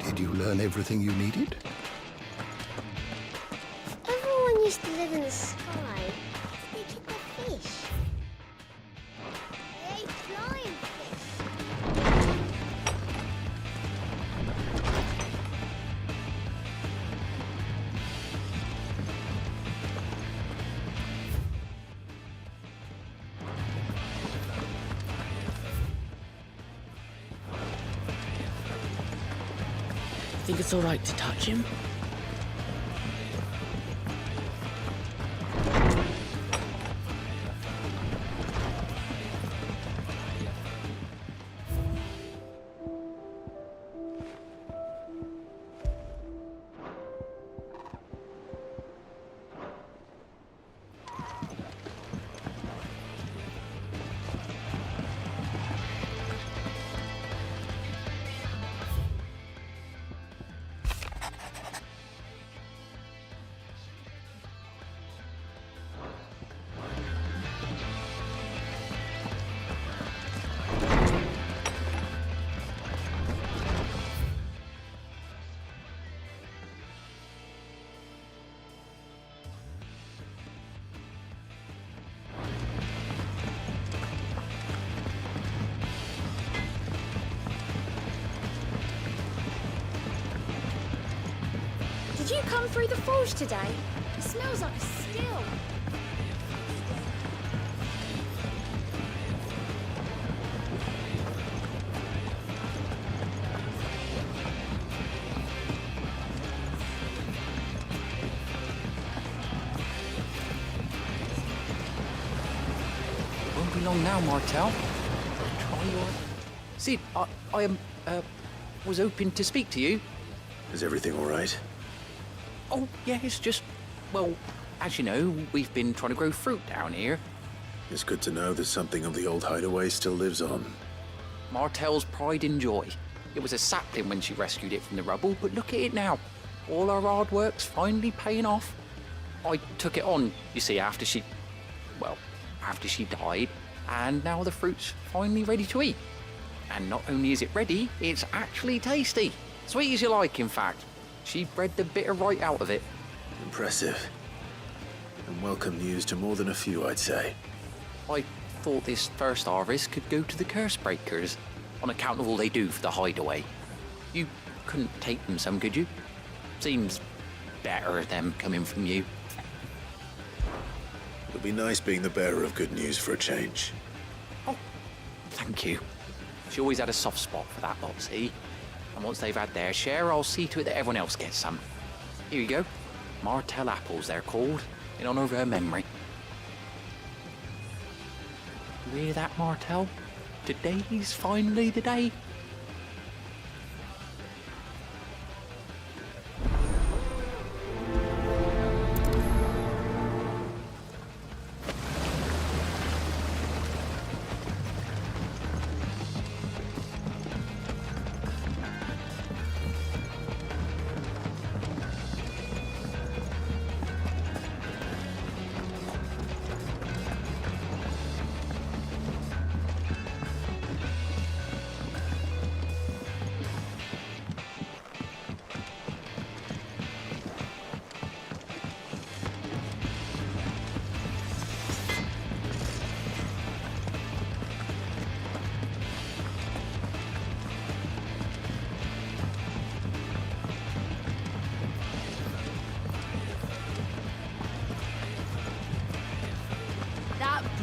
Did you learn everything you needed? Everyone used to live in the sky. They keep their fish. They ate flying fish. Think it's all right to touch him? Did you come through the forge today? It smells like a still. be long now, Martel. Try your... Sid, I was hoping to speak to you. Is everything all right? Oh, yeah, it's just... Well, as you know, we've been trying to grow fruit down here. It's good to know that something of the old hideaway still lives on. Martel's pride and joy. It was a sapling when she rescued it from the rubble, but look at it now. All our hard work's finally paying off. I took it on, you see, after she died, and now the fruit's finally ready to eat. And not only is it ready, it's actually tasty. Sweet as you like, in fact. She bred the bitter right out of it. Impressive. And welcome news to more than a few, I'd say. I thought this first harvest could go to the curse breakers, on account of all they do for the hideaway. You couldn't take them some, could you? Seems better them coming from you. It'll be nice being the bearer of good news for a change. Oh, thank you. She always had a soft spot for that lot, see? And once they've had their share, I'll see to it that everyone else gets some. Here you go. Martel apples, they're called, in honor of her memory. You hear that, Martel? Today's finally the day.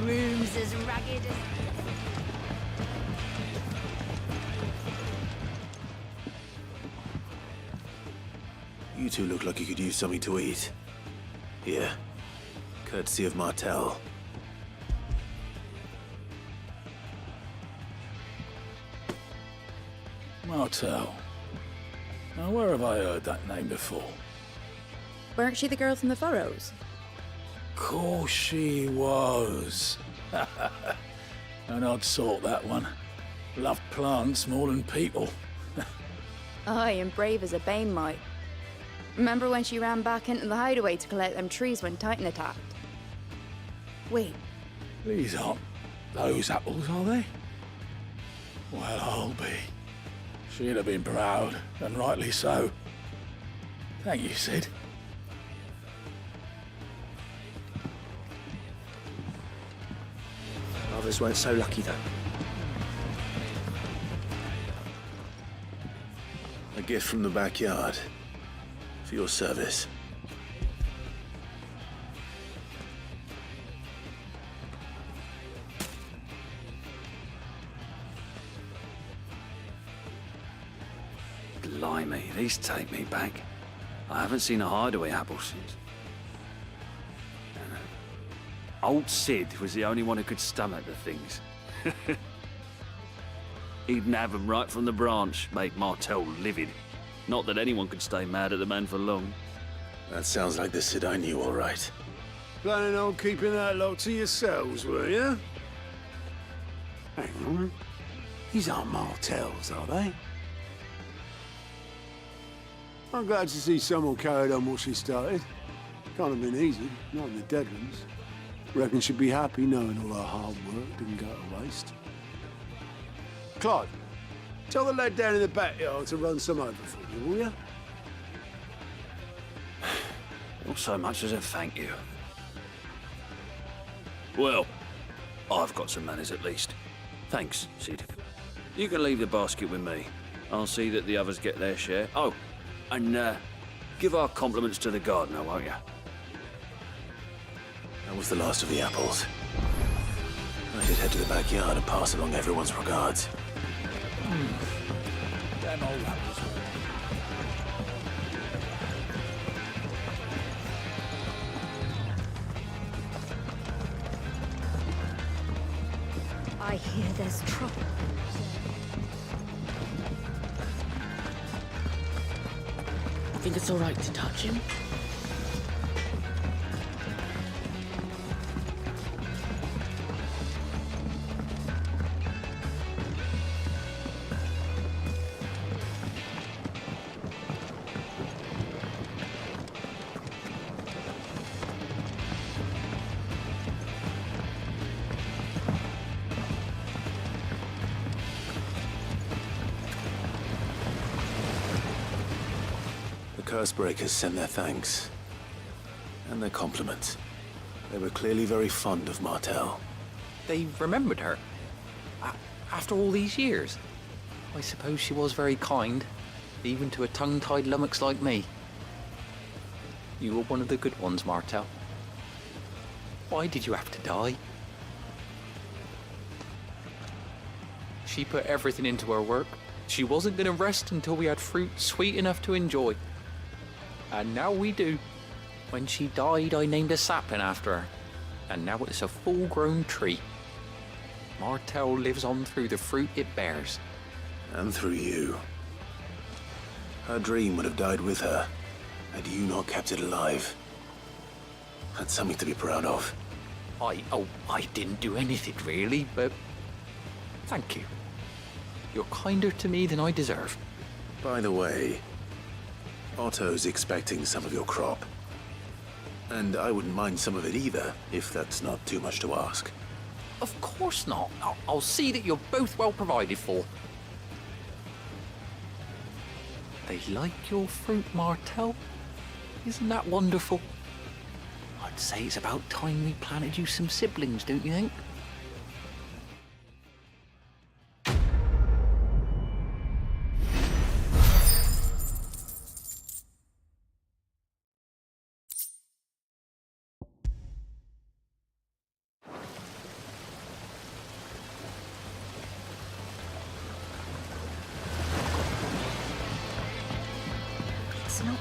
Room's as ragged as... You two look like you could use something to eat. Here. Courtesy of Martel. Martel. Now, where have I heard that name before? Weren't she the girl from the Furrows? Course she was. An odd sort, that one. Loved plants more than people. Aye, and brave as a bane might. Remember when she ran back into the hideaway to collect them trees when Titan attacked? Wait. These aren't those apples, are they? Well, I'll be. She'd have been proud, and rightly so. Thank you, Sid. Others weren't so lucky, though. A gift from the backyard. For your service. Blimey, these take me back. I haven't seen a hideaway apple since. Old Sid was the only one who could stomach the things. He'd nab them right from the branch, make Martel livid. Not that anyone could stay mad at the man for long. That sounds like the Sid I knew, all right. Planning on keeping that lot to yourselves, were you? Hang on. These aren't Martels, are they? I'm glad to see someone carried on what she started. Can't have been easy, not in the Deadlands. Reckon she'd be happy knowing all her hard work didn't go to waste. Clive, tell the lad down in the backyard to run some over for you, will you? Not so much as a thank you. Well, I've got some manners at least. Thanks, Sid. You can leave the basket with me. I'll see that the others get their share. Oh, and give our compliments to the gardener, won't you? That was the last of the apples. I should head to the backyard and pass along everyone's regards. Them old apples. I hear there's trouble. I think it's alright to touch him. Cursebreakers sent their thanks. And their compliments. They were clearly very fond of Martel. They remembered her? After all these years? I suppose she was very kind, even to a tongue-tied lummox like me. You were one of the good ones, Martel. Why did you have to die? She put everything into her work. She wasn't going to rest until we had fruit sweet enough to enjoy. And now we do. When she died, I named a sapling after her. And now it's a full-grown tree. Martel lives on through the fruit it bears. And through you. Her dream would have died with her, had you not kept it alive. That's something to be proud of. I didn't do anything really, but thank you. You're kinder to me than I deserve. By the way, Otto's expecting some of your crop. And I wouldn't mind some of it either, if that's not too much to ask. Of course not. I'll see that you're both well provided for. They like your fruit, Martel. Isn't that wonderful? I'd say it's about time we planted you some siblings, don't you think? It's not.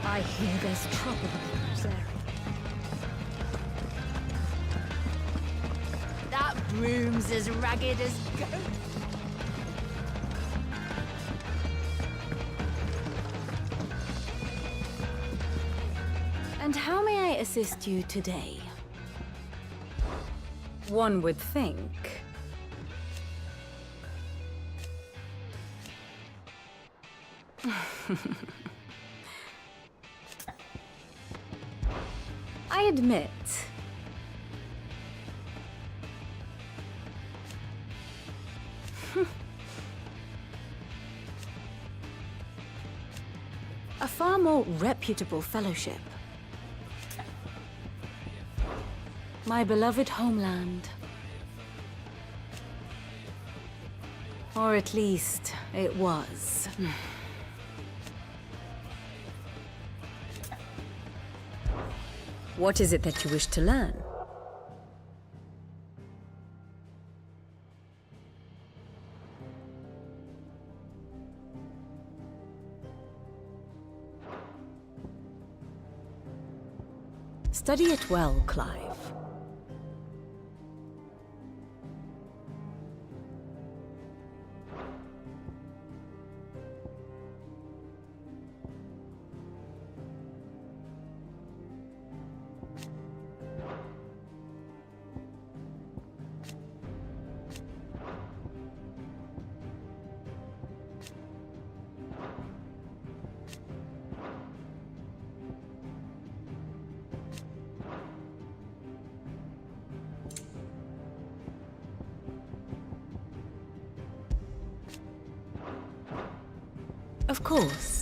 I hear there's trouble there. That broom's as ragged as goat. And how may I assist you today? One would think. I admit. A far more reputable fellowship. My beloved homeland. Or at least, it was. What is it that you wish to learn? Study it well, Clive. Of course.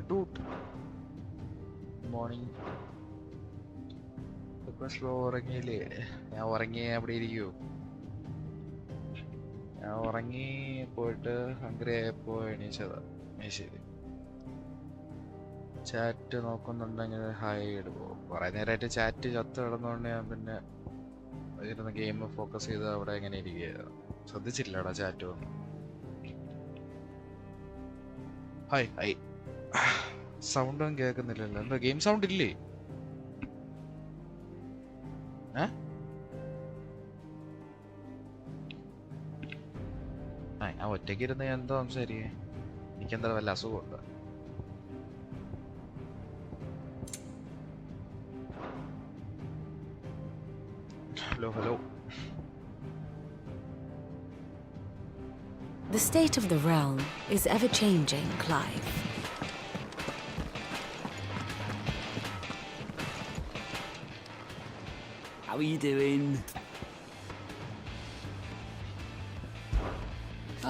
Dude. Morning slow ഉറങ്ങിയില്ലേ? ഞാൻ ഉറങ്ങി അവിടെ ഇരിക്കൂ. ഞാൻ ഉറങ്ങി പോയിട്ട് hungry ആയപ്പോ എണീച്ചതാ. ശരി, ചാറ്റ് നോക്കുന്നുണ്ടെങ്കിൽ ഹായ് ഇടുവോ? കുറെ നേരമായിട്ട് ചാറ്റ് ചത്ത് കിടന്നുകൊണ്ട് ഞാൻ പിന്നെ ഇരുന്ന് ഗെയിം ഫോക്കസ് ചെയ്ത് അവിടെ എങ്ങനെ ഇരിക്കുക, ശ്രദ്ധിച്ചില്ലടാ ചാറ്റ് ഒന്നും. Hi hi. സൗണ്ടൊന്നും കേൾക്കുന്നില്ലല്ലോ. എന്താ ഗെയിം സൗണ്ട് ഇല്ലേ? ഞാൻ ഒറ്റയ്ക്ക് ഇരുന്ന് ഞാൻ എന്താ സംസാരിക്കേ? എനിക്കെന്താ വല്ല അസുഖമുണ്ടോ? Hello hello. The state of the realm is ever changing, Clive. How are you doing?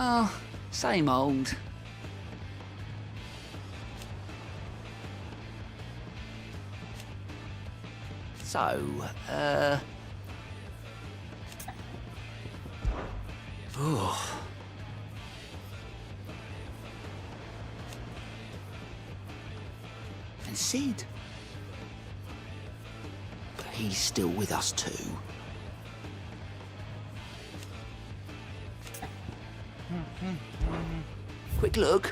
Oh, same old. So, and Sid. But he's still with us too. Quick look.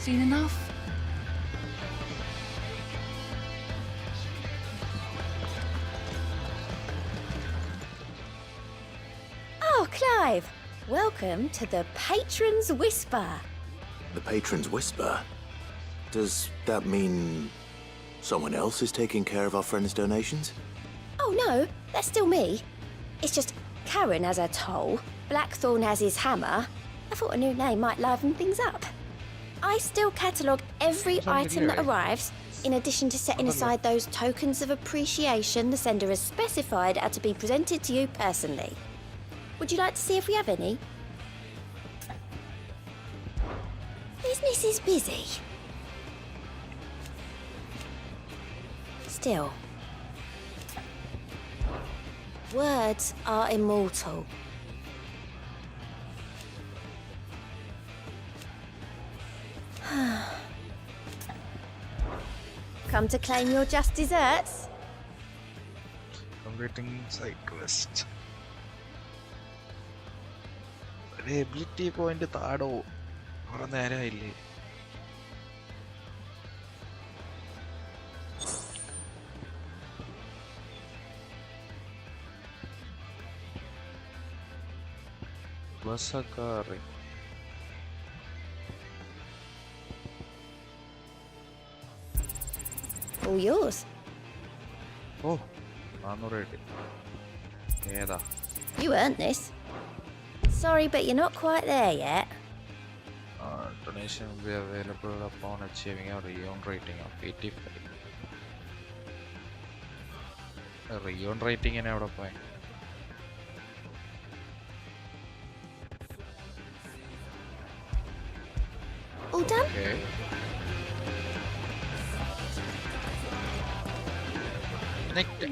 Seen enough? Oh, Clive! Welcome to the Patron's Whisper. The Patron's Whisper? Does that mean someone else is taking care of our friend's donations? Oh no, that's still me. It's just Karen has her toll, Blackthorn has his hammer. I thought a new name might liven things up. I still catalogue every item that arrives, In addition to setting aside those tokens of appreciation the sender has specified are to be presented to you personally. Would you like to see if we have any? Business is busy. Still, words are immortal. Come to claim your just desserts? Completing side quest. Ability point താടോ കുറെ നേരമായില്ലേ? ബസ്സൊക്കെ അറിയും. All yours. Oh, 400 കിട്ടി. ഏതാ? You earned this. Sorry, but you're not quite there yet. Donation will be available upon achieving a Reon rating of 85. Reon rating in എവിടെ പോയി? All done? Okay. Connected.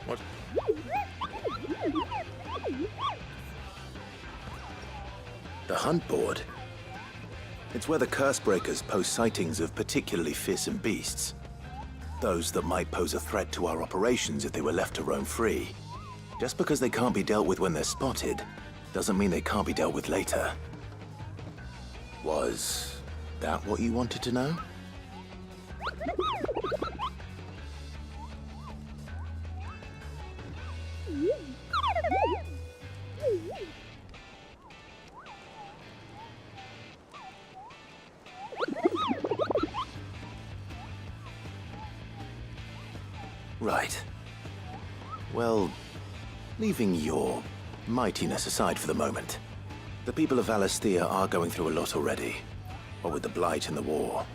What? The hunt board? It's where the curse breakers post sightings of particularly fearsome beasts. Those that might pose a threat to our operations if they were left to roam free. Just because they can't be dealt with when they're spotted, doesn't mean they can't be dealt with later. Was that what you wanted to know? Right. Well, leaving your mightiness aside for the moment, the people of Valisthea are going through a lot already. What with the Blight and the war,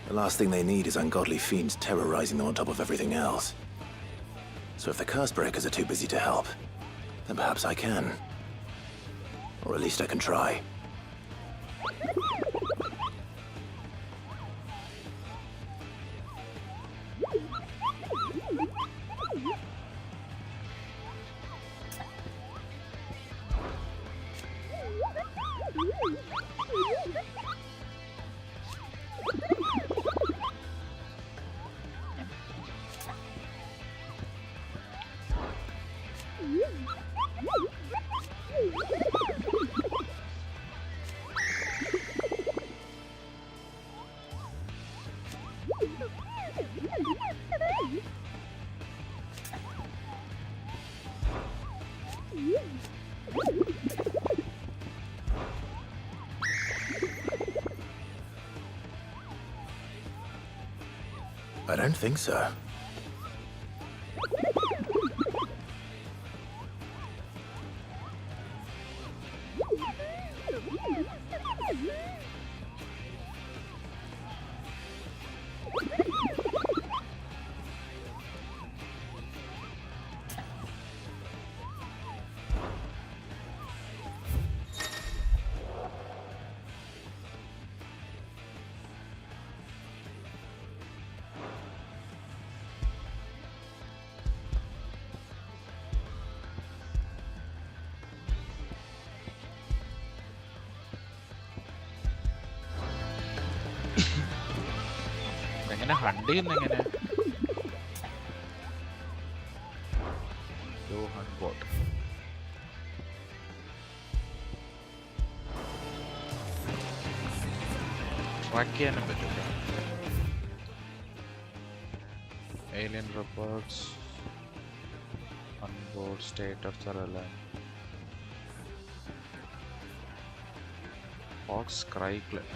the last thing they need is ungodly fiends terrorizing them on top of everything else. So if the curse breakers are too busy to help, then perhaps I can. Or at least I can try. I don't think so. എങ്ങനെ hunt ചെയ്യുന്ന എങ്ങനെ? Hunt boat track ചെയ്യാനും പറ്റില്ല. Alien reports on board state of the airline. Fox Cry Club.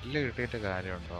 Metal കിട്ടിയിട്ട് കാര്യമുണ്ടോ?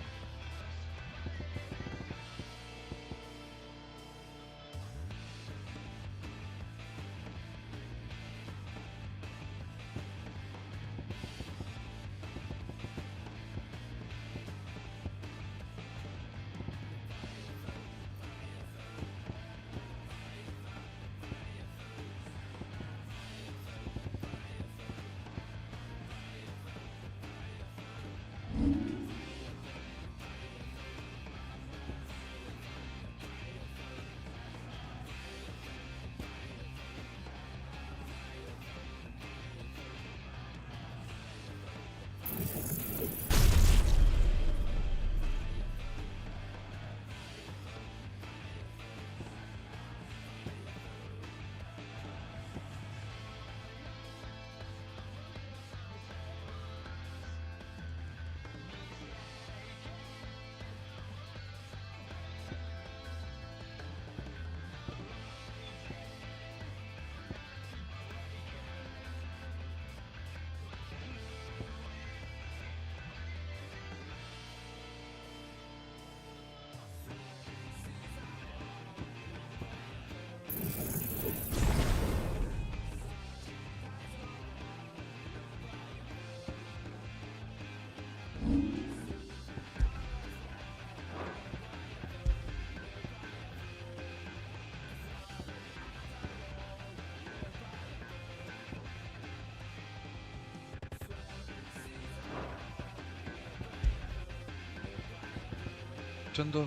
정도.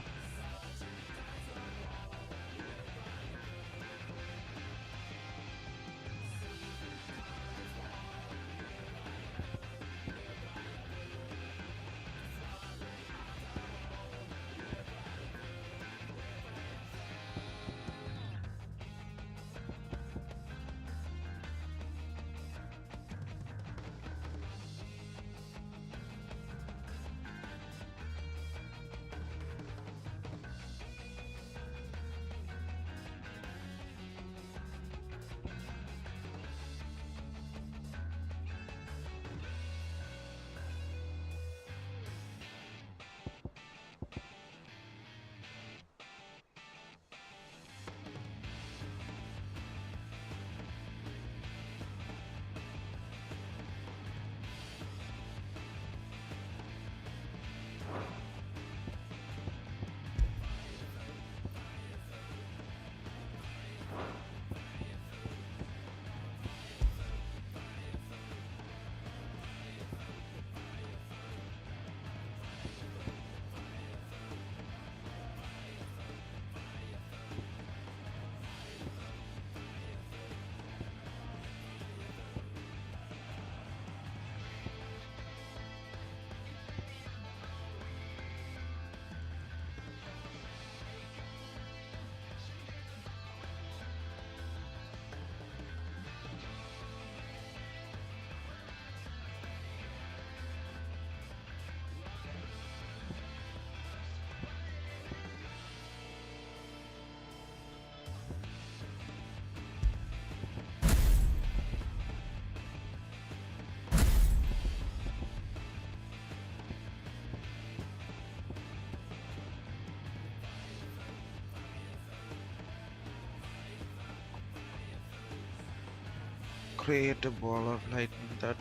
Create a ball of lightning that,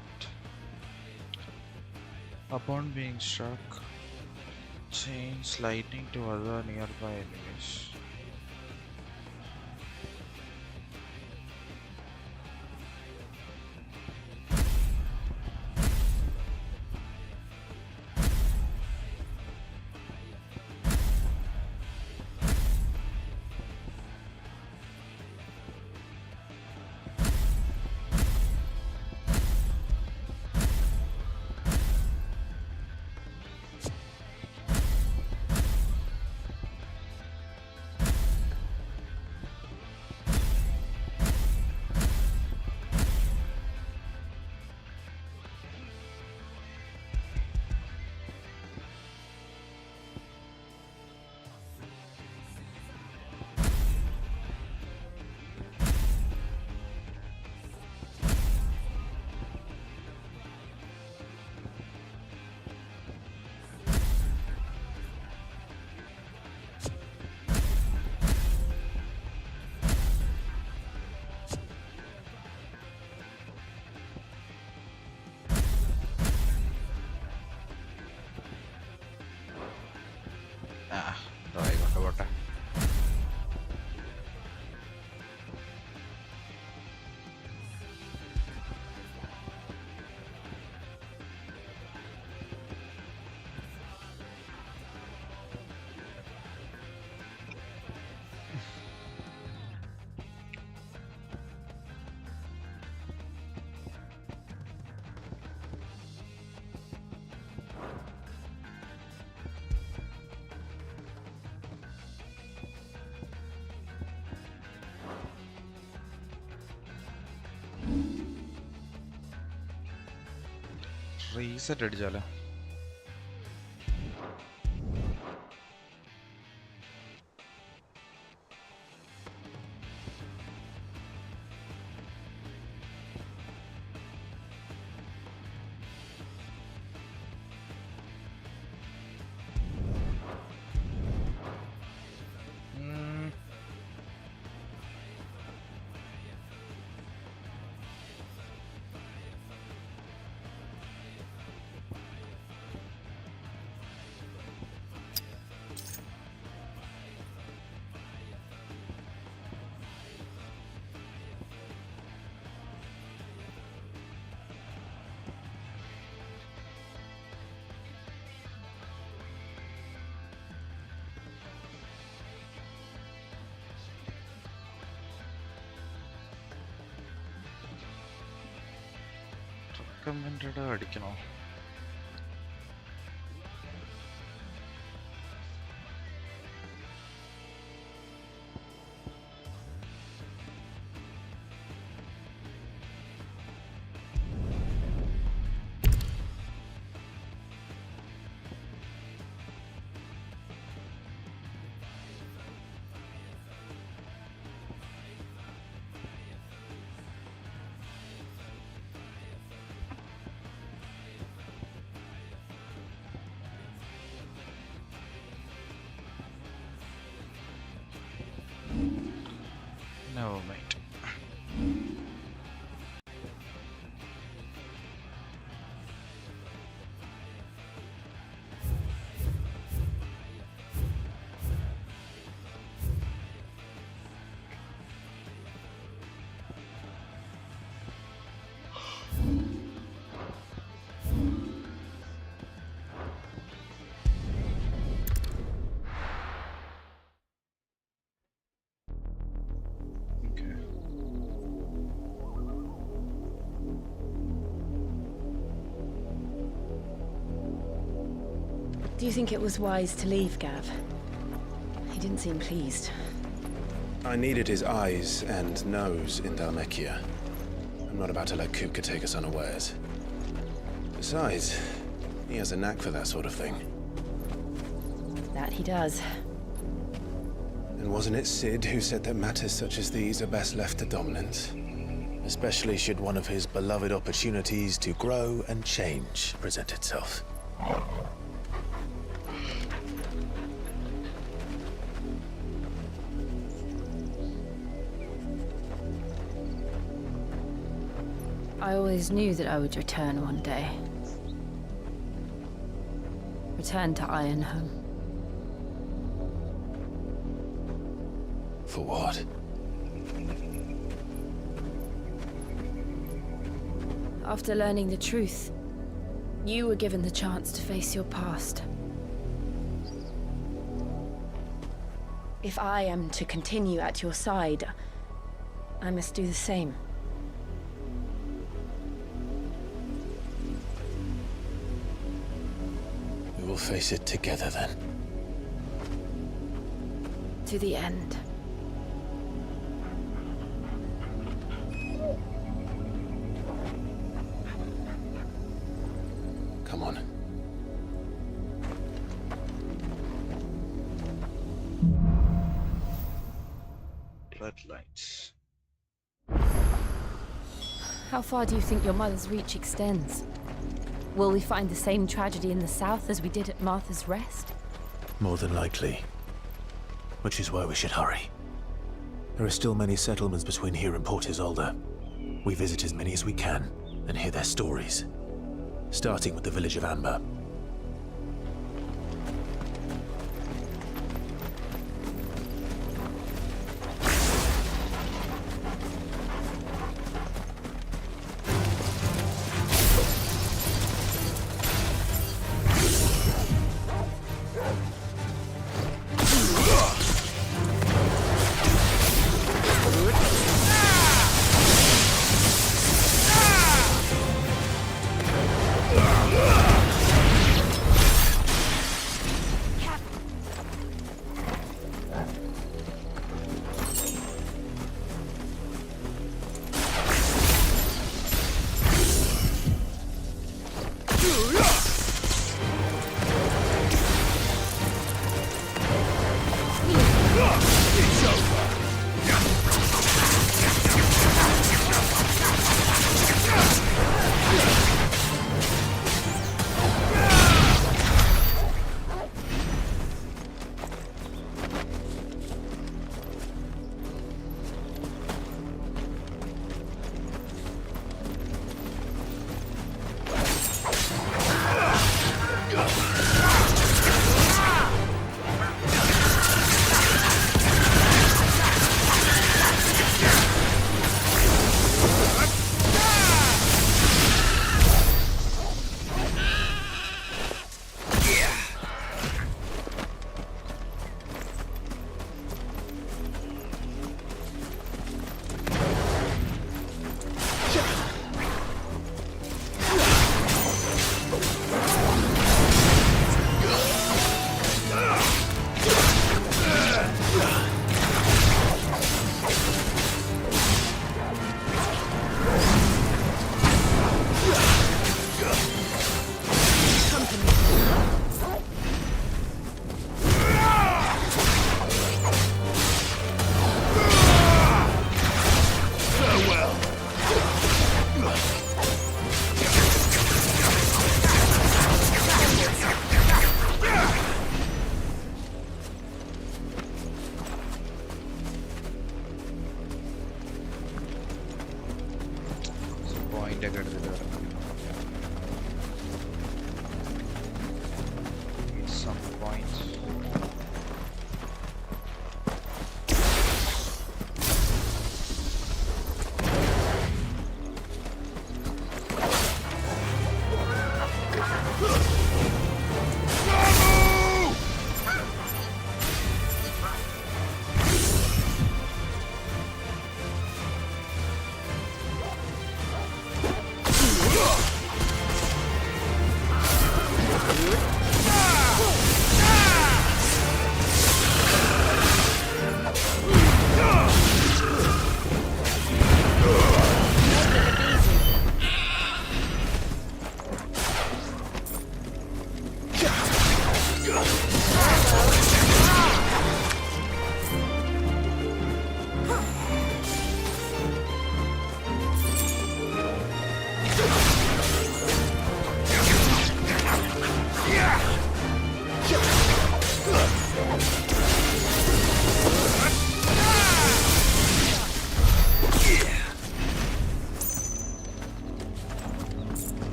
upon being struck, chains lightning to other nearby enemies. Reset അടിച്ചാലോ? Recommended അടിക്കണോ? No, mate. Do you think it was wise to leave, Gav? He didn't seem pleased. I needed his eyes and nose in Dhalmekia. I'm not about to let Kupka take us unawares. Besides, he has a knack for that sort of thing. That he does. And wasn't it Sid who said that matters such as these are best left to dominance? Especially should one of his beloved opportunities to grow and change present itself. I always knew that I would return one day. Return to Ironhome. For what? After learning the truth, you were given the chance to face your past. If I am to continue at your side, I must do the same. We will face it together then. To the end. Come on. Red lights. How far do you think your mother's reach extends? Will we find the same tragedy in the south as we did at Martha's Rest? More than likely. Which is why we should hurry. There are still many settlements between here and Port Isolde. We visit as many as we can and hear their stories. Starting with the village of Amber. It's over.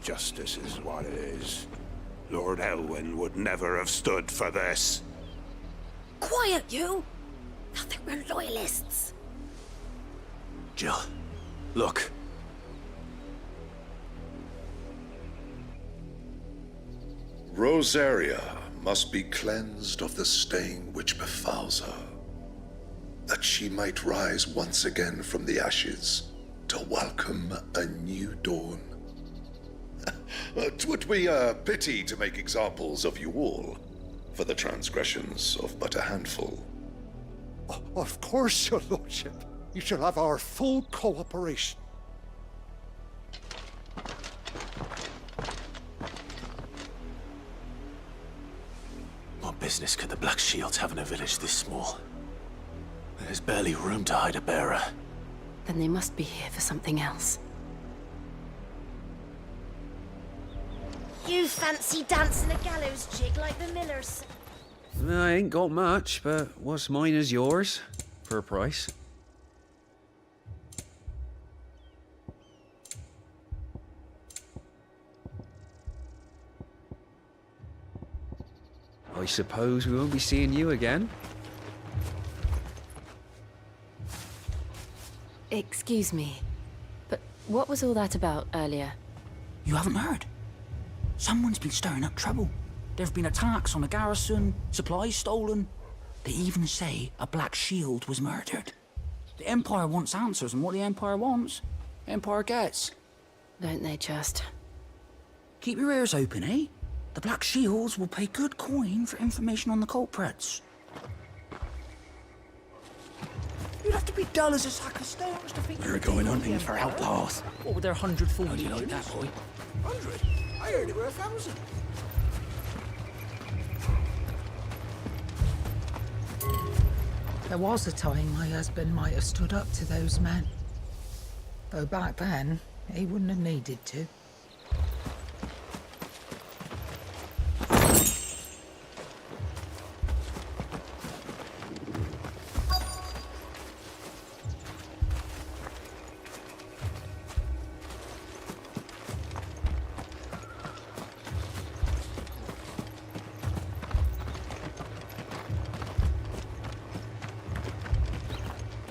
Justice is what it is. Lord Elwyn would never have stood for this. Quiet, you! Thought they were loyalists. Jill, look. Rosaria must be cleansed of the stain which befouls her, that she might rise once again from the ashes to welcome a new dawn. 'Twould be a pity to make examples of you all, for the transgressions of but a handful. Of course, your lordship. You shall have our full cooperation. What business could the Black Shields have in a village this small? There's barely room to hide a bearer. Then they must be here for something else. You fancy dancing a gallows jig like the millers? I ain't got much, but what's mine is yours, for a price. I suppose we won't be seeing you again? Excuse me, but what was all that about earlier? You haven't heard? Someone's been stirring up trouble. There have been attacks on the garrison, supplies stolen. They even say a Black Shield was murdered. The Empire wants answers, and what the Empire wants, Empire gets. Don't they just? Keep your ears open, eh? The Black Shields will pay good coin for information on the culprits. You'd have to be dull as a sack of stones to think We're going hunting for outlaws. What would their 140 How do you like that, boy? 100? I heard it were 1,000. There was a time my husband might have stood up to those men. Though back then, he wouldn't have needed to.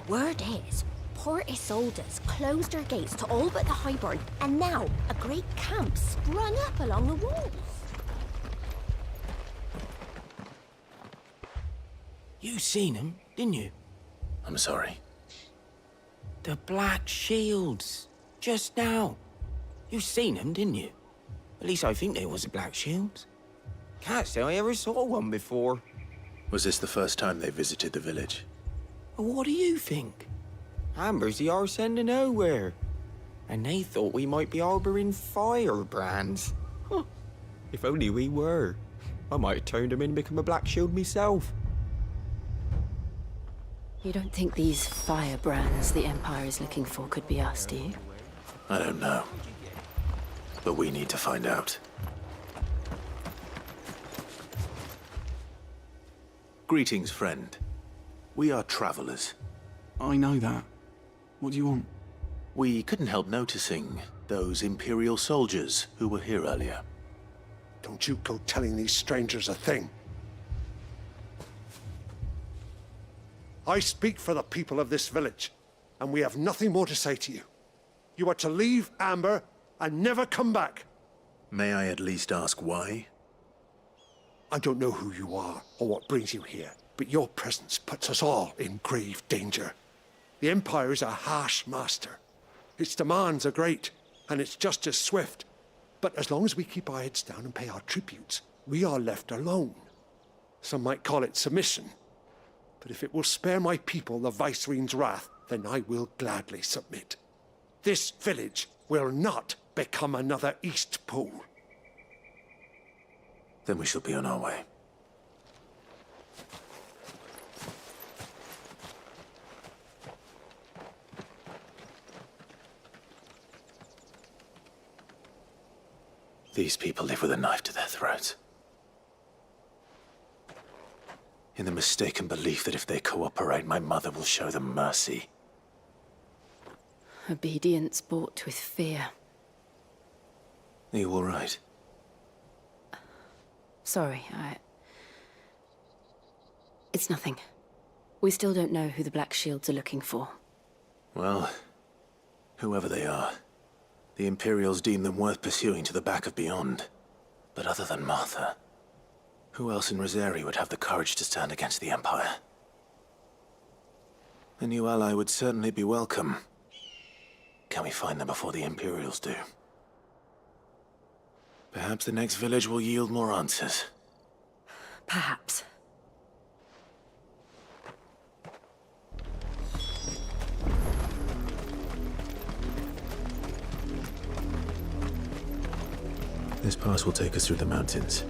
Word is, Port Isolde's closed her gates to all but the Highborn, and now a great camp sprung up along the walls. You seen them, didn't you? I'm sorry. The Black Shields. Just now. You seen them, didn't you? At least I think they was the Black Shields. Can't say I ever saw one before. Was this the first time they visited the village? What do you think? Amber's the arse end of nowhere. And they thought we might be harboring firebrands. Huh. If only we were. I might have turned them in and become a Black Shield myself. You don't think these firebrands the Empire is looking for could be us, do you? I don't know. But we need to find out. Greetings, friend. We are travelers. I know that. What do you want? We couldn't help noticing those Imperial soldiers who were here earlier. Don't you go telling these strangers a thing. I speak for the people of this village, and we have nothing more to say to you. You are to leave Amber and never come back. May I at least ask why? I don't know who you are or what brings you here, but your presence puts us all in grave danger. The Empire is a harsh master. Its demands are great, and its justice swift. But as long as we keep our heads down and pay our tributes, we are left alone. Some might call it submission. But if it will spare my people the Viceroy's wrath, then I will gladly submit. This village will not become another Eastpool. Then we shall be on our way. These people live with a knife to their throats. In the mistaken belief that if they cooperate, my mother will show them mercy. Obedience bought with fear. Are you all right? Sorry, It's nothing. We still don't know who the Black Shields are looking for. Well, whoever they are, the Imperials deem them worth pursuing to the back of beyond. But other than Martha, who else in Rosaria would have the courage to stand against the Empire? A new ally would certainly be welcome. Can we find them before the Imperials do? Perhaps the next village will yield more answers. Perhaps. This pass will take us through the mountains.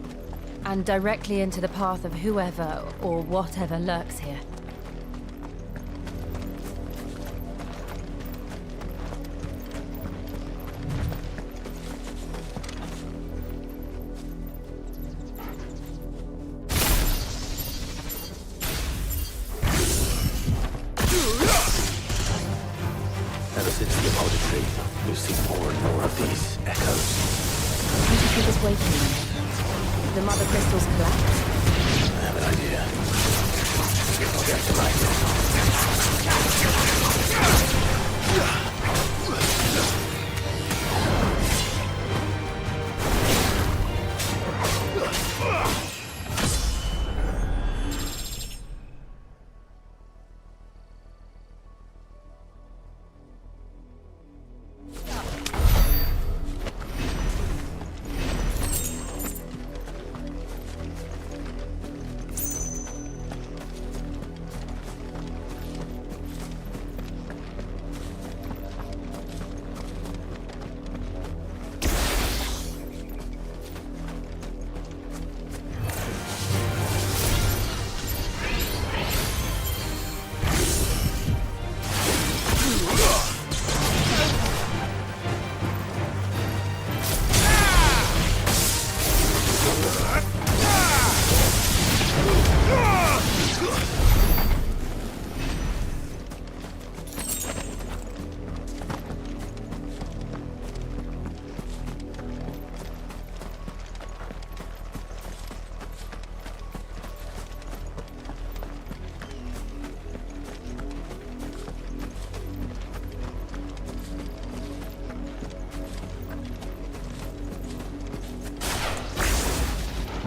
And directly into the path of whoever or whatever lurks here. Ever since the auditory, we've seen more and more of these echoes. What do you think is waking them? The mother crystals collapse? I have an idea. I'll get to light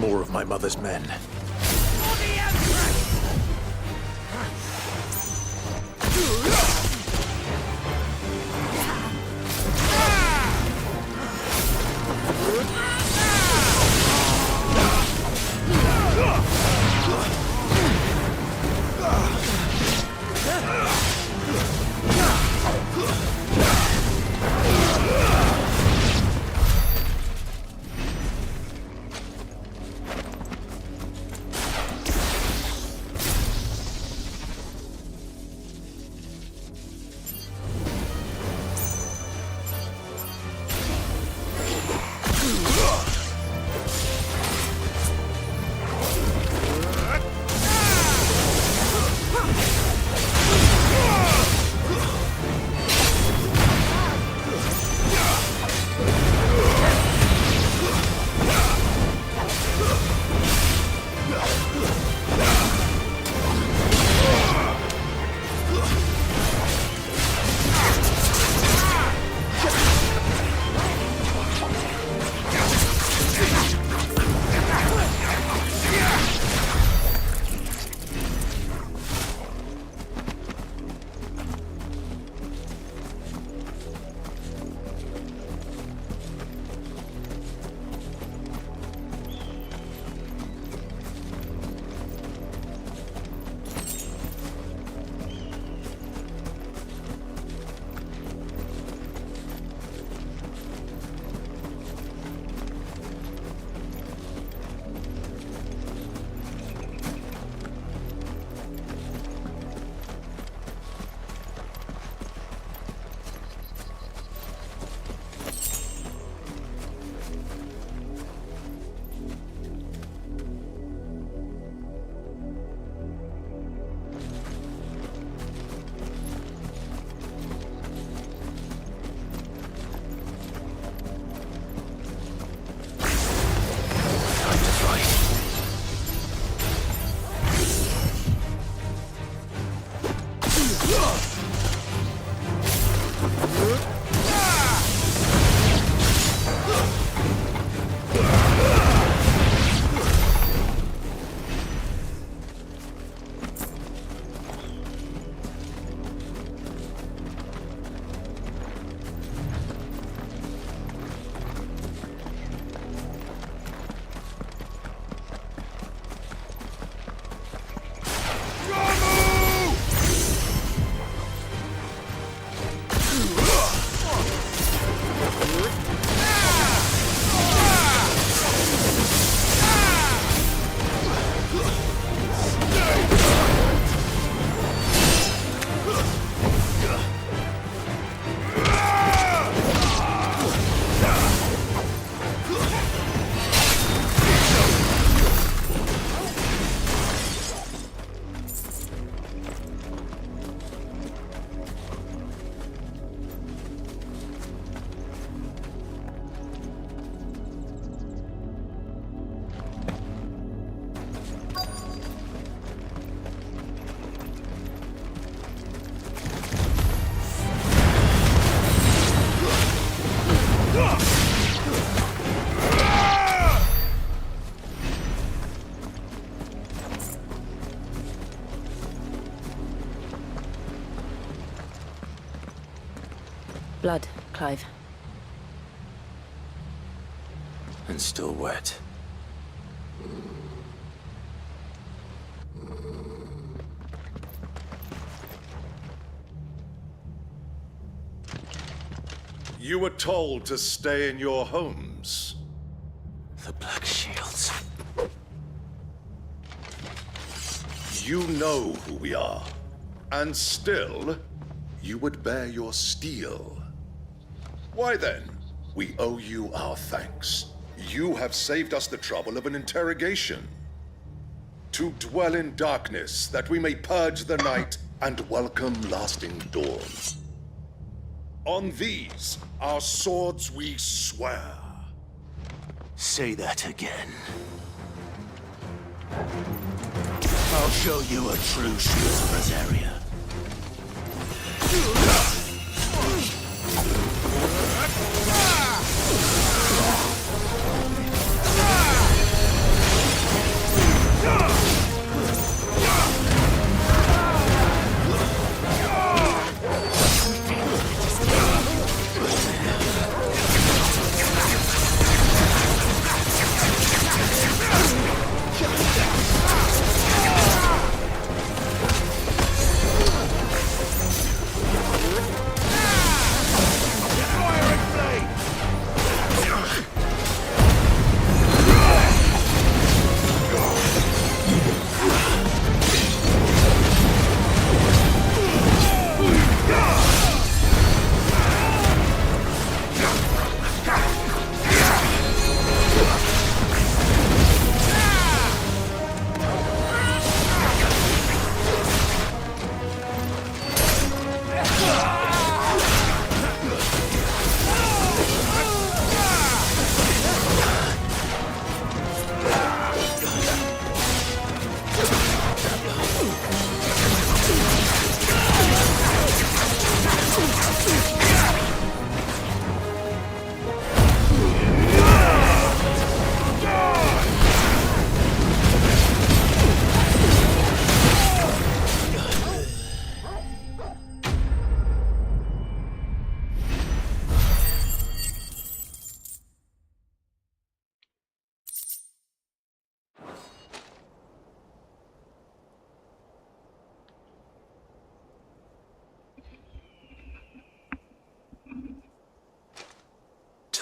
more of my mother's men. Blood, Clive. And still wet. You were told to stay in your homes. The Black Shields. You know who we are. And still, you would bear your steel. Why then, we owe you our thanks. You have saved us the trouble of an interrogation. To dwell in darkness, that we may purge the night and welcome lasting dawn. On these, our swords we swear. Say that again. I'll show you a true Shiva of Rosaria.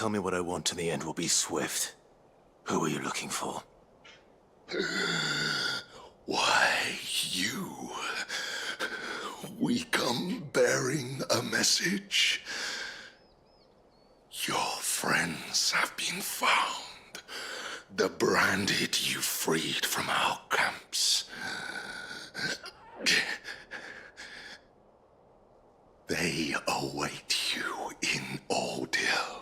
Tell me what I want and the end will be swift. Who are you looking for? Why, you. We come bearing a message. Your friends have been found. The branded you freed from our camps. They await you in Ordeal.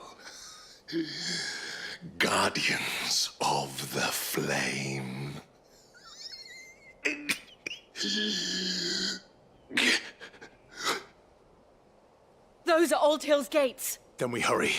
Guardians of the Flame. Those are Old Hill's gates. Then we hurry.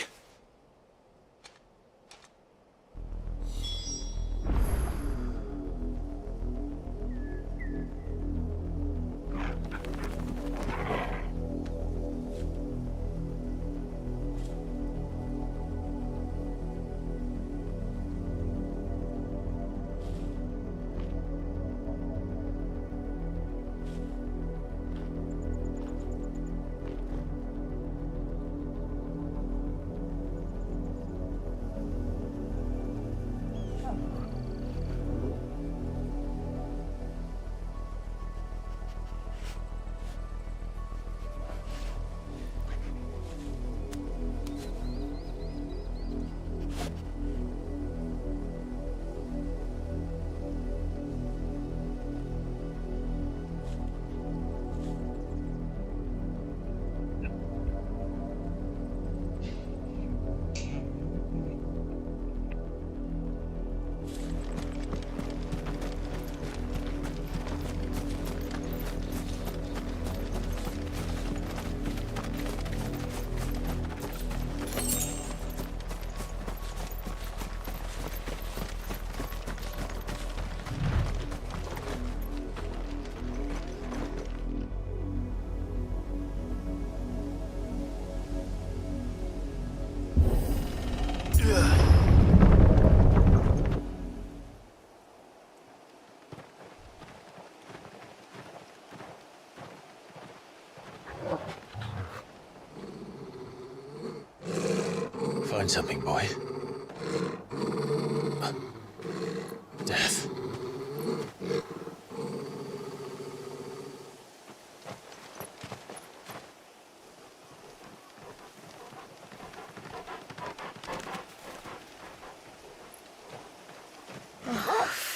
find something, boy. Death.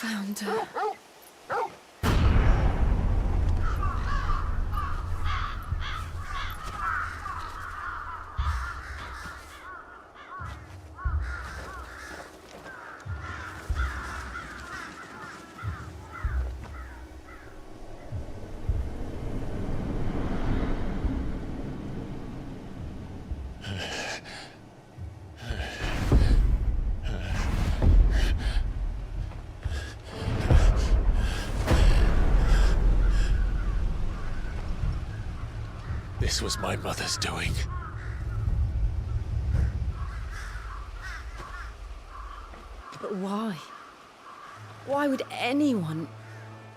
Found her. This was my mother's doing. But why? Why would anyone...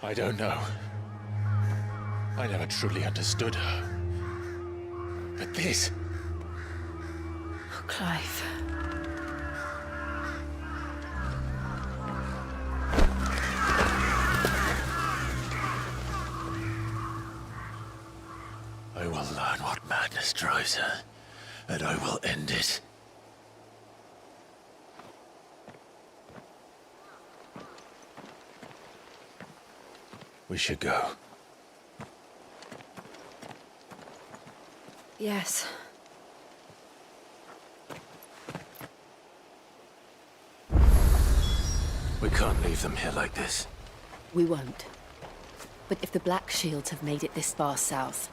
I don't know. I never truly understood her. But this... Oh, Clive. I will learn what madness drives her, and I will end it. We should go. Yes. We can't leave them here like this. We won't. But if the Black Shields have made it this far south,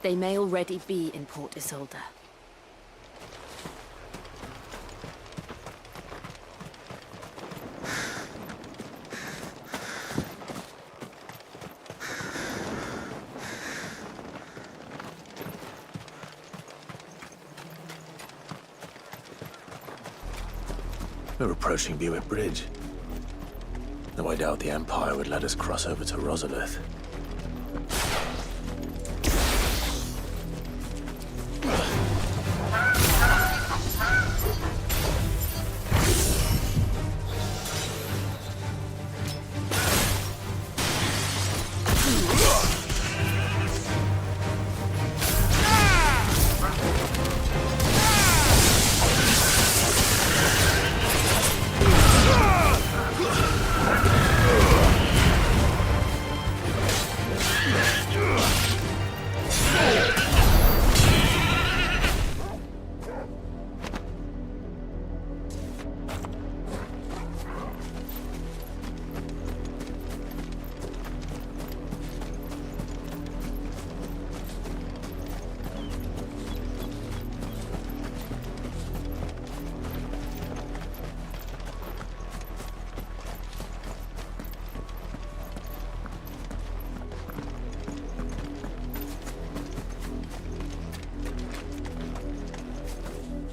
they may already be in Port Isolde. We're approaching Buick Bridge. Though I doubt the Empire would let us cross over to Rosalith.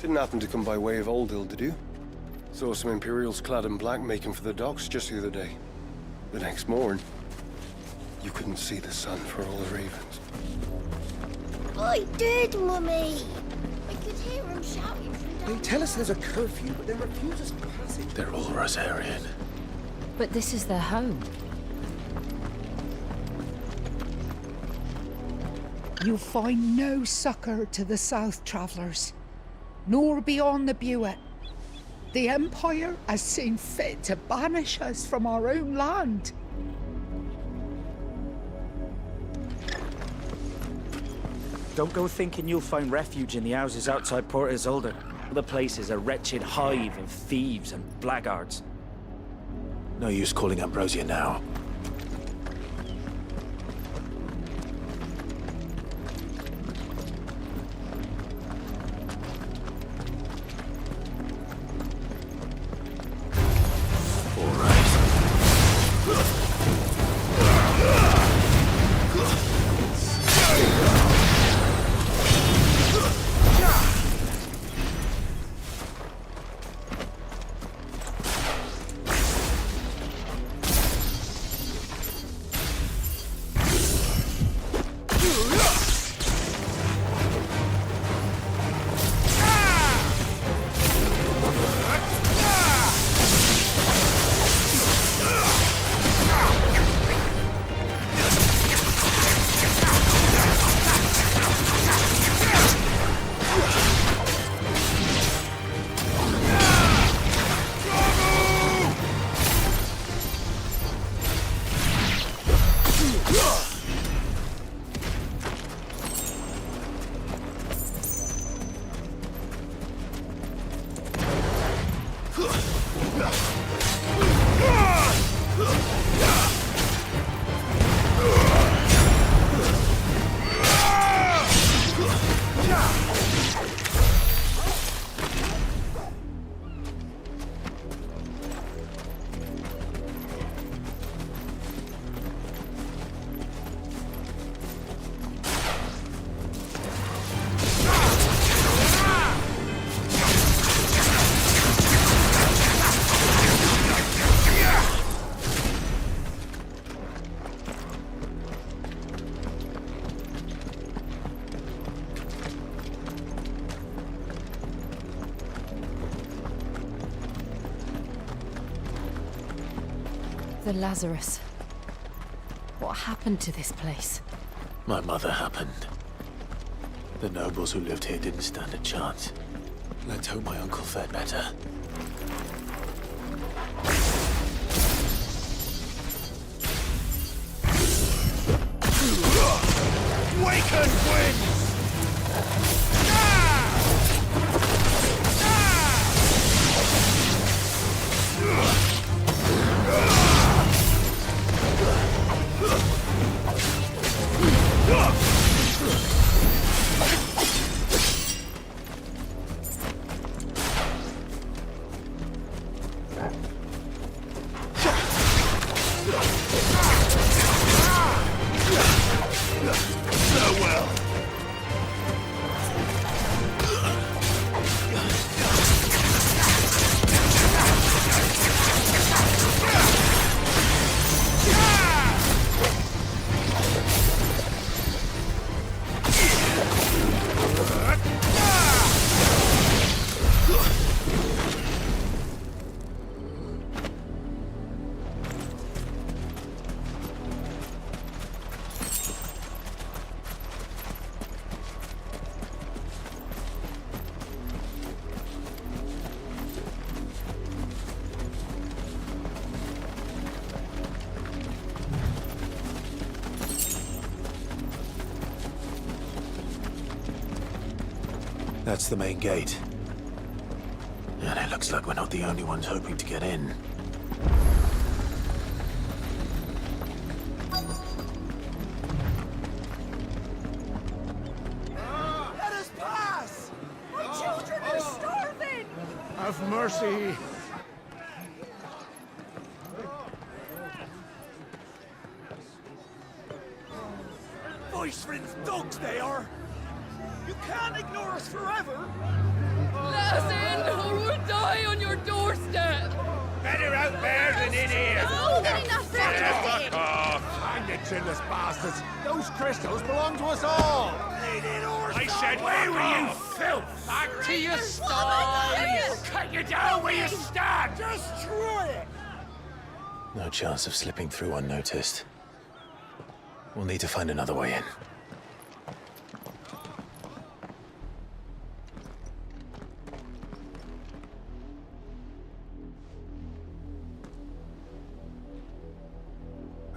Didn't happen to come by way of Oldhill, did you? Saw some Imperials clad in black making for the docks just the other day. The next morn, you couldn't see the sun for all the ravens. I did, Mummy! I could hear him shouting from down They tell us there's a curfew, but then refuse us passage. They're all Rosarian. But this is their home. You'll find no succor to the south travellers, nor beyond the Buet. The Empire has seen fit to banish us from our own land. Don't go thinking you'll find refuge in the houses outside Port Isolde. The place is a wretched hive of thieves and blackguards. No use calling Ambrosia now. The Lazarus. What happened to this place? My mother happened. The nobles who lived here didn't stand a chance. Let's hope my uncle fared better. Waken winds! That's the main gate. And it looks like we're not the only ones hoping to get in. Let us pass! My children are starving! Have mercy! Voice-ridden dogs they are! You can't ignore us forever! Let us in, or we'll die on your doorstep! Better out there than in here! No, they're enough there! Fuck off! Hang the chinless bastards! Those crystals belong to us all! I said, where were you, filth? Back to your sties! Cut you down where you stand! Just try it! No chance of slipping through unnoticed. We'll need to find another way in.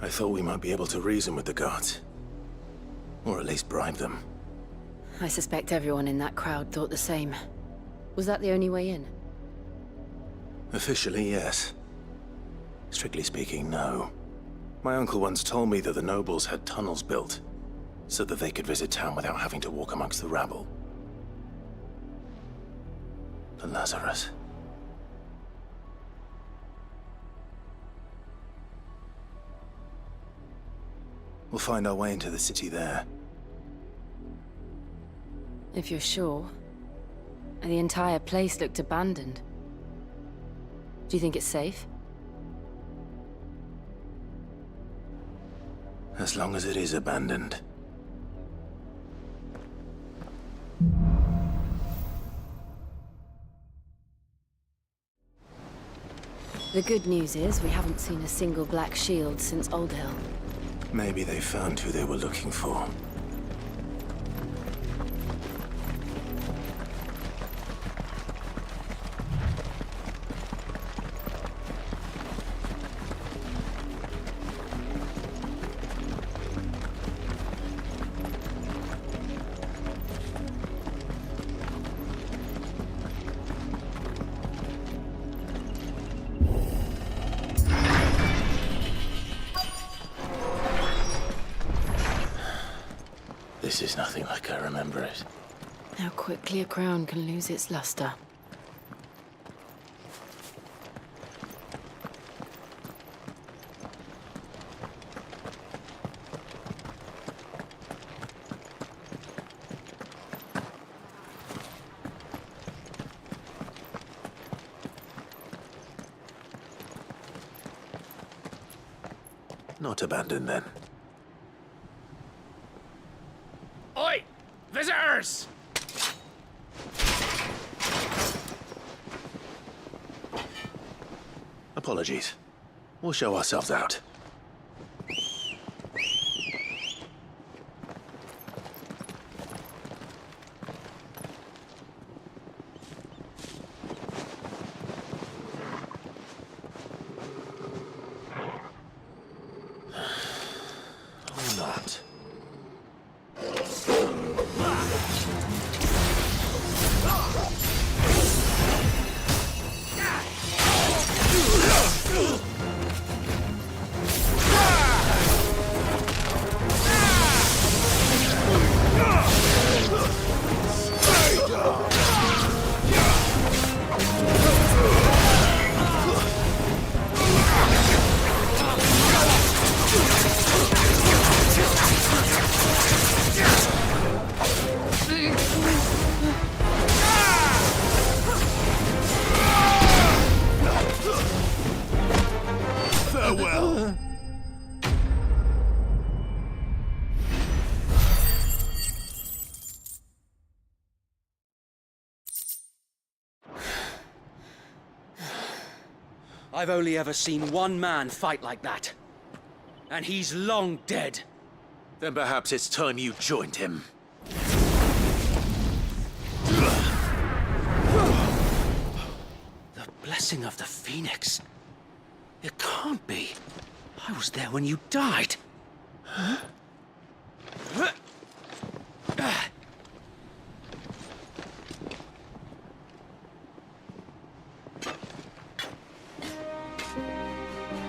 I thought we might be able to reason with the guards. Or at least bribe them. I suspect everyone in that crowd thought the same. Was that the only way in? Officially, yes. Strictly speaking, no. My uncle once told me that the nobles had tunnels built, so that they could visit town without having to walk amongst the rabble. The Lazarus. We'll find our way into the city there. If you're sure. The entire place looked abandoned. Do you think it's safe? As long as it is abandoned. The good news is we haven't seen a single black shield since Old Hill. Maybe they found who they were looking for. This is nothing like I remember it. How quickly a crown can lose its luster. Not abandoned, then. Oi! Visitors! Apologies. We'll show ourselves out. Or not. Farewell. I've only ever seen one man fight like that. And he's long dead. Then perhaps it's time you joined him. The blessing of the Phoenix. It can't be. I was there when you died. Huh?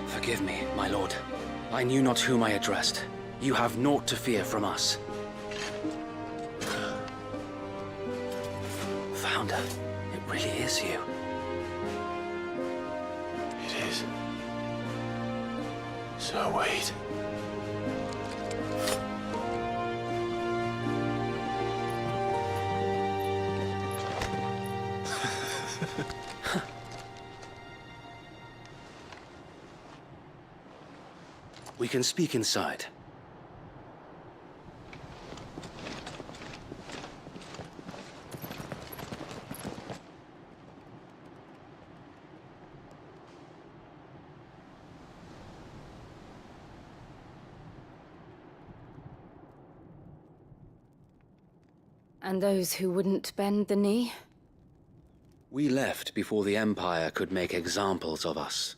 Forgive me, my lord. I knew not whom I addressed. You have naught to fear from us. Founder, it really is you. It is. So wait. We can speak inside. And those who wouldn't bend the knee? We left before the Empire could make examples of us,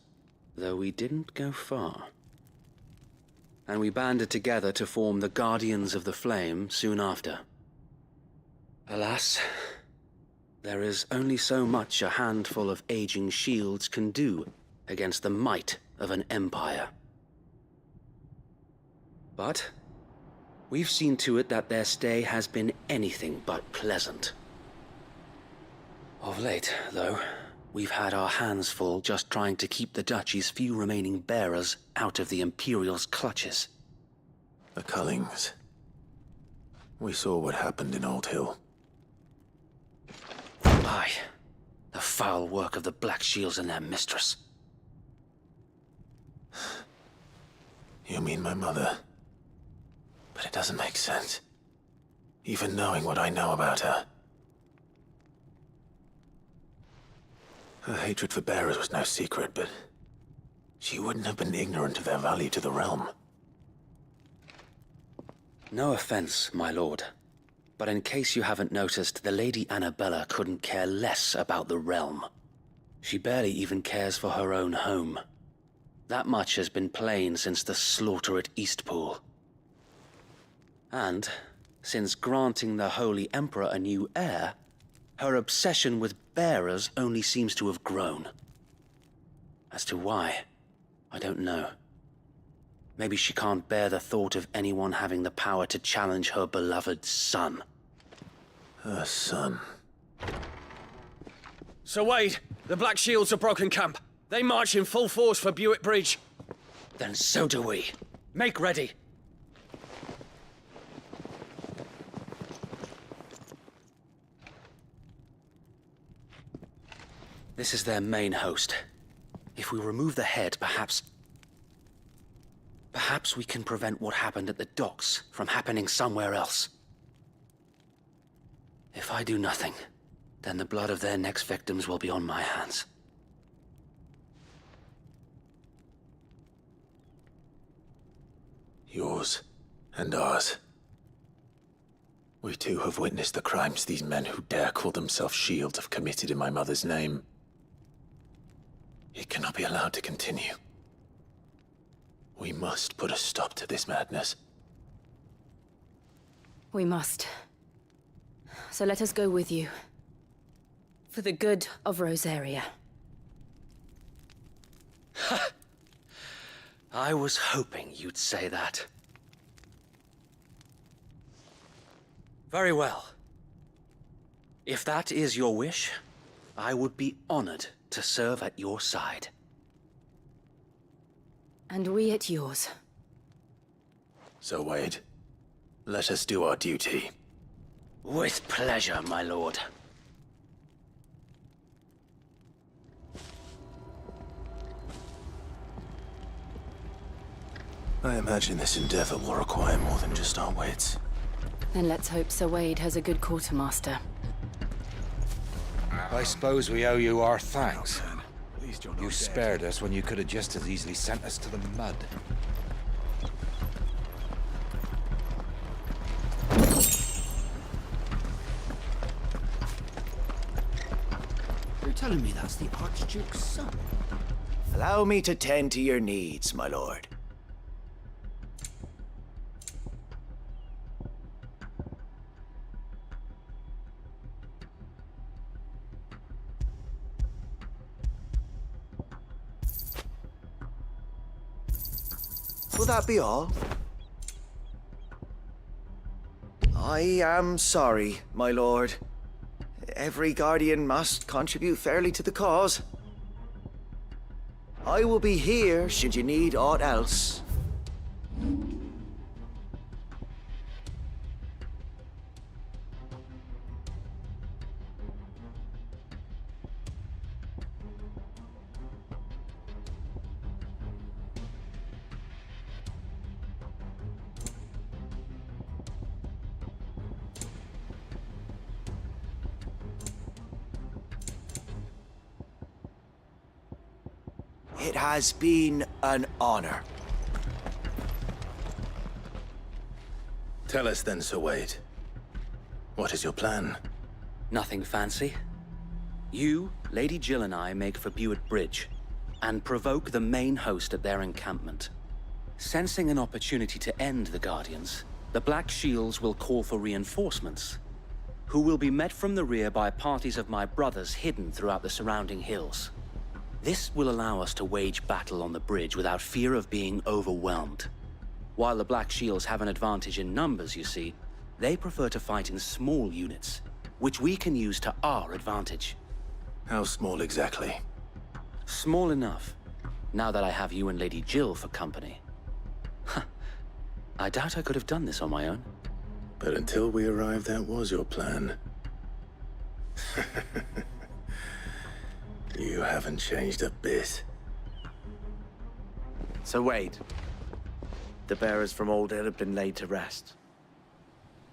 though we didn't go far. And we banded together to form the Guardians of the Flame soon after. Alas, there is only so much a handful of aging shields can do against the might of an empire. But we've seen to it that their stay has been anything but pleasant. Of late, though, we've had our hands full just trying to keep the Duchy's few remaining bearers out of the Imperial's clutches. The Cullings. We saw what happened in Old Hill. Aye. The foul work of the Black Shields and their mistress. You mean my mother? But it doesn't make sense. Even knowing what I know about her. Her hatred for bearers was no secret, but she wouldn't have been ignorant of their value to the realm. No offense, my lord. But in case you haven't noticed, the Lady Annabella couldn't care less about the realm. She barely even cares for her own home. That much has been plain since the slaughter at Eastpool. And, since granting the Holy Emperor a new heir, her obsession with bearers only seems to have grown. As to why, I don't know. Maybe she can't bear the thought of anyone having the power to challenge her beloved son. Her son. Sir Wade, the Black Shields have broken camp. They march in full force for Buick Bridge. Then so do we. Make ready. This is their main host. If we remove the head, perhaps we can prevent what happened at the docks from happening somewhere else. If I do nothing, then the blood of their next victims will be on my hands. Yours and ours. We too have witnessed the crimes these men who dare call themselves Shield have committed in my mother's name. It cannot be allowed to continue. We must put a stop to this madness. We must. So let us go with you. For the good of Rosaria. I was hoping you'd say that. Very well. If that is your wish, I would be honored to serve at your side. And we at yours. So, Wade, let us do our duty. With pleasure, my lord. I imagine this endeavor will require more than just our wits. Then let's hope Sir Wade has a good quartermaster. I suppose we owe you our thanks. You spared us when you could have just as easily sent us to the mud. You're telling me that's the Archduke's son? Allow me to tend to your needs, my lord. Will that be all? I am sorry, my lord. Every guardian must contribute fairly to the cause. I will be here should you need aught else. It has been an honor. Tell us then, Sir Wade. What is your plan? Nothing fancy. You, Lady Jill and I make for Buick Bridge, and provoke the main host at their encampment. Sensing an opportunity to end the Guardians, the Black Shields will call for reinforcements, who will be met from the rear by parties of my brothers hidden throughout the surrounding hills. This will allow us to wage battle on the bridge without fear of being overwhelmed. While the Black Shields have an advantage in numbers, you see, they prefer to fight in small units, which we can use to our advantage. How small exactly? Small enough, now that I have you and Lady Jill for company. I doubt I could have done this on my own. But until we arrived, that was your plan. You haven't changed a bit. So Wade, the bearers from Old Hill have been laid to rest.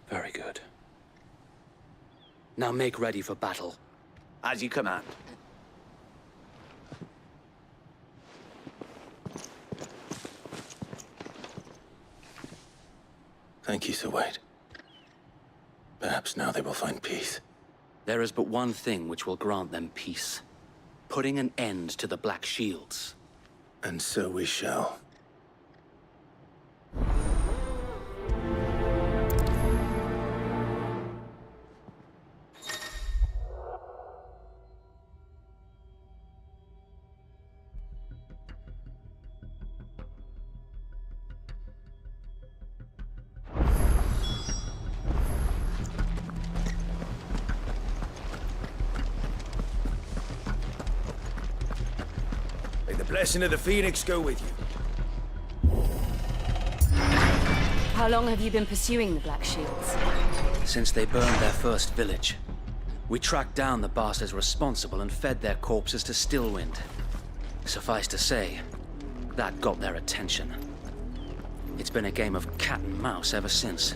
Very good. Now make ready for battle. As you command. Thank you, Sir Wade. Perhaps now they will find peace. There is but one thing which will grant them peace. Putting an end to the Black Shields. And so we shall. blessing of the Phoenix go with you. How long have you been pursuing the Black Shields? Since they burned their first village. We tracked down the bastards responsible and fed their corpses to Stillwind. Suffice to say, that got their attention. It's been a game of cat and mouse ever since.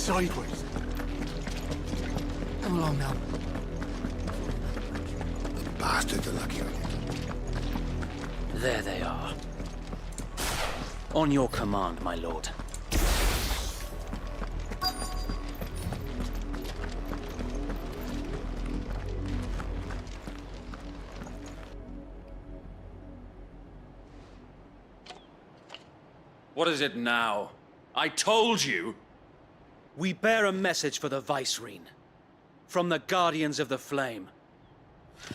sideways. Come along now. The bastards are lucky on you. There they are. On your command, my lord. What is it now? I told you! We bear a message for the Vicereine. From the Guardians of the Flame.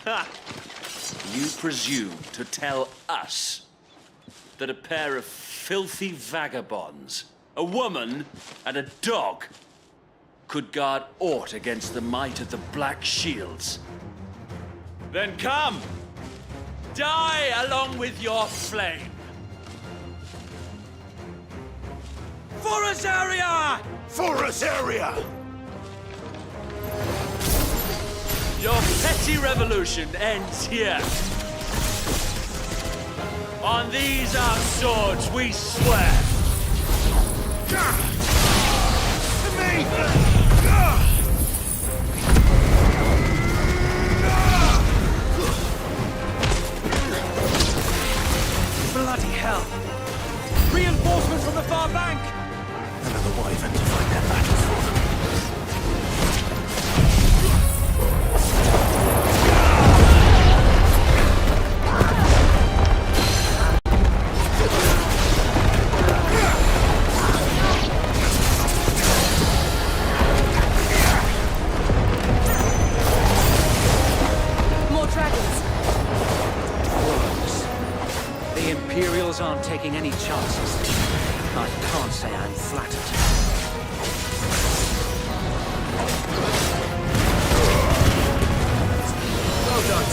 Ha! You presume to tell us that a pair of filthy vagabonds, a woman and a dog, could guard aught against the might of the Black Shields? Then come! Die along with your flame! For Rosaria! For Rosaria! Your petty revolution ends here. On these our swords we swear. To me! Bloody hell! Reinforcements from the far bank! Another wyvern to fight their battles for them. More dragons! Worms. The Imperials aren't taking any chances. I can't say I'm flattered. Well done.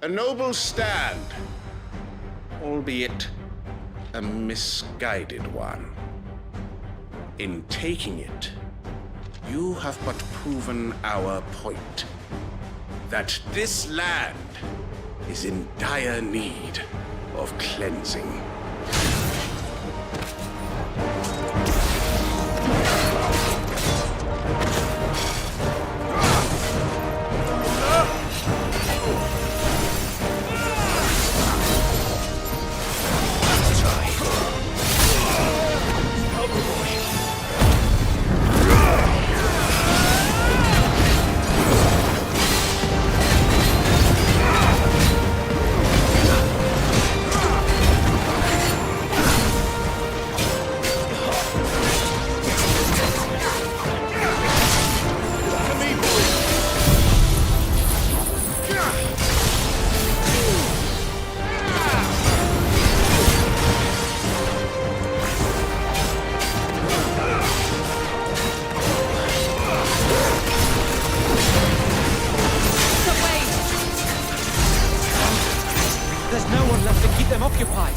A noble stand, albeit a misguided one. In taking it, you have but proven our point, that this land is in dire need of cleansing. There's no one left to keep them occupied.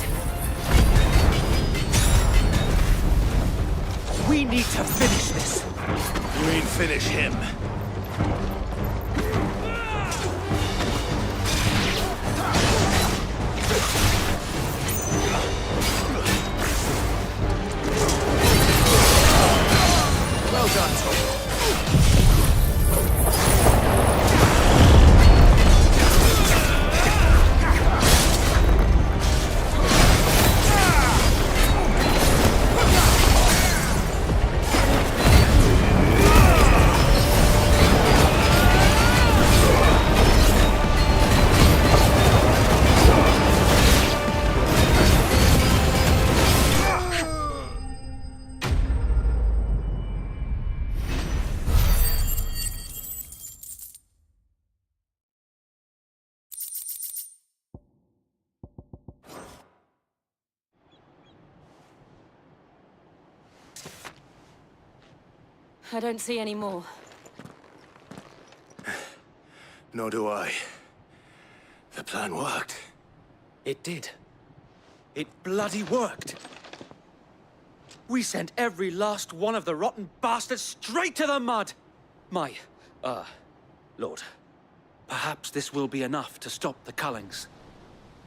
We need to finish this. You mean finish him? Well done, Tom. I don't see any more. Nor do I. The plan worked. It did. It bloody worked. We sent every last one of the rotten bastards straight to the mud! Lord, perhaps this will be enough to stop the Cullings.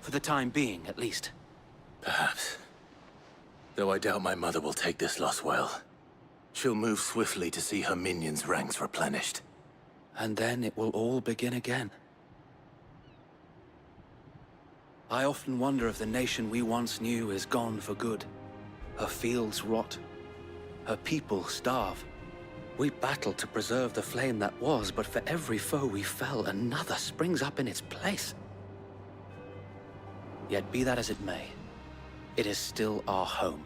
For the time being, at least. Perhaps. Though I doubt my mother will take this loss well. She'll move swiftly to see her minions' ranks replenished. And then it will all begin again. I often wonder if the nation we once knew is gone for good. Her fields rot. Her people starve. We battled to preserve the flame that was, but for every foe we fell, another springs up in its place. Yet be that as it may, it is still our home,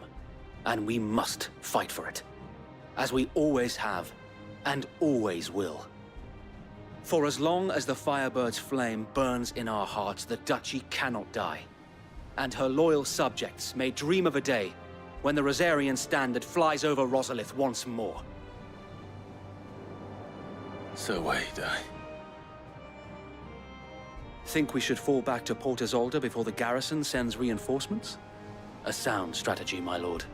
and we must fight for it. As we always have, and always will. For as long as the Firebird's flame burns in our hearts, the Duchy cannot die. And her loyal subjects may dream of a day when the Rosarian standard flies over Rosalith once more. So wait, Think we should fall back to Port Isolde before the garrison sends reinforcements? A sound strategy, my lord.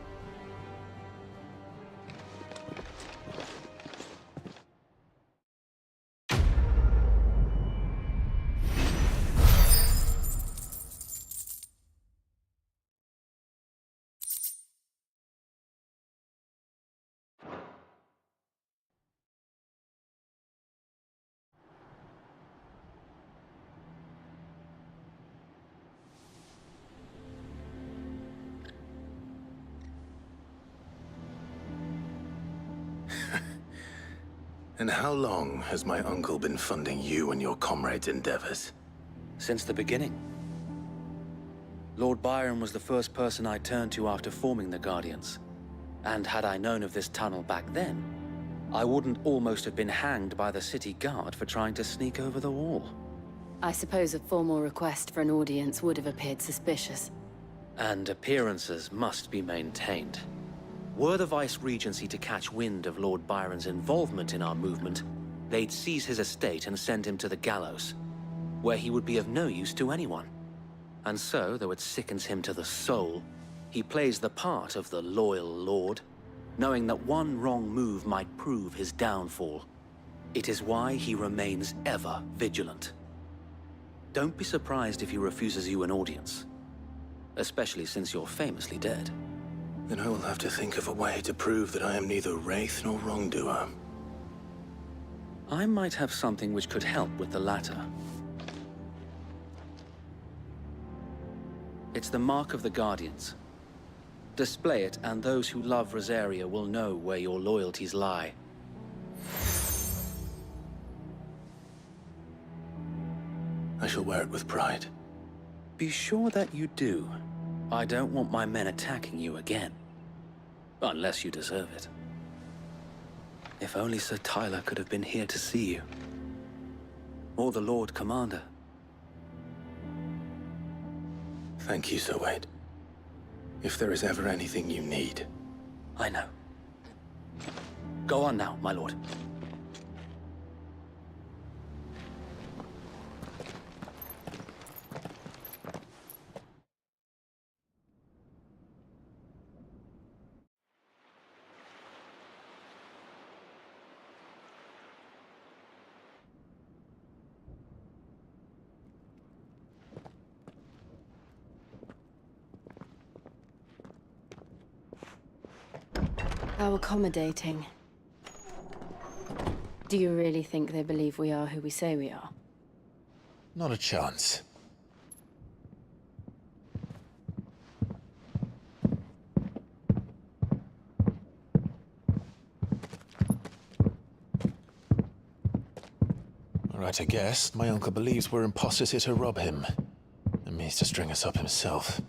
And how long has my uncle been funding you and your comrades' endeavors? Since the beginning. Lord Byron was the first person I turned to after forming the Guardians. And had I known of this tunnel back then, I wouldn't almost have been hanged by the city guard for trying to sneak over the wall. I suppose a formal request for an audience would have appeared suspicious. And appearances must be maintained. Were the Vice-Regency to catch wind of Lord Byron's involvement in our movement, they'd seize his estate and send him to the gallows, where he would be of no use to anyone. And so, though it sickens him to the soul, he plays the part of the loyal lord, knowing that one wrong move might prove his downfall. It is why he remains ever vigilant. Don't be surprised if he refuses you an audience, especially since you're famously dead. Then I will have to think of a way to prove that I am neither wraith nor wrongdoer. I might have something which could help with the latter. It's the mark of the Guardians. Display it, and those who love Rosaria will know where your loyalties lie. I shall wear it with pride. Be sure that you do. I don't want my men attacking you again. Unless you deserve it. If only Sir Tyler could have been here to see you. Or the Lord Commander. Thank you, Sir Wade. If there is ever anything you need. I know. Go on now, my lord. How accommodating. Do you really think they believe we are who we say we are? Not a chance. Alright, I guess. My uncle believes we're imposters here to rob him. And means to string us up himself.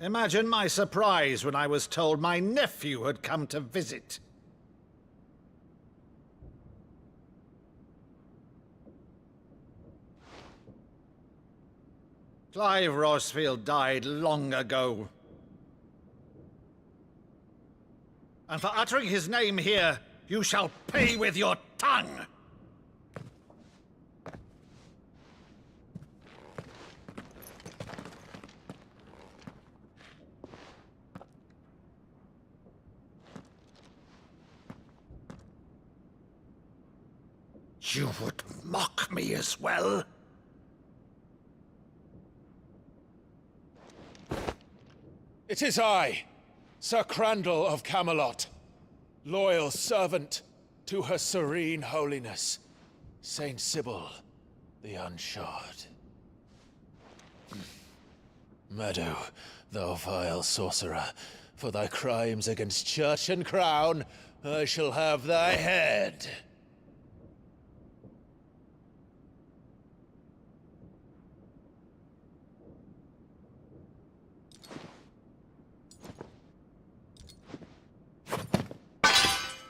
Imagine my surprise when I was told my nephew had come to visit. Clive Rosfield died long ago. And for uttering his name here, you shall pay with your tongue! You would mock me as well? It is I, Sir Crandall of Camelot, loyal servant to Her Serene Holiness, Saint Sybil the Unshod. Meadow, thou vile sorcerer, for thy crimes against church and crown, I shall have thy head.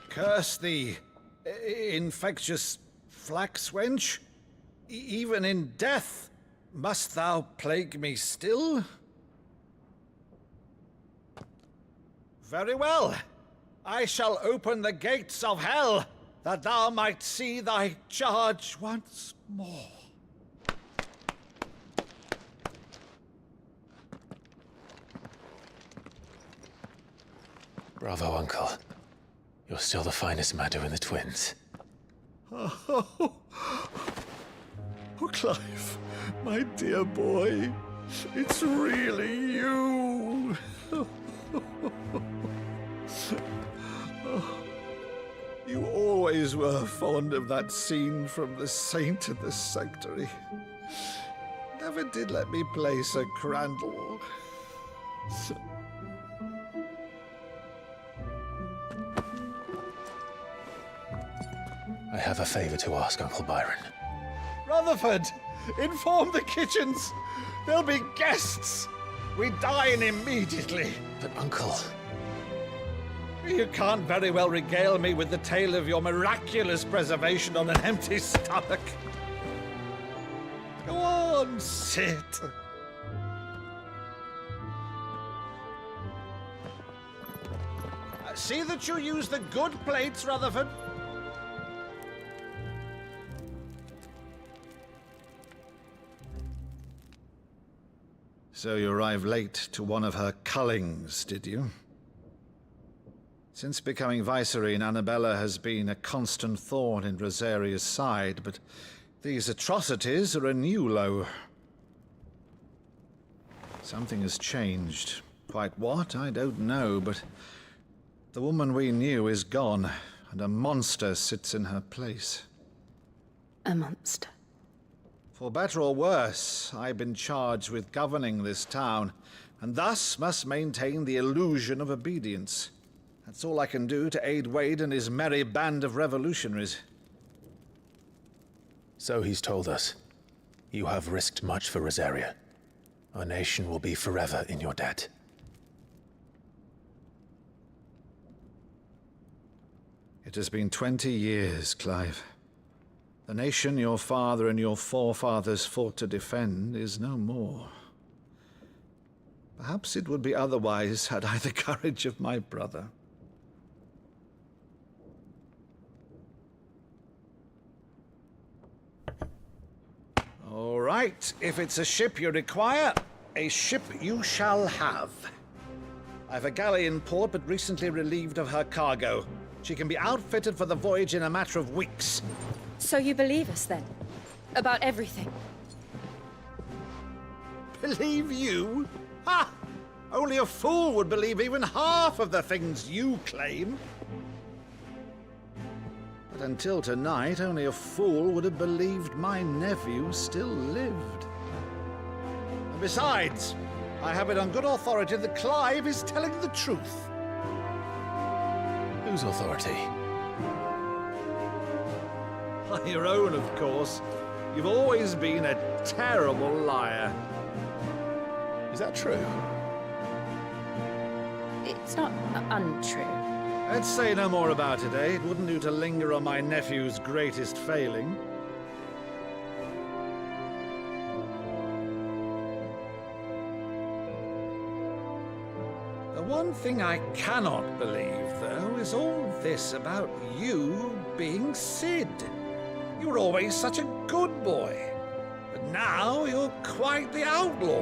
Curse thee, infectious flax wench. Even in death, must thou plague me still? Very well. I shall open the gates of hell, that thou might see thy charge once more. Bravo, Uncle. You're still the finest Meadow in the twins. Oh, Clive, my dear boy, it's really you. You always were fond of that scene from The Saint and the Sanctuary. Never did let me play Sir Crandall. I have a favor to ask, Uncle Byron. Rutherford, inform the kitchens. There'll be guests. We dine immediately. But, Uncle... You can't very well regale me with the tale of your miraculous preservation on an empty stomach. Go on, sit. See that you use the good plates, Rutherford. So you arrived late to one of her cullings, did you? Since becoming Vicereine, Annabella has been a constant thorn in Rosaria's side, but these atrocities are a new low. Something has changed. Quite what, I don't know, but the woman we knew is gone, and a monster sits in her place. A monster? For better or worse, I've been charged with governing this town, and thus must maintain the illusion of obedience. That's all I can do to aid Wade and his merry band of revolutionaries. So he's told us. You have risked much for Rosaria. Our nation will be forever in your debt. It has been 20 years, Clive. The nation your father and your forefathers fought to defend is no more. Perhaps it would be otherwise had I the courage of my brother. All right, if it's a ship you require, a ship you shall have. I've a galley in port, but recently relieved of her cargo. She can be outfitted for the voyage in a matter of weeks. So you believe us, then? About everything? Believe you? Ha! Only a fool would believe even half of the things you claim. But until tonight, only a fool would have believed my nephew still lived. And besides, I have it on good authority that Clive is telling the truth. Whose authority? On your own, of course. You've always been a terrible liar. Is that true? It's not untrue. Let's say no more about it, eh? It wouldn't do to linger on my nephew's greatest failing. one thing I cannot believe, though, is all this about you being Sid. You were always such a good boy, but now you're quite the outlaw.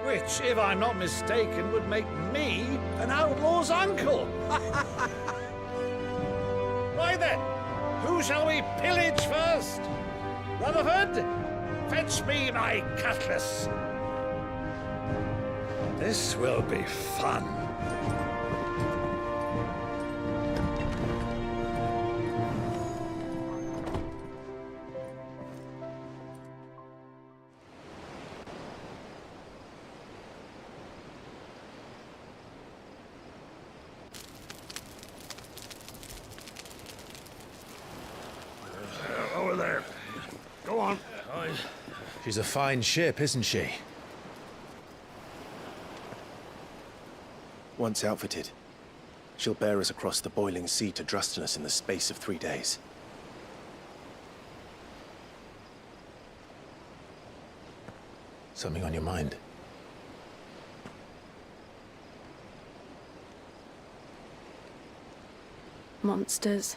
Which, if I'm not mistaken, would make me an outlaw's uncle. Why then, who shall we pillage first? Rutherford, fetch me my cutlass. This will be fun. Over there. Go on. She's a fine ship, isn't she? Once outfitted, she'll bear us across the boiling sea to Drustinus in the space of 3 days. Something on your mind? Monsters.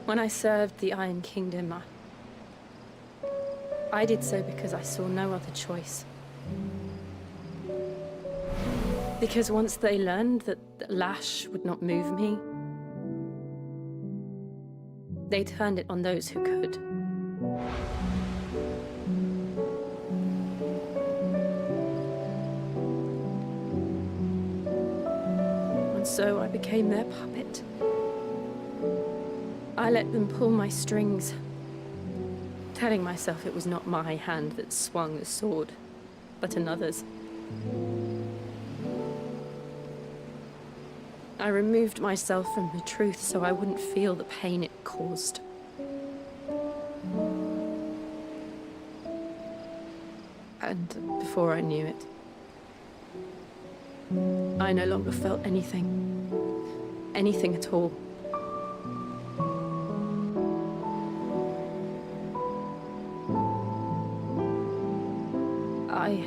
When I served the Iron Kingdom, I did so because I saw no other choice. Because once they learned that the lash would not move me, they turned it on those who could. And so I became their puppet. I let them pull my strings, telling myself it was not my hand that swung the sword, but another's. I removed myself from the truth so I wouldn't feel the pain it caused. And before I knew it, I no longer felt anything. Anything at all. I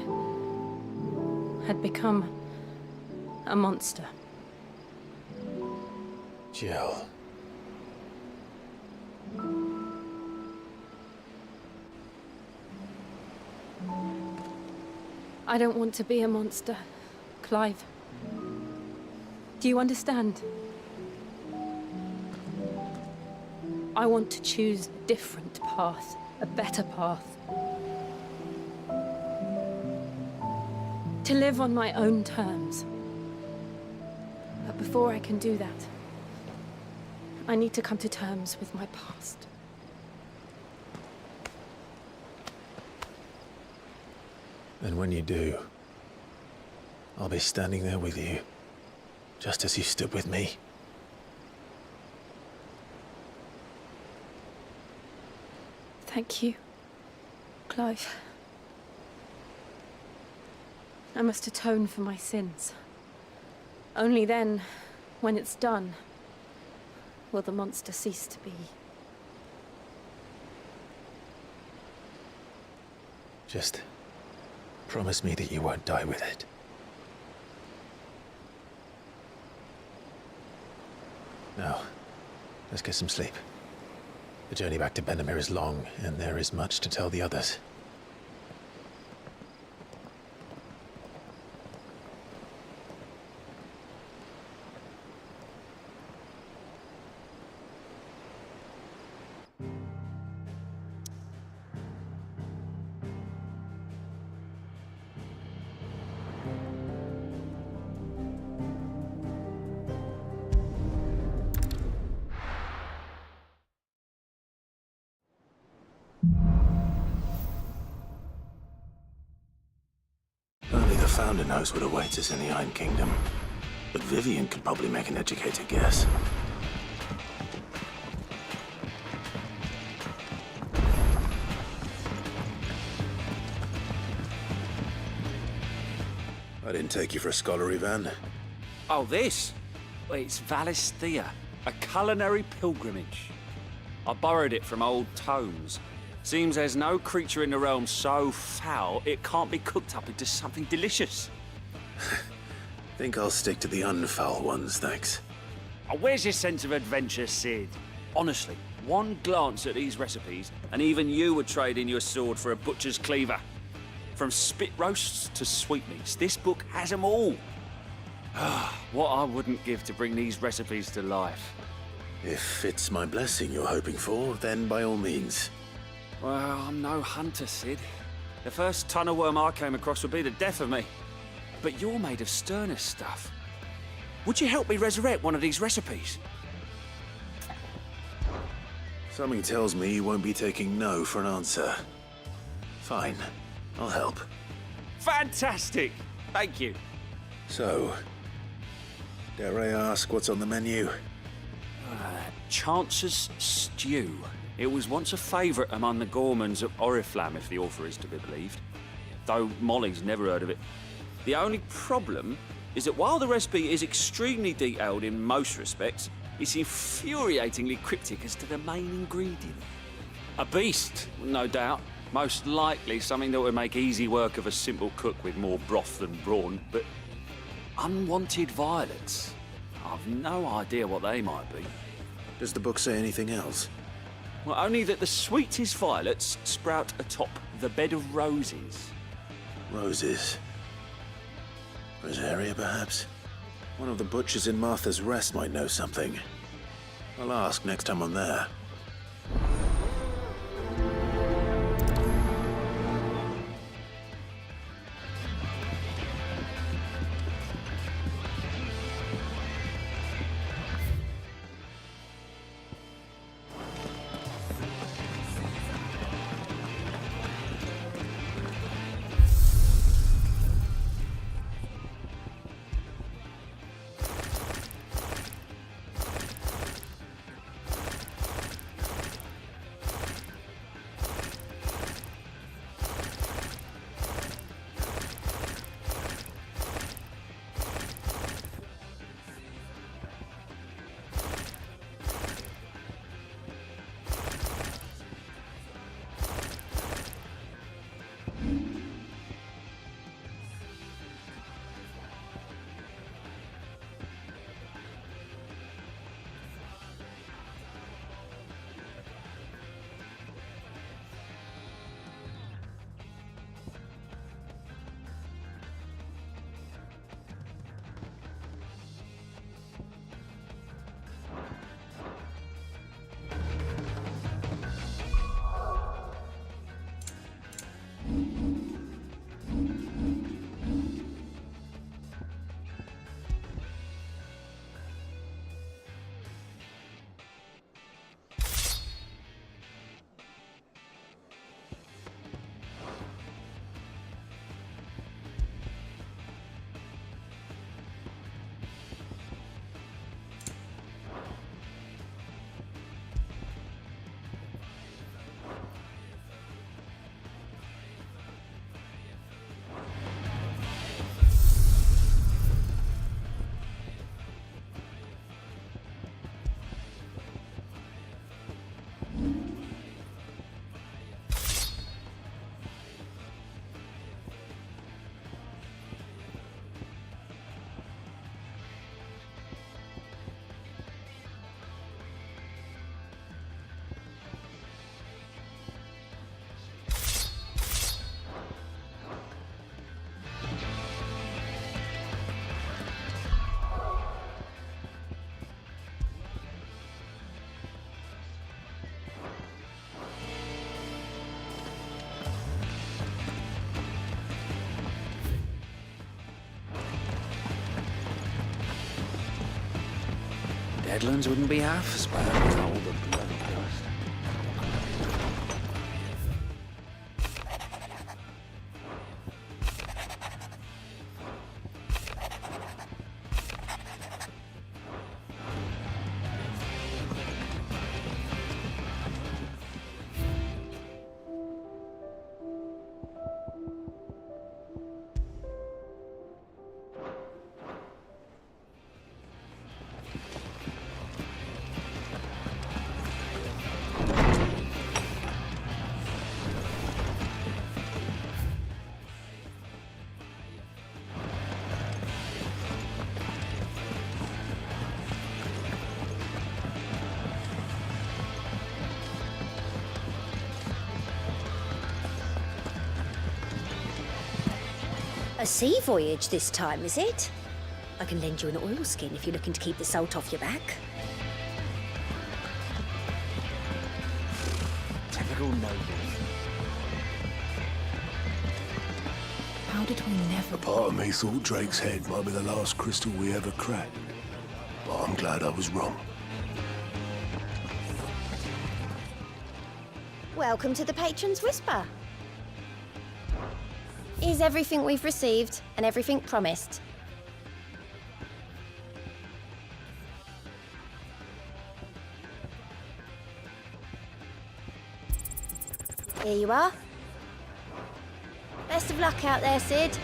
had become a monster. Jill. I don't want to be a monster, Clive. Do you understand? I want to choose a different path, a better path. To live on my own terms. But before I can do that, I need to come to terms with my past. And when you do, I'll be standing there with you, just as you stood with me. Thank you, Clive. I must atone for my sins. Only then, when it's done, will the monster cease to be. Just promise me that you won't die with it. Now, let's get some sleep. The journey back to Benamir is long, and there is much to tell the others. Only the Founder knows what awaits us in the Iron Kingdom. But Vivian could probably make an educated guess. I didn't take you for a scholarly van. Oh, this? Well, it's Valisthea, a culinary pilgrimage. I borrowed it from old tomes. Seems there's no creature in the realm so foul it can't be cooked up into something delicious. Think I'll stick to the unfoul ones, thanks. Oh, where's your sense of adventure, Sid? Honestly, one glance at these recipes, and even you would trade in your sword for a butcher's cleaver. From spit roasts to sweetmeats, this book has them all. What I wouldn't give to bring these recipes to life. If it's my blessing you're hoping for, then by all means. Well, I'm no hunter, Sid. The first tunnel worm I came across would be the death of me. But you're made of sterner stuff. Would you help me resurrect one of these recipes? Something tells me you won't be taking no for an answer. Fine, I'll help. Fantastic! Thank you. So, dare I ask what's on the menu? Chance's Stew. It was once a favourite among the gourmands of Oriflamme, if the author is to be believed. Though Molly's never heard of it. The only problem is that while the recipe is extremely detailed in most respects, it's infuriatingly cryptic as to the main ingredient. A beast, no doubt. Most likely something that would make easy work of a simple cook with more broth than brawn, but unwanted violets. I've no idea what they might be. Does the book say anything else? Well, only that the sweetest violets sprout atop the bed of roses. Roses. Rosaria, perhaps? One of the butchers in Martha's Rest might know something. I'll ask next time I'm there. Deadlands wouldn't be half as bad as all the bloody dust. A sea voyage this time, is it? I can lend you an oilskin if you're looking to keep the salt off your back. Typical noble. How did we never... A part of me thought Drake's head might be the last crystal we ever cracked. But I'm glad I was wrong. Welcome to the Patron's Whisper. Is everything we've received and everything promised? Here you are. Best of luck out there, Sid.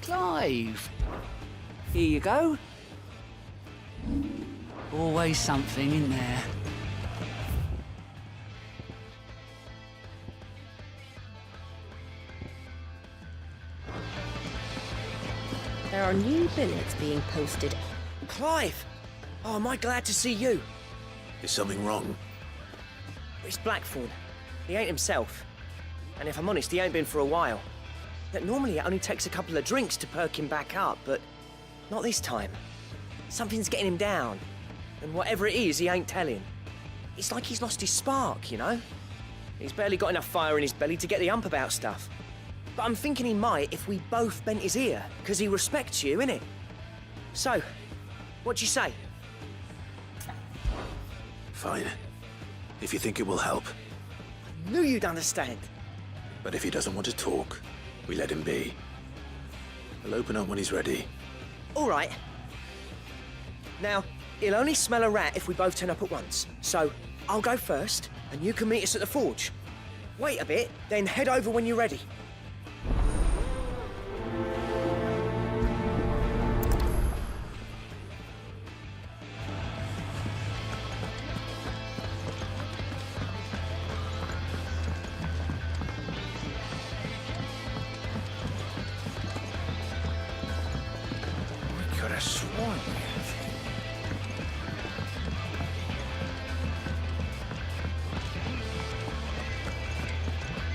Clive! Here you go. Always something in there. There are new billets being posted. Clive! Oh, am I glad to see you? Is something wrong? It's Blackthorn. He ain't himself. And if I'm honest, he ain't been for a while. That normally it only takes a couple of drinks to perk him back up, but not this time. Something's getting him down. And whatever it is, he ain't telling. It's like he's lost his spark, you know? He's barely got enough fire in his belly to get the ump about stuff. But I'm thinking he might if we both bent his ear, because he respects you, innit? So, what do you say? Fine. If you think it will help. I knew you'd understand. But if he doesn't want to talk, we let him be. He'll open up when he's ready. All right. Now, he'll only smell a rat if we both turn up at once. So, I'll go first, and you can meet us at the forge. Wait a bit, then head over when you're ready.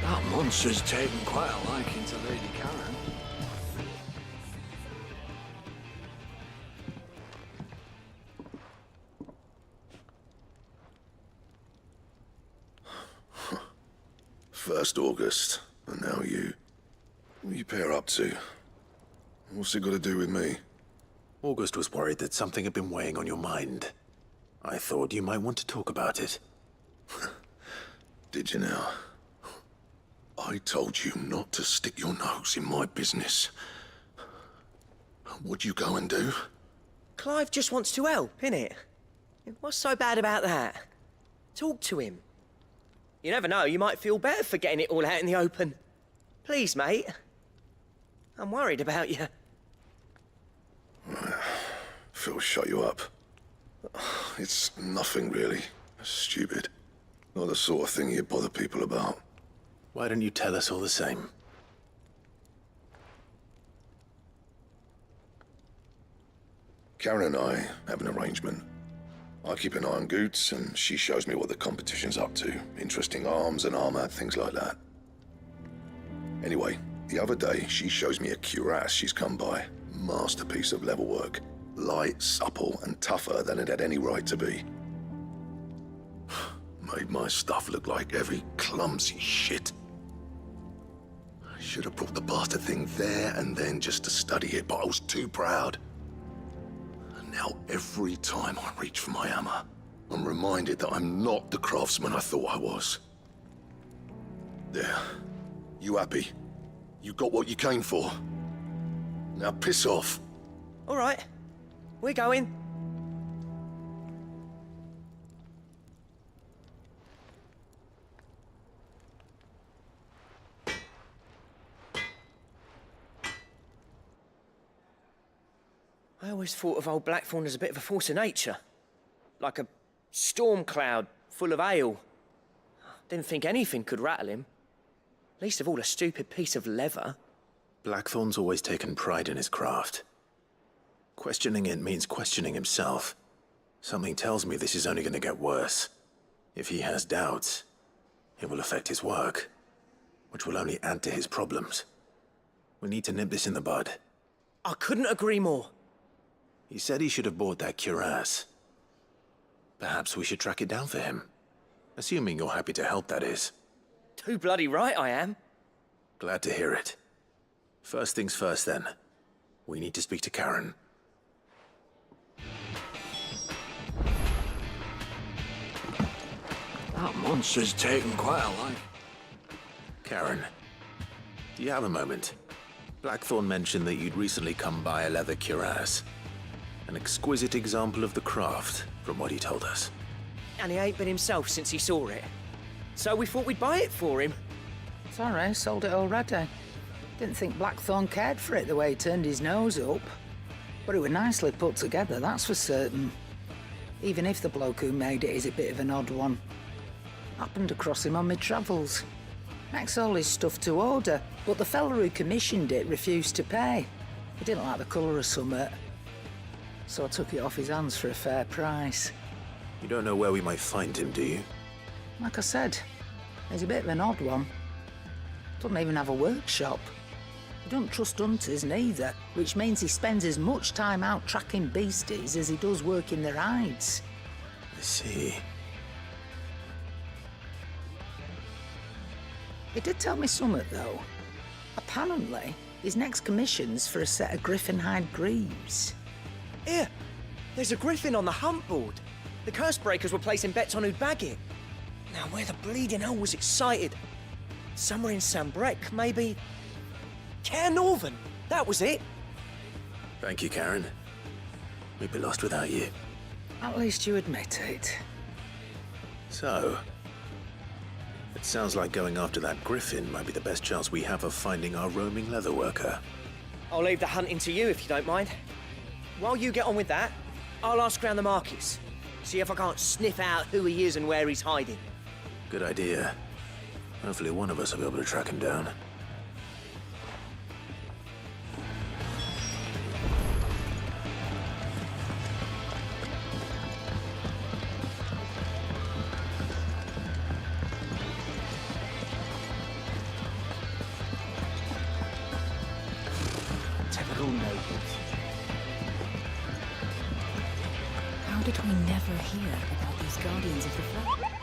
That monster's taken quite a liking to Lady Karen. First August, and now you. What you pair up to? What's it got to do with me? August was worried that something had been weighing on your mind. I thought you might want to talk about it. Did you now? I told you not to stick your nose in my business. What'd you go and do? Clive just wants to help, innit? What's so bad about that? Talk to him. You never know, you might feel better for getting it all out in the open. Please, mate. I'm worried about you. Phil shut you up. It's nothing really. Stupid. Not the sort of thing you bother people about. Why don't you tell us all the same? Karen and I have an arrangement. I keep an eye on Goots, and she shows me what the competition's up to. Interesting arms and armor, things like that. Anyway, The other day, she shows me a cuirass she's come by. Masterpiece of level work. Light, supple, and tougher than it had any right to be. Made my stuff look like heavy, clumsy shit. I should have brought the bastard thing there and then just to study it, but I was too proud. And now every time I reach for my hammer, I'm reminded that I'm not the craftsman I thought I was. There. You happy? You got what you came for. Now piss off. All right. We're going. I always thought of old Blackthorn as a bit of a force of nature. Like a storm cloud full of hail. Didn't think anything could rattle him. Least of all a stupid piece of leather. Blackthorn's always taken pride in his craft. Questioning it means questioning himself. Something tells me this is only going to get worse. If he has doubts, it will affect his work, which will only add to his problems. We need to nip this in the bud. I couldn't agree more. He said he should have bought that cuirass. Perhaps we should track it down for him. Assuming you're happy to help, that is. Too bloody right I am. Glad to hear it. First things first, then. We need to speak to Karen. That monster's taken quite a life. Karen, do you have a moment? Blackthorn mentioned that you'd recently come by a leather cuirass. An exquisite example of the craft, from what he told us. And he ain't been himself since he saw it. So we thought we'd buy it for him. Sorry, sold it already. Didn't think Blackthorn cared for it the way he turned his nose up. But it was nicely put together, that's for certain. Even if the bloke who made it is a bit of an odd one. Happened across him on my travels. Makes all his stuff to order, but the fella who commissioned it refused to pay. He didn't like the colour of summit. So I took it off his hands for a fair price. You don't know where we might find him, do you? Like I said, he's a bit of an odd one. Doesn't even have a workshop. He don't trust hunters neither, which means he spends as much time out tracking beasties as he does working their hides. I see. He did tell me something, though. Apparently, his next commission's for a set of griffin hide greaves. Here, there's a griffin on the hunt board. The curse breakers were placing bets on who'd bag it. Now, where the bleeding hell was it sighted? Somewhere in Sambrec, maybe... Care Northern, that was it. Thank you, Karen. We'd be lost without you. At least you admit it. So, it sounds like going after that griffin might be the best chance we have of finding our roaming leatherworker. I'll leave the hunting to you if you don't mind. While you get on with that, I'll ask around the markets. See if I can't sniff out who he is and where he's hiding. Good idea. Hopefully one of us will be able to track him down. Typical nobles. How did we never hear about these guardians of the flood?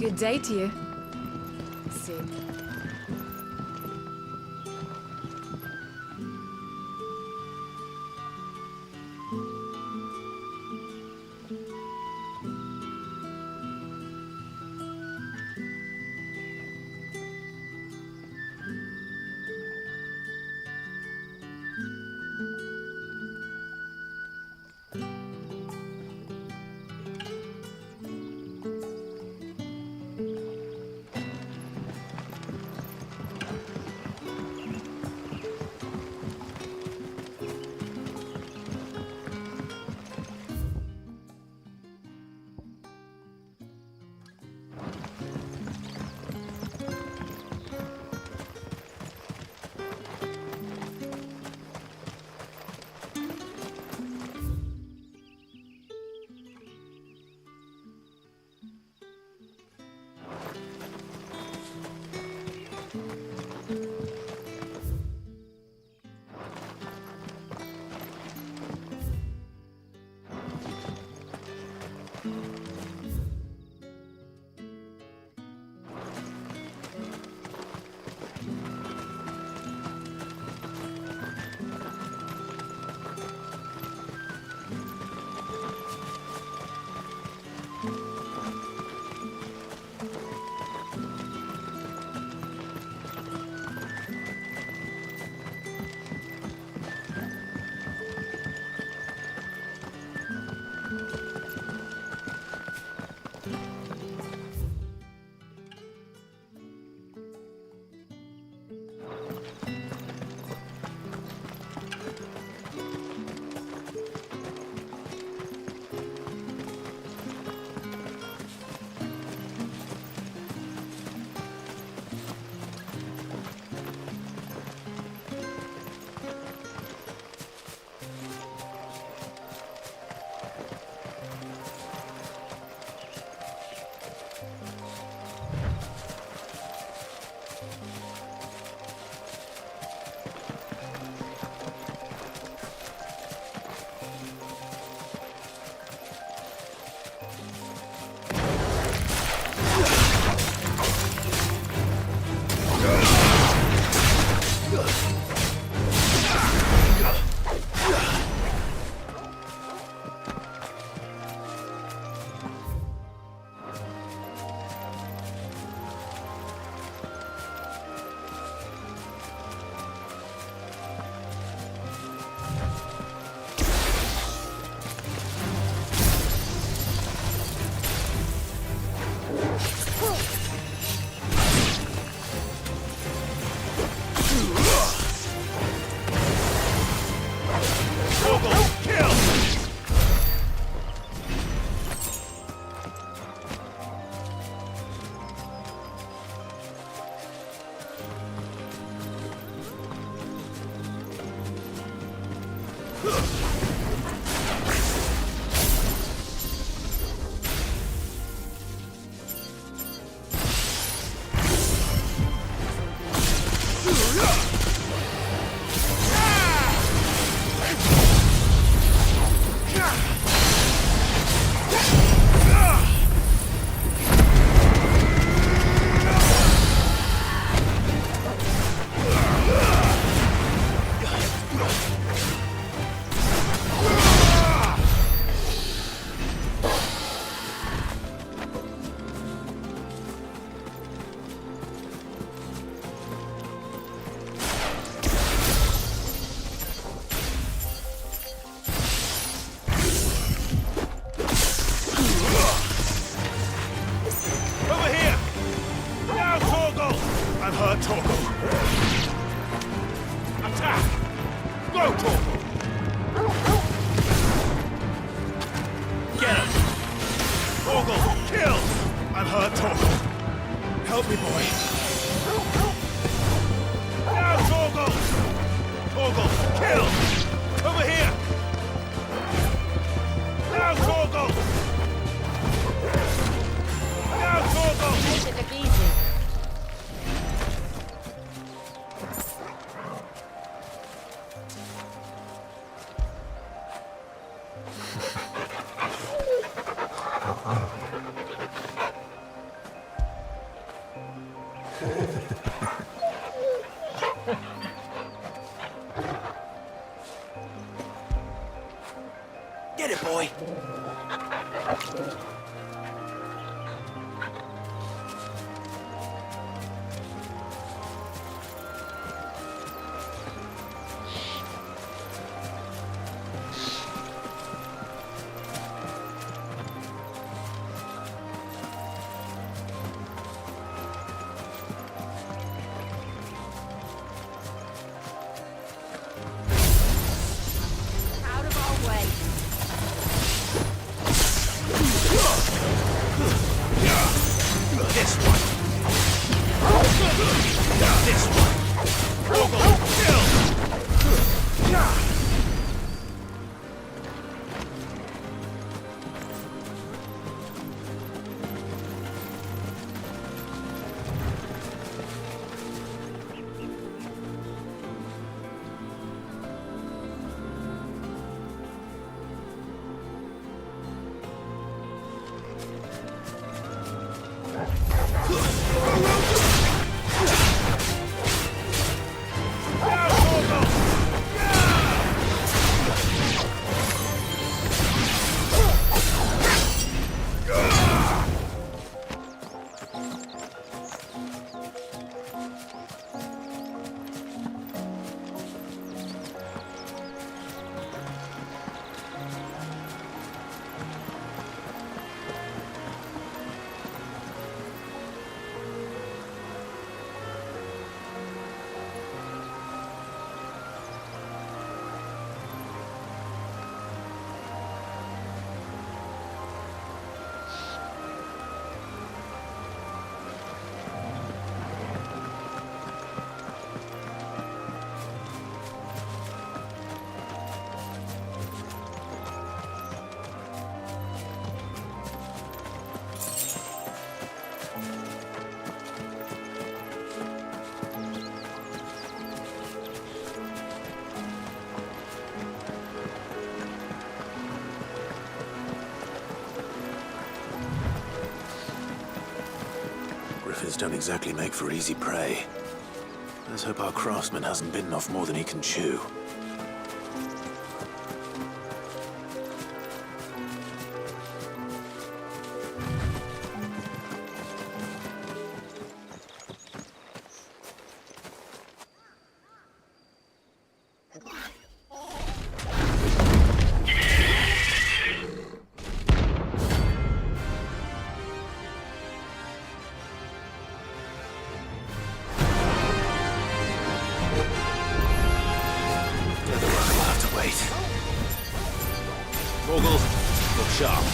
Good day to you. See. Get it, boy. Out of our way. This one. This one. Google, kill. Griffins don't exactly make for easy prey. Let's hope our craftsman hasn't bitten off more than he can chew. Look sharp.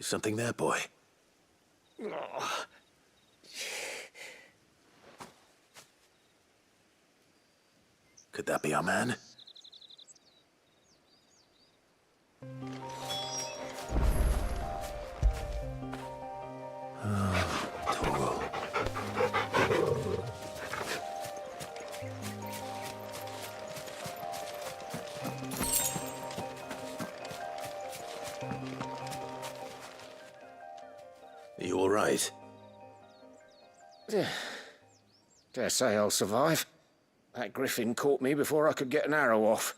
Something there, boy? Oh. Could that be our man? Toggle. Are you all right? Dare say I'll survive. That griffin caught me before I could get an arrow off.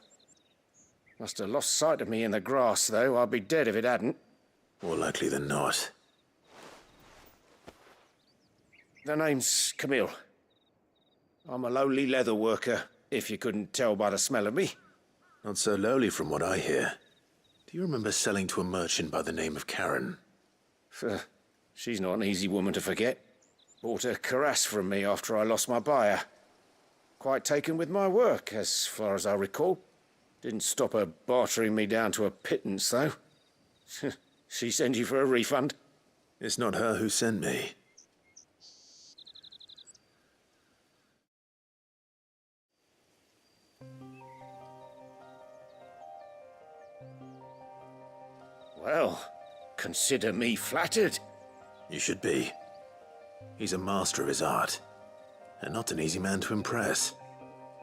Must have lost sight of me in the grass, though. I'd be dead if it hadn't. More likely than not. The name's Camille. I'm a lowly leather worker, if you couldn't tell by the smell of me. Not so lowly from what I hear. Do you remember selling to a merchant by the name of Karen? She's not an easy woman to forget. Bought a cuirass from me after I lost my buyer. Quite taken with my work, as far as I recall. Didn't stop her bartering me down to a pittance, though. She sent you for a refund? It's not her who sent me. Well, consider me flattered. You should be. He's a master of his art, and not an easy man to impress.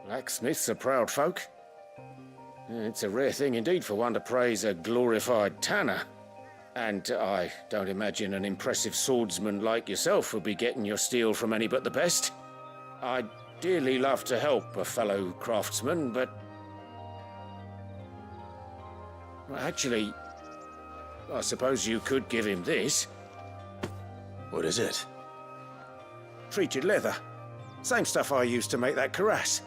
Blacksmiths are proud folk. It's a rare thing indeed for one to praise a glorified tanner. And I don't imagine an impressive swordsman like yourself would be getting your steel from any but the best. I'd dearly love to help a fellow craftsman, but... well, actually, I suppose you could give him this. What is it? Treated leather. Same stuff I used to make that cuirass.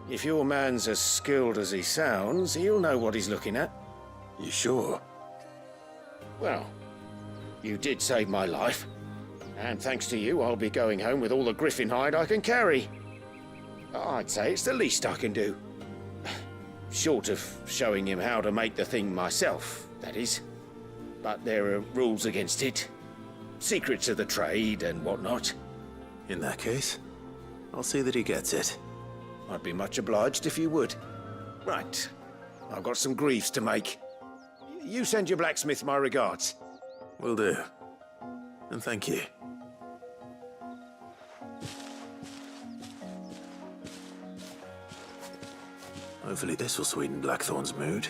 If your man's as skilled as he sounds, he'll know what he's looking at. You sure? Well, you did save my life. And thanks to you, I'll be going home with all the griffin hide I can carry. I'd say it's the least I can do. Short of showing him how to make the thing myself, that is. But there are rules against it. Secrets of the trade and whatnot. In that case, I'll see that he gets it. I'd be much obliged if you would. Right. I've got some greaves to make. You send your blacksmith my regards. Will do. And thank you. Hopefully this will sweeten Blackthorn's mood.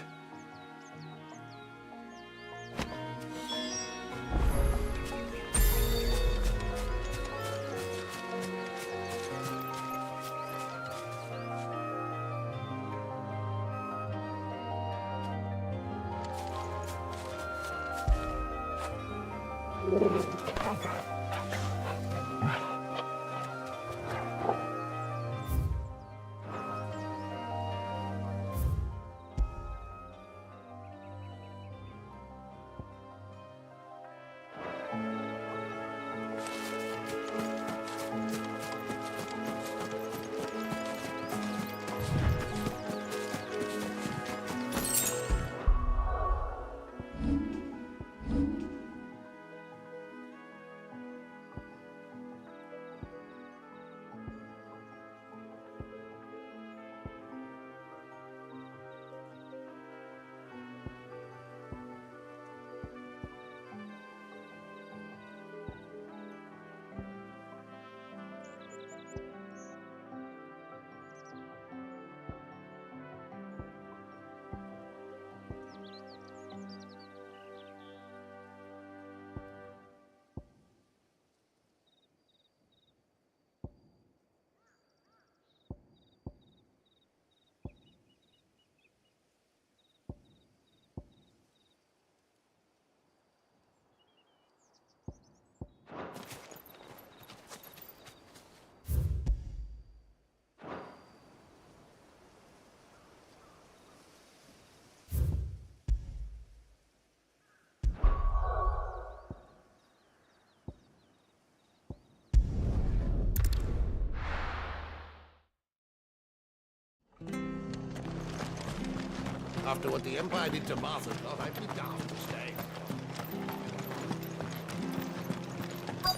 After what the Empire did to Martha, thought I'd be down to stay.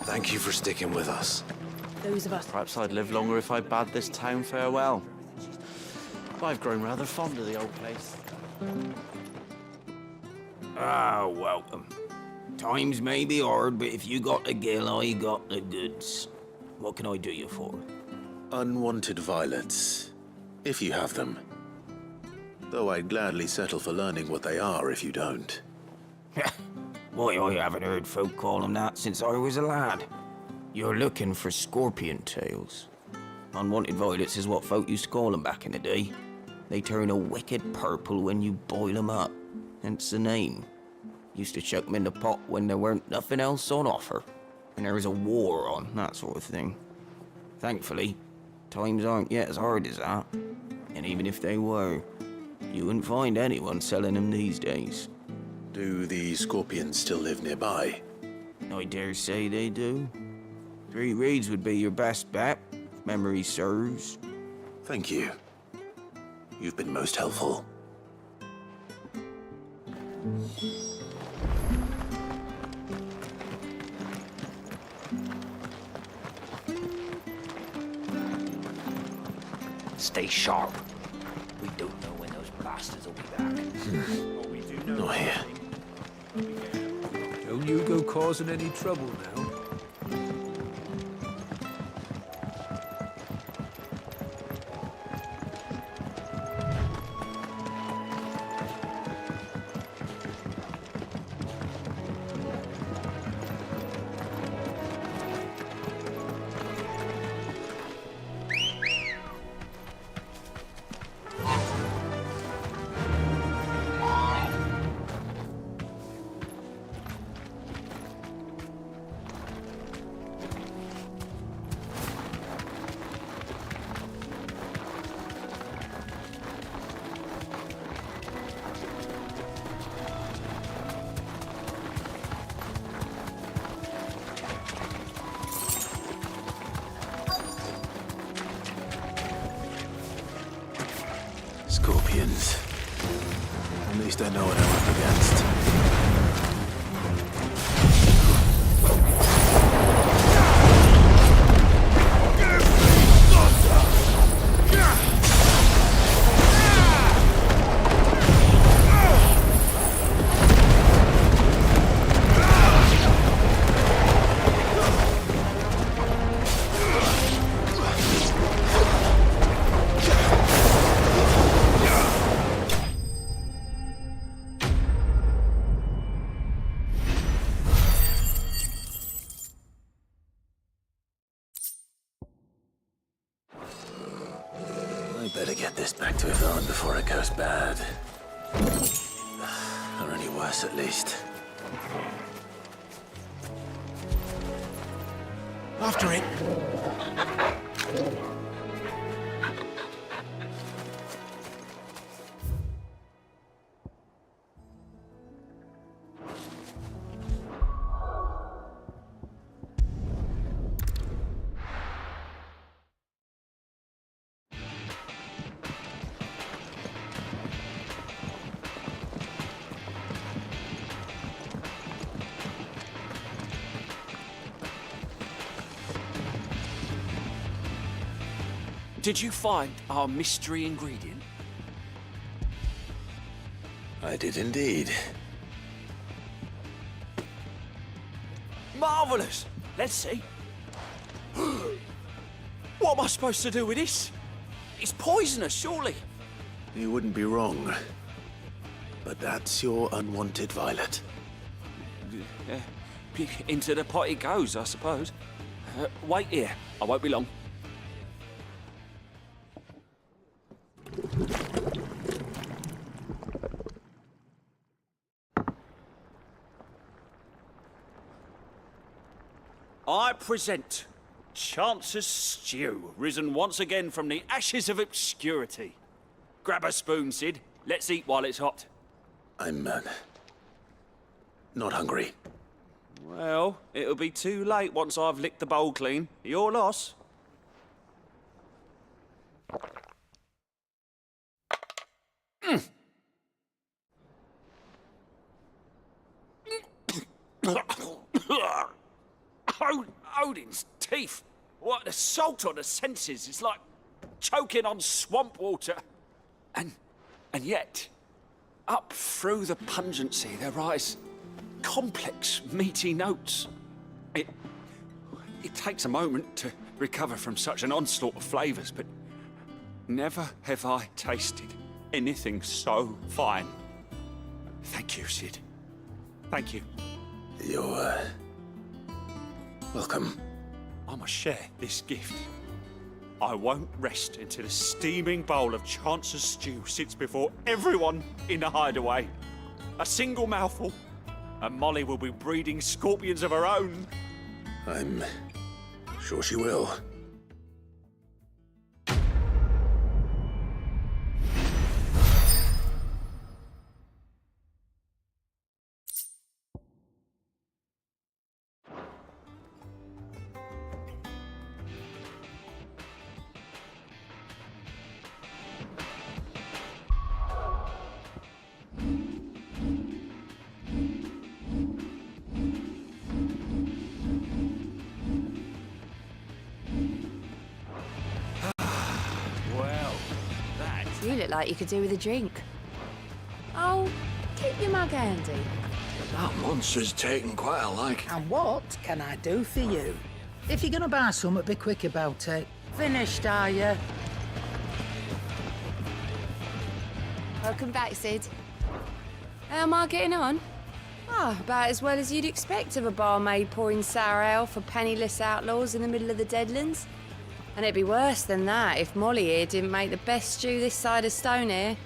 Thank you for sticking with us. Those of us. Perhaps I'd live longer if I bade this town farewell. I've grown rather fond of the old place. Ah, welcome. Times may be hard, but if you got the gill, I got the goods. What can I do you for? Unwanted violets, if you have them. Though I'd gladly settle for learning what they are if you don't. Why, I haven't heard folk call them that since I was a lad. You're looking for scorpion tails. Unwanted violets is what folk used to call them back in the day. They turn a wicked purple when you boil them up, hence the name. Used to chuck them in the pot when there weren't nothing else on offer, and there was a war on, that sort of thing. Thankfully, times aren't yet as hard as that, and even if they were, you wouldn't find anyone selling them these days. Do the scorpions still live nearby? I dare say they do. 3 Reeds would be your best bet, if memory serves. Thank you. You've been most helpful. Stay sharp. We don't know when those bastards will be back. Not here. Don't you go causing any trouble now. Scorpions. At least I know what I'm up against. Better get this back to Ifrit before it goes bad. Or any worse, at least. After it. Did you find our mystery ingredient? I did indeed. Marvellous! Let's see. What am I supposed to do with this? It's poisonous, surely. You wouldn't be wrong. But that's your unwanted violet. Into the pot it goes, I suppose. Wait here. I won't be long. I present Chance's Stew, risen once again from the ashes of obscurity. Grab a spoon, Sid. Let's eat while it's hot. I'm, not hungry. Well, it'll be too late once I've licked the bowl clean. Your loss. Oh, Odin's teeth. What an assault on the senses. It's like choking on swamp water. And yet, up through the pungency, there rise complex, meaty notes. It takes a moment to recover from such an onslaught of flavours, but never have I tasted anything so fine. Thank you, Sid. Thank you. You're, welcome. I must share this gift. I won't rest until a steaming bowl of Chance's stew sits before everyone in the hideaway. A single mouthful, and Molly will be breeding scorpions of her own. I'm sure she will. You look like you could do with a drink. Oh, keep your mug handy. That monster's taken quite a like. And what can I do for you? If you're gonna buy something, be quick about it. Finished, are you? Welcome back, Sid. How am I getting on? Ah, about as well as you'd expect of a barmaid pouring sour ale for penniless outlaws in the middle of the Deadlands. And it'd be worse than that if Molly here didn't make the best stew this side of Stone here,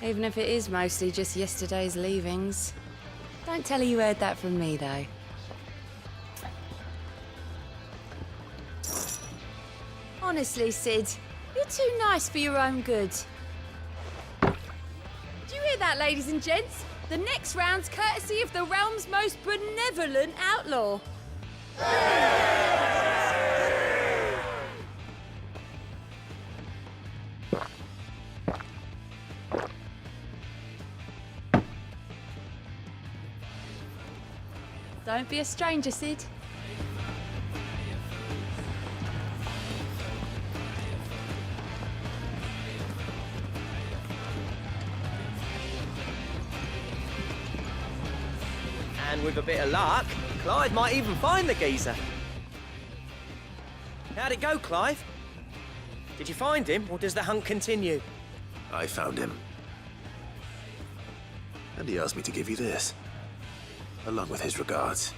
even if it is mostly just yesterday's leavings. Don't tell her you heard that from me, though. Honestly, Sid, you're too nice for your own good. Do you hear that, ladies and gents? The next round's courtesy of the realm's most benevolent outlaw. Don't be a stranger, Sid. And with a bit of luck, Clive might even find the geezer. How'd it go, Clive? Did you find him, or does the hunt continue? I found him. And he asked me to give you this, along with his regards.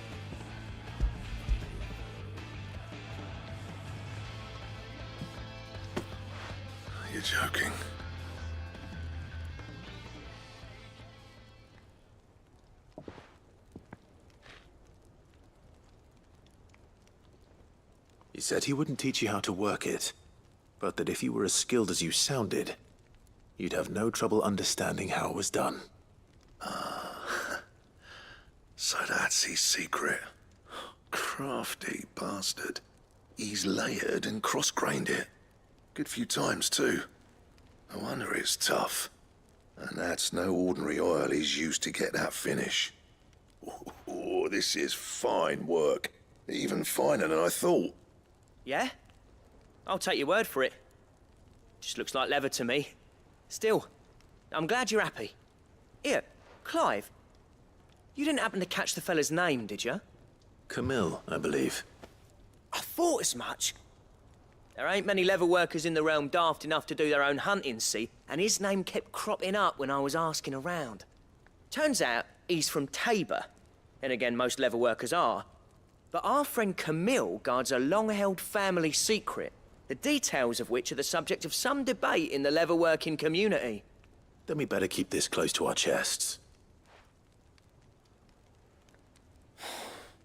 You're joking. He said he wouldn't teach you how to work it, but that if you were as skilled as you sounded, you'd have no trouble understanding how it was done. So that's his secret. Crafty bastard. He's layered and cross-grained it. Good few times, too. No wonder it's tough. And that's no ordinary oil he's used to get that finish. Oh, this is fine work. Even finer than I thought. Yeah? I'll take your word for it. Just looks like leather to me. Still, I'm glad you're happy. Here, Clive, you didn't happen to catch the fella's name, did you? Camille, I believe. I thought as much. There ain't many leather workers in the realm daft enough to do their own hunting, see? And his name kept cropping up when I was asking around. Turns out he's from Tabor. And again, most leather workers are. But our friend Camille guards a long-held family secret, the details of which are the subject of some debate in the leather-working community. Then we better keep this close to our chests.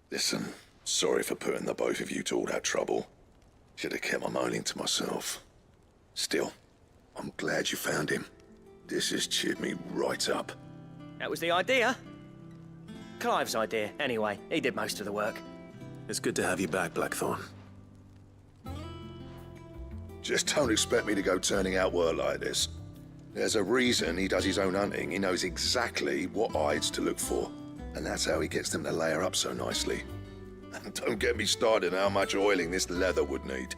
Listen, sorry for putting the both of you to all that trouble. Should have kept my moaning to myself. Still, I'm glad you found him. This has cheered me right up. That was the idea. Clive's idea, anyway. He did most of the work. It's good to have you back, Blackthorn. Just don't expect me to go turning out work like this. There's a reason he does his own hunting. He knows exactly what hides to look for. And that's how he gets them to layer up so nicely. And don't get me started on how much oiling this leather would need.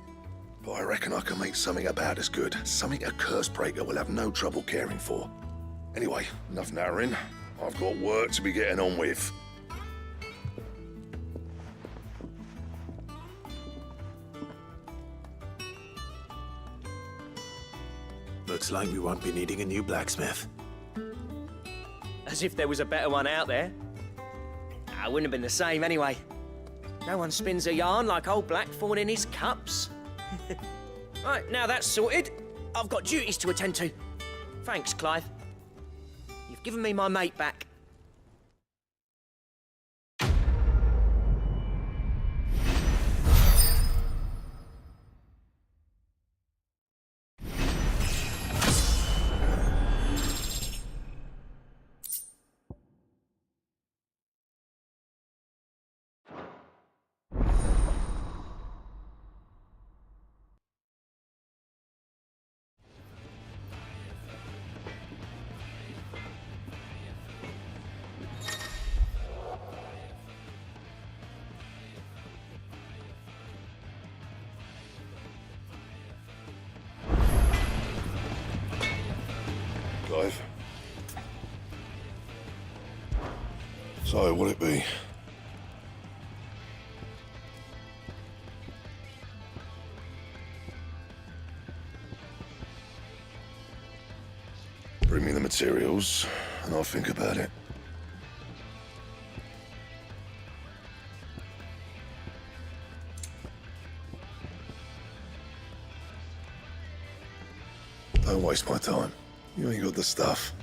But I reckon I can make something about as good. Something a curse breaker will have no trouble caring for. Anyway, enough nattering. I've got work to be getting on with. Looks like we won't be needing a new blacksmith. As if there was a better one out there. I wouldn't have been the same anyway. No one spins a yarn like old Blackthorn in his cups. Right, now that's sorted, I've got duties to attend to. Thanks, Clive. You've given me my mate back. Clive. So, what'll it be? Bring me the materials, and I'll think about it. Don't waste my time. You ain't got the stuff.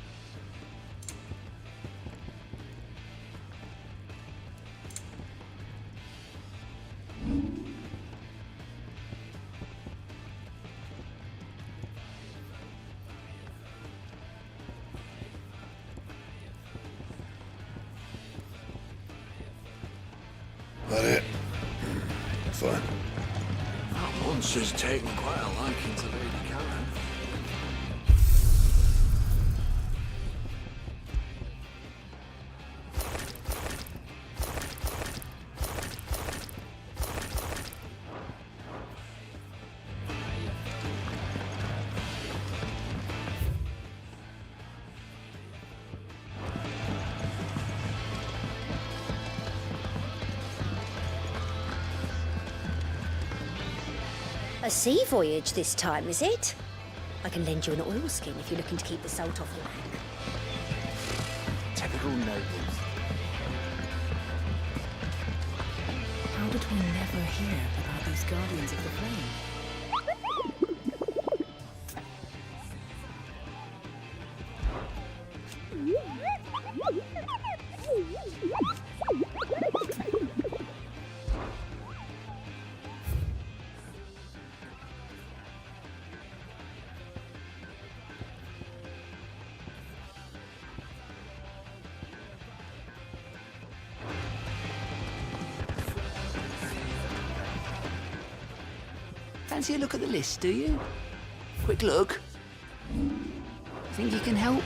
That it? Fine. That monster's taken quite a liking to Lady Karen. A sea voyage this time, is it? I can lend you an oilskin if you're looking to keep the salt off your back. Typical nobles. How did we never hear about these Guardians of the Flame? Fancy a look at the list, do you? Quick look. Think you can help?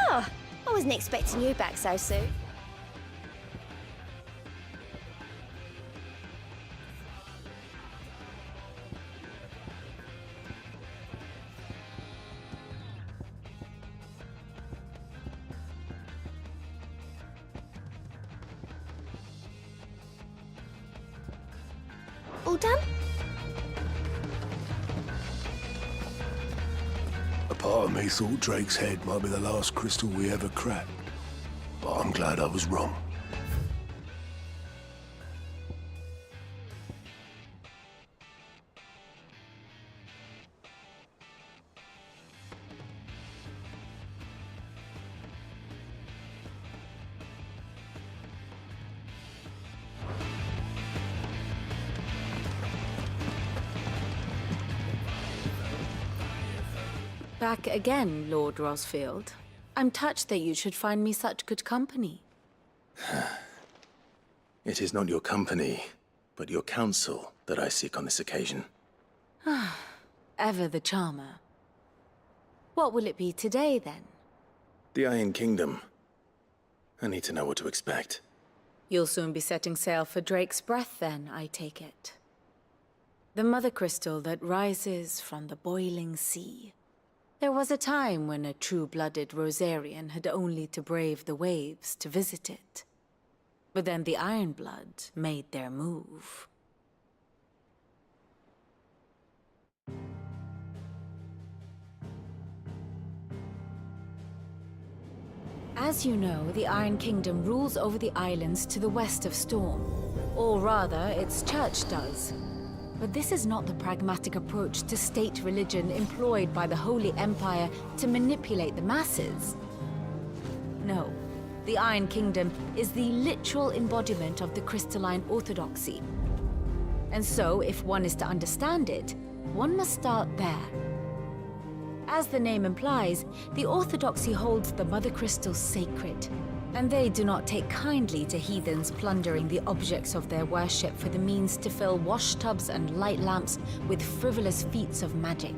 Ah, I wasn't expecting you back so soon. All done? A part of me thought Drake's head might be the last crystal we ever cracked. But I'm glad I was wrong. Back again, Lord Rosfield. I'm touched that you should find me such good company. It is not your company, but your counsel that I seek on this occasion. Ever the charmer. What will it be today, then? The Iron Kingdom. I need to know what to expect. You'll soon be setting sail for Drake's Breath then, I take it. The mother crystal that rises from the boiling sea. There was a time when a true-blooded Rosarian had only to brave the waves to visit it. But then the Ironblood made their move. As you know, the Iron Kingdom rules over the islands to the west of Storm. Or rather, its church does. But this is not the pragmatic approach to state religion employed by the Holy Empire to manipulate the masses. No, the Iron Kingdom is the literal embodiment of the crystalline orthodoxy. And so, if one is to understand it, one must start there. As the name implies, the orthodoxy holds the mother crystals sacred, and they do not take kindly to heathens plundering the objects of their worship for the means to fill washtubs and light lamps with frivolous feats of magic.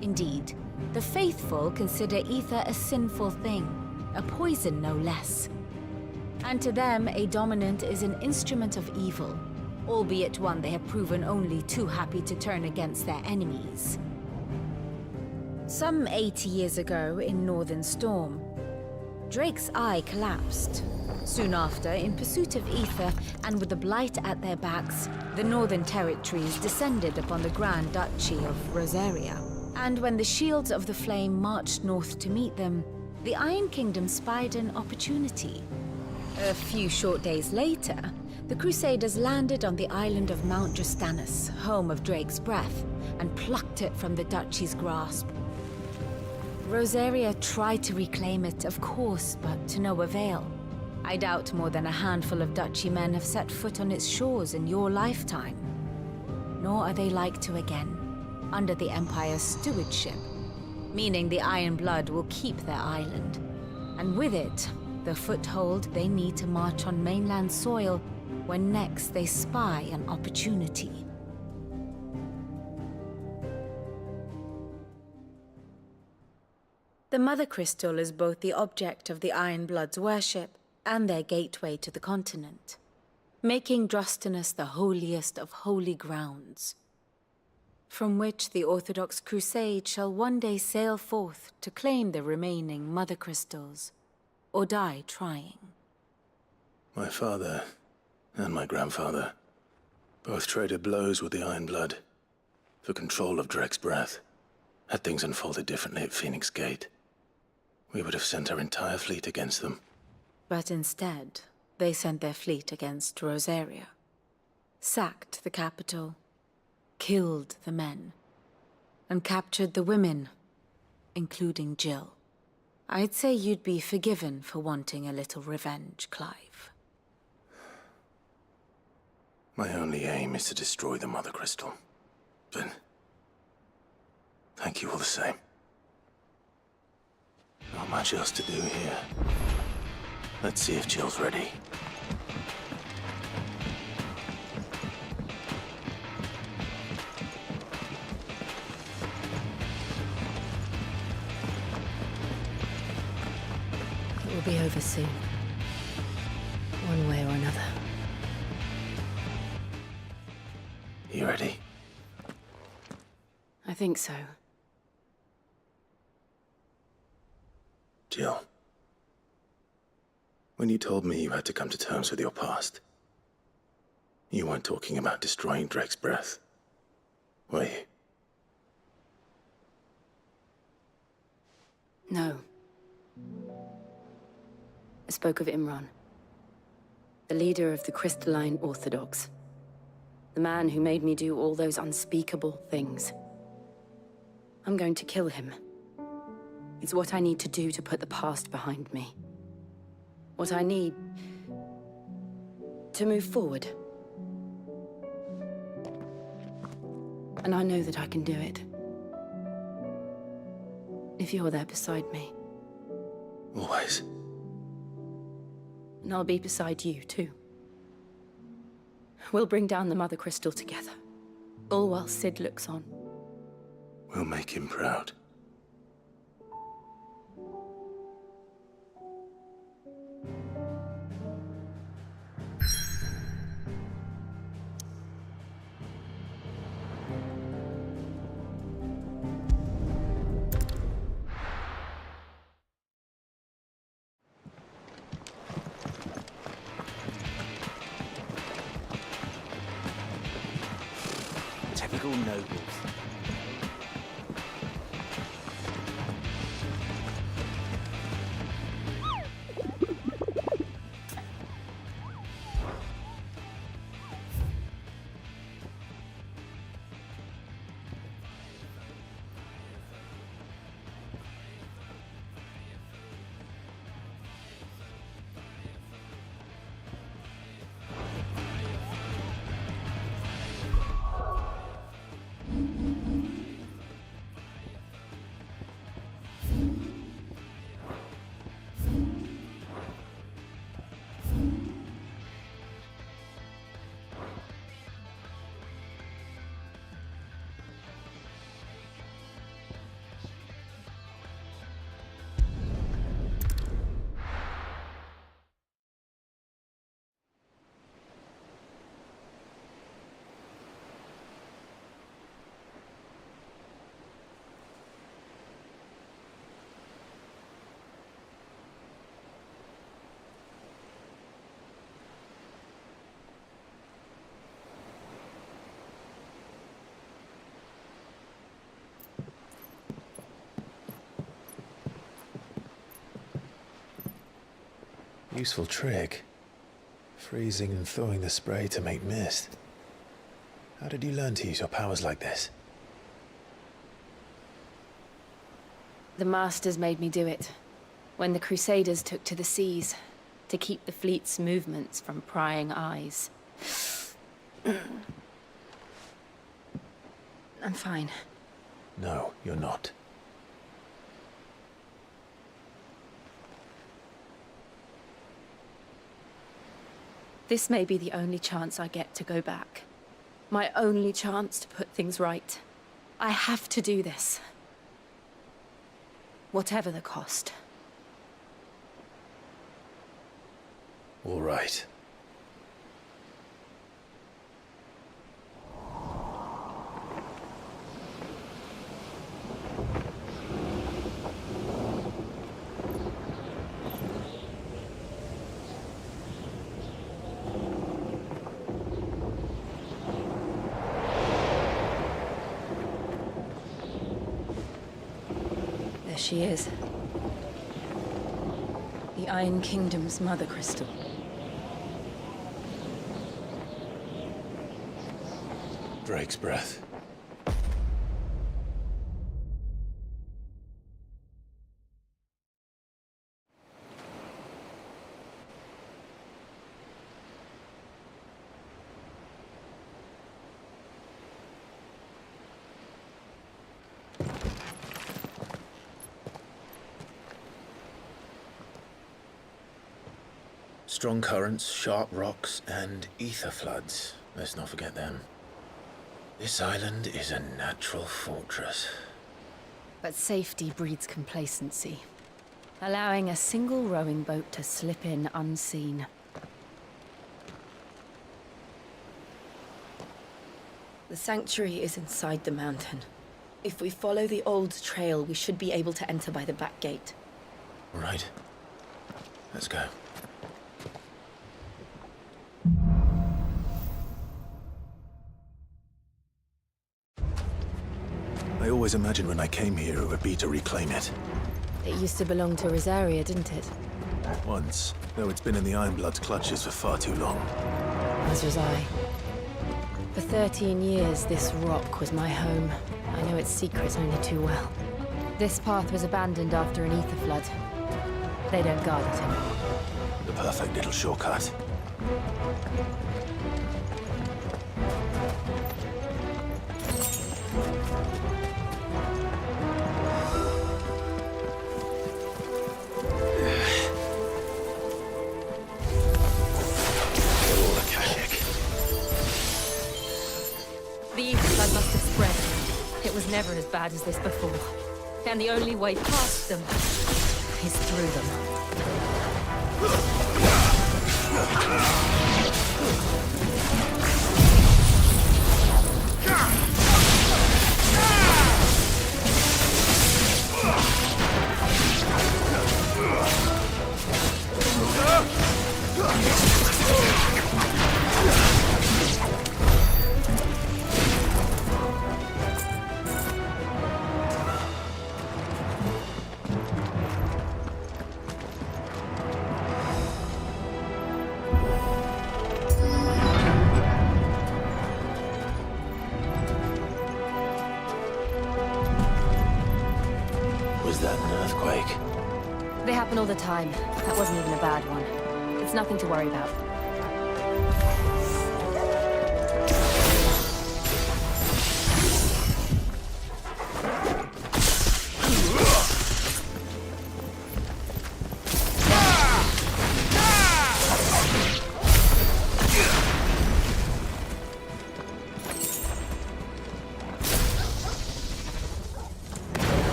Indeed, the faithful consider ether a sinful thing, a poison no less. And to them, a dominant is an instrument of evil, albeit one they have proven only too happy to turn against their enemies. Some 80 years ago in Northern Storm, Drake's eye collapsed. Soon after, in pursuit of ether and with the Blight at their backs, the Northern Territories descended upon the Grand Duchy of Rosaria. And when the Shields of the Flame marched north to meet them, the Iron Kingdom spied an opportunity. A few short days later, the Crusaders landed on the island of Mount Justanus, home of Drake's Breath, and plucked it from the Duchy's grasp. Rosaria tried to reclaim it, of course, but to no avail. I doubt more than a handful of Duchy men have set foot on its shores in your lifetime. Nor are they like to again, under the Empire's stewardship, meaning the Iron Blood will keep their island, and with it, the foothold they need to march on mainland soil when next they spy an opportunity. The Mother Crystal is both the object of the Iron Blood's worship and their gateway to the continent, making Drustanus the holiest of holy grounds, from which the Orthodox Crusade shall one day sail forth to claim the remaining Mother Crystals, or die trying. My father and my grandfather both traded blows with the Iron Blood for control of Drake's Breath. Had things unfolded differently at Phoenix Gate, we would have sent our entire fleet against them. But instead, they sent their fleet against Rosaria, sacked the capital, killed the men, and captured the women, including Jill. I'd say you'd be forgiven for wanting a little revenge, Clive. My only aim is to destroy the Mother Crystal. But thank you all the same. Not much else to do here. Let's see if Jill's ready. It will be over soon. One way or another. You ready? I think so. Jill, when you told me you had to come to terms with your past, you weren't talking about destroying Drake's Breath, were you? No. I spoke of Imran, the leader of the Crystalline Orthodox. The man who made me do all those unspeakable things. I'm going to kill him. It's what I need to do to put the past behind me. What I need to move forward. And I know that I can do it. If you're there beside me. Always. And I'll be beside you, too. We'll bring down the Mother Crystal together. All while Sid looks on. We'll make him proud. single nobles. Useful trick. Freezing and thawing the spray to make mist. How did you learn to use your powers like this? The Masters made me do it. When the Crusaders took to the seas, to keep the fleet's movements from prying eyes. I'm fine. No, you're not. This may be the only chance I get to go back. My only chance to put things right. I have to do this. Whatever the cost. All right. There she is. The Iron Kingdom's Mother Crystal. Drake's breath. Strong currents, sharp rocks, and ether floods. Let's not forget them. This island is a natural fortress. But safety breeds complacency, allowing a single rowing boat to slip in unseen. The sanctuary is inside the mountain. If we follow the old trail, we should be able to enter by the back gate. All right. Let's go. I always imagined when I came here it would be to reclaim it. It used to belong to Rosaria, didn't it? Once, though it's been in the Ironblood's clutches for far too long. As was I. For 13 years, this rock was my home. I know its secrets only too well. This path was abandoned after an ether flood. They don't guard it anymore. The perfect little shortcut. The ether flood must have spread. It was never as bad as this before. And the only way past them is through them. Was that an earthquake? They happen all the time. That wasn't even a bad one. It's nothing to worry about.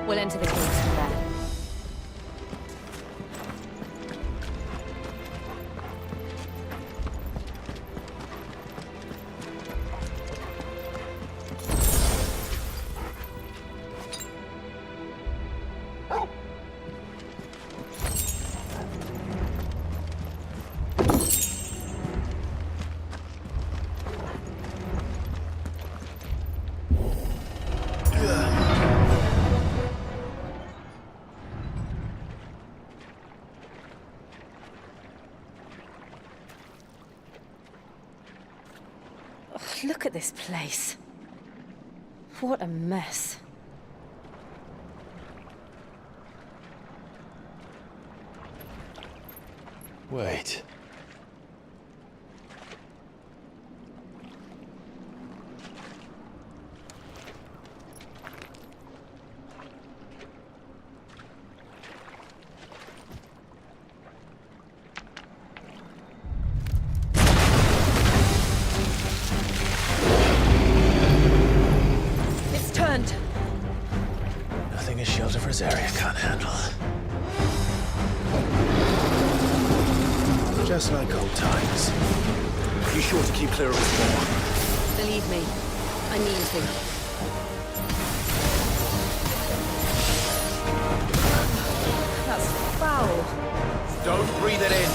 We'll enter the caves from there. Look at this place. What a mess. Wait. Nothing a shield of Rosaria can't handle. Just like old times. You sure to keep clear of this wall? Believe me, I mean to. That's foul. Don't breathe it in.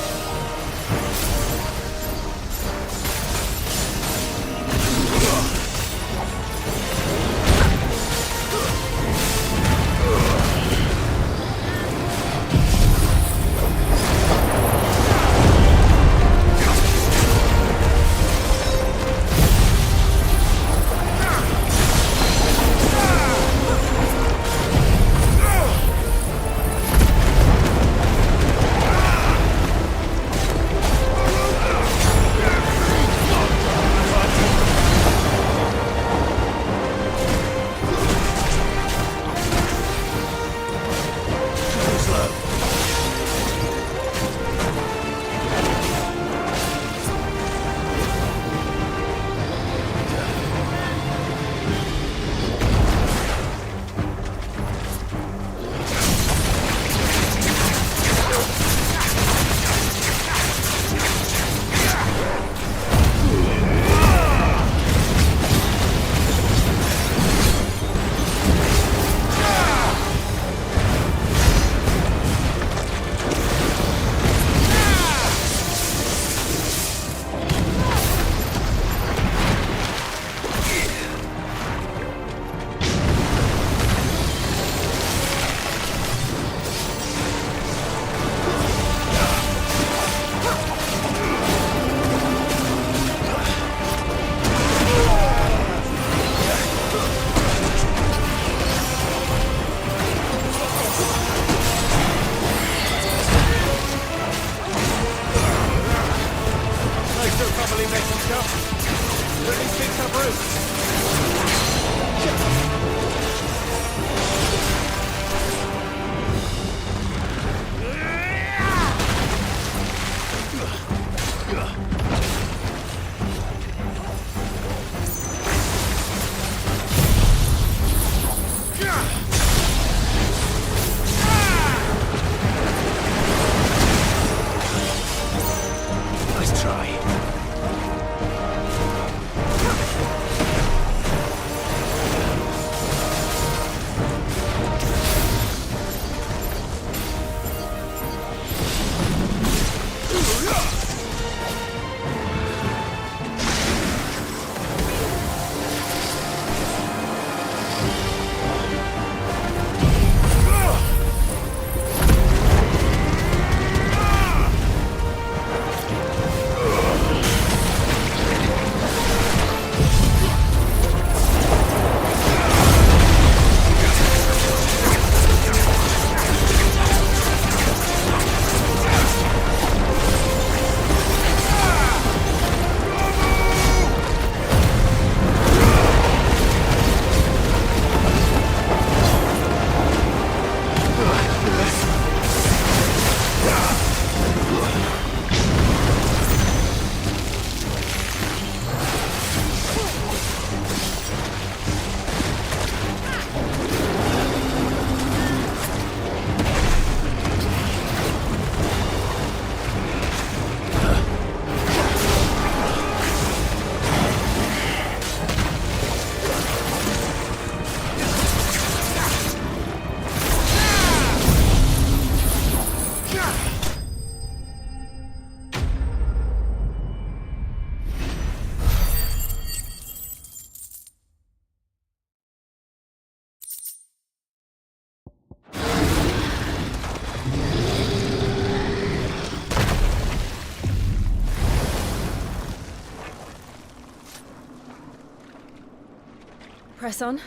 Press on.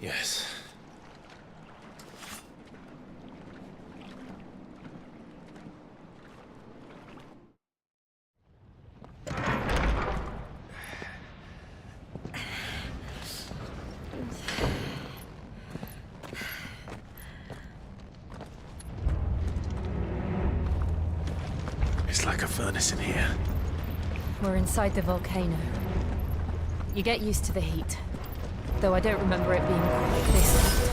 Yes. It's like a furnace in here. We're inside the volcano. You get used to the heat, though I don't remember it being quite this hot.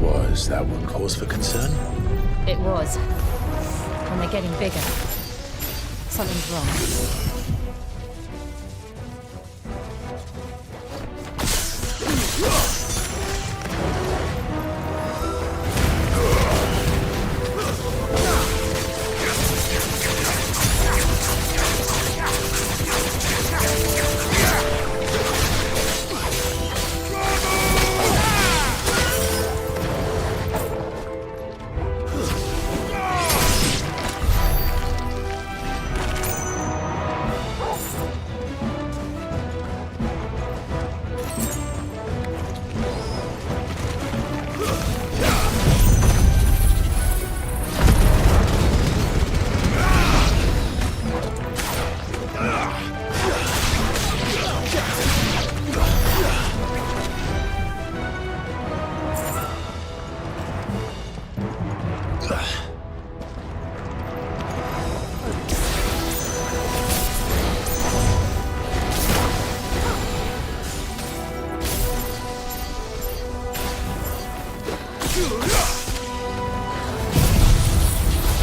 Was that one cause for concern? It was. And they're getting bigger. Something's wrong.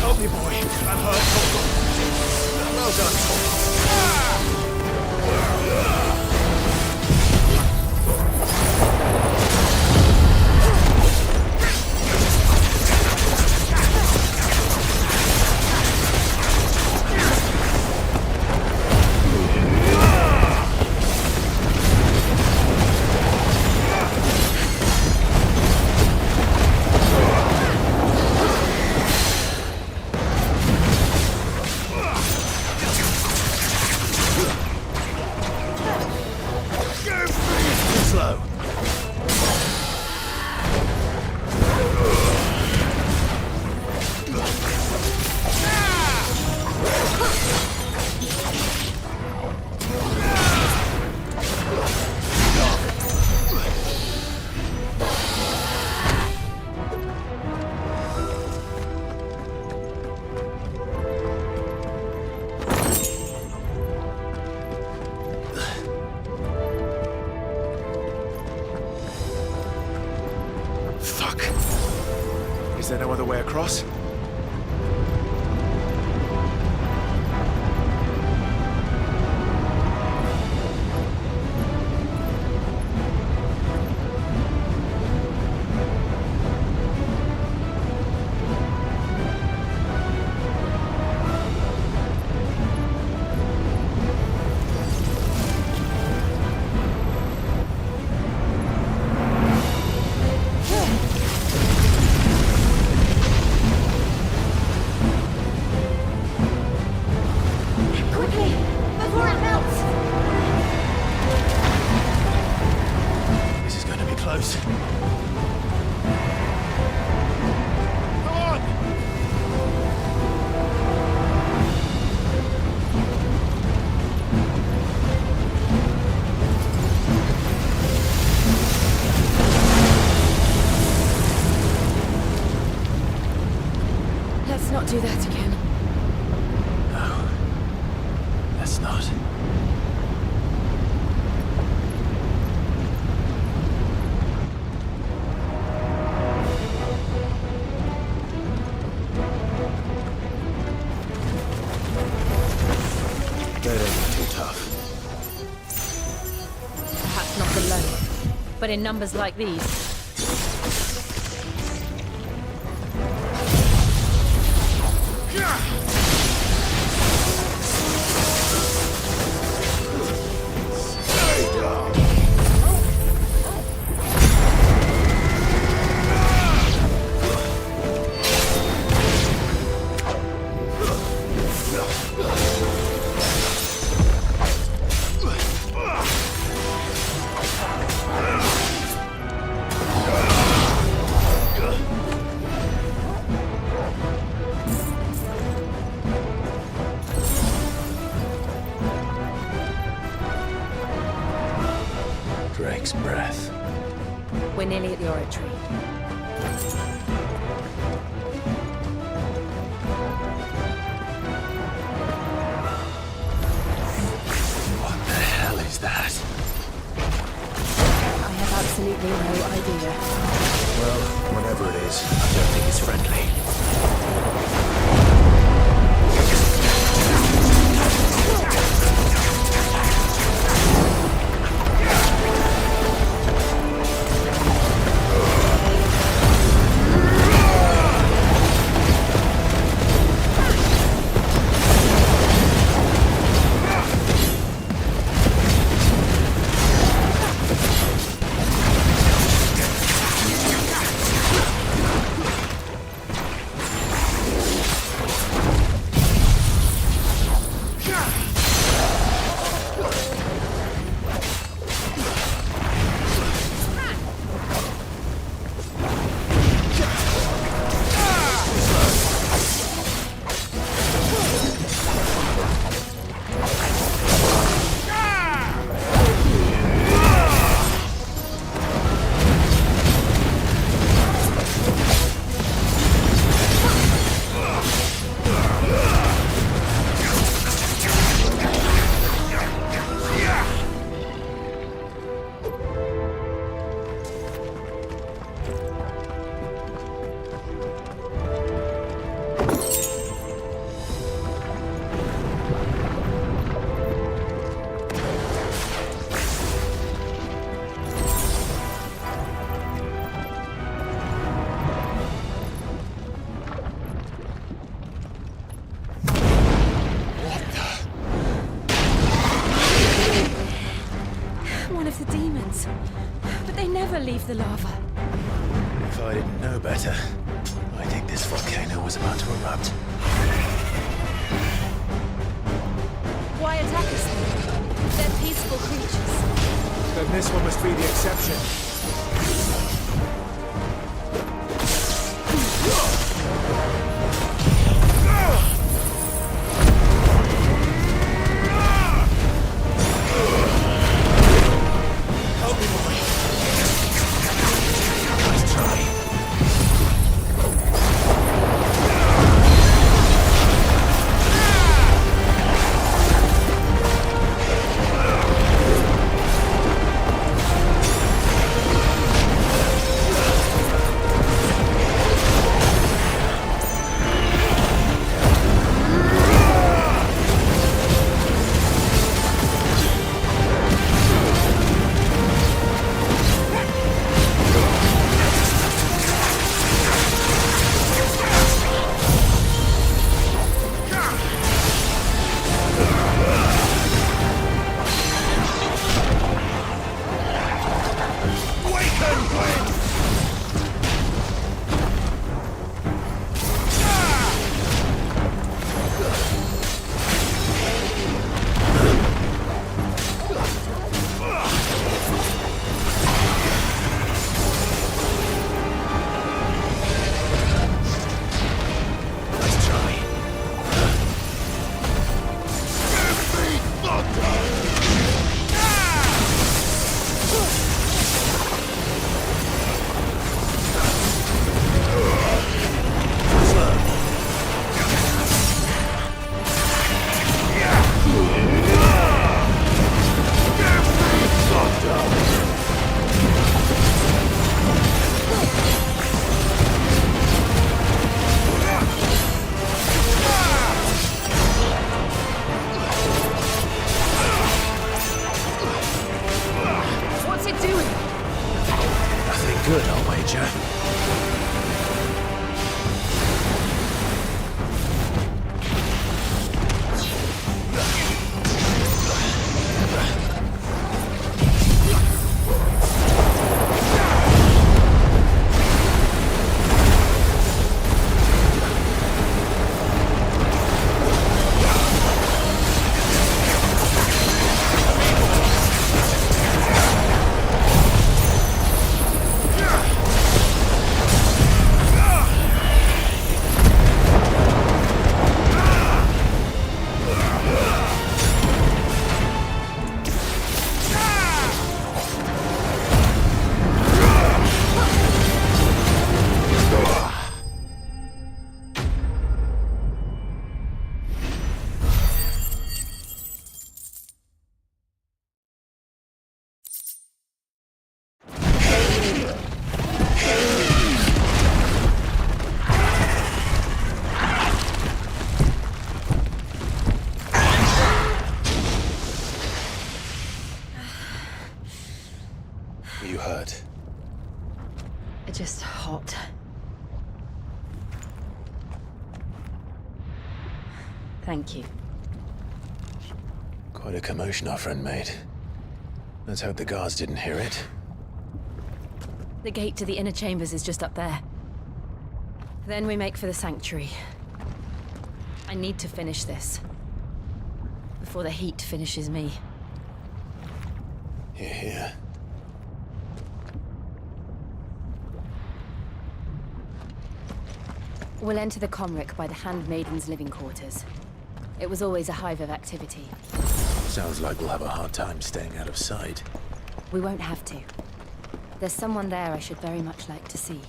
Help me, boy. I'm hurt. Well Is there no other way across? Let's not do that again. No. Let's not. They don't be too tough. Perhaps not alone, but in numbers like these. We're nearly at the oratory. What the hell is that? I have absolutely no idea. Well, whatever it is, I don't think it's friendly. Leave the lava. If I didn't know better, I think this volcano was about to erupt. Why attack us then? They're peaceful creatures. Then this one must be the exception. just hot. Thank you. Quite a commotion our friend made. Let's hope the guards didn't hear it. The gate to the inner chambers is just up there. Then we make for the sanctuary. I need to finish this. Before the heat finishes me. Hear, hear. We'll enter the Comric by the Handmaiden's living quarters. It was always a hive of activity. Sounds like we'll have a hard time staying out of sight. We won't have to. There's someone there I should very much like to see.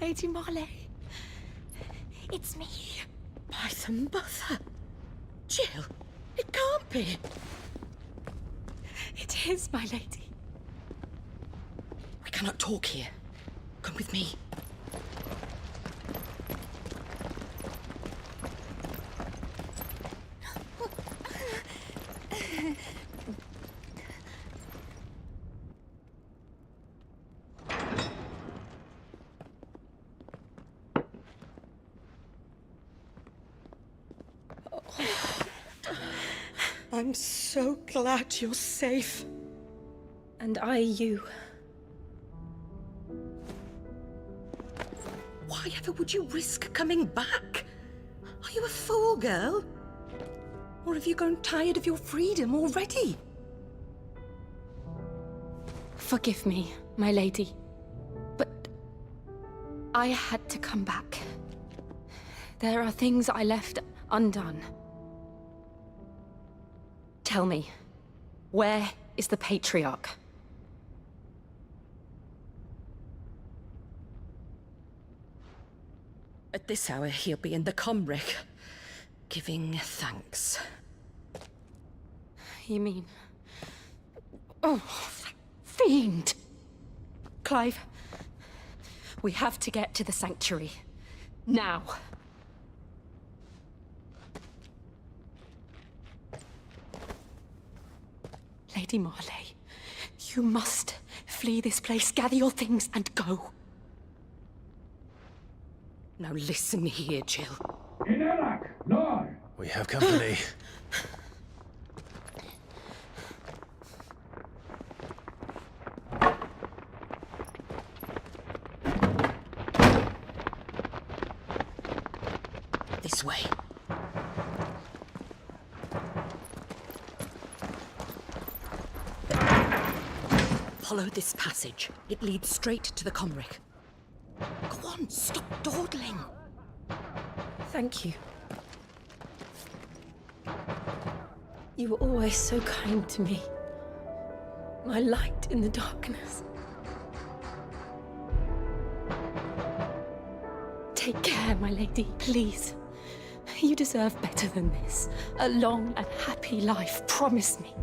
Lady Marley. It's me. By the mother. Jill, it can't be. It is, my lady. We cannot talk here. Come with me. I'm so glad you're safe. And I you. Why ever would you risk coming back? Are you a fool, girl? Or have you grown tired of your freedom already? Forgive me, my lady, but I had to come back. There are things I left undone. Tell me, where is the Patriarch? At this hour, he'll be in the Comric, giving thanks. You mean... Oh, fiend! Clive, we have to get to the sanctuary. Now. Lady Marley, you must flee this place, gather your things, and go. Now listen here, Jill. We have company. This way. Follow this passage. It leads straight to the Comric. Go on, stop dawdling. Thank you. You were always so kind to me. My light in the darkness. Take care, my lady, please. You deserve better than this. A long and happy life, promise me.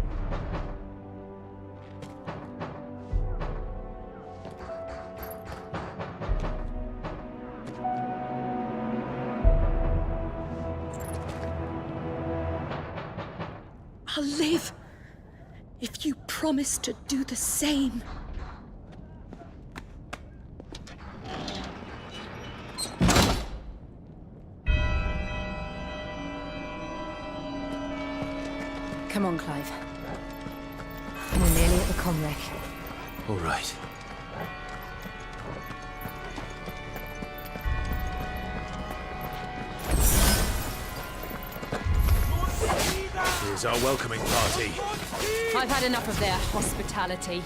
I'll live if you promise to do the same. Come on, Clive. We're nearly at the comwreck. All right. Here's our welcoming party. I've had enough of their hospitality.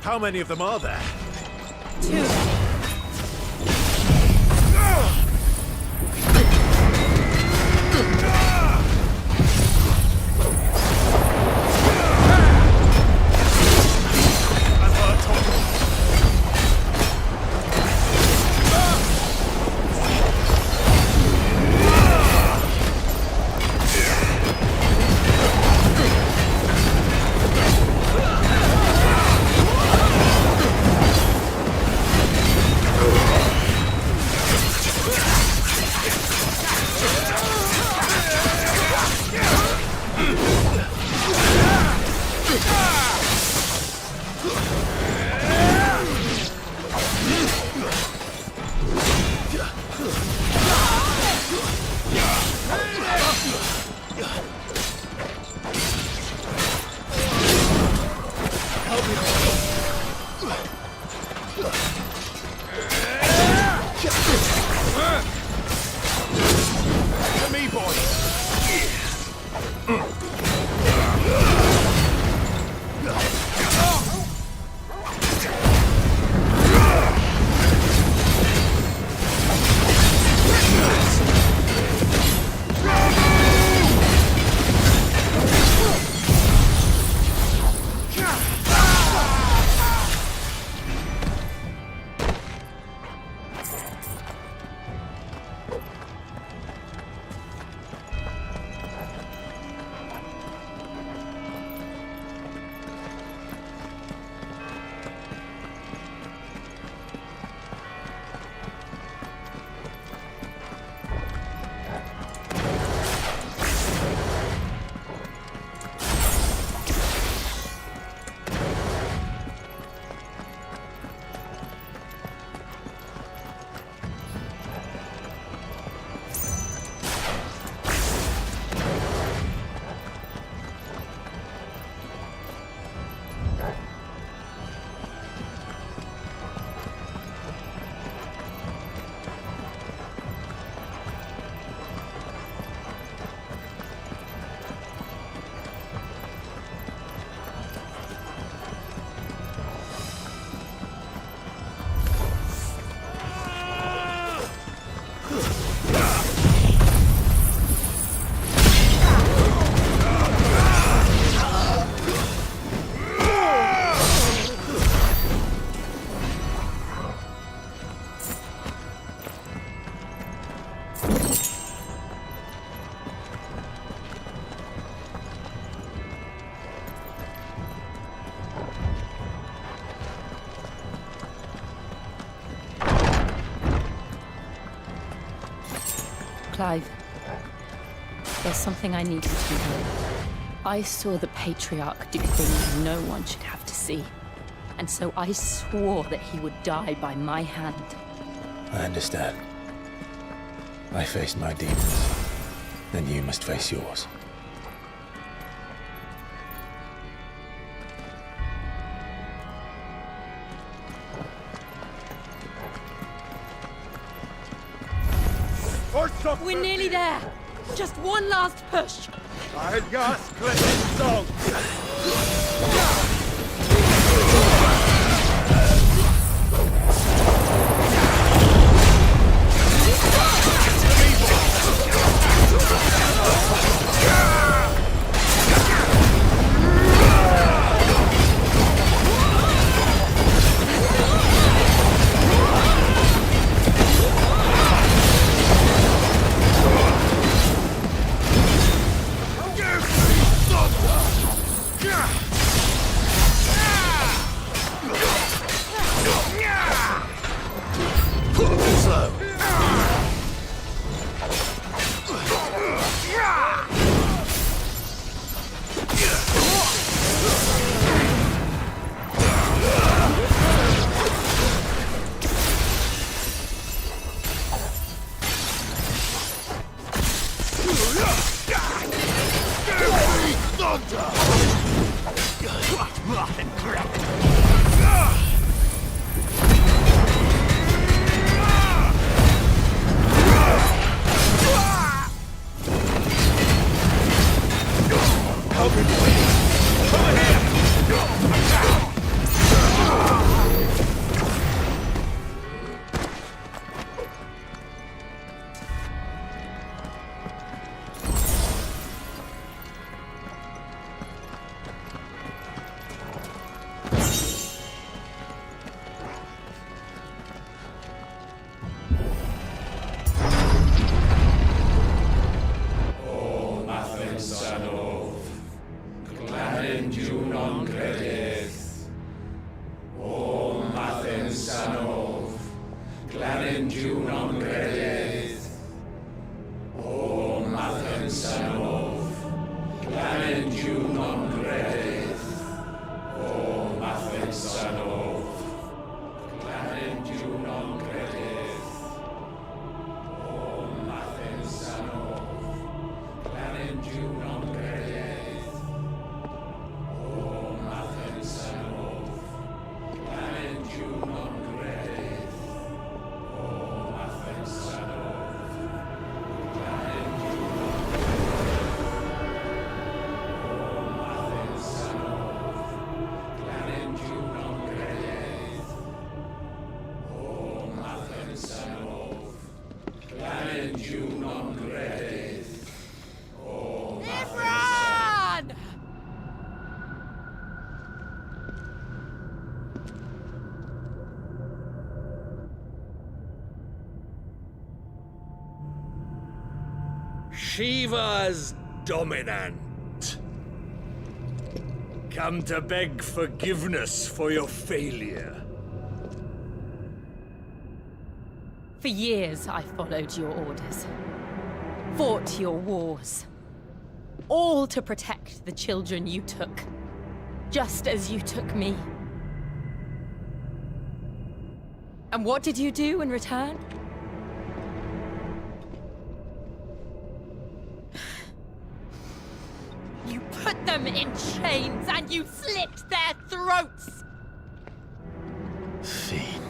How many of them are there? 2. Clive, there's something I need you to know. I saw the Patriarch do things no one should have to see. And so I swore that he would die by my hand. I understand. I faced my demons. Then you must face yours. We're nearly there. Just one last push. I'll just clip it song. Shiva's dominant. Come to beg forgiveness for your failure. For years, I followed your orders, fought your wars, all to protect the children you took, just as you took me. And what did you do in return? You put them in chains and you slit their throats! Fiend.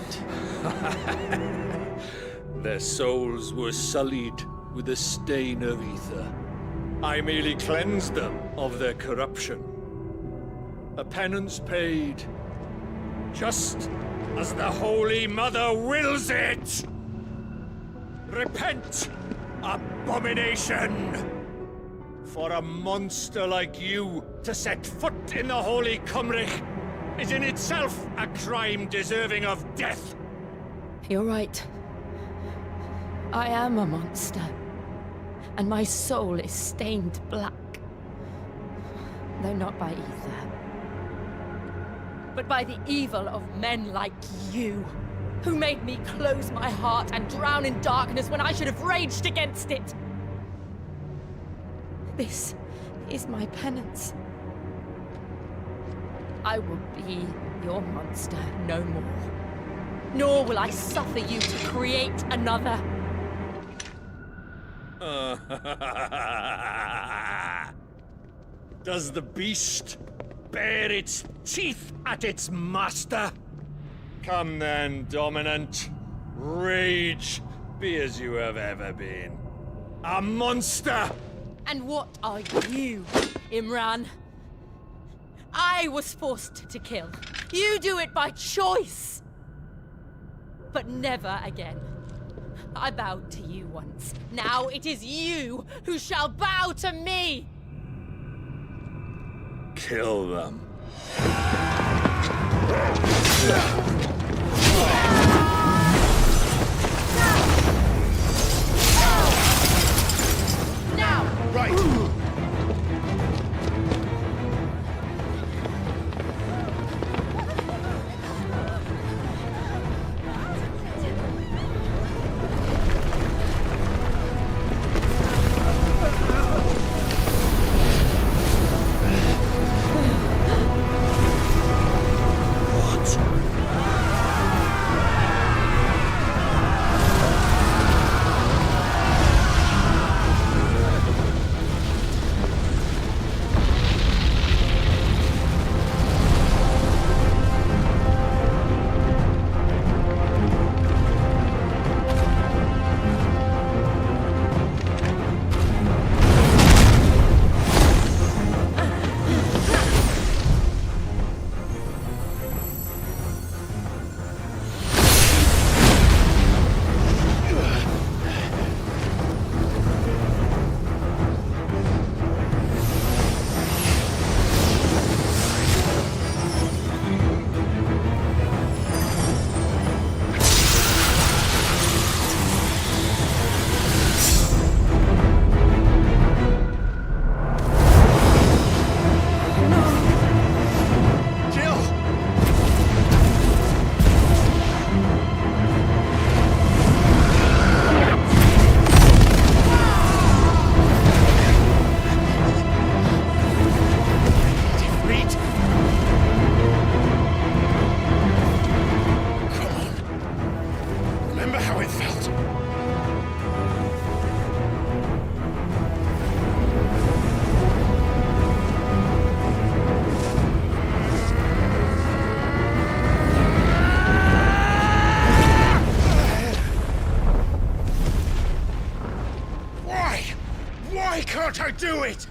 Their souls were sullied with a stain of ether. I merely cleansed them of their corruption. A penance paid, just as the Holy Mother wills it! Repent, abomination! For a monster like you to set foot in the Holy Cymric is in itself a crime deserving of death. You're right. I am a monster, and my soul is stained black. Though not by ether, but by the evil of men like you, who made me close my heart and drown in darkness when I should have raged against it. This is my penance. I will be your monster no more. Nor will I suffer you to create another. Does the beast bare its teeth at its master? Come then, dominant. Rage, be as you have ever been. A monster! And what are you, Imran? I was forced to kill. You do it by choice. But never again. I bowed to you once. Now it is you who shall bow to me! Kill them. Now! Right! Can't I do it?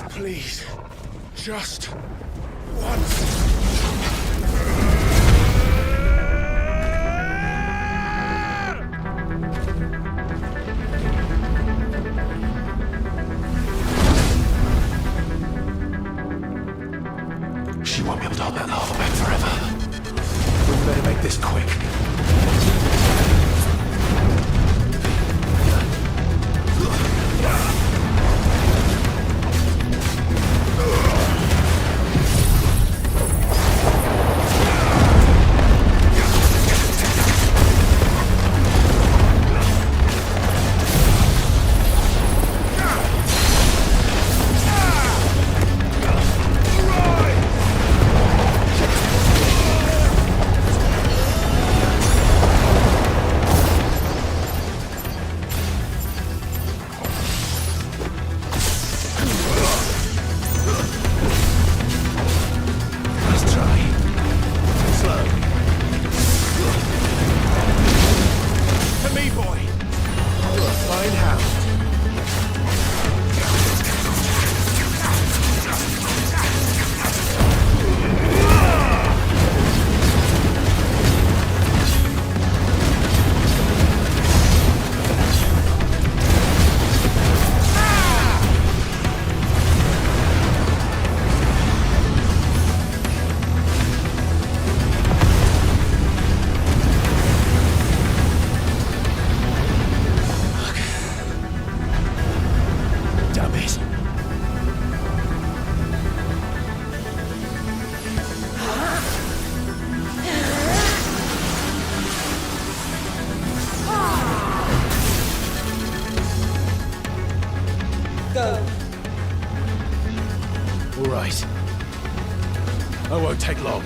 Please, just once. She won't be able to hold that lava back forever. We better make this quick. I won't take long.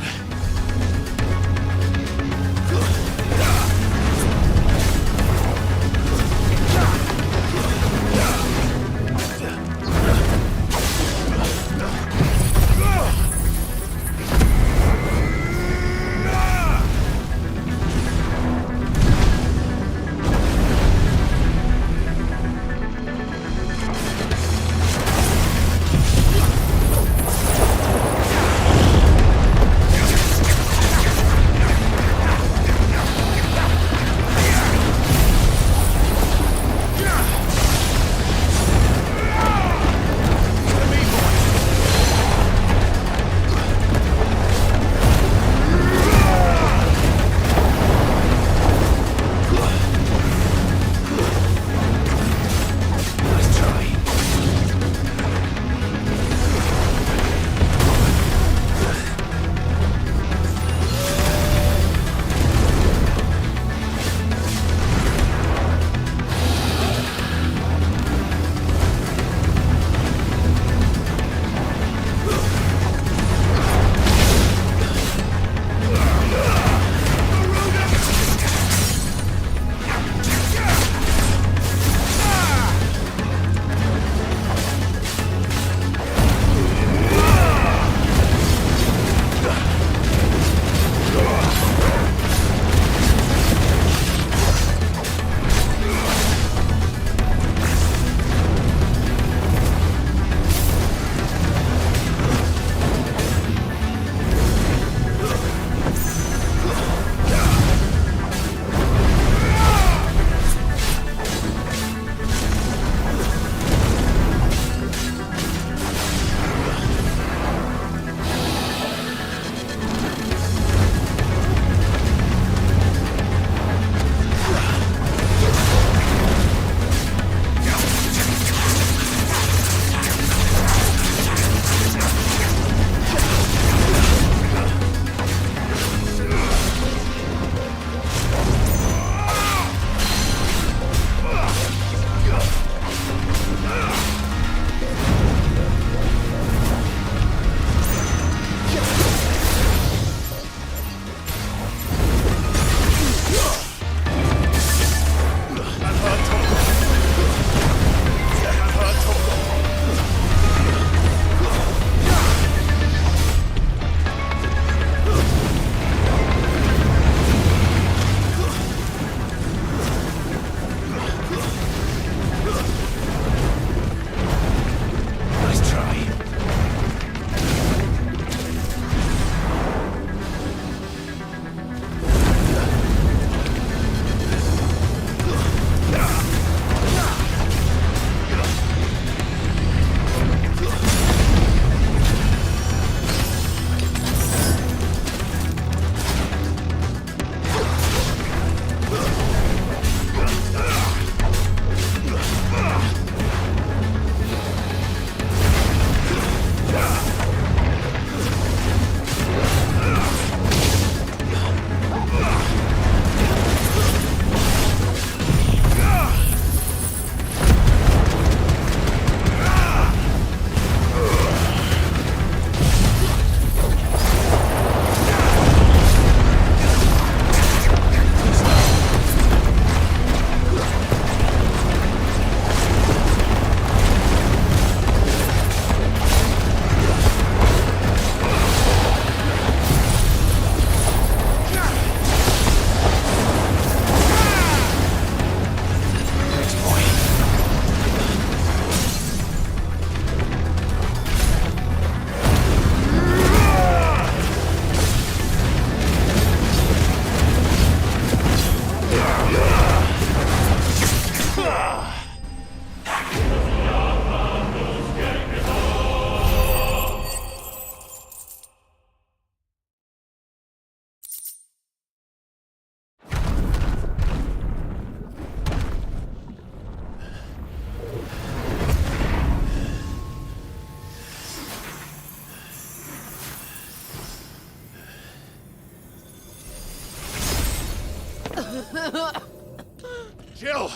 Jill!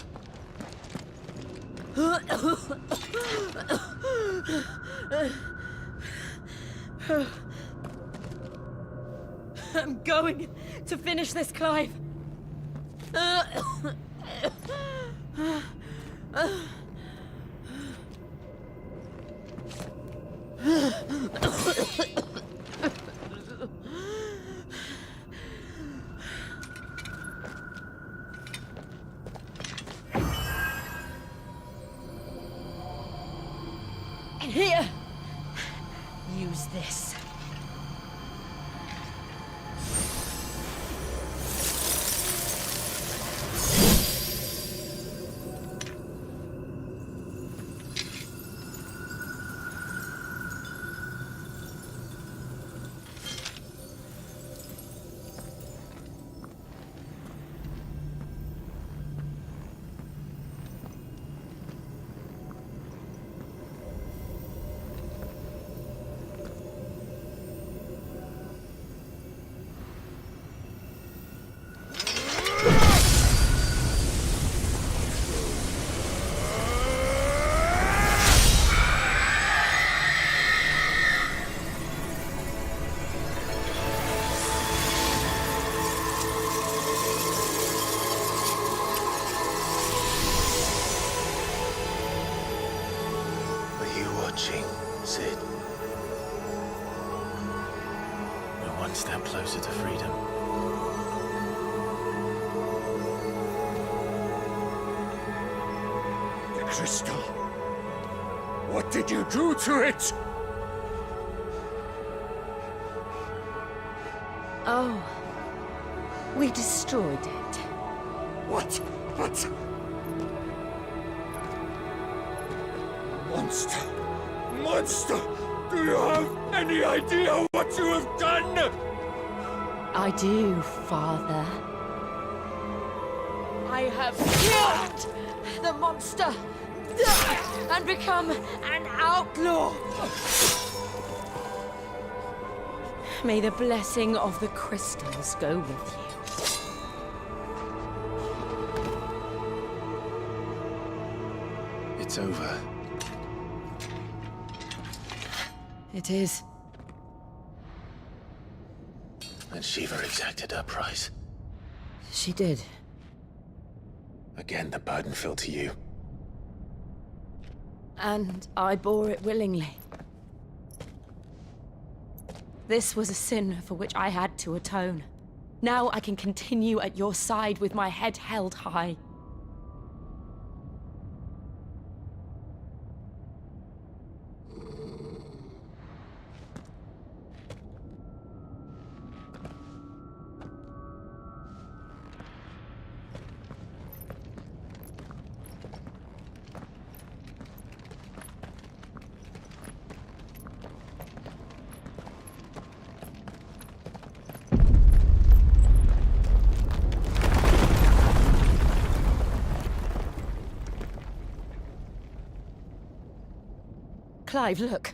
I'm going to finish this, Clive. Here! Use this. Sid. We're one step closer to freedom. The crystal. What did you do to it? Oh, we destroyed it. What? Monster! Monster! Do you have any idea what you have done? I do, Father. I have killed the monster and become an outlaw. May the blessing of the crystals go with you. It's over. It is. And Shiva exacted her price. She did. Again, the burden fell to you. And I bore it willingly. This was a sin for which I had to atone. Now I can continue at your side with my head held high. Clive, look.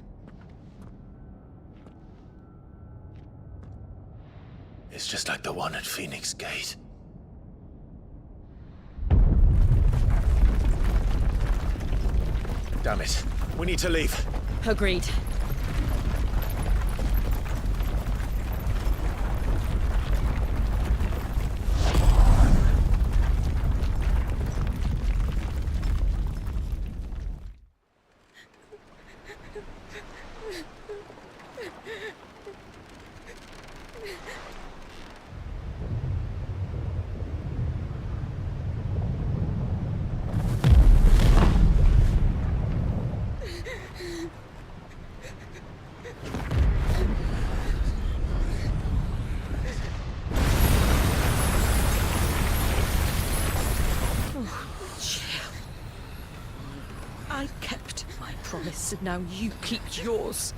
It's just like the one at Phoenix Gate. Damn it. We need to leave. Agreed. I kept my promise, and now you keep yours.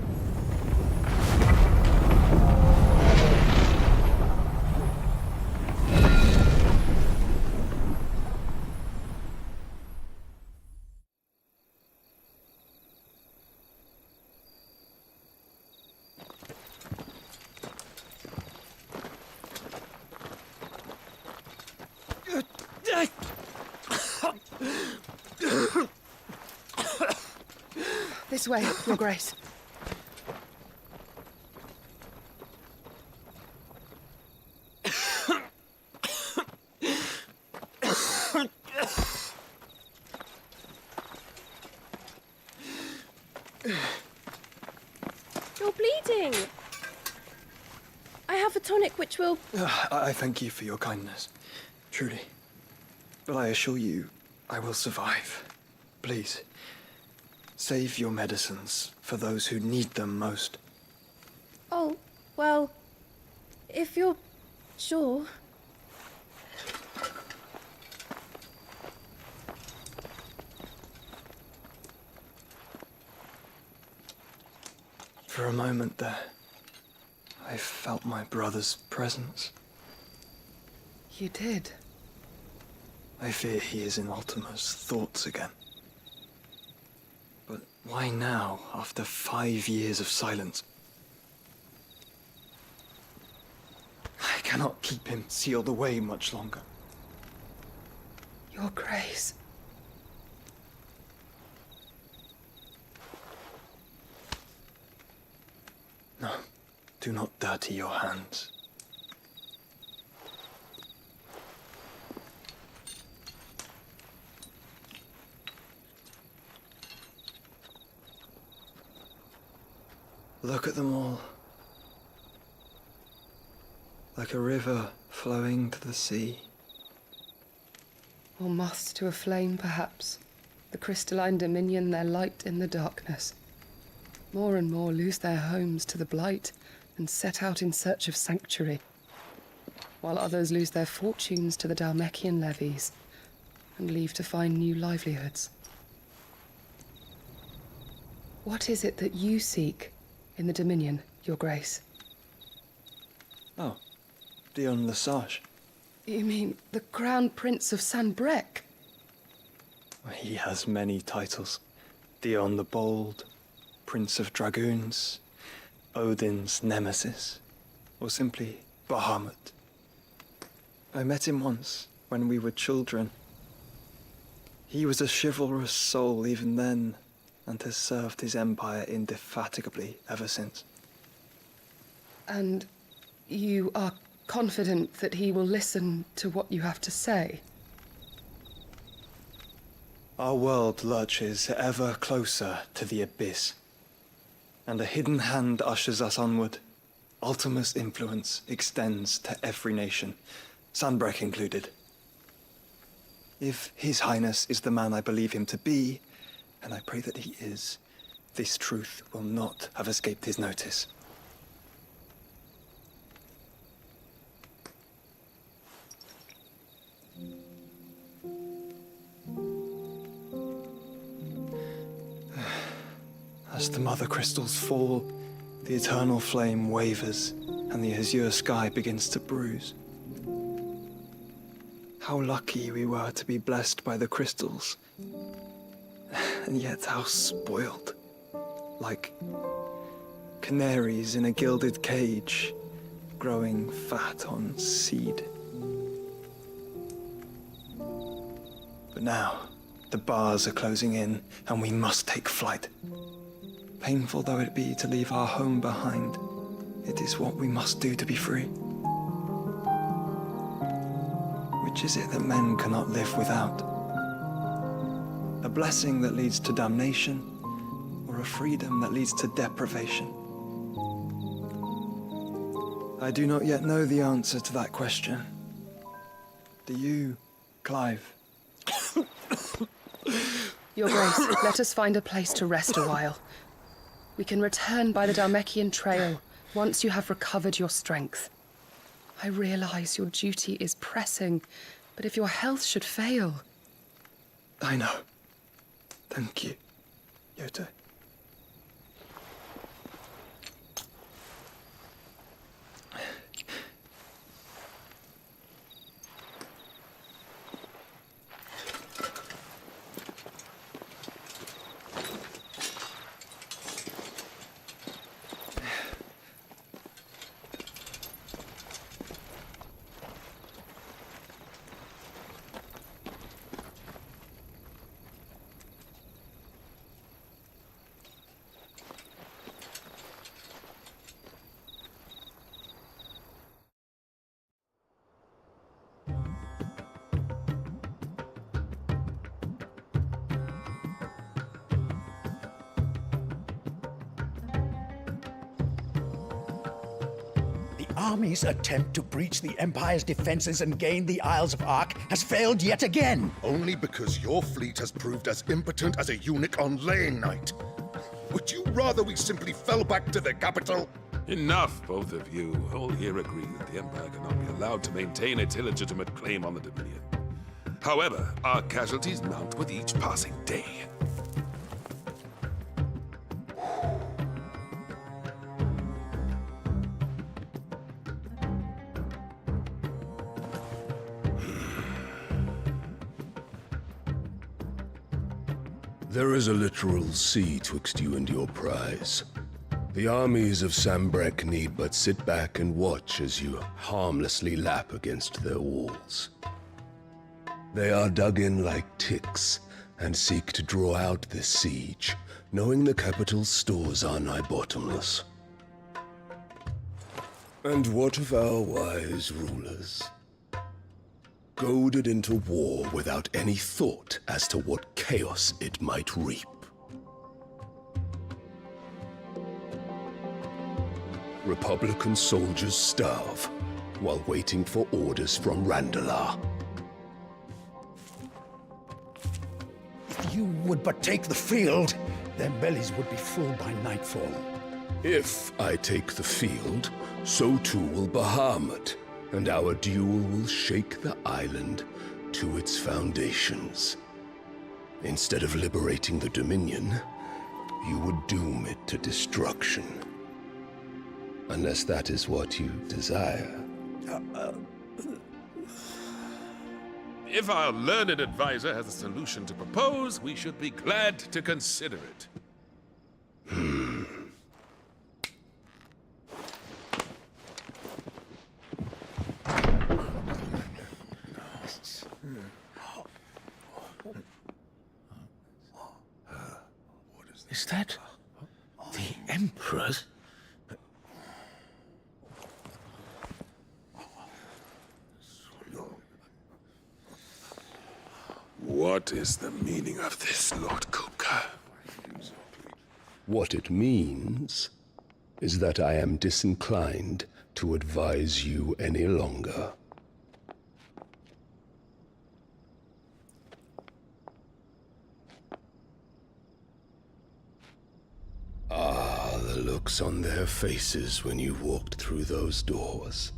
This way, Your Grace. You're bleeding. I have a tonic which will... I thank you for your kindness, truly. But I assure you, I will survive. Please, save your medicines for those who need them most. Oh, well, if you're sure. For a moment there, I felt my brother's presence. You did? I fear he is in Ultima's thoughts again. But why now, after 5 years of silence? I cannot keep him sealed away much longer. Your Grace. No, do not dirty your hands. Look at them all. Like a river flowing to the sea. Or moths to a flame, perhaps. The crystalline dominion their light in the darkness. More and more lose their homes to the blight and set out in search of sanctuary, while others lose their fortunes to the Dhalmekian levies and leave to find new livelihoods. What is it that you seek in the Dominion, Your Grace? Oh, Dion Lesage. You mean the Crown Prince of Sanbreque? He has many titles. Dion the Bold, Prince of Dragoons, Odin's Nemesis, or simply Bahamut. I met him once, when we were children. He was a chivalrous soul even then, and has served his empire indefatigably ever since. And you are confident that he will listen to what you have to say? Our world lurches ever closer to the abyss, and a hidden hand ushers us onward. Ultima's influence extends to every nation, Sanbreque included. If His Highness is the man I believe him to be, and I pray that he is, this truth will not have escaped his notice. As the mother crystals fall, the eternal flame wavers, and the azure sky begins to bruise. How lucky we were to be blessed by the crystals, and yet how spoiled. Like canaries in a gilded cage, growing fat on seed. But now, the bars are closing in, and we must take flight. Painful though it be to leave our home behind, it is what we must do to be free. Which is it that men cannot live without? A blessing that leads to damnation, or a freedom that leads to deprivation? I do not yet know the answer to that question. Do you, Clive? Your Grace, let us find a place to rest a while. We can return by the Dhalmekian trail once you have recovered your strength. I realize your duty is pressing, but if your health should fail... I know. Thank you, Yote. army's attempt to breach the Empire's defenses and gain the Isles of Ark has failed yet again. Only because your fleet has proved as impotent as a eunuch on laying night. Would you rather we simply fell back to the capital? Enough, both of you. All here agree that the Empire cannot be allowed to maintain its illegitimate claim on the Dominion. However, our casualties mount with each passing day. There is a literal sea twixt you and your prize. The armies of Sambrek need but sit back and watch as you harmlessly lap against their walls. They are dug in like ticks and seek to draw out this siege, knowing the capital's stores are nigh bottomless. And what of our wise rulers? Goaded into war without any thought as to what chaos it might reap. Republican soldiers starve while waiting for orders from Randalar. If you would but take the field, their bellies would be full by nightfall. If I take the field, so too will Bahamut, and our duel will shake the island to its foundations. Instead of liberating the Dominion, you would doom it to destruction. Unless that is what you desire. If our learned advisor has a solution to propose, we should be glad to consider it. Is that the Emperor's? What is the meaning of this, Lord Kupka? What it means is that I am disinclined to advise you any longer. Ah, the looks on their faces when you walked through those doors.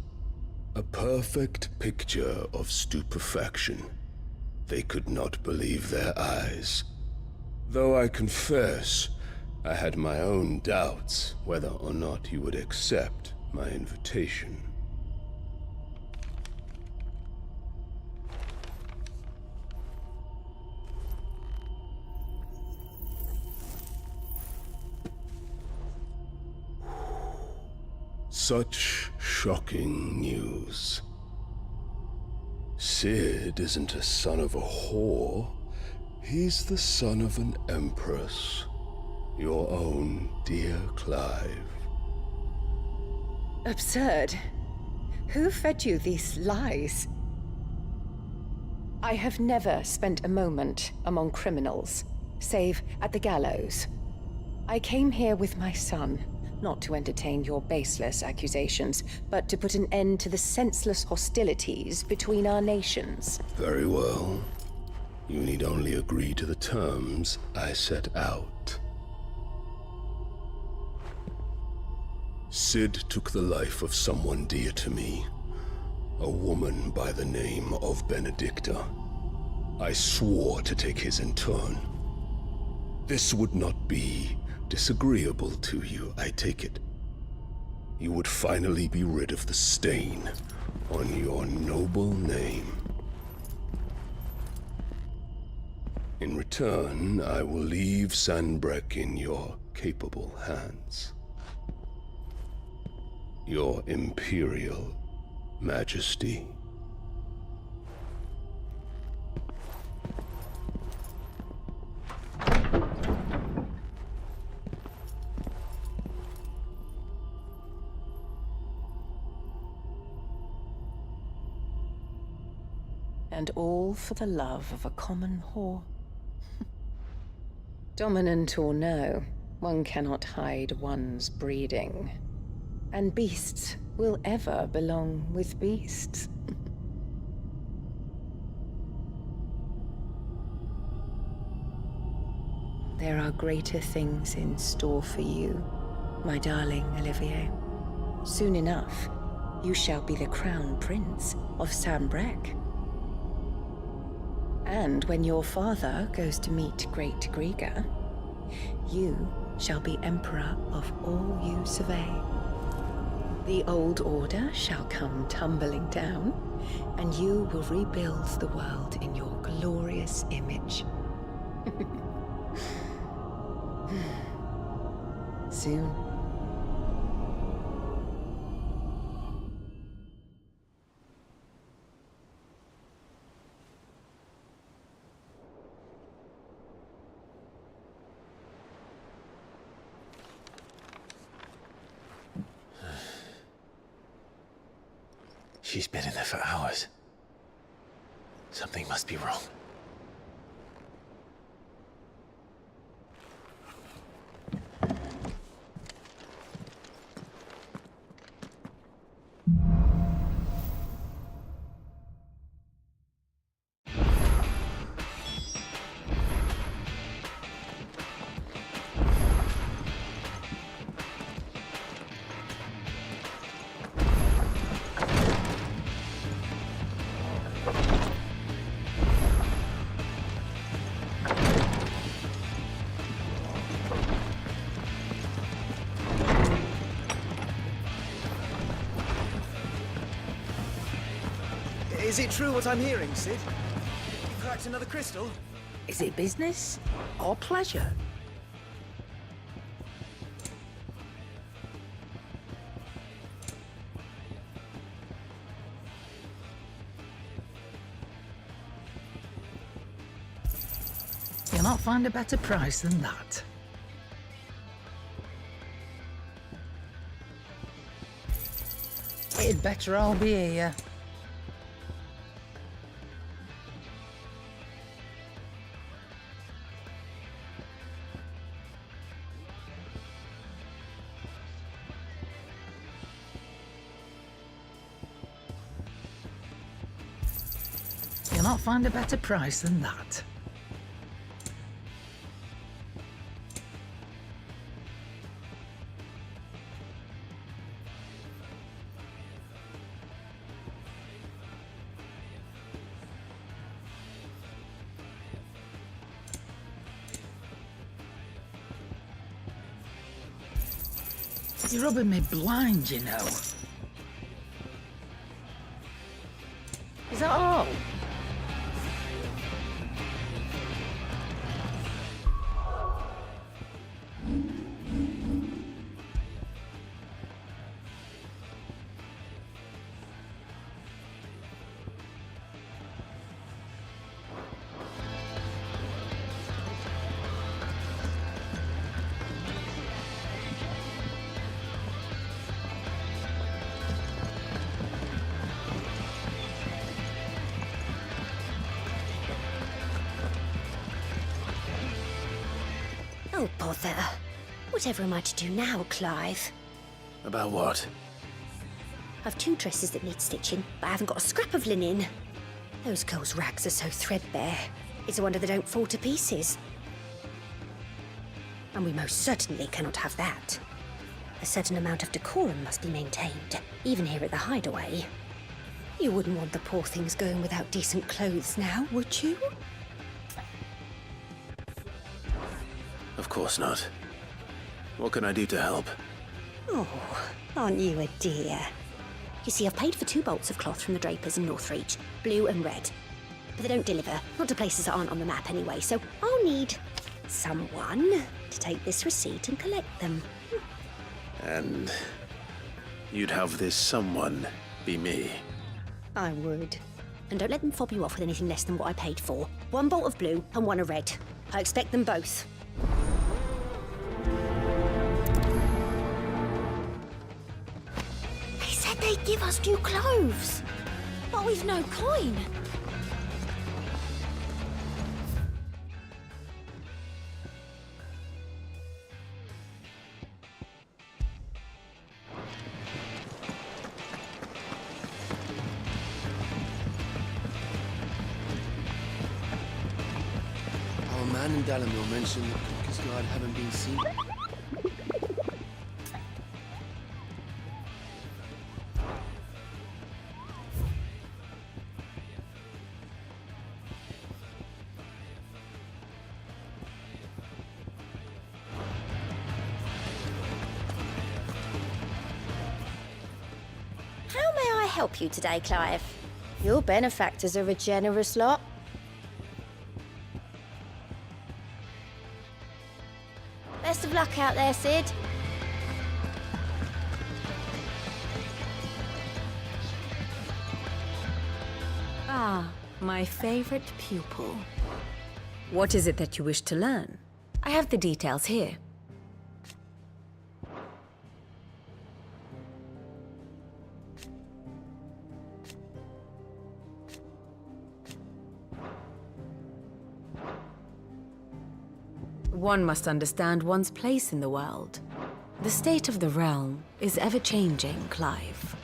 A perfect picture of stupefaction. They could not believe their eyes. Though I confess, I had my own doubts whether or not you would accept my invitation. Such shocking news. Sid isn't a son of a whore. He's the son of an empress. Your own dear Clive. Absurd. Who fed you these lies? I have never spent a moment among criminals, save at the gallows. I came here with my son, not to entertain your baseless accusations, but to put an end to the senseless hostilities between our nations. Very well. You need only agree to the terms I set out. Sid took the life of someone dear to me, a woman by the name of Benedicta. I swore to take his in turn. This would not be disagreeable to you, I take it. You would finally be rid of the stain on your noble name. In return, I will leave Sanbreque in your capable hands. Your Imperial Majesty. And all for the love of a common whore. Dominant or no, one cannot hide one's breeding. And beasts will ever belong with beasts. There are greater things in store for you, my darling Olivier. Soon enough, you shall be the crown prince of Sambrec. And when your father goes to meet Great Grieger, you shall be emperor of all you survey. The old order shall come tumbling down, and you will rebuild the world in your glorious image. Soon. She's been in there for hours. Something must be wrong. Is it true what I'm hearing, Sid? You cracked another crystal? Is it business or pleasure? You'll not find a better price than that. It'd better all be here. You'll not find a better price than that. You're rubbing me blind, you know. Is that all? Oh, bother. Whatever am I to do now, Clive? About what? I've 2 dresses that need stitching, but I haven't got a scrap of linen. Those girls' rags are so threadbare. It's a wonder they don't fall to pieces. And we most certainly cannot have that. A certain amount of decorum must be maintained, even here at the Hideaway. You wouldn't want the poor things going without decent clothes now, would you? Of course not. What can I do to help? Oh, aren't you a dear? You see, I've paid for 2 bolts of cloth from the drapers in Northreach, blue and red. But they don't deliver, not to places that aren't on the map anyway, so I'll need someone to take this receipt and collect them. And you'd have this someone be me? I would. And don't let them fob you off with anything less than what I paid for. 1 bolt of blue and 1 of red. I expect them both. They said they'd give us new clothes, but we've no coin. Lord Alamil mentioned that Cooker's Guard haven't been seen. How may I help you today, Clive? Your benefactors are a generous lot. Best of luck out there, Sid. Ah, my favorite pupil. What is it that you wish to learn? I have the details here. One must understand one's place in the world. The state of the realm is ever-changing, Clive.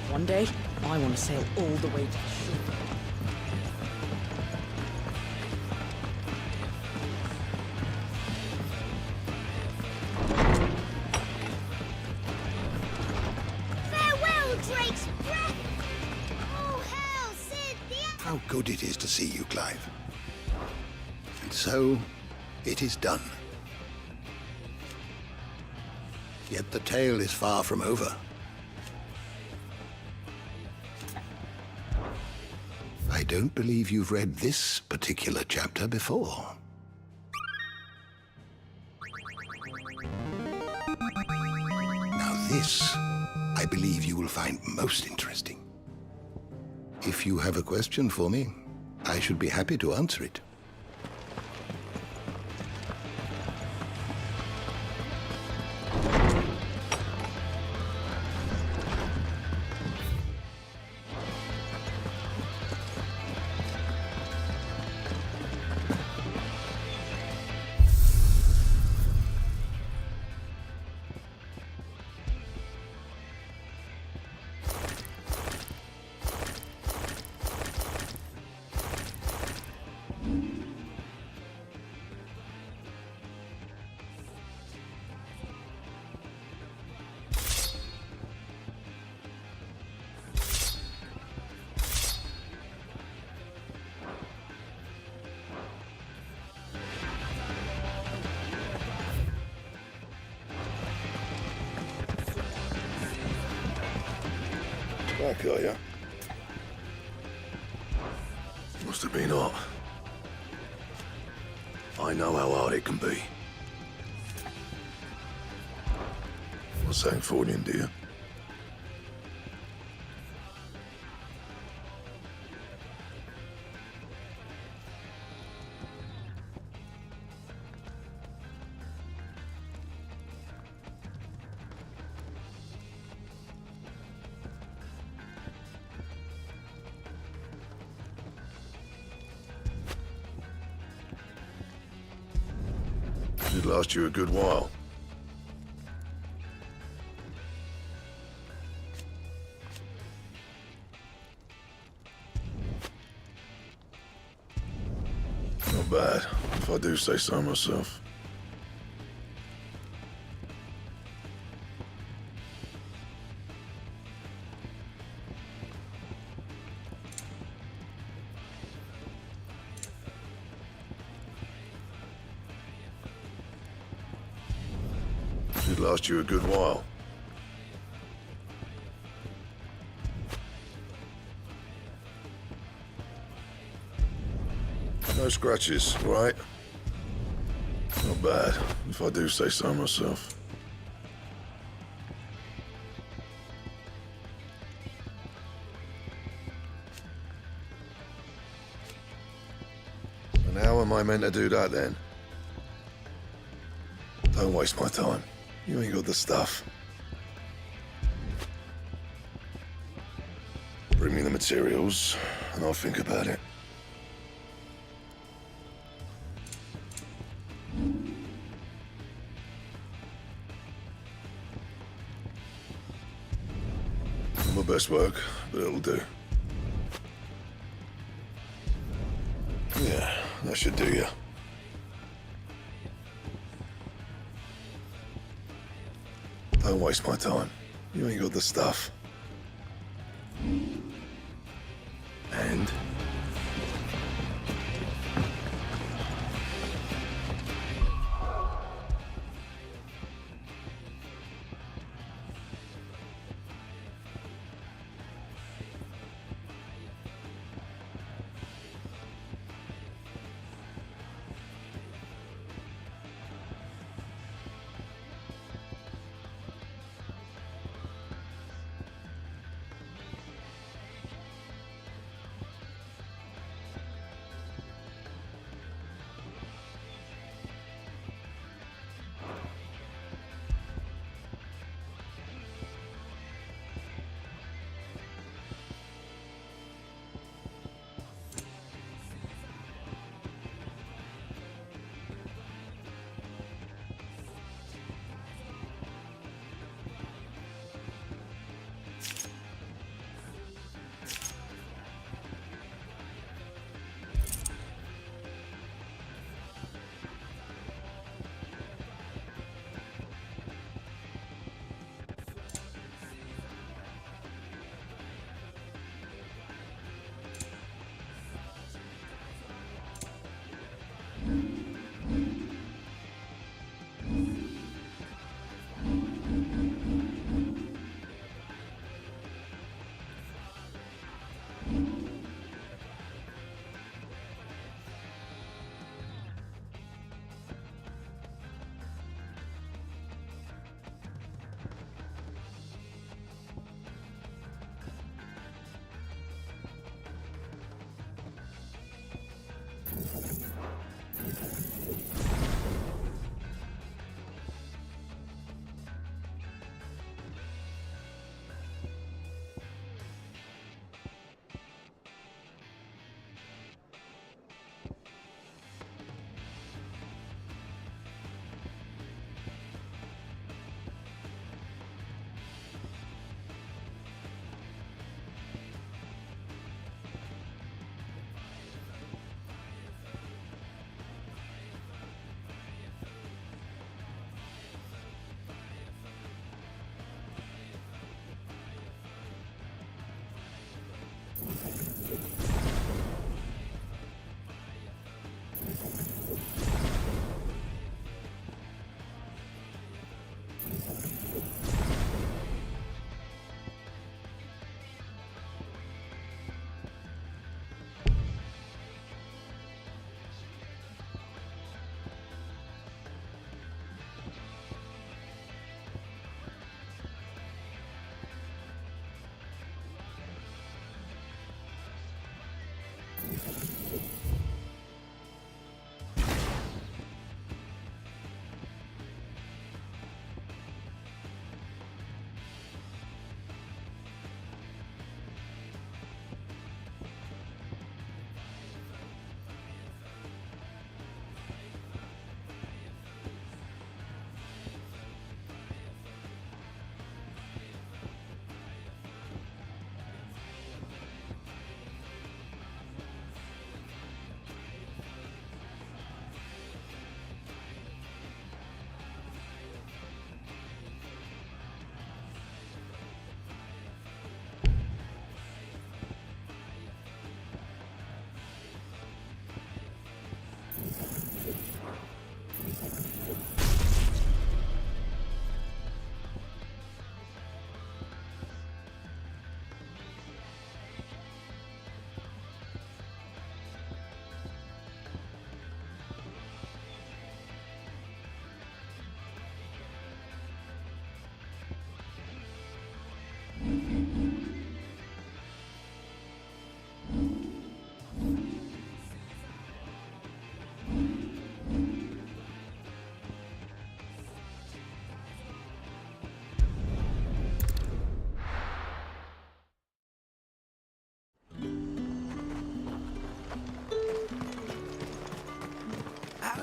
One day, I want to sail all the way to the shore. How good it is to see you, Clive. And so, it is done. Yet the tale is far from over. I don't believe you've read this particular chapter before. Now this, I believe you will find most interesting. If you have a question for me, I should be happy to answer it. Back, are ya? Must have been hot. I know how hard it can be. What's that for you, dear? Should last you a good while. Not bad, if I do say so myself. Should last you a good while. No scratches, right? Not bad, if I do say so myself. And how am I meant to do that then? Don't waste my time. You ain't got the stuff. Bring me the materials, and I'll think about it. my best work, but it'll do. Yeah, that should do you. Don't waste my time. You ain't got the stuff. And?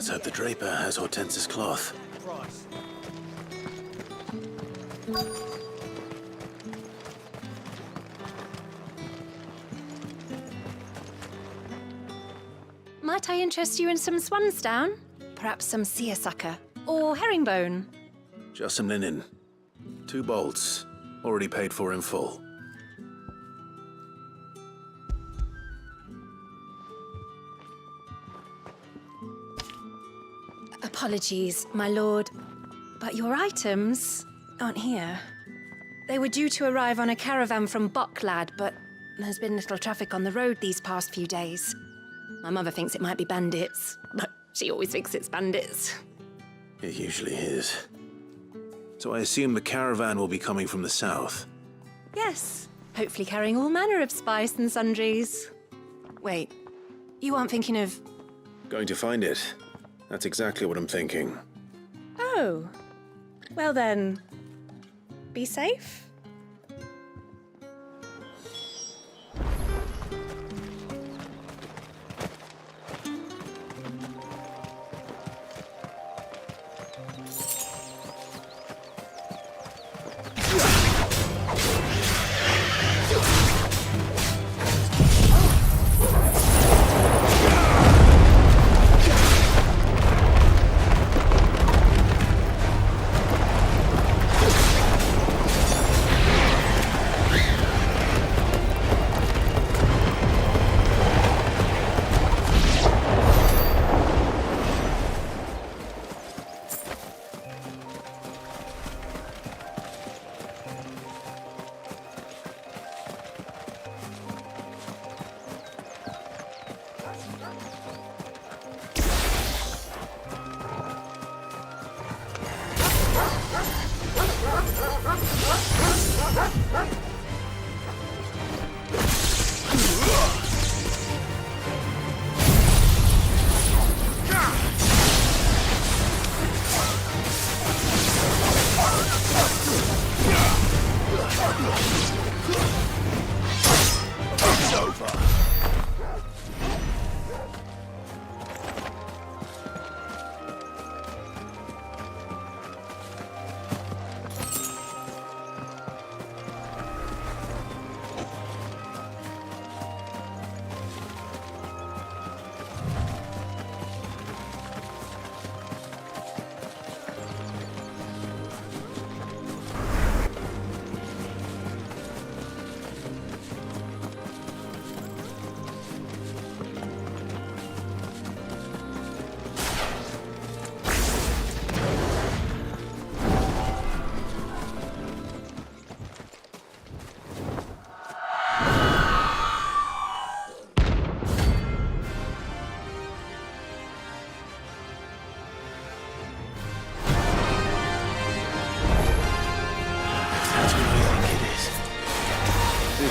Let's hope the draper has Hortense's cloth. Might I interest you in some swansdown? Perhaps some seersucker or herringbone? Just some linen. 2 bolts. Already paid for in full. Apologies, my lord, but your items aren't here. They were due to arrive on a caravan from Bucklad, but there's been little traffic on the road these past few days. My mother thinks it might be bandits, but she always thinks it's bandits. It usually is. So I assume the caravan will be coming from the south. Yes, hopefully carrying all manner of spice and sundries. Wait, you aren't thinking of... Going to find it. That's exactly what I'm thinking. Oh, well then, be safe.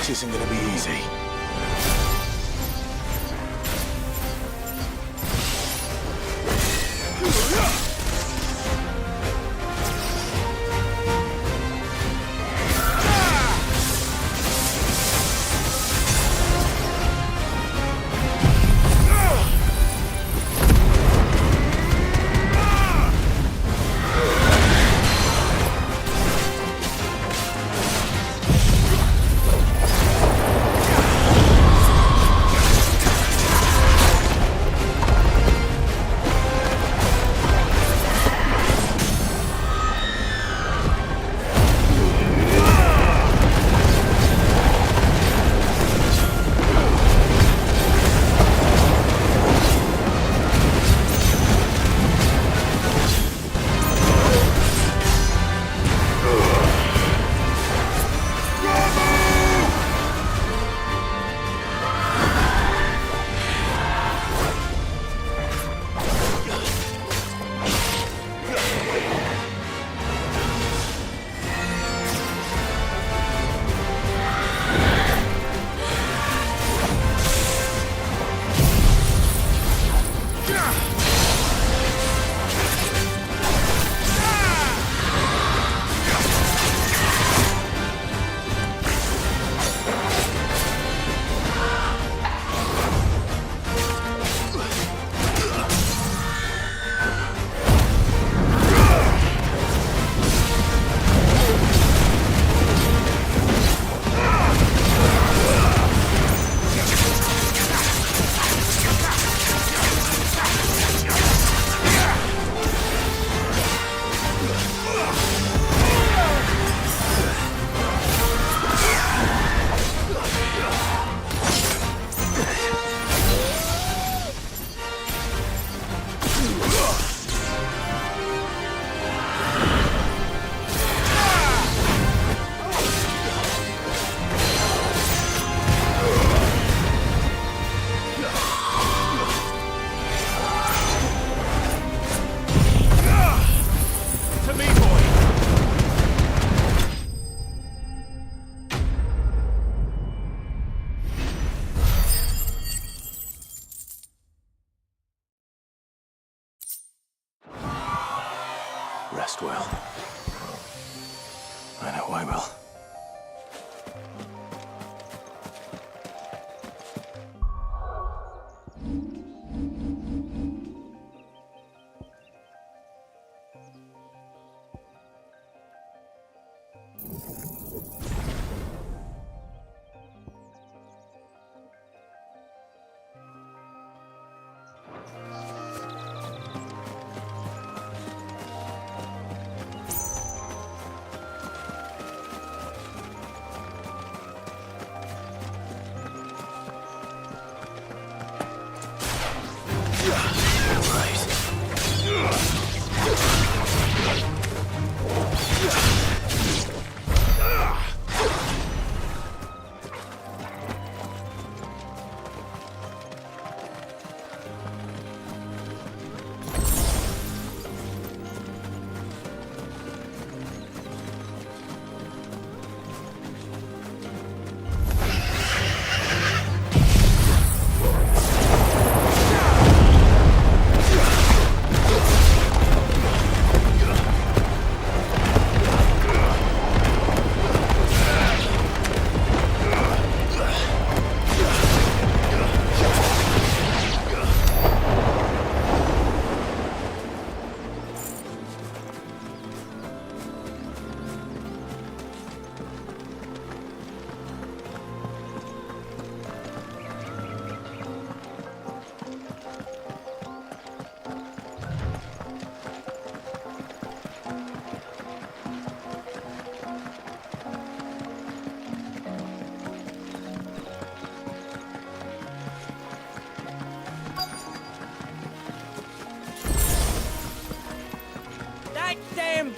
This isn't gonna be easy. Rest well. I know I will.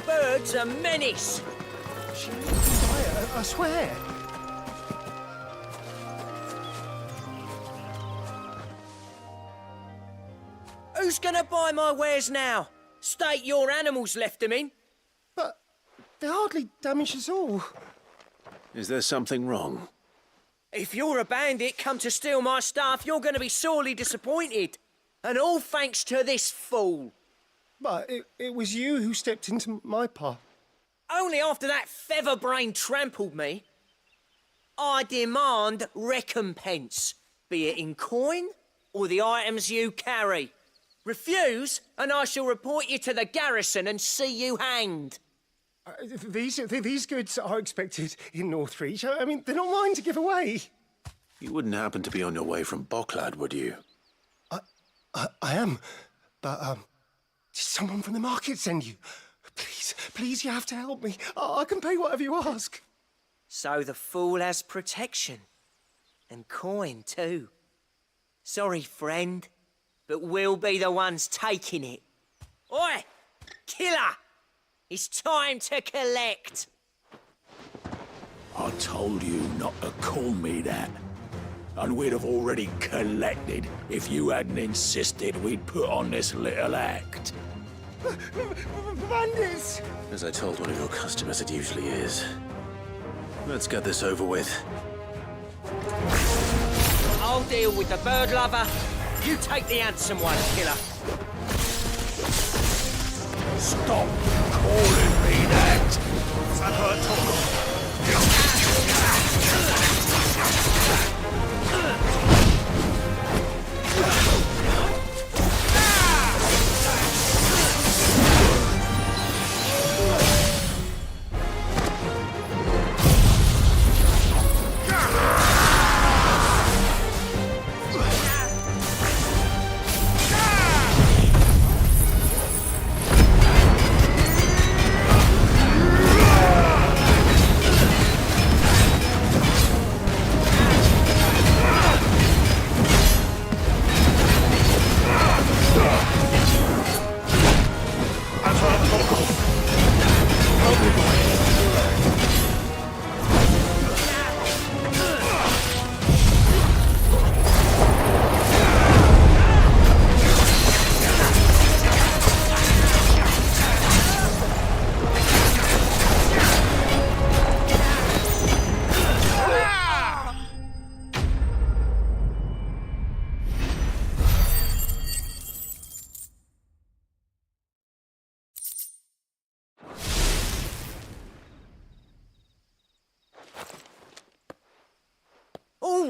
Bird's a menace. She can buy it, I swear. Who's gonna buy my wares now? State your animals left them in. But they're hardly damaged at all. Is there something wrong? If you're a bandit come to steal my stuff, you're gonna be sorely disappointed. And all thanks to this fool. But it was you who stepped into my path. Only after that feather-brain trampled me. I demand recompense, be it in coin or the items you carry. Refuse, and I shall report you to the garrison and see you hanged. These goods are expected in Northreach. I mean, they're not mine to give away. You wouldn't happen to be on your way from Bocklad, would you? I am, but did someone from the market send you? Please, you have to help me. I can pay whatever you ask. So the fool has protection. And coin, too. Sorry, friend, but we'll be the ones taking it. Oi! Killer! It's time to collect! I told you not to call me that. And we'd have already collected if you hadn't insisted we'd put on this little act. Bandits! As I told one of your customers, it usually is. Let's get this over with. I'll deal with the bird lover. You take the handsome one, killer. Stop calling me that!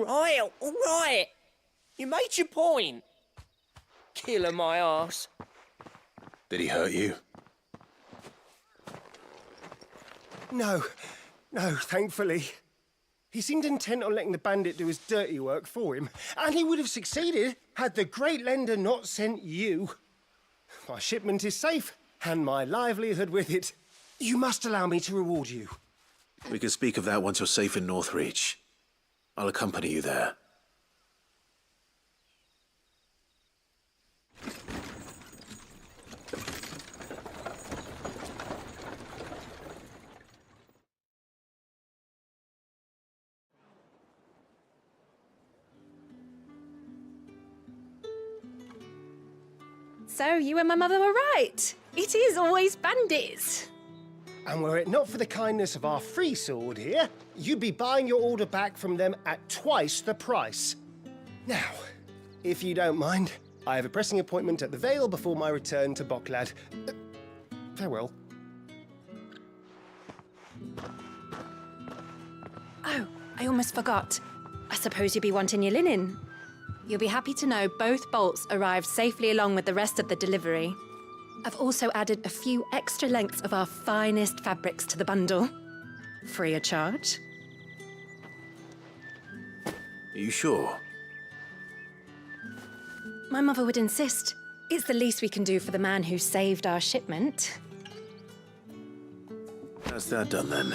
All right. You made your point. Killer my arse. Did he hurt you? No, thankfully. He seemed intent on letting the bandit do his dirty work for him, and he would have succeeded had the Great Lender not sent you. My shipment is safe, and my livelihood with it. You must allow me to reward you. We can speak of that once you're safe in Northreach. I'll accompany you there. So, you and my mother were right. It is always bandits. And were it not for the kindness of our free sword here, you'd be buying your order back from them at twice the price. Now, if you don't mind, I have a pressing appointment at the Vale before my return to Boklad. Farewell. Oh, I almost forgot. I suppose you'll be wanting your linen. You'll be happy to know both bolts arrived safely along with the rest of the delivery. I've also added a few extra lengths of our finest fabrics to the bundle. Free of charge. Are you sure? My mother would insist. It's the least we can do for the man who saved our shipment. That's that done then.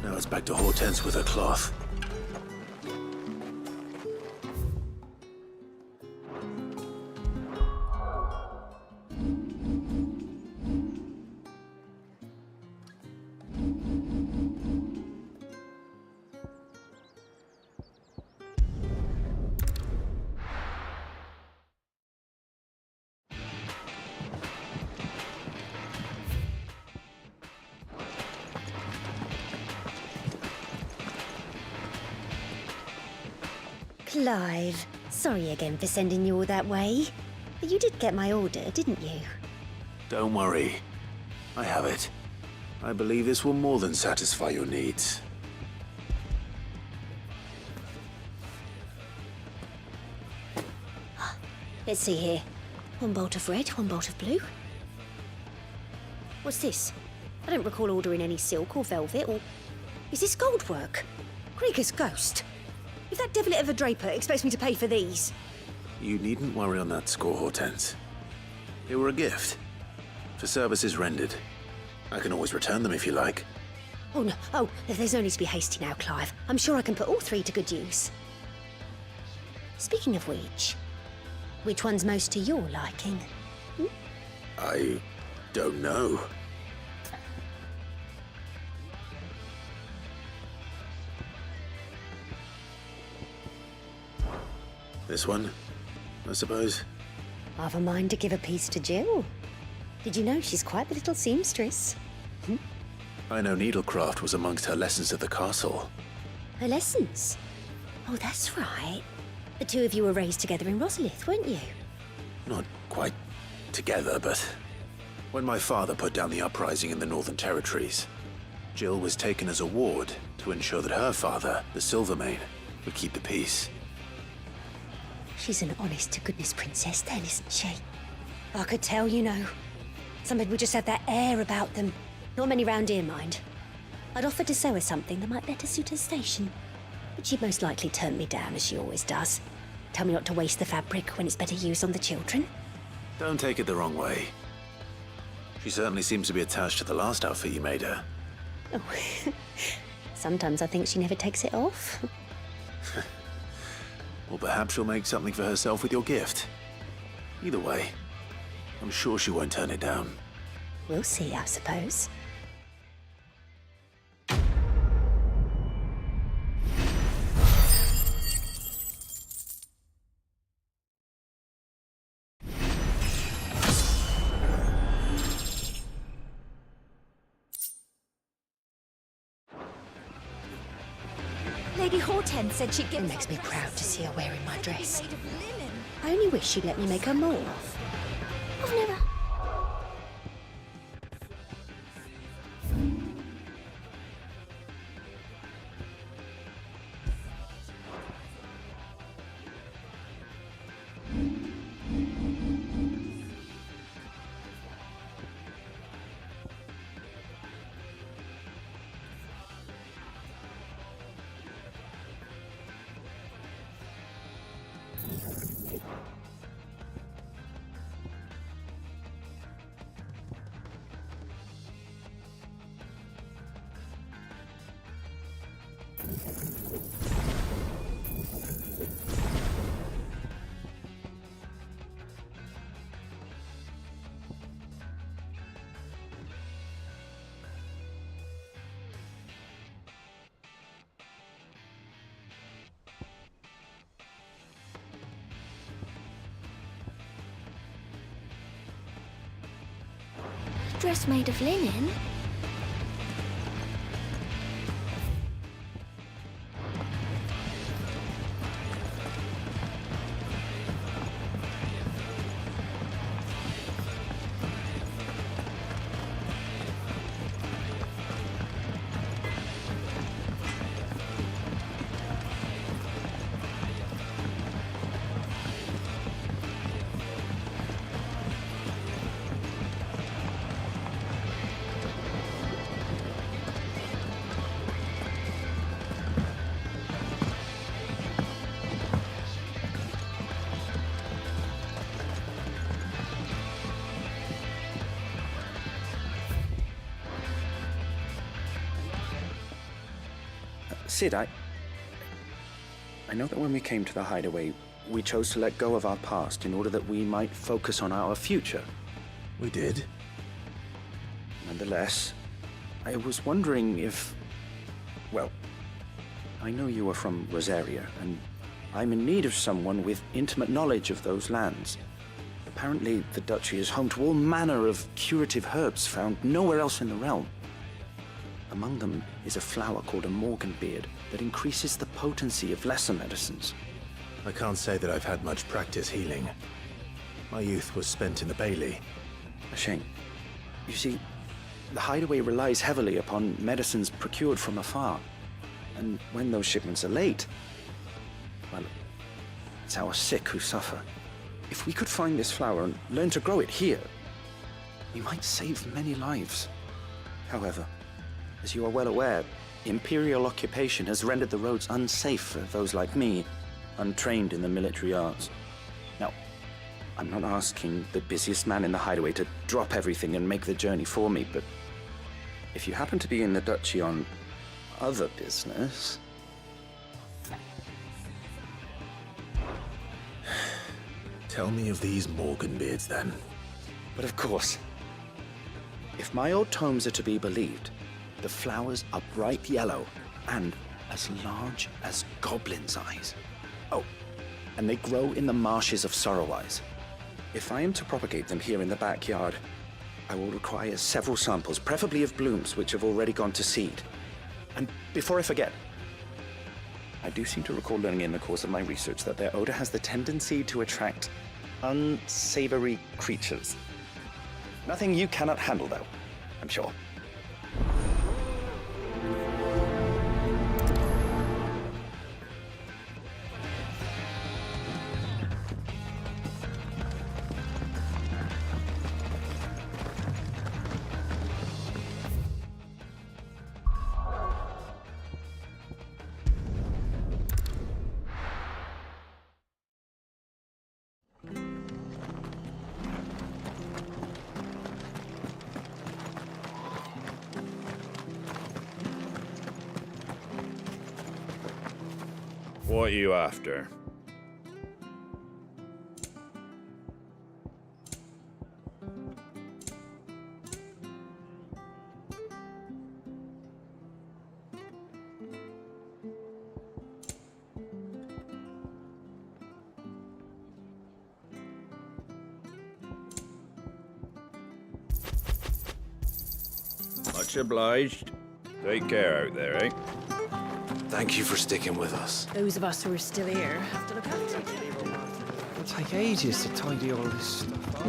Now it's back to Hortense with her cloth. Clive, sorry again for sending you all that way. But you did get my order, didn't you? Don't worry. I have it. I believe this will more than satisfy your needs. Let's see here. One bolt of red, one bolt of blue. What's this? I don't recall ordering any silk or velvet or... Is this gold work? Krieger's ghost. If that devilit of a draper expects me to pay for these... You needn't worry on that score, Hortense. They were a gift. For services rendered. I can always return them if you like. Oh, no. Oh, there's no need to be hasty now, Clive. I'm sure I can put all three to good use. Speaking of which one's most to your liking? I don't know. This one, I suppose. I've a mind to give a piece to Jill. Did you know she's quite the little seamstress? I know needlecraft was amongst her lessons at the castle. Her lessons? Oh, that's right. The two of you were raised together in Rosalith, weren't you? Not quite together, but when my father put down the uprising in the Northern Territories, Jill was taken as a ward to ensure that her father, the Silvermane, would keep the peace. She's an honest-to-goodness princess then, isn't she? I could tell, you know. Some people just have that air about them. Not many round here, mind. I'd offered to sew her something that might better suit her station. But she'd most likely turn me down, as she always does. Tell me not to waste the fabric when it's better used on the children. Don't take it the wrong way. She certainly seems to be attached to the last outfit you made her. Oh, sometimes I think she never takes it off. Or perhaps she'll make something for herself with your gift. Either way, I'm sure she won't turn it down. We'll see, I suppose. Lady Hortense said she'd give... It makes me proud to see her wearing my dress. I only wish she'd let me make her more. I've never... Dress made of linen? Sid, I know that when we came to the hideaway, we chose to let go of our past in order that we might focus on our future. We did. Nonetheless, I was wondering if... Well, I know you are from Rosaria, and I'm in need of someone with intimate knowledge of those lands. Apparently, the duchy is home to all manner of curative herbs found nowhere else in the realm. Among them is a flower called a morganbeard that increases the potency of lesser medicines. I can't say that I've had much practice healing. My youth was spent in the Bailey. A shame. You see, the hideaway relies heavily upon medicines procured from afar. And when those shipments are late, well, it's our sick who suffer. If we could find this flower and learn to grow it here, we might save many lives. However, as you are well aware, Imperial occupation has rendered the roads unsafe for those like me, untrained in the military arts. Now, I'm not asking the busiest man in the hideaway to drop everything and make the journey for me, but if you happen to be in the duchy on other business... Tell me of these morganbeards, then. But of course. If my old tomes are to be believed, the flowers are bright yellow and as large as goblins' eyes. Oh, and they grow in the marshes of Sorrowwise. If I am to propagate them here in the backyard, I will require several samples, preferably of blooms which have already gone to seed. And before I forget, I do seem to recall learning in the course of my research that their odor has the tendency to attract unsavory creatures. Nothing you cannot handle, though, I'm sure. What are you after? Much obliged. Take care out there, eh? Thank you for sticking with us. Those of us who are still here have to look after each other. It'll take ages to tidy all this stuff up.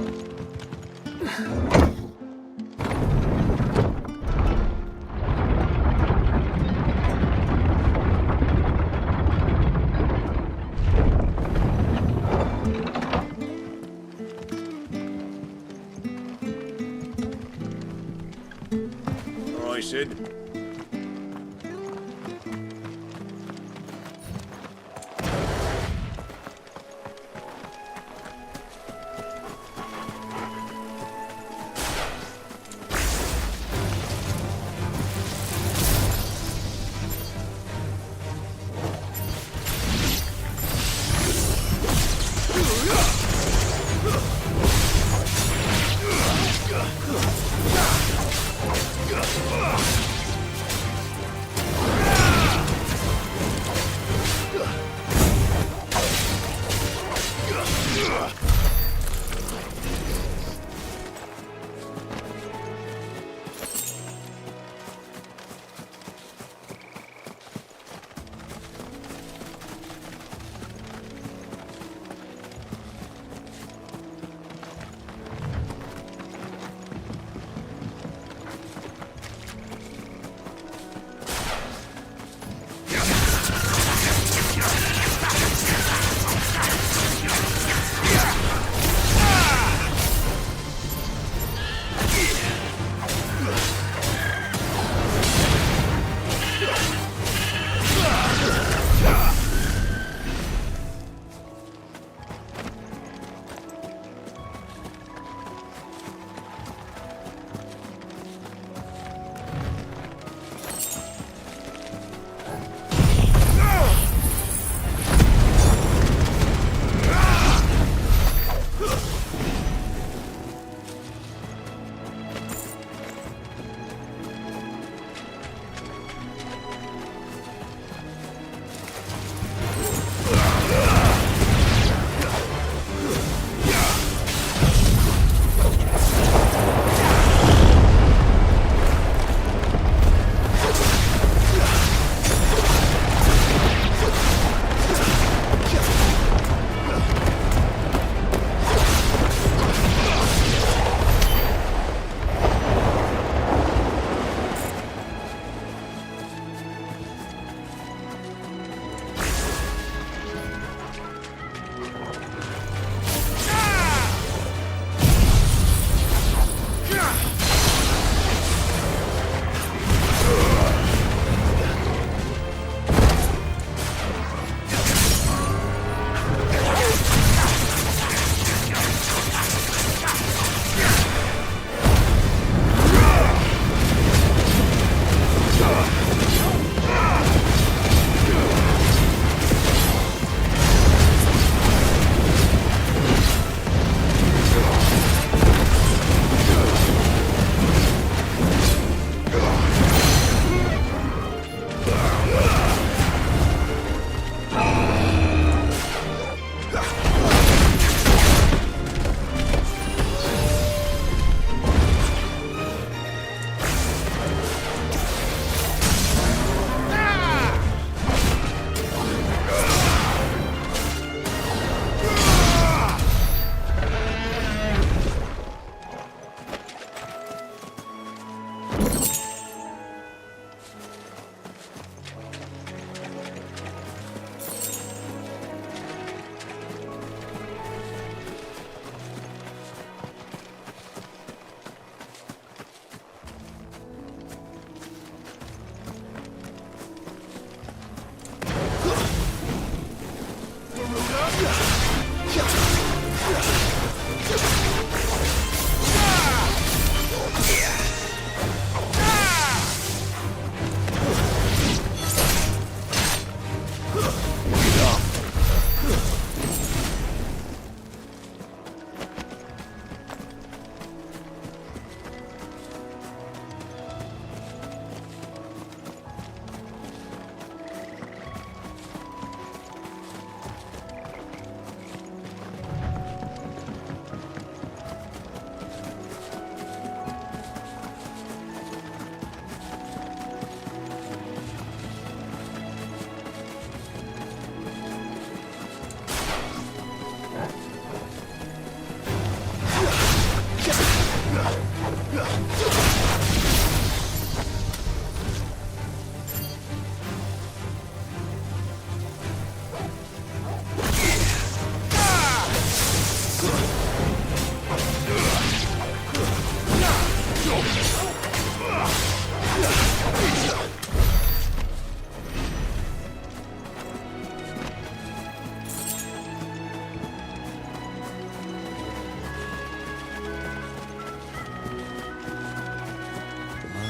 All right, Sid.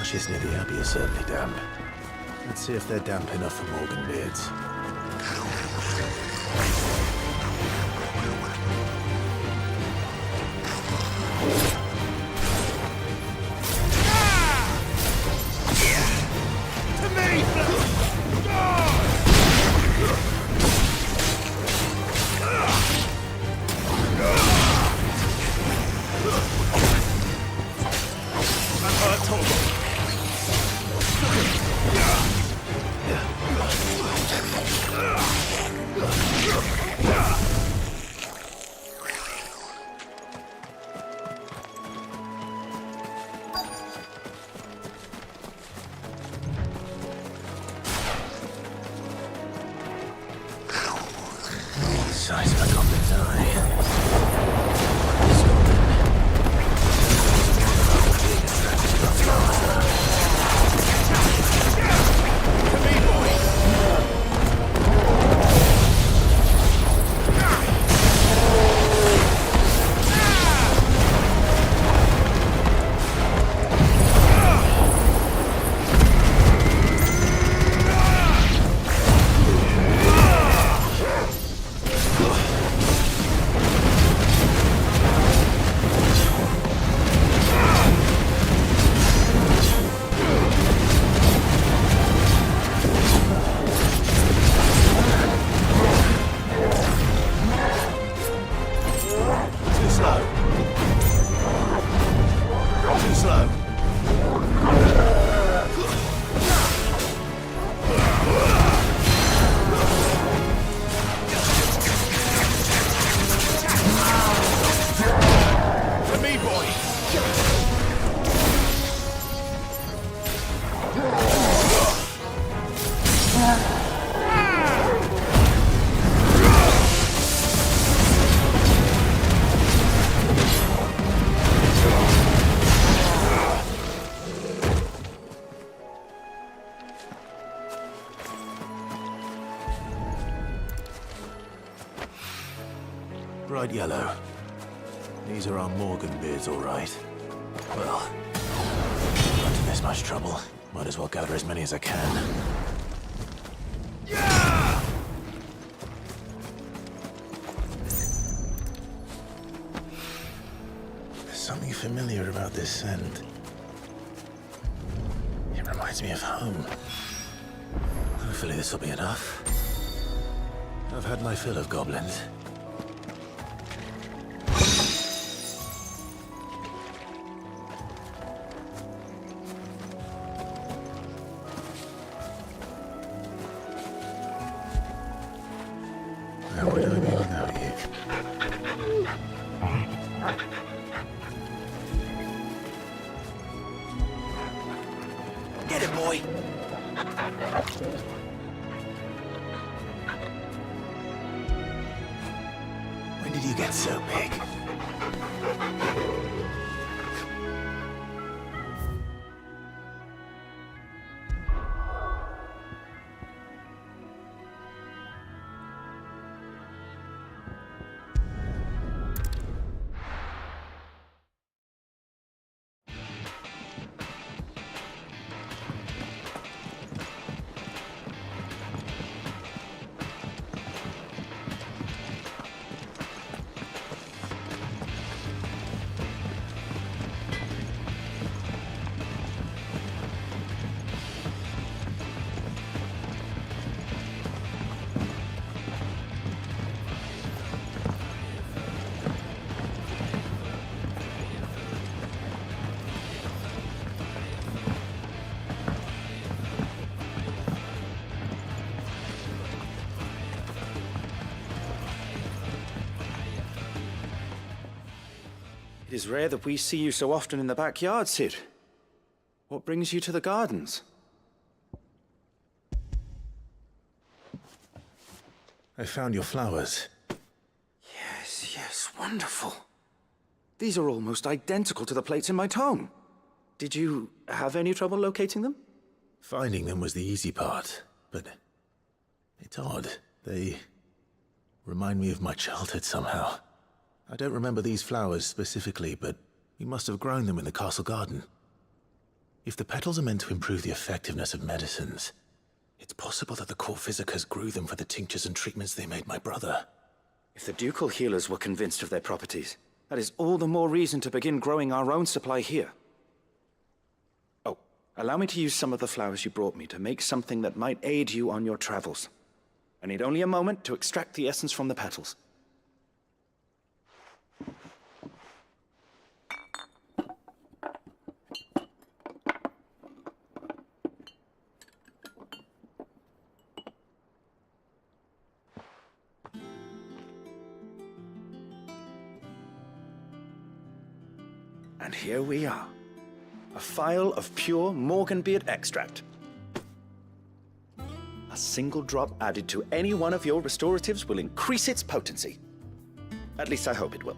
Marshes near the Abbey are certainly damp. Let's see if they're damp enough for Morgan beards. Size of a goblin's eye. Bright yellow. These are our Morgan beards, all right. Well, not in this much trouble. Might as well gather as many as I can. There's something familiar about this scent. It reminds me of home. Hopefully this will be enough. I've had my fill of goblins. How would I be without you? Get it, boy! When did you get so big? is rare that we see you so often in the backyard, Cid. What brings you to the gardens? I found your flowers. Yes, wonderful. These are almost identical to the plates in my tome. Did you have any trouble locating them? Finding them was the easy part, but it's odd. They remind me of my childhood somehow. I don't remember these flowers specifically, but we must have grown them in the castle garden. If the petals are meant to improve the effectiveness of medicines, it's possible that the court physicers grew them for the tinctures and treatments they made my brother. If the ducal healers were convinced of their properties, that is all the more reason to begin growing our own supply here. Oh, allow me to use some of the flowers you brought me to make something that might aid you on your travels. I need only a moment to extract the essence from the petals. And here we are. A phial of pure Morganbeard extract. A single drop added to any one of your restoratives will increase its potency. At least I hope it will.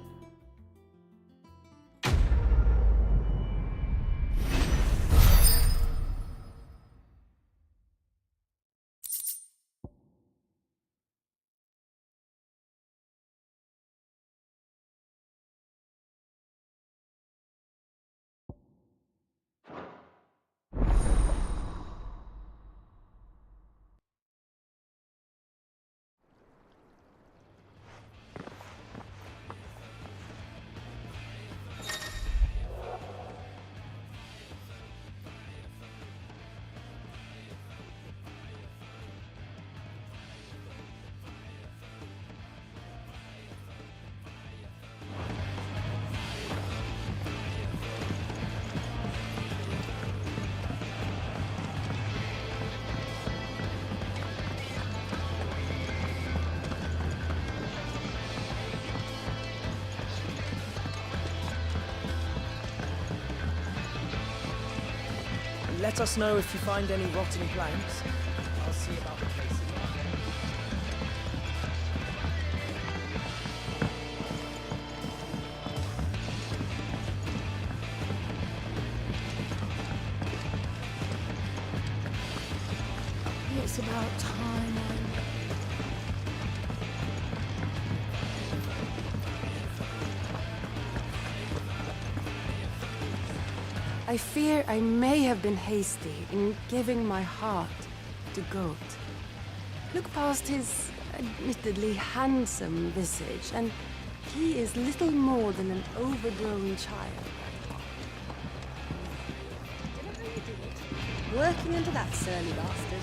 Let us know if you find any rotting planks. I'll see about replacing them. It's about time I fear I may have been hasty in giving my heart to Goat. Look past his admittedly handsome visage, and he is little more than an overgrown child. Working under that surly bastard.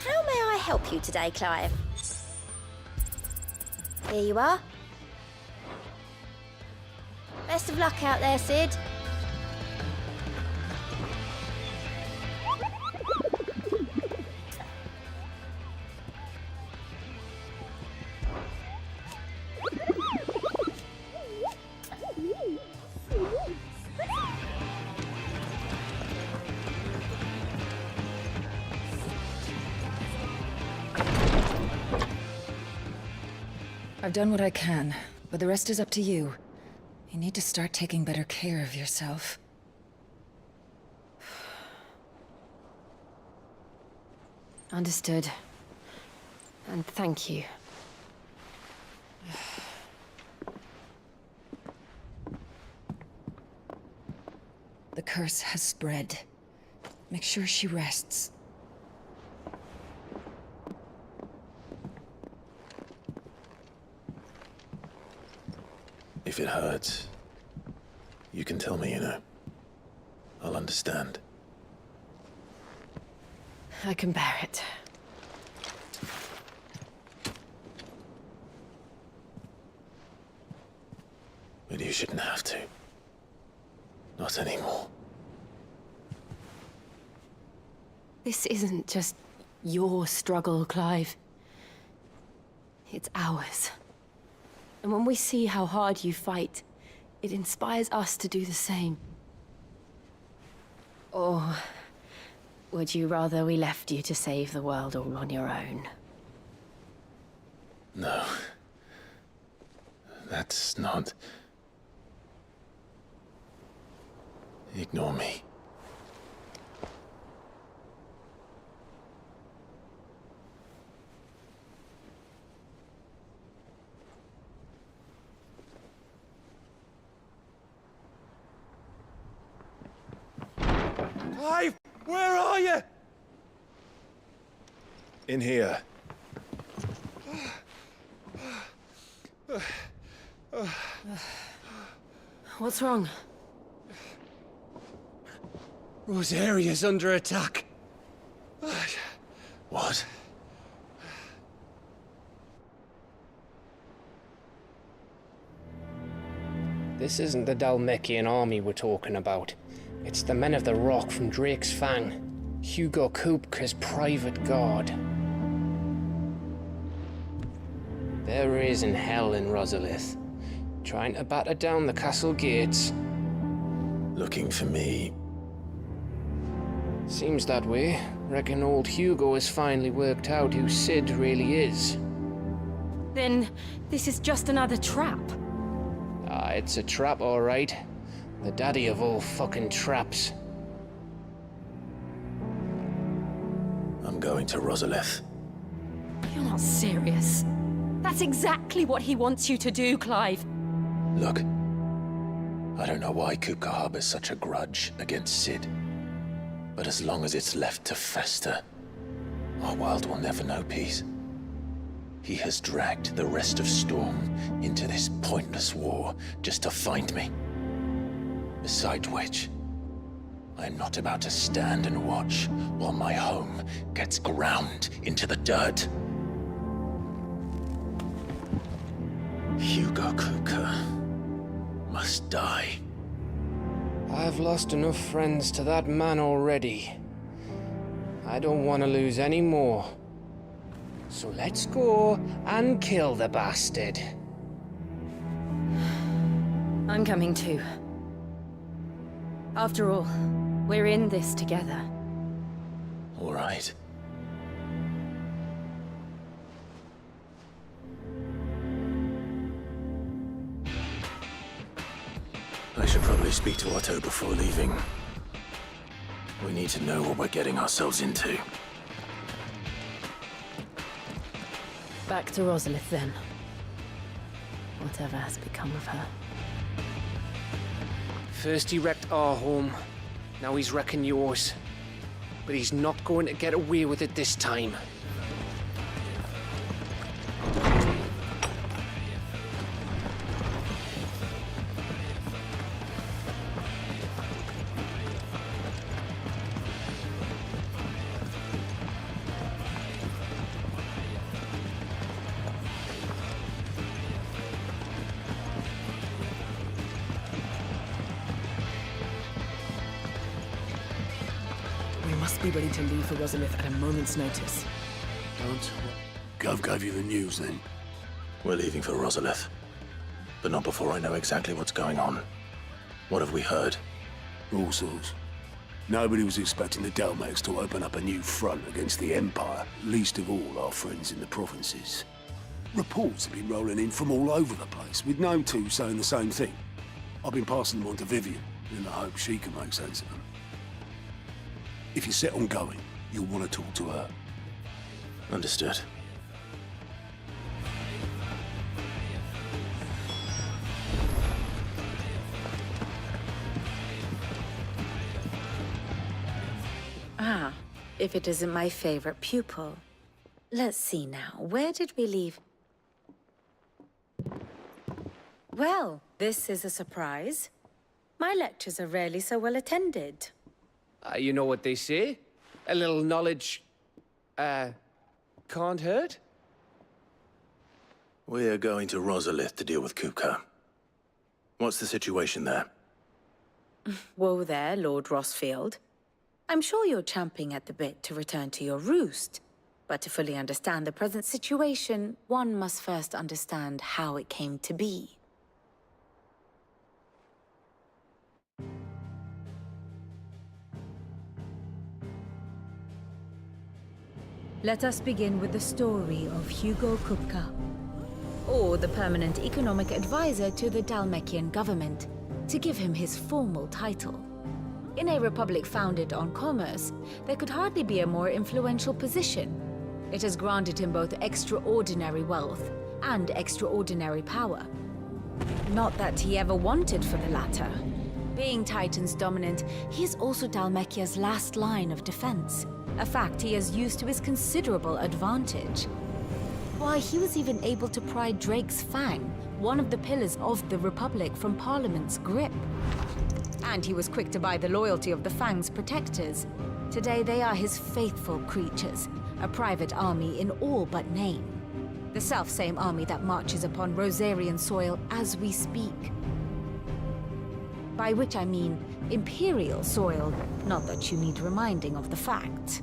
How may I help you today, Clive? Here you are. Best of luck out there, Sid. I've done what I can, but the rest is up to you. You need to start taking better care of yourself. Understood. And thank you. The curse has spread. Make sure she rests. If it hurts, you can tell me, you know. I'll understand. I can bear it. But you shouldn't have to. Not anymore. This isn't just your struggle, Clive. It's ours. And when we see how hard you fight, it inspires us to do the same. Or would you rather we left you to save the world all on your own? No. That's not... Ignore me. Clive, where are you? In here. What's wrong? Rosaria's under attack. What? This isn't the Dalmekian army we're talking about. It's the men of the Rock from Drake's Fang, Hugo Kupka's private guard. There is in hell in Rosalith, trying to batter down the castle gates. Looking for me? Seems that way. Reckon old Hugo has finally worked out who Sid really is. Then this is just another trap. Ah, it's a trap, all right. The daddy of all fucking traps. I'm going to Rosalith. You're not serious. That's exactly what he wants you to do, Clive. Look, I don't know why Kupka harbors such a grudge against Sid. But as long as it's left to fester, our world will never know peace. He has dragged the rest of Storm into this pointless war just to find me. Besides which, I am not about to stand and watch while my home gets ground into the dirt. Hugo Kupka must die. I've lost enough friends to that man already. I don't want to lose any more. So let's go and kill the bastard. I'm coming too. After all, we're in this together. All right. I should probably speak to Otto before leaving. We need to know what we're getting ourselves into. Back to Rosalith then. Whatever has become of her. First he wrecked our home, now he's wrecking yours. But he's not going to get away with it this time. Be ready to leave for Rosalith at a moment's notice. Don't. Gov gave you the news then? We're leaving for Rosalith. But not before I know exactly what's going on. What have we heard? All sorts. Nobody was expecting the Dalmex to open up a new front against the Empire, least of all our friends in the provinces. Reports have been rolling in from all over the place, with no two saying the same thing. I've been passing them on to Vivian, in the hope she can make sense of them. If you're set on going, you'll want to talk to her. Understood. Ah, if it isn't my favorite pupil. Let's see now, where did we leave? Well, this is a surprise. My lectures are rarely so well attended. You know what they say? A little knowledge, can't hurt? We're going to Rosalith to deal with Kupka. What's the situation there? Whoa there, Lord Rosfield. I'm sure you're champing at the bit to return to your roost. But to fully understand the present situation, one must first understand how it came to be. Let us begin with the story of Hugo Kupka, or the permanent economic advisor to the Dalmekian government, to give him his formal title. In a republic founded on commerce, there could hardly be a more influential position. It has granted him both extraordinary wealth and extraordinary power. Not that he ever wanted for the latter. Being Titan's dominant, he is also Dalmekia's last line of defense, a fact he has used to his considerable advantage. Why, he was even able to pry Drake's Fang, one of the pillars of the Republic, from Parliament's grip. And he was quick to buy the loyalty of the Fang's protectors. Today they are his faithful creatures, a private army in all but name. The self-same army that marches upon Rosarian soil as we speak. By which I mean Imperial soil, not that you need reminding of the fact.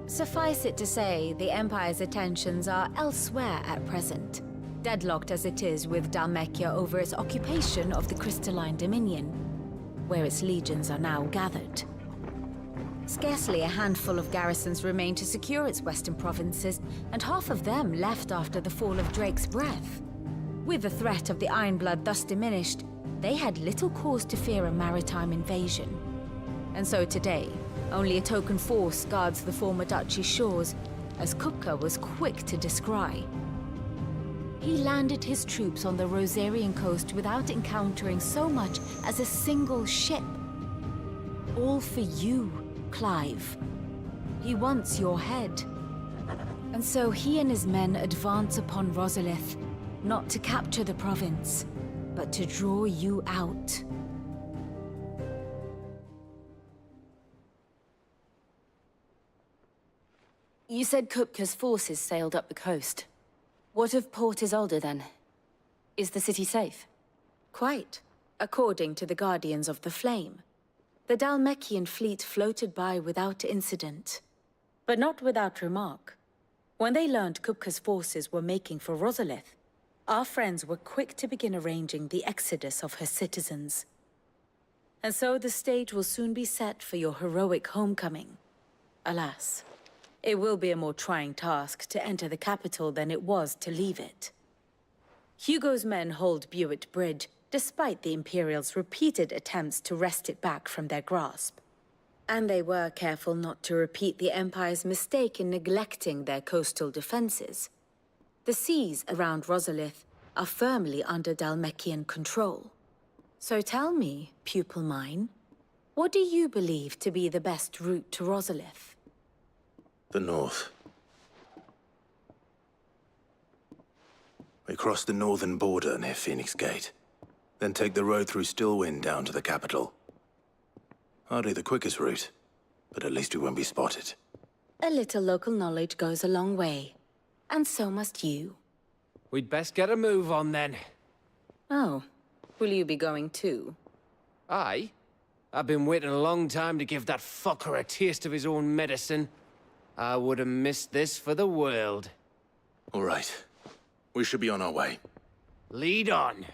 Suffice it to say, the Empire's attentions are elsewhere at present, deadlocked as it is with Dalmekia over its occupation of the Crystalline Dominion, where its legions are now gathered. Scarcely a handful of garrisons remain to secure its western provinces, and half of them left after the fall of Drake's Breath. With the threat of the Ironblood thus diminished, they had little cause to fear a maritime invasion. And so today, only a token force guards the former duchy's shores, as Kupka was quick to descry. He landed his troops on the Rosarian coast without encountering so much as a single ship. All for you, Clive. He wants your head. And so he and his men advance upon Rosalith, not to capture the province, but to draw you out. You said Kupka's forces sailed up the coast. What of Port Isolde, then? Is the city safe? Quite, according to the Guardians of the Flame. The Dalmekian fleet floated by without incident, but not without remark. When they learned Kupka's forces were making for Rosalith, our friends were quick to begin arranging the exodus of her citizens. And so the stage will soon be set for your heroic homecoming. Alas, it will be a more trying task to enter the capital than it was to leave it. Hugo's men hold Buet Bridge, despite the Imperials' repeated attempts to wrest it back from their grasp. And they were careful not to repeat the Empire's mistake in neglecting their coastal defenses. The seas around Rosalith are firmly under Dalmekian control. So tell me, pupil mine, what do you believe to be the best route to Rosalith? The north. We cross the northern border near Phoenix Gate, then take the road through Stillwind down to the capital. Hardly the quickest route, but at least we won't be spotted. A little local knowledge goes a long way, and so must you. We'd best get a move on then. Oh, will you be going too? Aye. I've been waiting a long time to give that fucker a taste of his own medicine. I would have missed this for the world. All right. We should be on our way. Lead on.